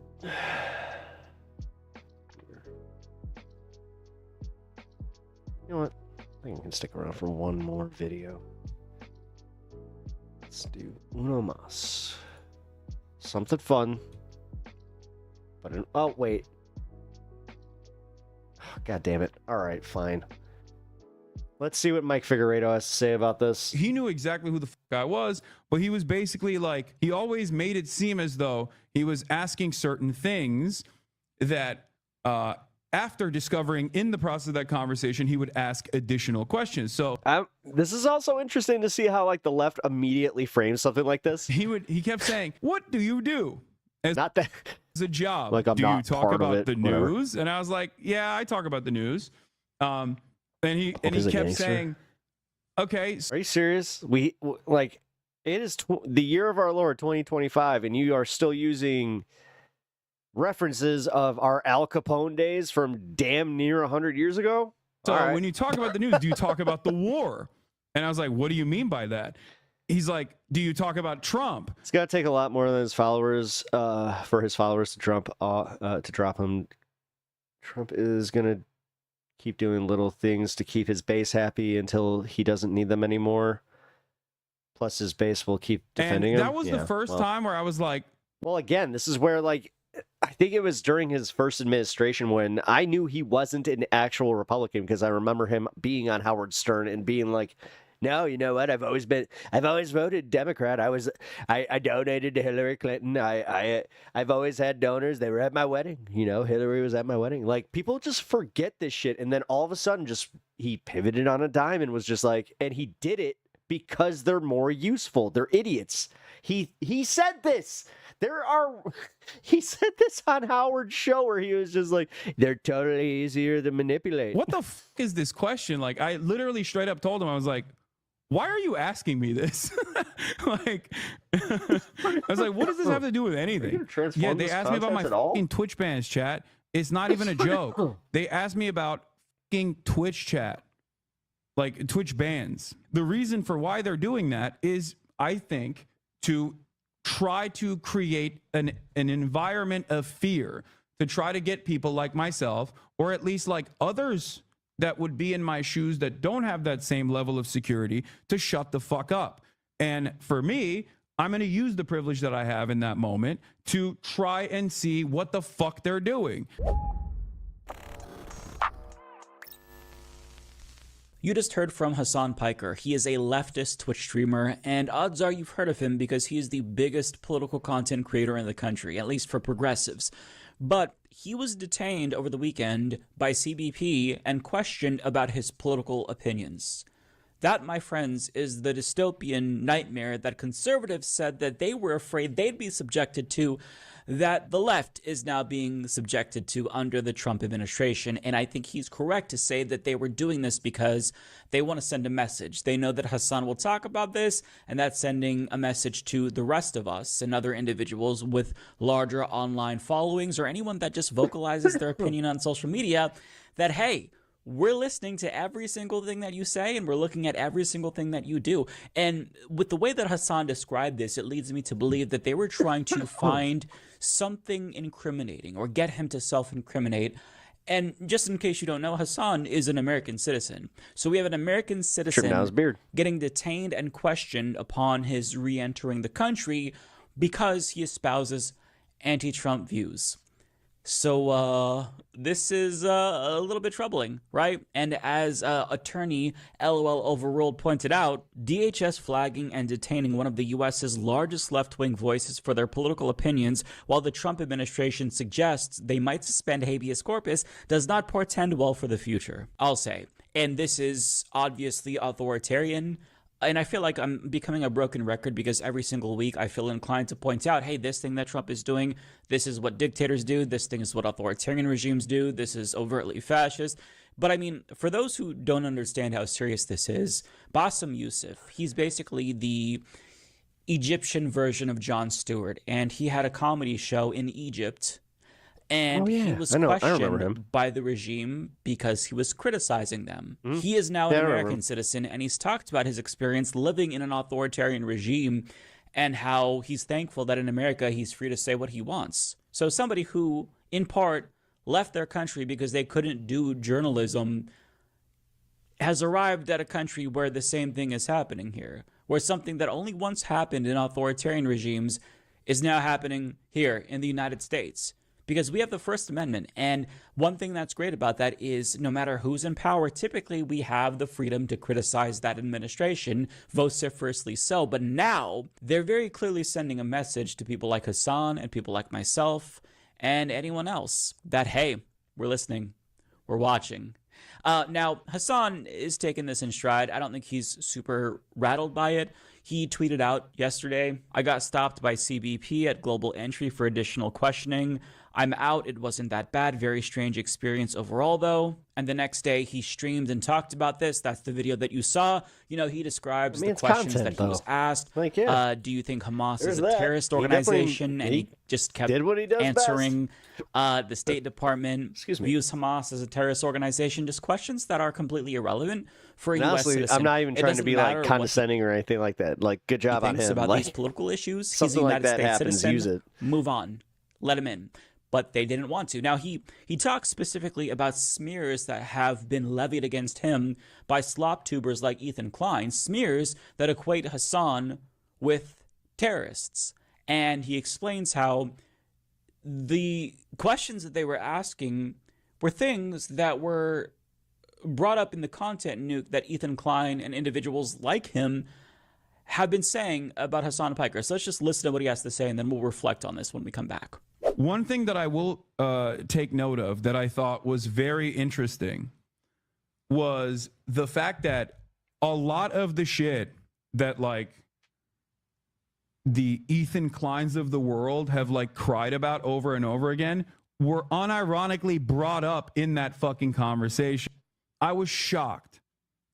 you know what? I think I can stick around for one more video. Let's do uno mas. Something fun. But oh, wait. God damn it. All right, fine. Let's see what Mike Figueredo has to say about this. He knew exactly who the guy was, but he was basically like, he always made it seem as though he was asking certain things that after discovering in the process of that conversation, he would ask additional questions. So this is also interesting to see how like the left immediately frames something like this. He kept saying, "What do you do?" As not that as a job. Like I'm do not you talk part of about it, the whatever. news? And I was like, "Yeah, I talk about the news." And he He's a kept gangster. saying, "Okay, Are you serious? Like it is the year of our Lord 2025, and you are still using references of our Al Capone days from damn near 100 years ago." So All right. when you talk about the news, do you talk about the war?" And I was like, "What do you mean by that?" He's like, "Do you talk about Trump?" It's gonna take a lot more than his followers, for his followers to drop him. Trump is gonna keep doing little things to keep his base happy until he doesn't need them anymore. Plus, his base will keep defending and him. that was the first time where I was like, well, again, this is where like I think it was during his first administration when I knew he wasn't an actual Republican because I remember him being on Howard Stern and being like, "No, you know what? I've always voted Democrat. I donated to Hillary Clinton. I've always had donors. They were at my wedding. You know, Hillary was at my wedding." Like people just forget this shit, and then all of a sudden, just he pivoted on a dime and was just like, and he did it because they're more useful. They're idiots. He said this. He said this on Howard's show where he was just like, they're totally easier to manipulate. What the f is this question? Like, I literally straight up told him, I was like, why are you asking me this? Like, I was like, what does this have to do with anything? Yeah, they asked me about my fucking Twitch bans, chat. It's not even a joke. They asked me about fucking Twitch chat, like Twitch bans. The reason for why they're doing that is, I think, to try to create an environment of fear, to try to get people like myself, or at least like others that would be in my shoes that don't have that same level of security, to shut the fuck up. And for me, I'm going to use the privilege that I have in that moment to try and see what the fuck they're doing. You just heard from Hassan Piker. He is a leftist Twitch streamer, and odds are you've heard of him because he is the biggest political content creator in the country, at least for progressives. But he was detained over the weekend by CBP and questioned about his political opinions. That, my friends, is the dystopian nightmare that conservatives said that they were afraid they'd be subjected to, that the left is now being subjected to under the Trump administration. And I think he's correct to say that they were doing this because they want to send a message. They know that Hassan will talk about this, and that's sending a message to the rest of us and other individuals with larger online followings, or anyone that just vocalizes their opinion on social media, that, hey, we're listening to every single thing that you say, and we're looking at every single thing that you do. And with the way that Hassan described this, it leads me to believe that they were trying to find something incriminating or get him to self-incriminate. And just in case you don't know, Hassan is an American citizen. So we have an American citizen getting detained and questioned upon his re-entering the country because he espouses anti-Trump views. So this is a little bit troubling, right? And as attorney LOL Overruled pointed out, DHS flagging and detaining one of the U.S.'s largest left-wing voices for their political opinions, while the Trump administration suggests they might suspend habeas corpus, does not portend well for the future, I'll say. And this is obviously authoritarian. And I feel like I'm becoming a broken record because every single week I feel inclined to point out, hey, this thing that Trump is doing, this is what dictators do, this thing is what authoritarian regimes do, this is overtly fascist. But I mean, for those who don't understand how serious this is, Bassem Youssef, he's basically the Egyptian version of Jon Stewart, and he had a comedy show in Egypt. And he was questioned by the regime because he was criticizing them. He is now an American citizen, and he's talked about his experience living in an authoritarian regime and how he's thankful that in America he's free to say what he wants. So somebody who, in part, left their country because they couldn't do journalism has arrived at a country where the same thing is happening here, where something that only once happened in authoritarian regimes is now happening here in the United States. Because we have the First Amendment, and one thing that's great about that is no matter who's in power, typically we have the freedom to criticize that administration, vociferously so. But now they're very clearly sending a message to people like Hassan and people like myself and anyone else that, hey, we're listening, we're watching. Now, Hassan is taking this in stride. I don't think he's super rattled by it. He tweeted out yesterday, I got stopped by CBP at Global Entry for additional questioning. I'm out. It wasn't that bad. Very strange experience overall, though. And the next day, he streamed and talked about this. That's the video that you saw. You know, he describes the questions that he was asked. Like, do you think Hamas is a terrorist organization? And he just kept answering. The State Department views Hamas as a terrorist organization. Just questions that are completely irrelevant for a U.S. citizen. I'm not even trying to be like condescending or anything like that. Like, good job on him. About like, these political issues. Something He's a like United that States happens. citizen. Use it. Move on. Let him in. But they didn't want to. Now, he talks specifically about smears that have been levied against him by slop tubers like Ethan Klein, smears that equate Hassan with terrorists. And he explains how the questions that they were asking were things that were brought up in the content nuke that Ethan Klein and individuals like him have been saying about Hassan Piker. So let's just listen to what he has to say, and then we'll reflect on this when we come back. One thing that I will take note of that I thought was very interesting was the fact that a lot of the shit that, like, the Ethan Kleins of the world have like cried about over and over again were unironically brought up in that fucking conversation. I was shocked.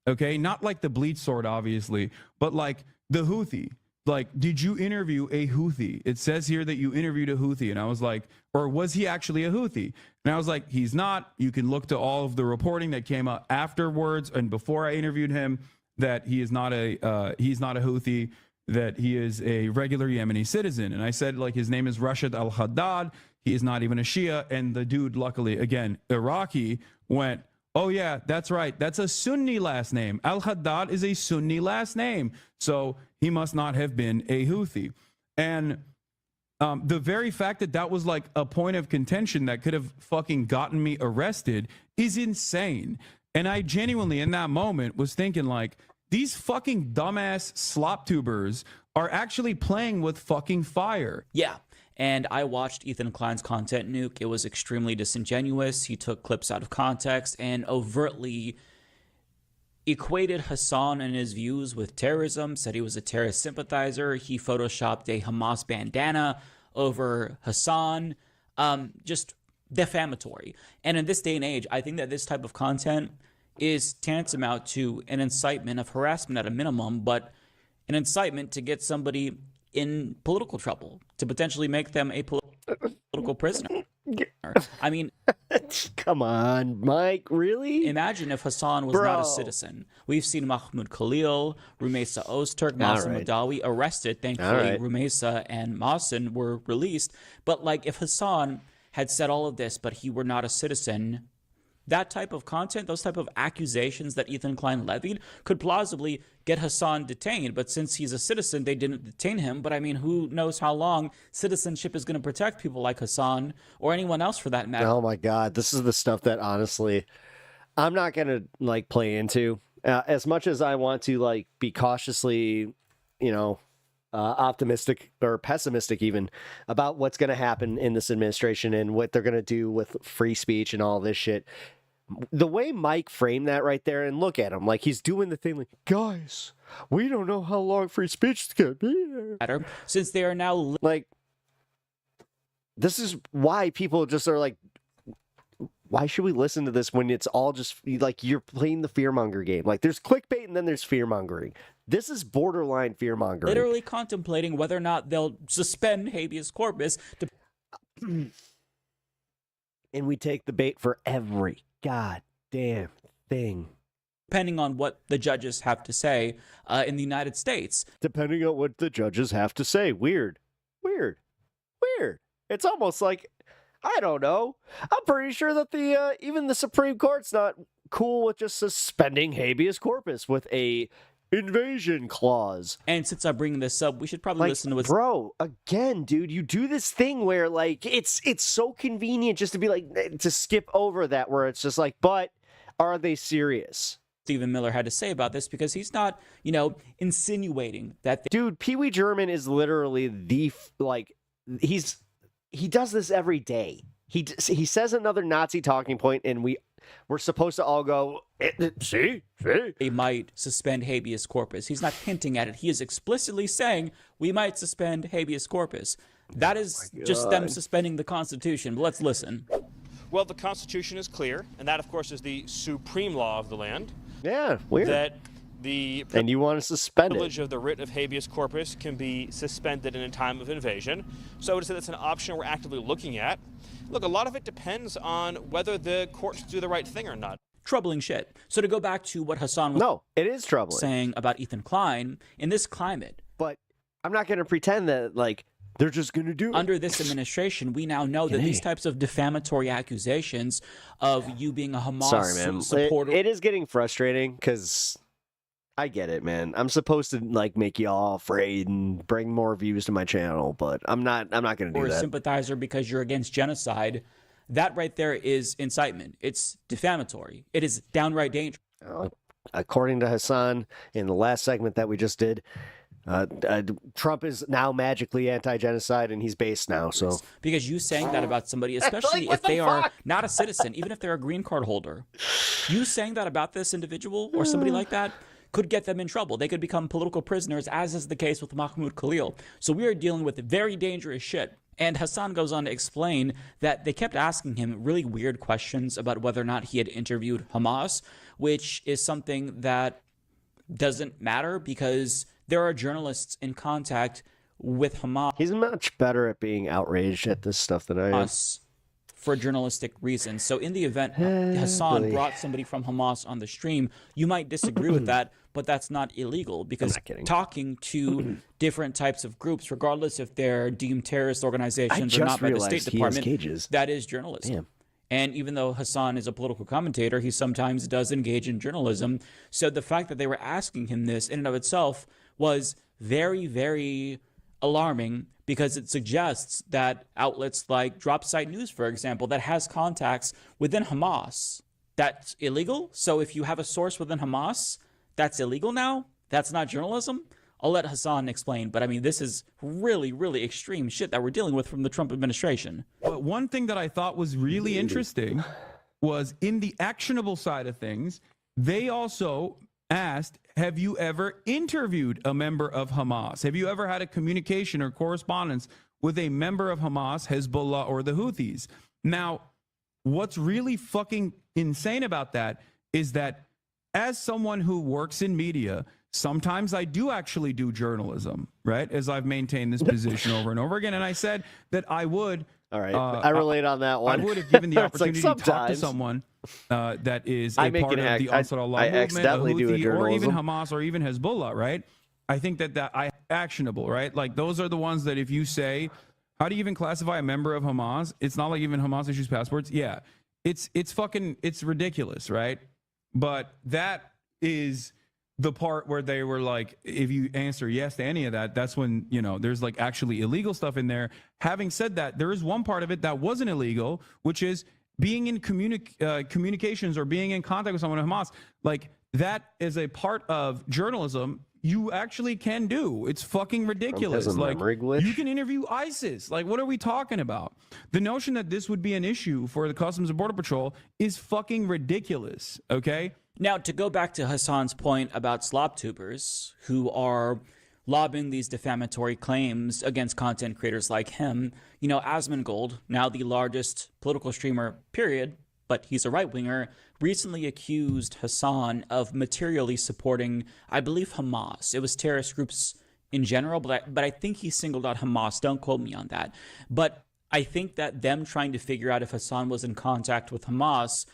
Okay, not like the bleach sword, obviously, but like the Houthi. Like, did you interview a Houthi? It says here that you interviewed a Houthi. And I was like, or was he actually a Houthi? And I was like, he's not. You can look to all of the reporting that came out afterwards and before I interviewed him that he is not a Houthi, that he is a regular Yemeni citizen. And I said, like, his name is Rashid al-Haddad. He is not even a Shia. And the dude, luckily, again, Iraqi, went, oh, yeah, that's right. That's a Sunni last name. Al-Haddad is a Sunni last name. So he must not have been a Houthi. And the very fact that that was like a point of contention that could have fucking gotten me arrested is insane. And I genuinely, in that moment, was thinking like, these fucking dumbass slop tubers are actually playing with fucking fire. Yeah. And I watched Ethan Klein's content, Nuke. It was extremely disingenuous. He took clips out of context and overtly equated Hassan and his views with terrorism, said he was a terrorist sympathizer. He photoshopped a Hamas bandana over Hassan. Just defamatory. And in this day and age, I think that this type of content is tantamount to an incitement of harassment at a minimum, but an incitement to get somebody in political trouble, to potentially make them a political prisoner. I mean, come on, Mike, really? Imagine if Hassan was not a citizen. We've seen Mahmoud Khalil, Rumeysa Ozturk, Masen Madawi arrested. Thankfully, Rumeysa and Masen were released. But like, if Hassan had said all of this, but he were not a citizen, that type of content, those type of accusations that Ethan Klein levied could plausibly get Hassan detained. But since he's a citizen, they didn't detain him. But I mean, who knows how long citizenship is going to protect people like Hassan or anyone else for that matter. Oh my God. This is the stuff that honestly, I'm not going to like play into as much as I want to like be cautiously, optimistic or pessimistic even about what's going to happen in this administration and what they're going to do with free speech and all this shit. The way Mike framed that right there, and look at him, like he's doing the thing like, guys, we don't know how long free speech is going to be there. Since they are now like, this is why people just are like, why should we listen to this when it's all just like you're playing the fearmonger game? Like there's clickbait and then there's fearmongering. This is borderline fearmongering. Literally contemplating whether or not they'll suspend habeas corpus. And we take the bait for every goddamn thing. Depending on what the judges have to say in the United States. Depending on what the judges have to say. Weird. It's almost like, I don't know. I'm pretty sure that the even the Supreme Court's not cool with just suspending habeas corpus with a invasion clause. And since I'm bringing this up, we should probably listen to what's... Bro, again, dude, you do this thing where like it's so convenient just to be like to skip over that where it's just like, but are they serious? Stephen Miller had to say about this because he's not, insinuating that... Dude, Pee Wee German is literally the like he does this every day. He says another Nazi talking point, and we're supposed to all go, see? They might suspend habeas corpus. He's not hinting at it. He is explicitly saying we might suspend habeas corpus. That is just them suspending the Constitution. But let's listen. Well, the Constitution is clear, and that, of course, is the supreme law of the land. Yeah, weird. That the and you want to suspend privilege of the writ of habeas corpus can be suspended in a time of invasion. So I would say that's an option we're actively looking at. Look, a lot of it depends on whether the courts do the right thing or not. Troubling shit. So to go back to what Hassan was it is troubling. Saying about Ethan Klein, in this climate. But I'm not going to pretend that, like, they're just going to do it. Under this administration, we now know that these types of defamatory accusations of you being a Hamas supporter... It is getting frustrating because... I get it, man. I'm supposed to like make you all afraid and bring more views to my channel, but I'm not going to do that. Or a sympathizer because you're against genocide. That right there is incitement. It's defamatory. It is downright dangerous. According to Hassan, in the last segment that we just did, Trump is now magically anti-genocide and he's based now. So because you saying that about somebody, especially if they are not a citizen, even if they're a green card holder, you saying that about this individual or somebody like that could get them in trouble. They could become political prisoners, as is the case with Mahmoud Khalil. So we are dealing with very dangerous shit. And Hassan goes on to explain that they kept asking him really weird questions about whether or not he had interviewed Hamas, which is something that doesn't matter because there are journalists in contact with Hamas. He's much better at being outraged at this stuff than I am. For journalistic reasons. So in the event Hassan brought somebody from Hamas on the stream, you might disagree with that, but that's not illegal because talking to different types of groups, regardless if they're deemed terrorist organizations or not by the State Department, that is journalism. Damn. And even though Hassan is a political commentator, he sometimes does engage in journalism. So the fact that they were asking him this in and of itself was very, very alarming because it suggests that outlets like Drop Site News, for example, that has contacts within Hamas, that's illegal. So if you have a source within Hamas, that's illegal now? That's not journalism? I'll let Hassan explain, but I mean, this is really, really extreme shit that we're dealing with from the Trump administration. But one thing that I thought was really interesting was in the actionable side of things, they also asked, have you ever interviewed a member of Hamas? Have you ever had a communication or correspondence with a member of Hamas, Hezbollah, or the Houthis? Now, what's really fucking insane about that is that as someone who works in media, sometimes I do actually do journalism, right? As I've maintained this position over and over again. And I said that I would. All right. I relate on that one. I would have given the It's like opportunity to talk to someone that is a part of the Ansar Allah movement, a Houthi, or even Hamas, or even Hezbollah, right? I think that I actionable, right? Like those are the ones that if you say, how do you even classify a member of Hamas? It's not like even Hamas issues passports. Yeah, it's ridiculous, right? But that is the part where they were like, if you answer yes to any of that, that's when, you know, there's like actually illegal stuff in there. Having said that, there is one part of it that wasn't illegal, which is being in communications or being in contact with someone in Hamas. Like that is a part of journalism you actually can do. It's fucking ridiculous. Like you can interview ISIS. Like what are we talking about? The notion that this would be an issue for the Customs and Border Patrol is fucking ridiculous. Okay. Now, to go back to Hassan's point about slop tubers who are lobbing these defamatory claims against content creators like him, you know, Asmongold, now the largest political streamer, period, but he's a right-winger, recently accused Hassan of materially supporting, I believe, Hamas. It was terrorist groups in general, but I think he singled out Hamas. Don't quote me on that. But I think that them trying to figure out if Hassan was in contact with Hamas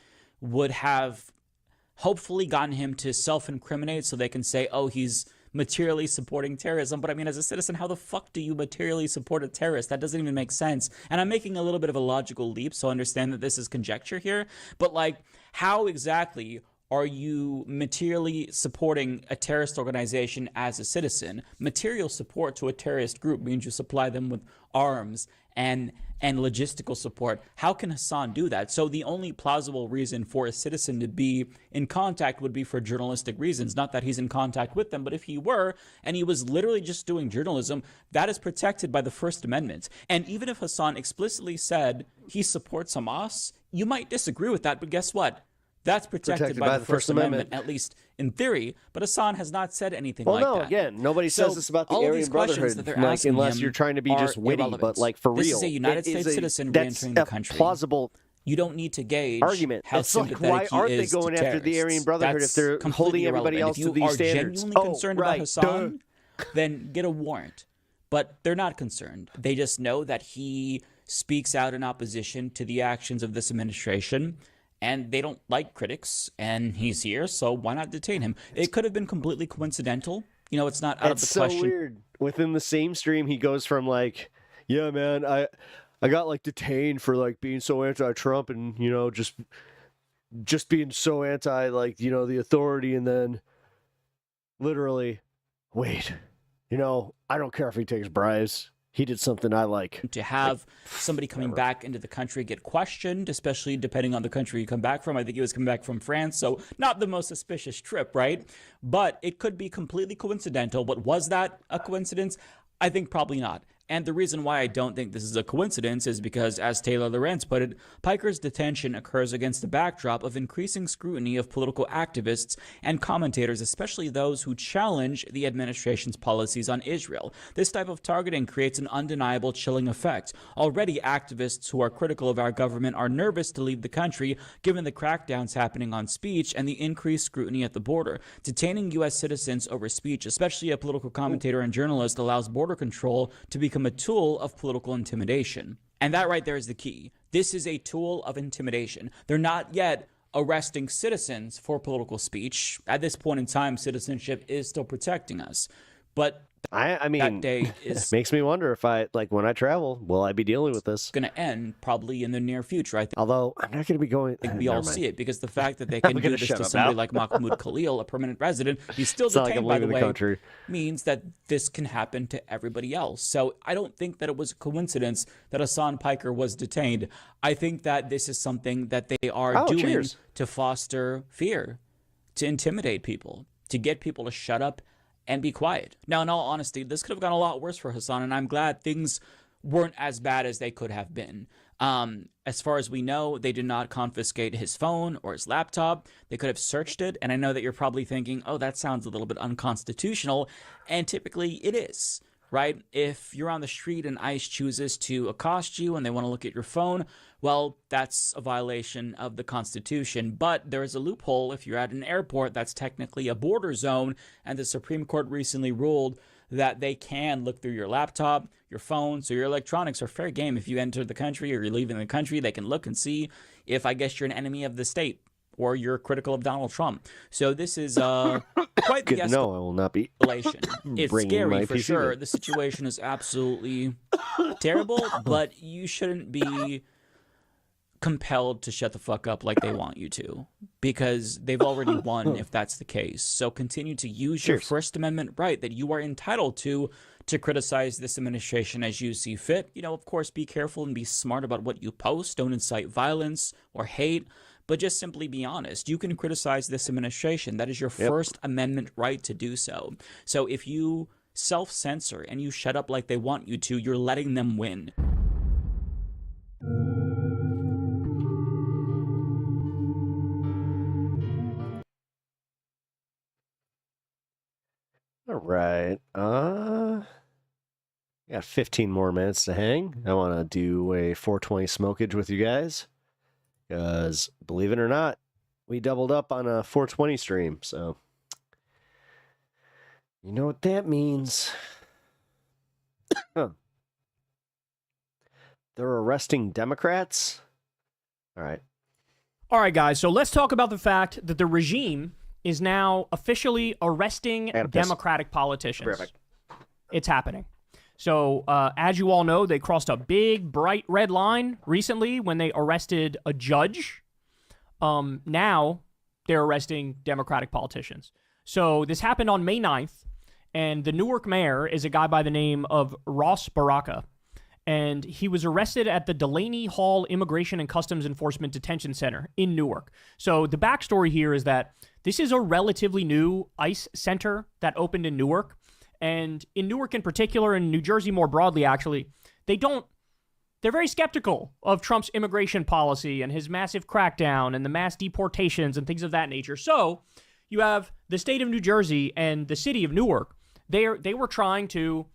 would have hopefully gotten him to self-incriminate so they can say, oh, he's materially supporting terrorism. But I mean, as a citizen, how the fuck do you materially support a terrorist? That doesn't even make sense. And I'm making a little bit of a logical leap, so I understand that this is conjecture here. But like, how exactly are you materially supporting a terrorist organization as a citizen? Material support to a terrorist group means you supply them with arms and logistical support. How can Hassan do that? So the only plausible reason for a citizen to be in contact would be for journalistic reasons. Not that he's in contact with them, but if he were, and he was literally just doing journalism, that is protected by the First Amendment. And even if Hassan explicitly said he supports Hamas, you might disagree with that, but guess what? That's protected by the First Amendment, at least in theory. But Hassan has not said anything like that. Well, no, again, nobody says this about the Aryan Brotherhood, like, unless you're trying to be just witty, irrelevant. but like for real. This is a United States citizen re-entering the country. Plausible you don't need to gauge argument. how It's like, sympathetic why aren't he they is going to after the terrorists. Aryan Brotherhood That's if they're completely holding everybody irrelevant. else to these If you standards? are genuinely concerned about Hassan, then get a warrant. But they're not concerned. They just know that he speaks out in opposition to the actions of this administration, and they don't like critics, and he's here, so why not detain him? It could have been completely coincidental. You know, it's not out of the question. It's so weird. Within the same stream, he goes from like, yeah, man, I got like detained for like being so anti-Trump and, you know, just being so anti, like, you know, the authority, and then literally, wait, you know, I don't care if he takes bribes. He did something I like. To have somebody coming back into the country get questioned, especially depending on the country you come back from. I think he was coming back from France, so not the most suspicious trip, right? But it could be completely coincidental. But was that a coincidence? I think probably not. And the reason why I don't think this is a coincidence is because, as Taylor Lorenz put it, Piker's detention occurs against the backdrop of increasing scrutiny of political activists and commentators, especially those who challenge the administration's policies on Israel. This type of targeting creates an undeniable chilling effect. Already, activists who are critical of our government are nervous to leave the country given the crackdowns happening on speech and the increased scrutiny at the border. Detaining U.S. citizens over speech, especially a political commentator and journalist, allows border control to become a tool of political intimidation. And that right there is the key. This is a tool of intimidation. They're not yet arresting citizens for political speech. At this point in time, citizenship is still protecting us. But I mean, that day is makes me wonder if when I travel, will I be dealing with this? going to end probably in the near future. I think. Although I'm not going to be going. I think we all see it because the fact that they can do this to somebody like Mahmoud Khalil, a permanent resident, he's still detained, by the way, means that this can happen to everybody else. So I don't think that it was a coincidence that Hassan Piker was detained. I think that this is something that they are doing to foster fear, to intimidate people, to get people to shut up and be quiet. Now, in all honesty, this could have gone a lot worse for Hassan, and I'm glad things weren't as bad as they could have been. As far as we know, they did not confiscate his phone or his laptop. They could have searched it, and I know that you're probably thinking, oh, that sounds a little bit unconstitutional, and typically it is, right? If you're on the street and ICE chooses to accost you and they want to look at your phone, well, that's a violation of the Constitution. But there is a loophole. If you're at an airport, that's technically a border zone, and the Supreme Court recently ruled that they can look through your laptop, your phone, so your electronics are fair game. If you enter the country or you're leaving the country, they can look and see if, I guess, you're an enemy of the state or you're critical of Donald Trump. So this is quite the escalation. No, I will not be. It's scary for sure. The situation is absolutely terrible, but you shouldn't be compelled to shut the fuck up like they want you to, because they've already won if that's the case. So continue to use your First Amendment right that you are entitled to criticize this administration as you see fit. You know, of course, be careful and be smart about what you post. Don't incite violence or hate, but just simply be honest. You can criticize this administration. That is your First Amendment right to do so. So if you self-censor and you shut up like they want you to, you're letting them win. All right. Got 15 more minutes to hang. I want to do a 420 smokage with you guys because, believe it or not, we doubled up on a 420 stream. So, you know what that means? They're arresting Democrats. All right, guys. So let's talk about the fact that the regime is now officially arresting Democratic politicians. Perfect. It's happening. So, as you all know, they crossed a big, bright red line recently when they arrested a judge. Now they're arresting Democratic politicians. So this happened on May 9th, and the Newark mayor is a guy by the name of Ross Baraka. And he was arrested at the Delaney Hall Immigration and Customs Enforcement Detention Center in Newark. So the backstory here is that this is a relatively new ICE center that opened in Newark. And in Newark in particular, and New Jersey more broadly, actually, they're very skeptical of Trump's immigration policy and his massive crackdown and the mass deportations and things of that nature. So you have the state of New Jersey and the city of Newark. They were trying to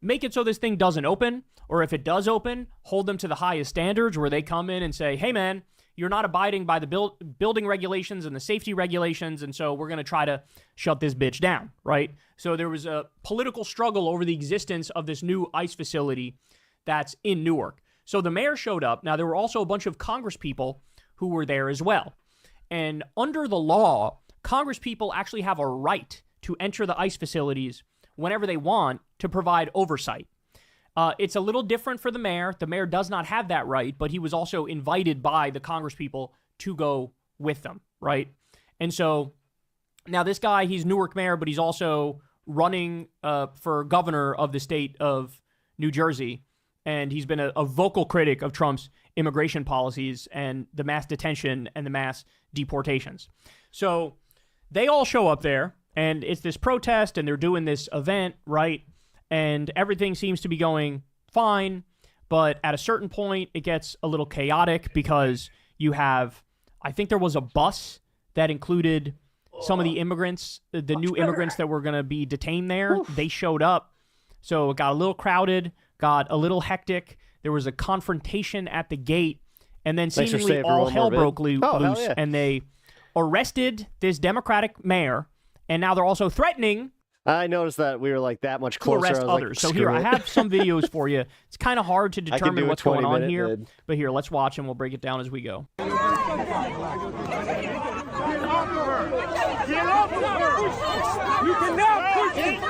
make it so this thing doesn't open, or if it does open, hold them to the highest standards where they come in and say, hey, man, you're not abiding by the building regulations and the safety regulations, and so we're going to try to shut this bitch down, right? So there was a political struggle over the existence of this new ICE facility that's in Newark. So the mayor showed up. Now, there were also a bunch of Congress people who were there as well. And under the law, Congress people actually have a right to enter the ICE facilities whenever they want to provide oversight. It's a little different for the mayor. The mayor does not have that right, but he was also invited by the Congress people to go with them, right? And so now this guy, he's Newark mayor, but he's also running for governor of the state of New Jersey. And he's been a vocal critic of Trump's immigration policies and the mass detention and the mass deportations. So they all show up there, and it's this protest, and they're doing this event, right? And everything seems to be going fine. But at a certain point, it gets a little chaotic because you have, I think there was a bus that included some of the immigrants, the new immigrants that were going to be detained there. They showed up. So it got a little crowded, got a little hectic. There was a confrontation at the gate. And then seemingly all hell broke loose. Yeah. And they arrested this Democratic mayor. And now they're also threatening I noticed that we were like that much to closer. arrest I was others. Like, So here, I screw it. have some videos for you. It's kind of hard to I can determine do a what's going on 20-minute here. vid. But here, let's watch and we'll break it down as we go.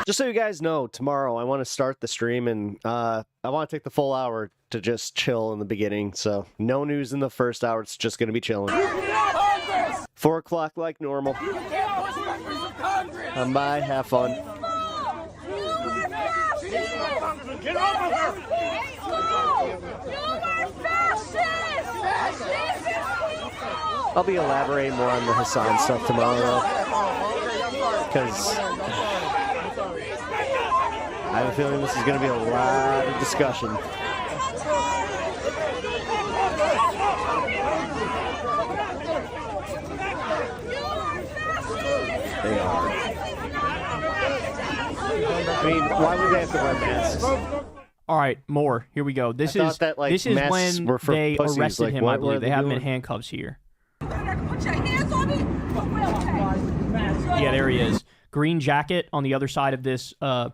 Just so you guys know, tomorrow I want to start the stream and I want to take the full hour to just chill in the beginning. So no news in the first hour. It's just going to be chilling. 4 o'clock like normal. Come by, have fun. Get over her! I'll be elaborating more on the Hassan stuff tomorrow, because I have a feeling this is going to be a lot of discussion. They are. I mean, why would they have to wear masks? All right, more. Here we go. This I thought is that, like, this is masks when were for they pussies. arrested Like, him. what I were believe they they have him in doing? handcuffs here. Put your hands on me. Yeah, there he is. Green jacket on the other side of this. The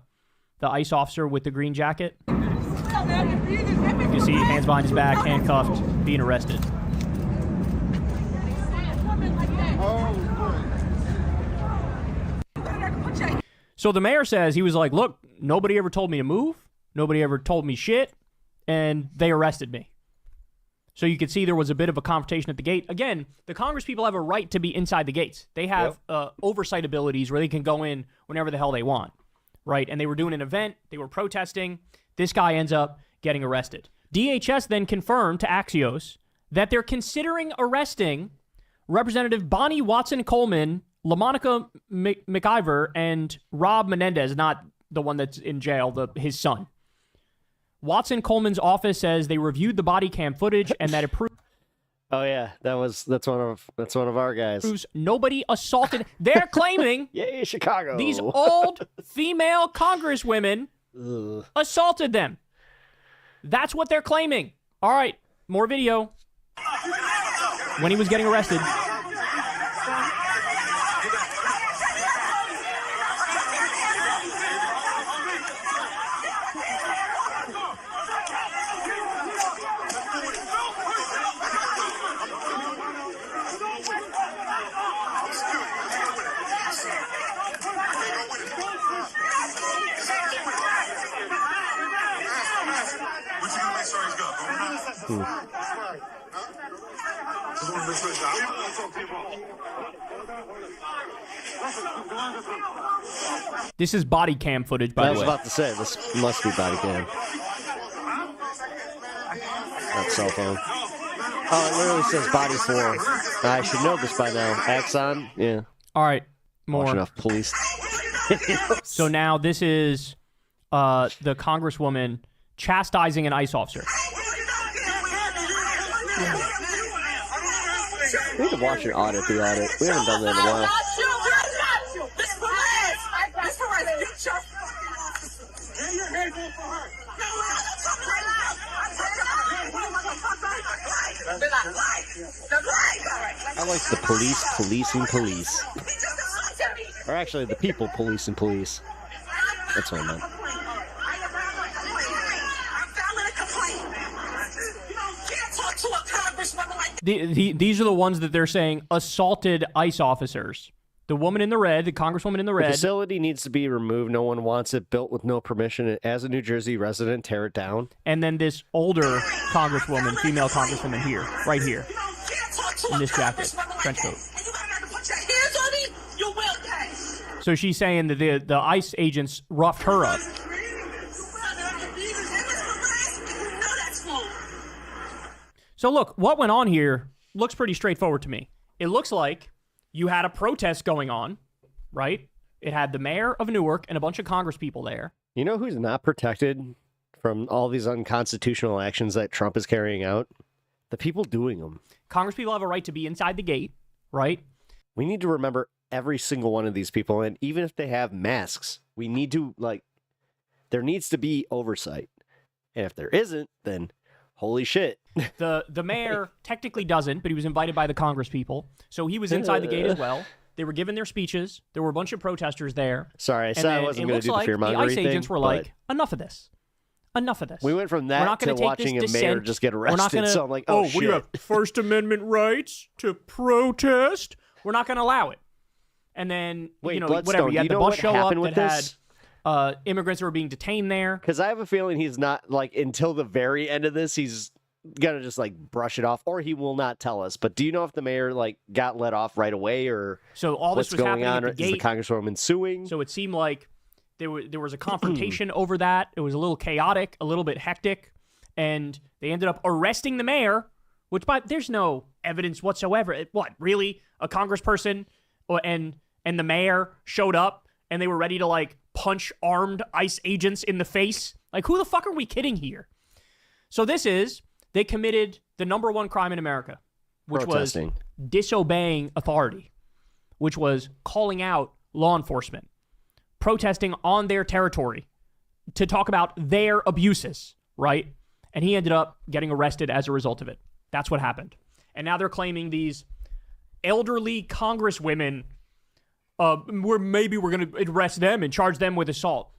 ICE officer with the green jacket. You can see hands behind his back, handcuffed, being arrested. So the mayor says, he was like, look, nobody ever told me to move. Nobody ever told me shit. And they arrested me. So you could see there was a bit of a confrontation at the gate. Again, the Congress people have a right to be inside the gates. They have oversight abilities where they can go in whenever the hell they want. Right? And they were doing an event. They were protesting. This guy ends up getting arrested. DHS then confirmed to Axios that they're considering arresting Representative Bonnie Watson-Coleman, LaMonica McIver, and Rob Menendez, not the one that's in jail, his son. Watson-Coleman's office says they reviewed the body cam footage and that it proves. Oh yeah, that's one of our guys. Nobody assaulted. They're claiming, yay, Chicago. These old female congresswomen assaulted them. That's what they're claiming. All right, more video. When he was getting arrested. This is body cam footage, by the way. I was about to say, this must be body cam. That's cell phone. Oh, it literally says body 4. I should know this by now. Axon, yeah. All right, more. Watch enough police. So now this is the congresswoman chastising an ICE officer. We need to watch an audit, the audit. We haven't done that in a while. I like the police policing police. Or actually, the people policing police. That's what I meant. These are the ones that they're saying assaulted ICE officers. The woman in the red, the congresswoman in the The red. facility needs to be removed. No one wants it built with no permission. As a New Jersey resident, tear it down. And then this older congresswoman, female congresswoman here, right here, in this jacket, trench coat. So she's saying that the ICE agents roughed her up. So look, what went on here looks pretty straightforward to me. It looks like you had a protest going on, right? It had the mayor of Newark and a bunch of Congress people there. You know who's not protected from all these unconstitutional actions that Trump is carrying out. The people doing them. Congress people have a right to be inside the gate, right? We need to remember every single one of these people, and even if they have masks, we need to, like, there needs to be oversight. And if there isn't, then holy shit. The mayor technically doesn't, but he was invited by the Congress people. So he was inside the gate as well. They were giving their speeches. There were a bunch of protesters there. Sorry, I said I wasn't going to do the fear-mongering the ICE agents thing, were like, enough of this. Enough of this. We went from that to watching a mayor just get arrested. So I'm like, oh, shit. What do you have? First Amendment rights to protest? We're not going to allow it. And then, Wait, whatever. You had the bus show up that this? had immigrants that were being detained there. Because I have a feeling he's not, like, until the very end of this, he's going to just, like, brush it off, or he will not tell us. But do you know if the mayor, like, got let off right away, or so all this what's was going on? At the Is gate. the congresswoman suing? So it seemed like there was a confrontation over that. It was a little chaotic, a little bit hectic, and they ended up arresting the mayor, which there's no evidence whatsoever. What, really? A congressperson and the mayor showed up, and they were ready to, like, punch armed ICE agents in the face? Like, who the fuck are we kidding here? So they committed the number one crime in America, which Protesting. was disobeying authority, which was calling out law enforcement, protesting on their territory to talk about their abuses, right? And he ended up getting arrested as a result of it. That's what happened. And now they're claiming these elderly congresswomen, we're going to arrest them and charge them with assault.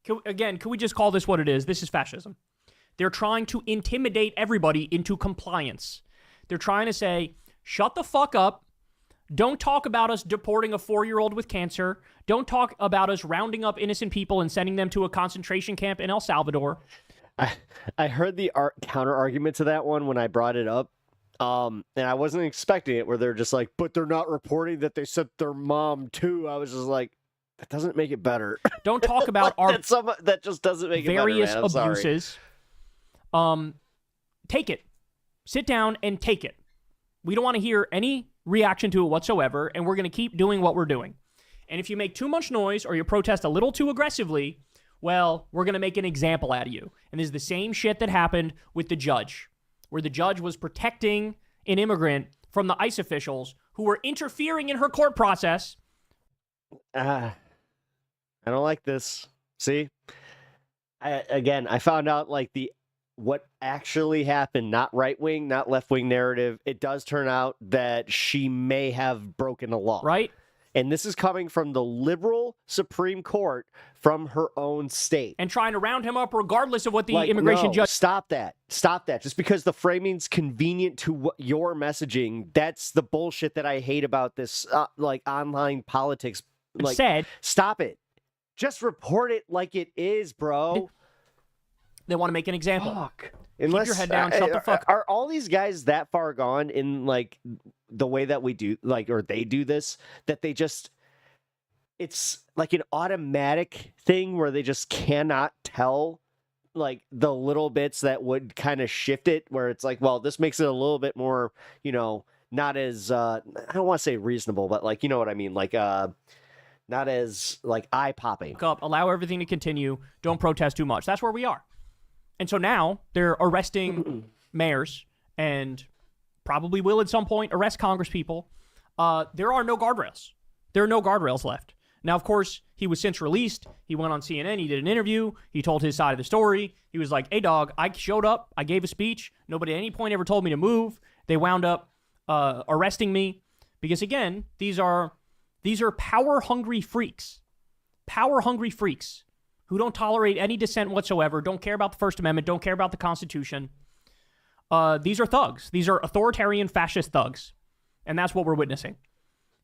Can we just call this what it is? This is fascism. They're trying to intimidate everybody into compliance. They're trying to say, shut the fuck up. Don't talk about us deporting a 4-year-old with cancer. Don't talk about us rounding up innocent people and sending them to a concentration camp in El Salvador. I heard the counter argument to that one when I brought it up. And I wasn't expecting it, where they're just like, but they're not reporting that they sent their mom too. I was just like, that doesn't make it better. Don't talk about our that just doesn't make various it better, man. I'm abuses. Sorry. Take it. Sit down and take it. We don't want to hear any reaction to it whatsoever, and we're going to keep doing what we're doing. And if you make too much noise or you protest a little too aggressively, well, we're going to make an example out of you. And this is the same shit that happened with the judge, where the judge was protecting an immigrant from the ICE officials who were interfering in her court process. I don't like this. See? I found out, like, what actually happened, not right-wing, not left-wing narrative. It does turn out that she may have broken the law. Right. And this is coming from the liberal Supreme Court from her own state. And trying to round him up regardless of what the immigration judge... Stop that. Stop that. Just because the framing's convenient to what your messaging, that's the bullshit that I hate about this, online politics. Stop it. Just report it like it is, bro. They want to make an example. Fuck. Keep your head down, shut the fuck up. Are all these guys that far gone in, like, the way that we do, like, or they do this, that they just, it's like an automatic thing where they just cannot tell, like, the little bits that would kind of shift it, where it's like, well, this makes it a little bit more, not as, I don't want to say reasonable, but, like, you know what I mean? Like, not as, like, eye-popping. Allow everything to continue. Don't protest too much. That's where we are. And so now they're arresting mayors and probably will at some point arrest Congress people. There are no guardrails. There are no guardrails left. Now, of course, he was since released. He went on CNN. He did an interview. He told his side of the story. He was like, hey, dog, I showed up. I gave a speech. Nobody at any point ever told me to move. They wound up arresting me because, again, these are power-hungry freaks. Power-hungry freaks who don't tolerate any dissent whatsoever, don't care about the First Amendment, don't care about the Constitution. These are thugs. These are authoritarian fascist thugs. And that's what we're witnessing.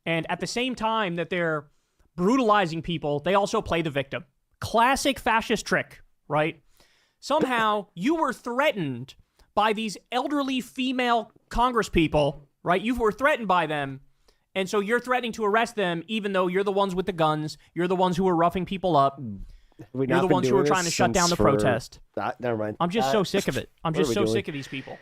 And at the same time that they're brutalizing people, they also play the victim. Classic fascist trick, right? Somehow you were threatened by these elderly female congresspeople, right? You were threatened by them. And so you're threatening to arrest them, even though you're the ones with the guns. You're the ones who are roughing people up. You're the ones who are trying to shut down the protest. Never mind. I'm just so sick of it. I'm just so sick of these people.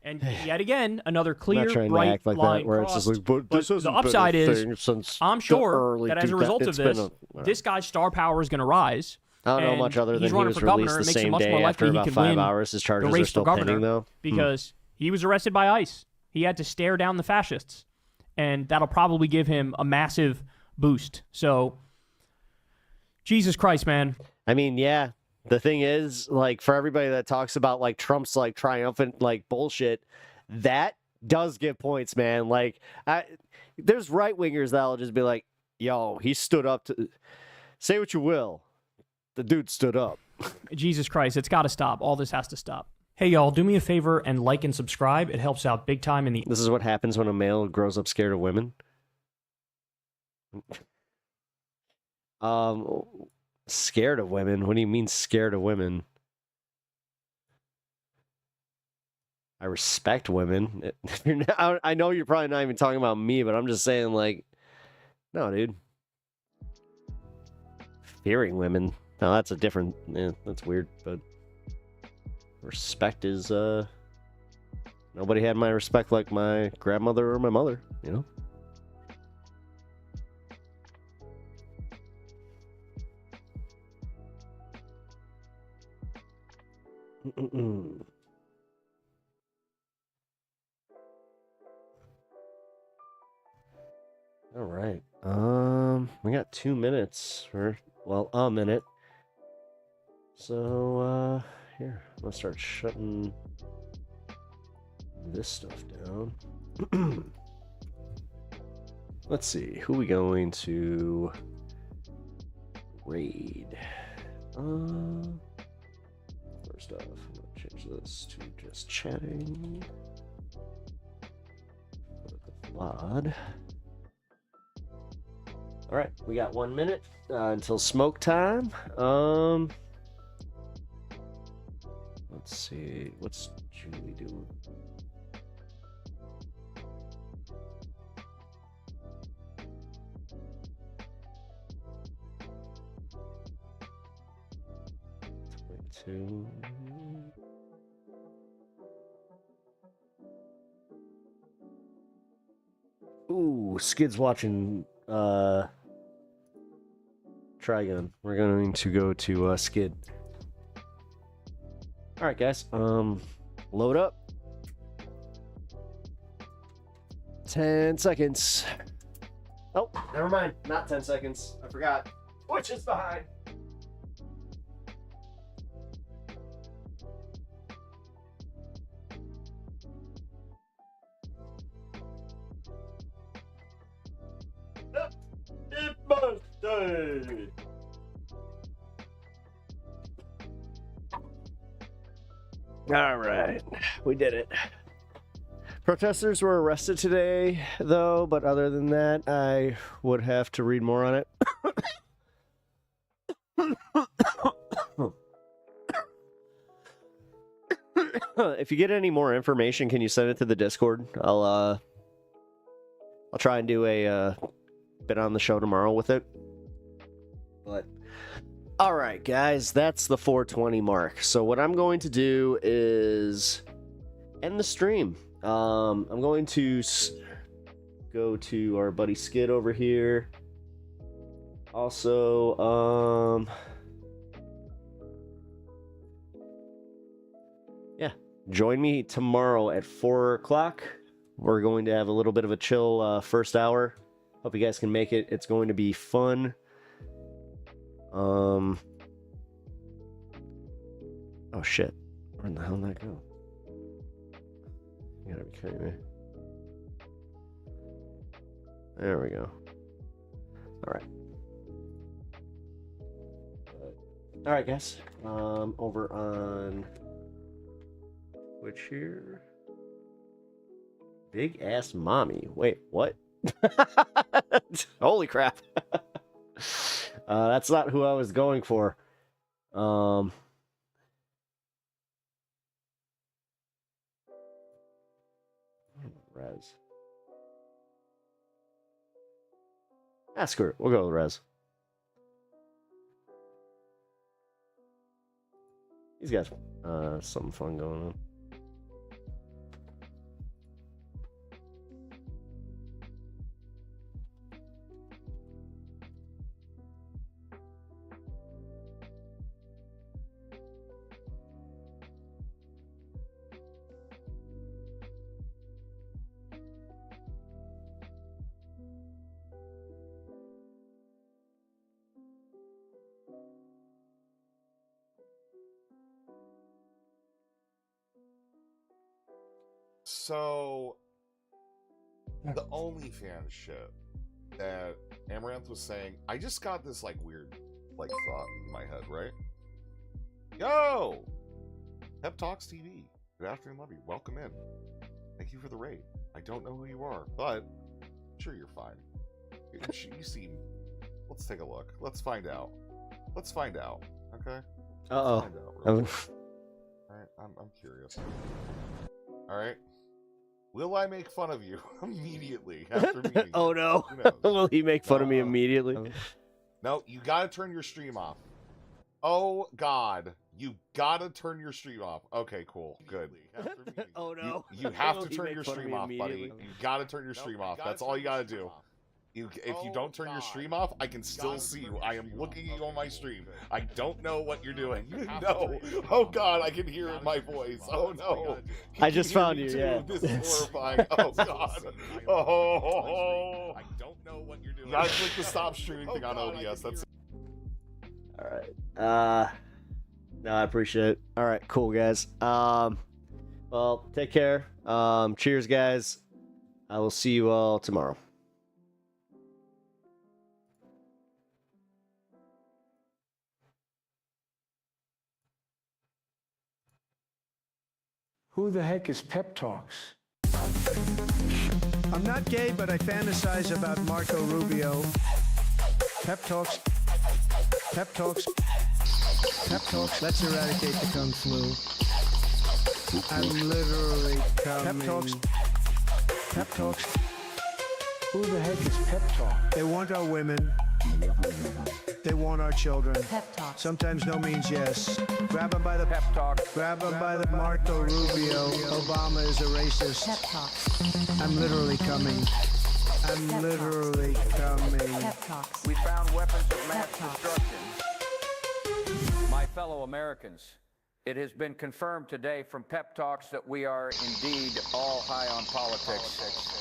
And yet again, another clear, bright line crossed. But the upside is, I'm sure that as a result of this, this guy's star power is going to rise. I don't know And much other than he's he running was for released governor. the It makes it same much day more after likely he about could 5 win hours. His the charges are race still for governor pending, though. because he was arrested by ICE. He had to stare down the fascists, and that'll probably give him a massive boost. So, Jesus Christ, man. I mean, yeah. The thing is, like, for everybody that talks about, like, Trump's, like, triumphant, like, bullshit, that does give points, man. Like, there's right-wingers that'll just be like, yo, he stood up to... Say what you will. The dude stood up. Jesus Christ, it's got to stop. All this has to stop. Hey, y'all, do me a favor and like and subscribe. It helps out big time in the... This is what happens when a male grows up scared of women. Scared of women? What do you mean scared of women? I respect women. I know you're probably not even talking about me, but I'm just saying, like, no, dude. Fearing women. Now that's a different... that's weird, but... Respect is, Nobody had my respect like my grandmother or my mother, you know? All right. We got 2 minutes, or well, a minute. So, here, I'm gonna start shutting this stuff down. Let's see, who we going to raid? First off, I'm gonna change this to just chatting. VOD. All right, we got 1 minute until smoke time. Let's see, what's Julie doing? Ooh, Skid's watching Trigun. We're going to go to Skid. All right, guys. Load up. 10 seconds. Oh, never mind. Not 10 seconds. I forgot. Which is behind. All right, we did it. Protesters were arrested today, though, but other than that, I would have to read more on it. If you get any more information, can you send it to the Discord? I'll try and do a bit on the show tomorrow with it. But all right, guys, that's the 420 mark. So what I'm going to do is end the stream. I'm going to go to our buddy Skid over here. Also, yeah, join me tomorrow at 4 o'clock. We're going to have a little bit of a chill first hour. Hope you guys can make it. It's going to be fun. Oh shit. Where in the hell did that go? You gotta be kidding me. There we go. Alright. Alright, guys. Over on Twitch here. Big ass mommy. Wait, what? Holy crap. That's not who I was going for. Res. Ah, screw it. We'll go with Res. He's got something fun going on. So the OnlyFans shit that Amaranth was saying, I just got this like weird like thought in my head, right? Yo! Pep Talks TV. Good afternoon, love you. Welcome in. Thank you for the raid. I don't know who you are, but I'm sure you're fine. You seem... Let's take a look. Let's find out. Let's find out. Okay? Uh-oh. Find out real quick. Alright, I'm curious. Alright. Will I make fun of you immediately after meeting Oh you? no. Who knows? Will he make fun of me No. immediately? No, you gotta turn your stream off. Oh God, you gotta turn your stream off. Okay, cool, good. Oh no. You have Will to he turn make your fun of stream me off, buddy. immediately? You gotta turn your stream off. That's all you gotta do. If you don't turn your stream off, I can still see you. I am looking at you on my stream. I don't know what you're doing. No. Oh God, I can hear it in my voice. Oh no. I just found you, Too. yeah. This is horrifying. Oh God. Oh. I don't know what you're doing. You gotta click the stop streaming thing on OBS. That's All right. No, I appreciate it. All right, cool guys. Well, take care. Cheers, guys. I will see you all tomorrow. Who the heck is Pep Talks? I'm not gay, but I fantasize about Marco Rubio. Pep Talks. Pep Talks. Pep Talks. Let's eradicate the Kung Flu. I'm literally coming. Pep Talks. Pep Talks. Who the heck is Pep Talk? They want our women. They want our children. Pep Talk. Sometimes no means yes. Grab them by the pep talk. Grab them by the Marco Rubio. Obama is a racist. Pep Talks. I'm literally coming. I'm literally coming. Pep Talks. We found weapons of mass destruction. My fellow Americans, it has been confirmed today from Pep Talks that we are indeed all high on politics.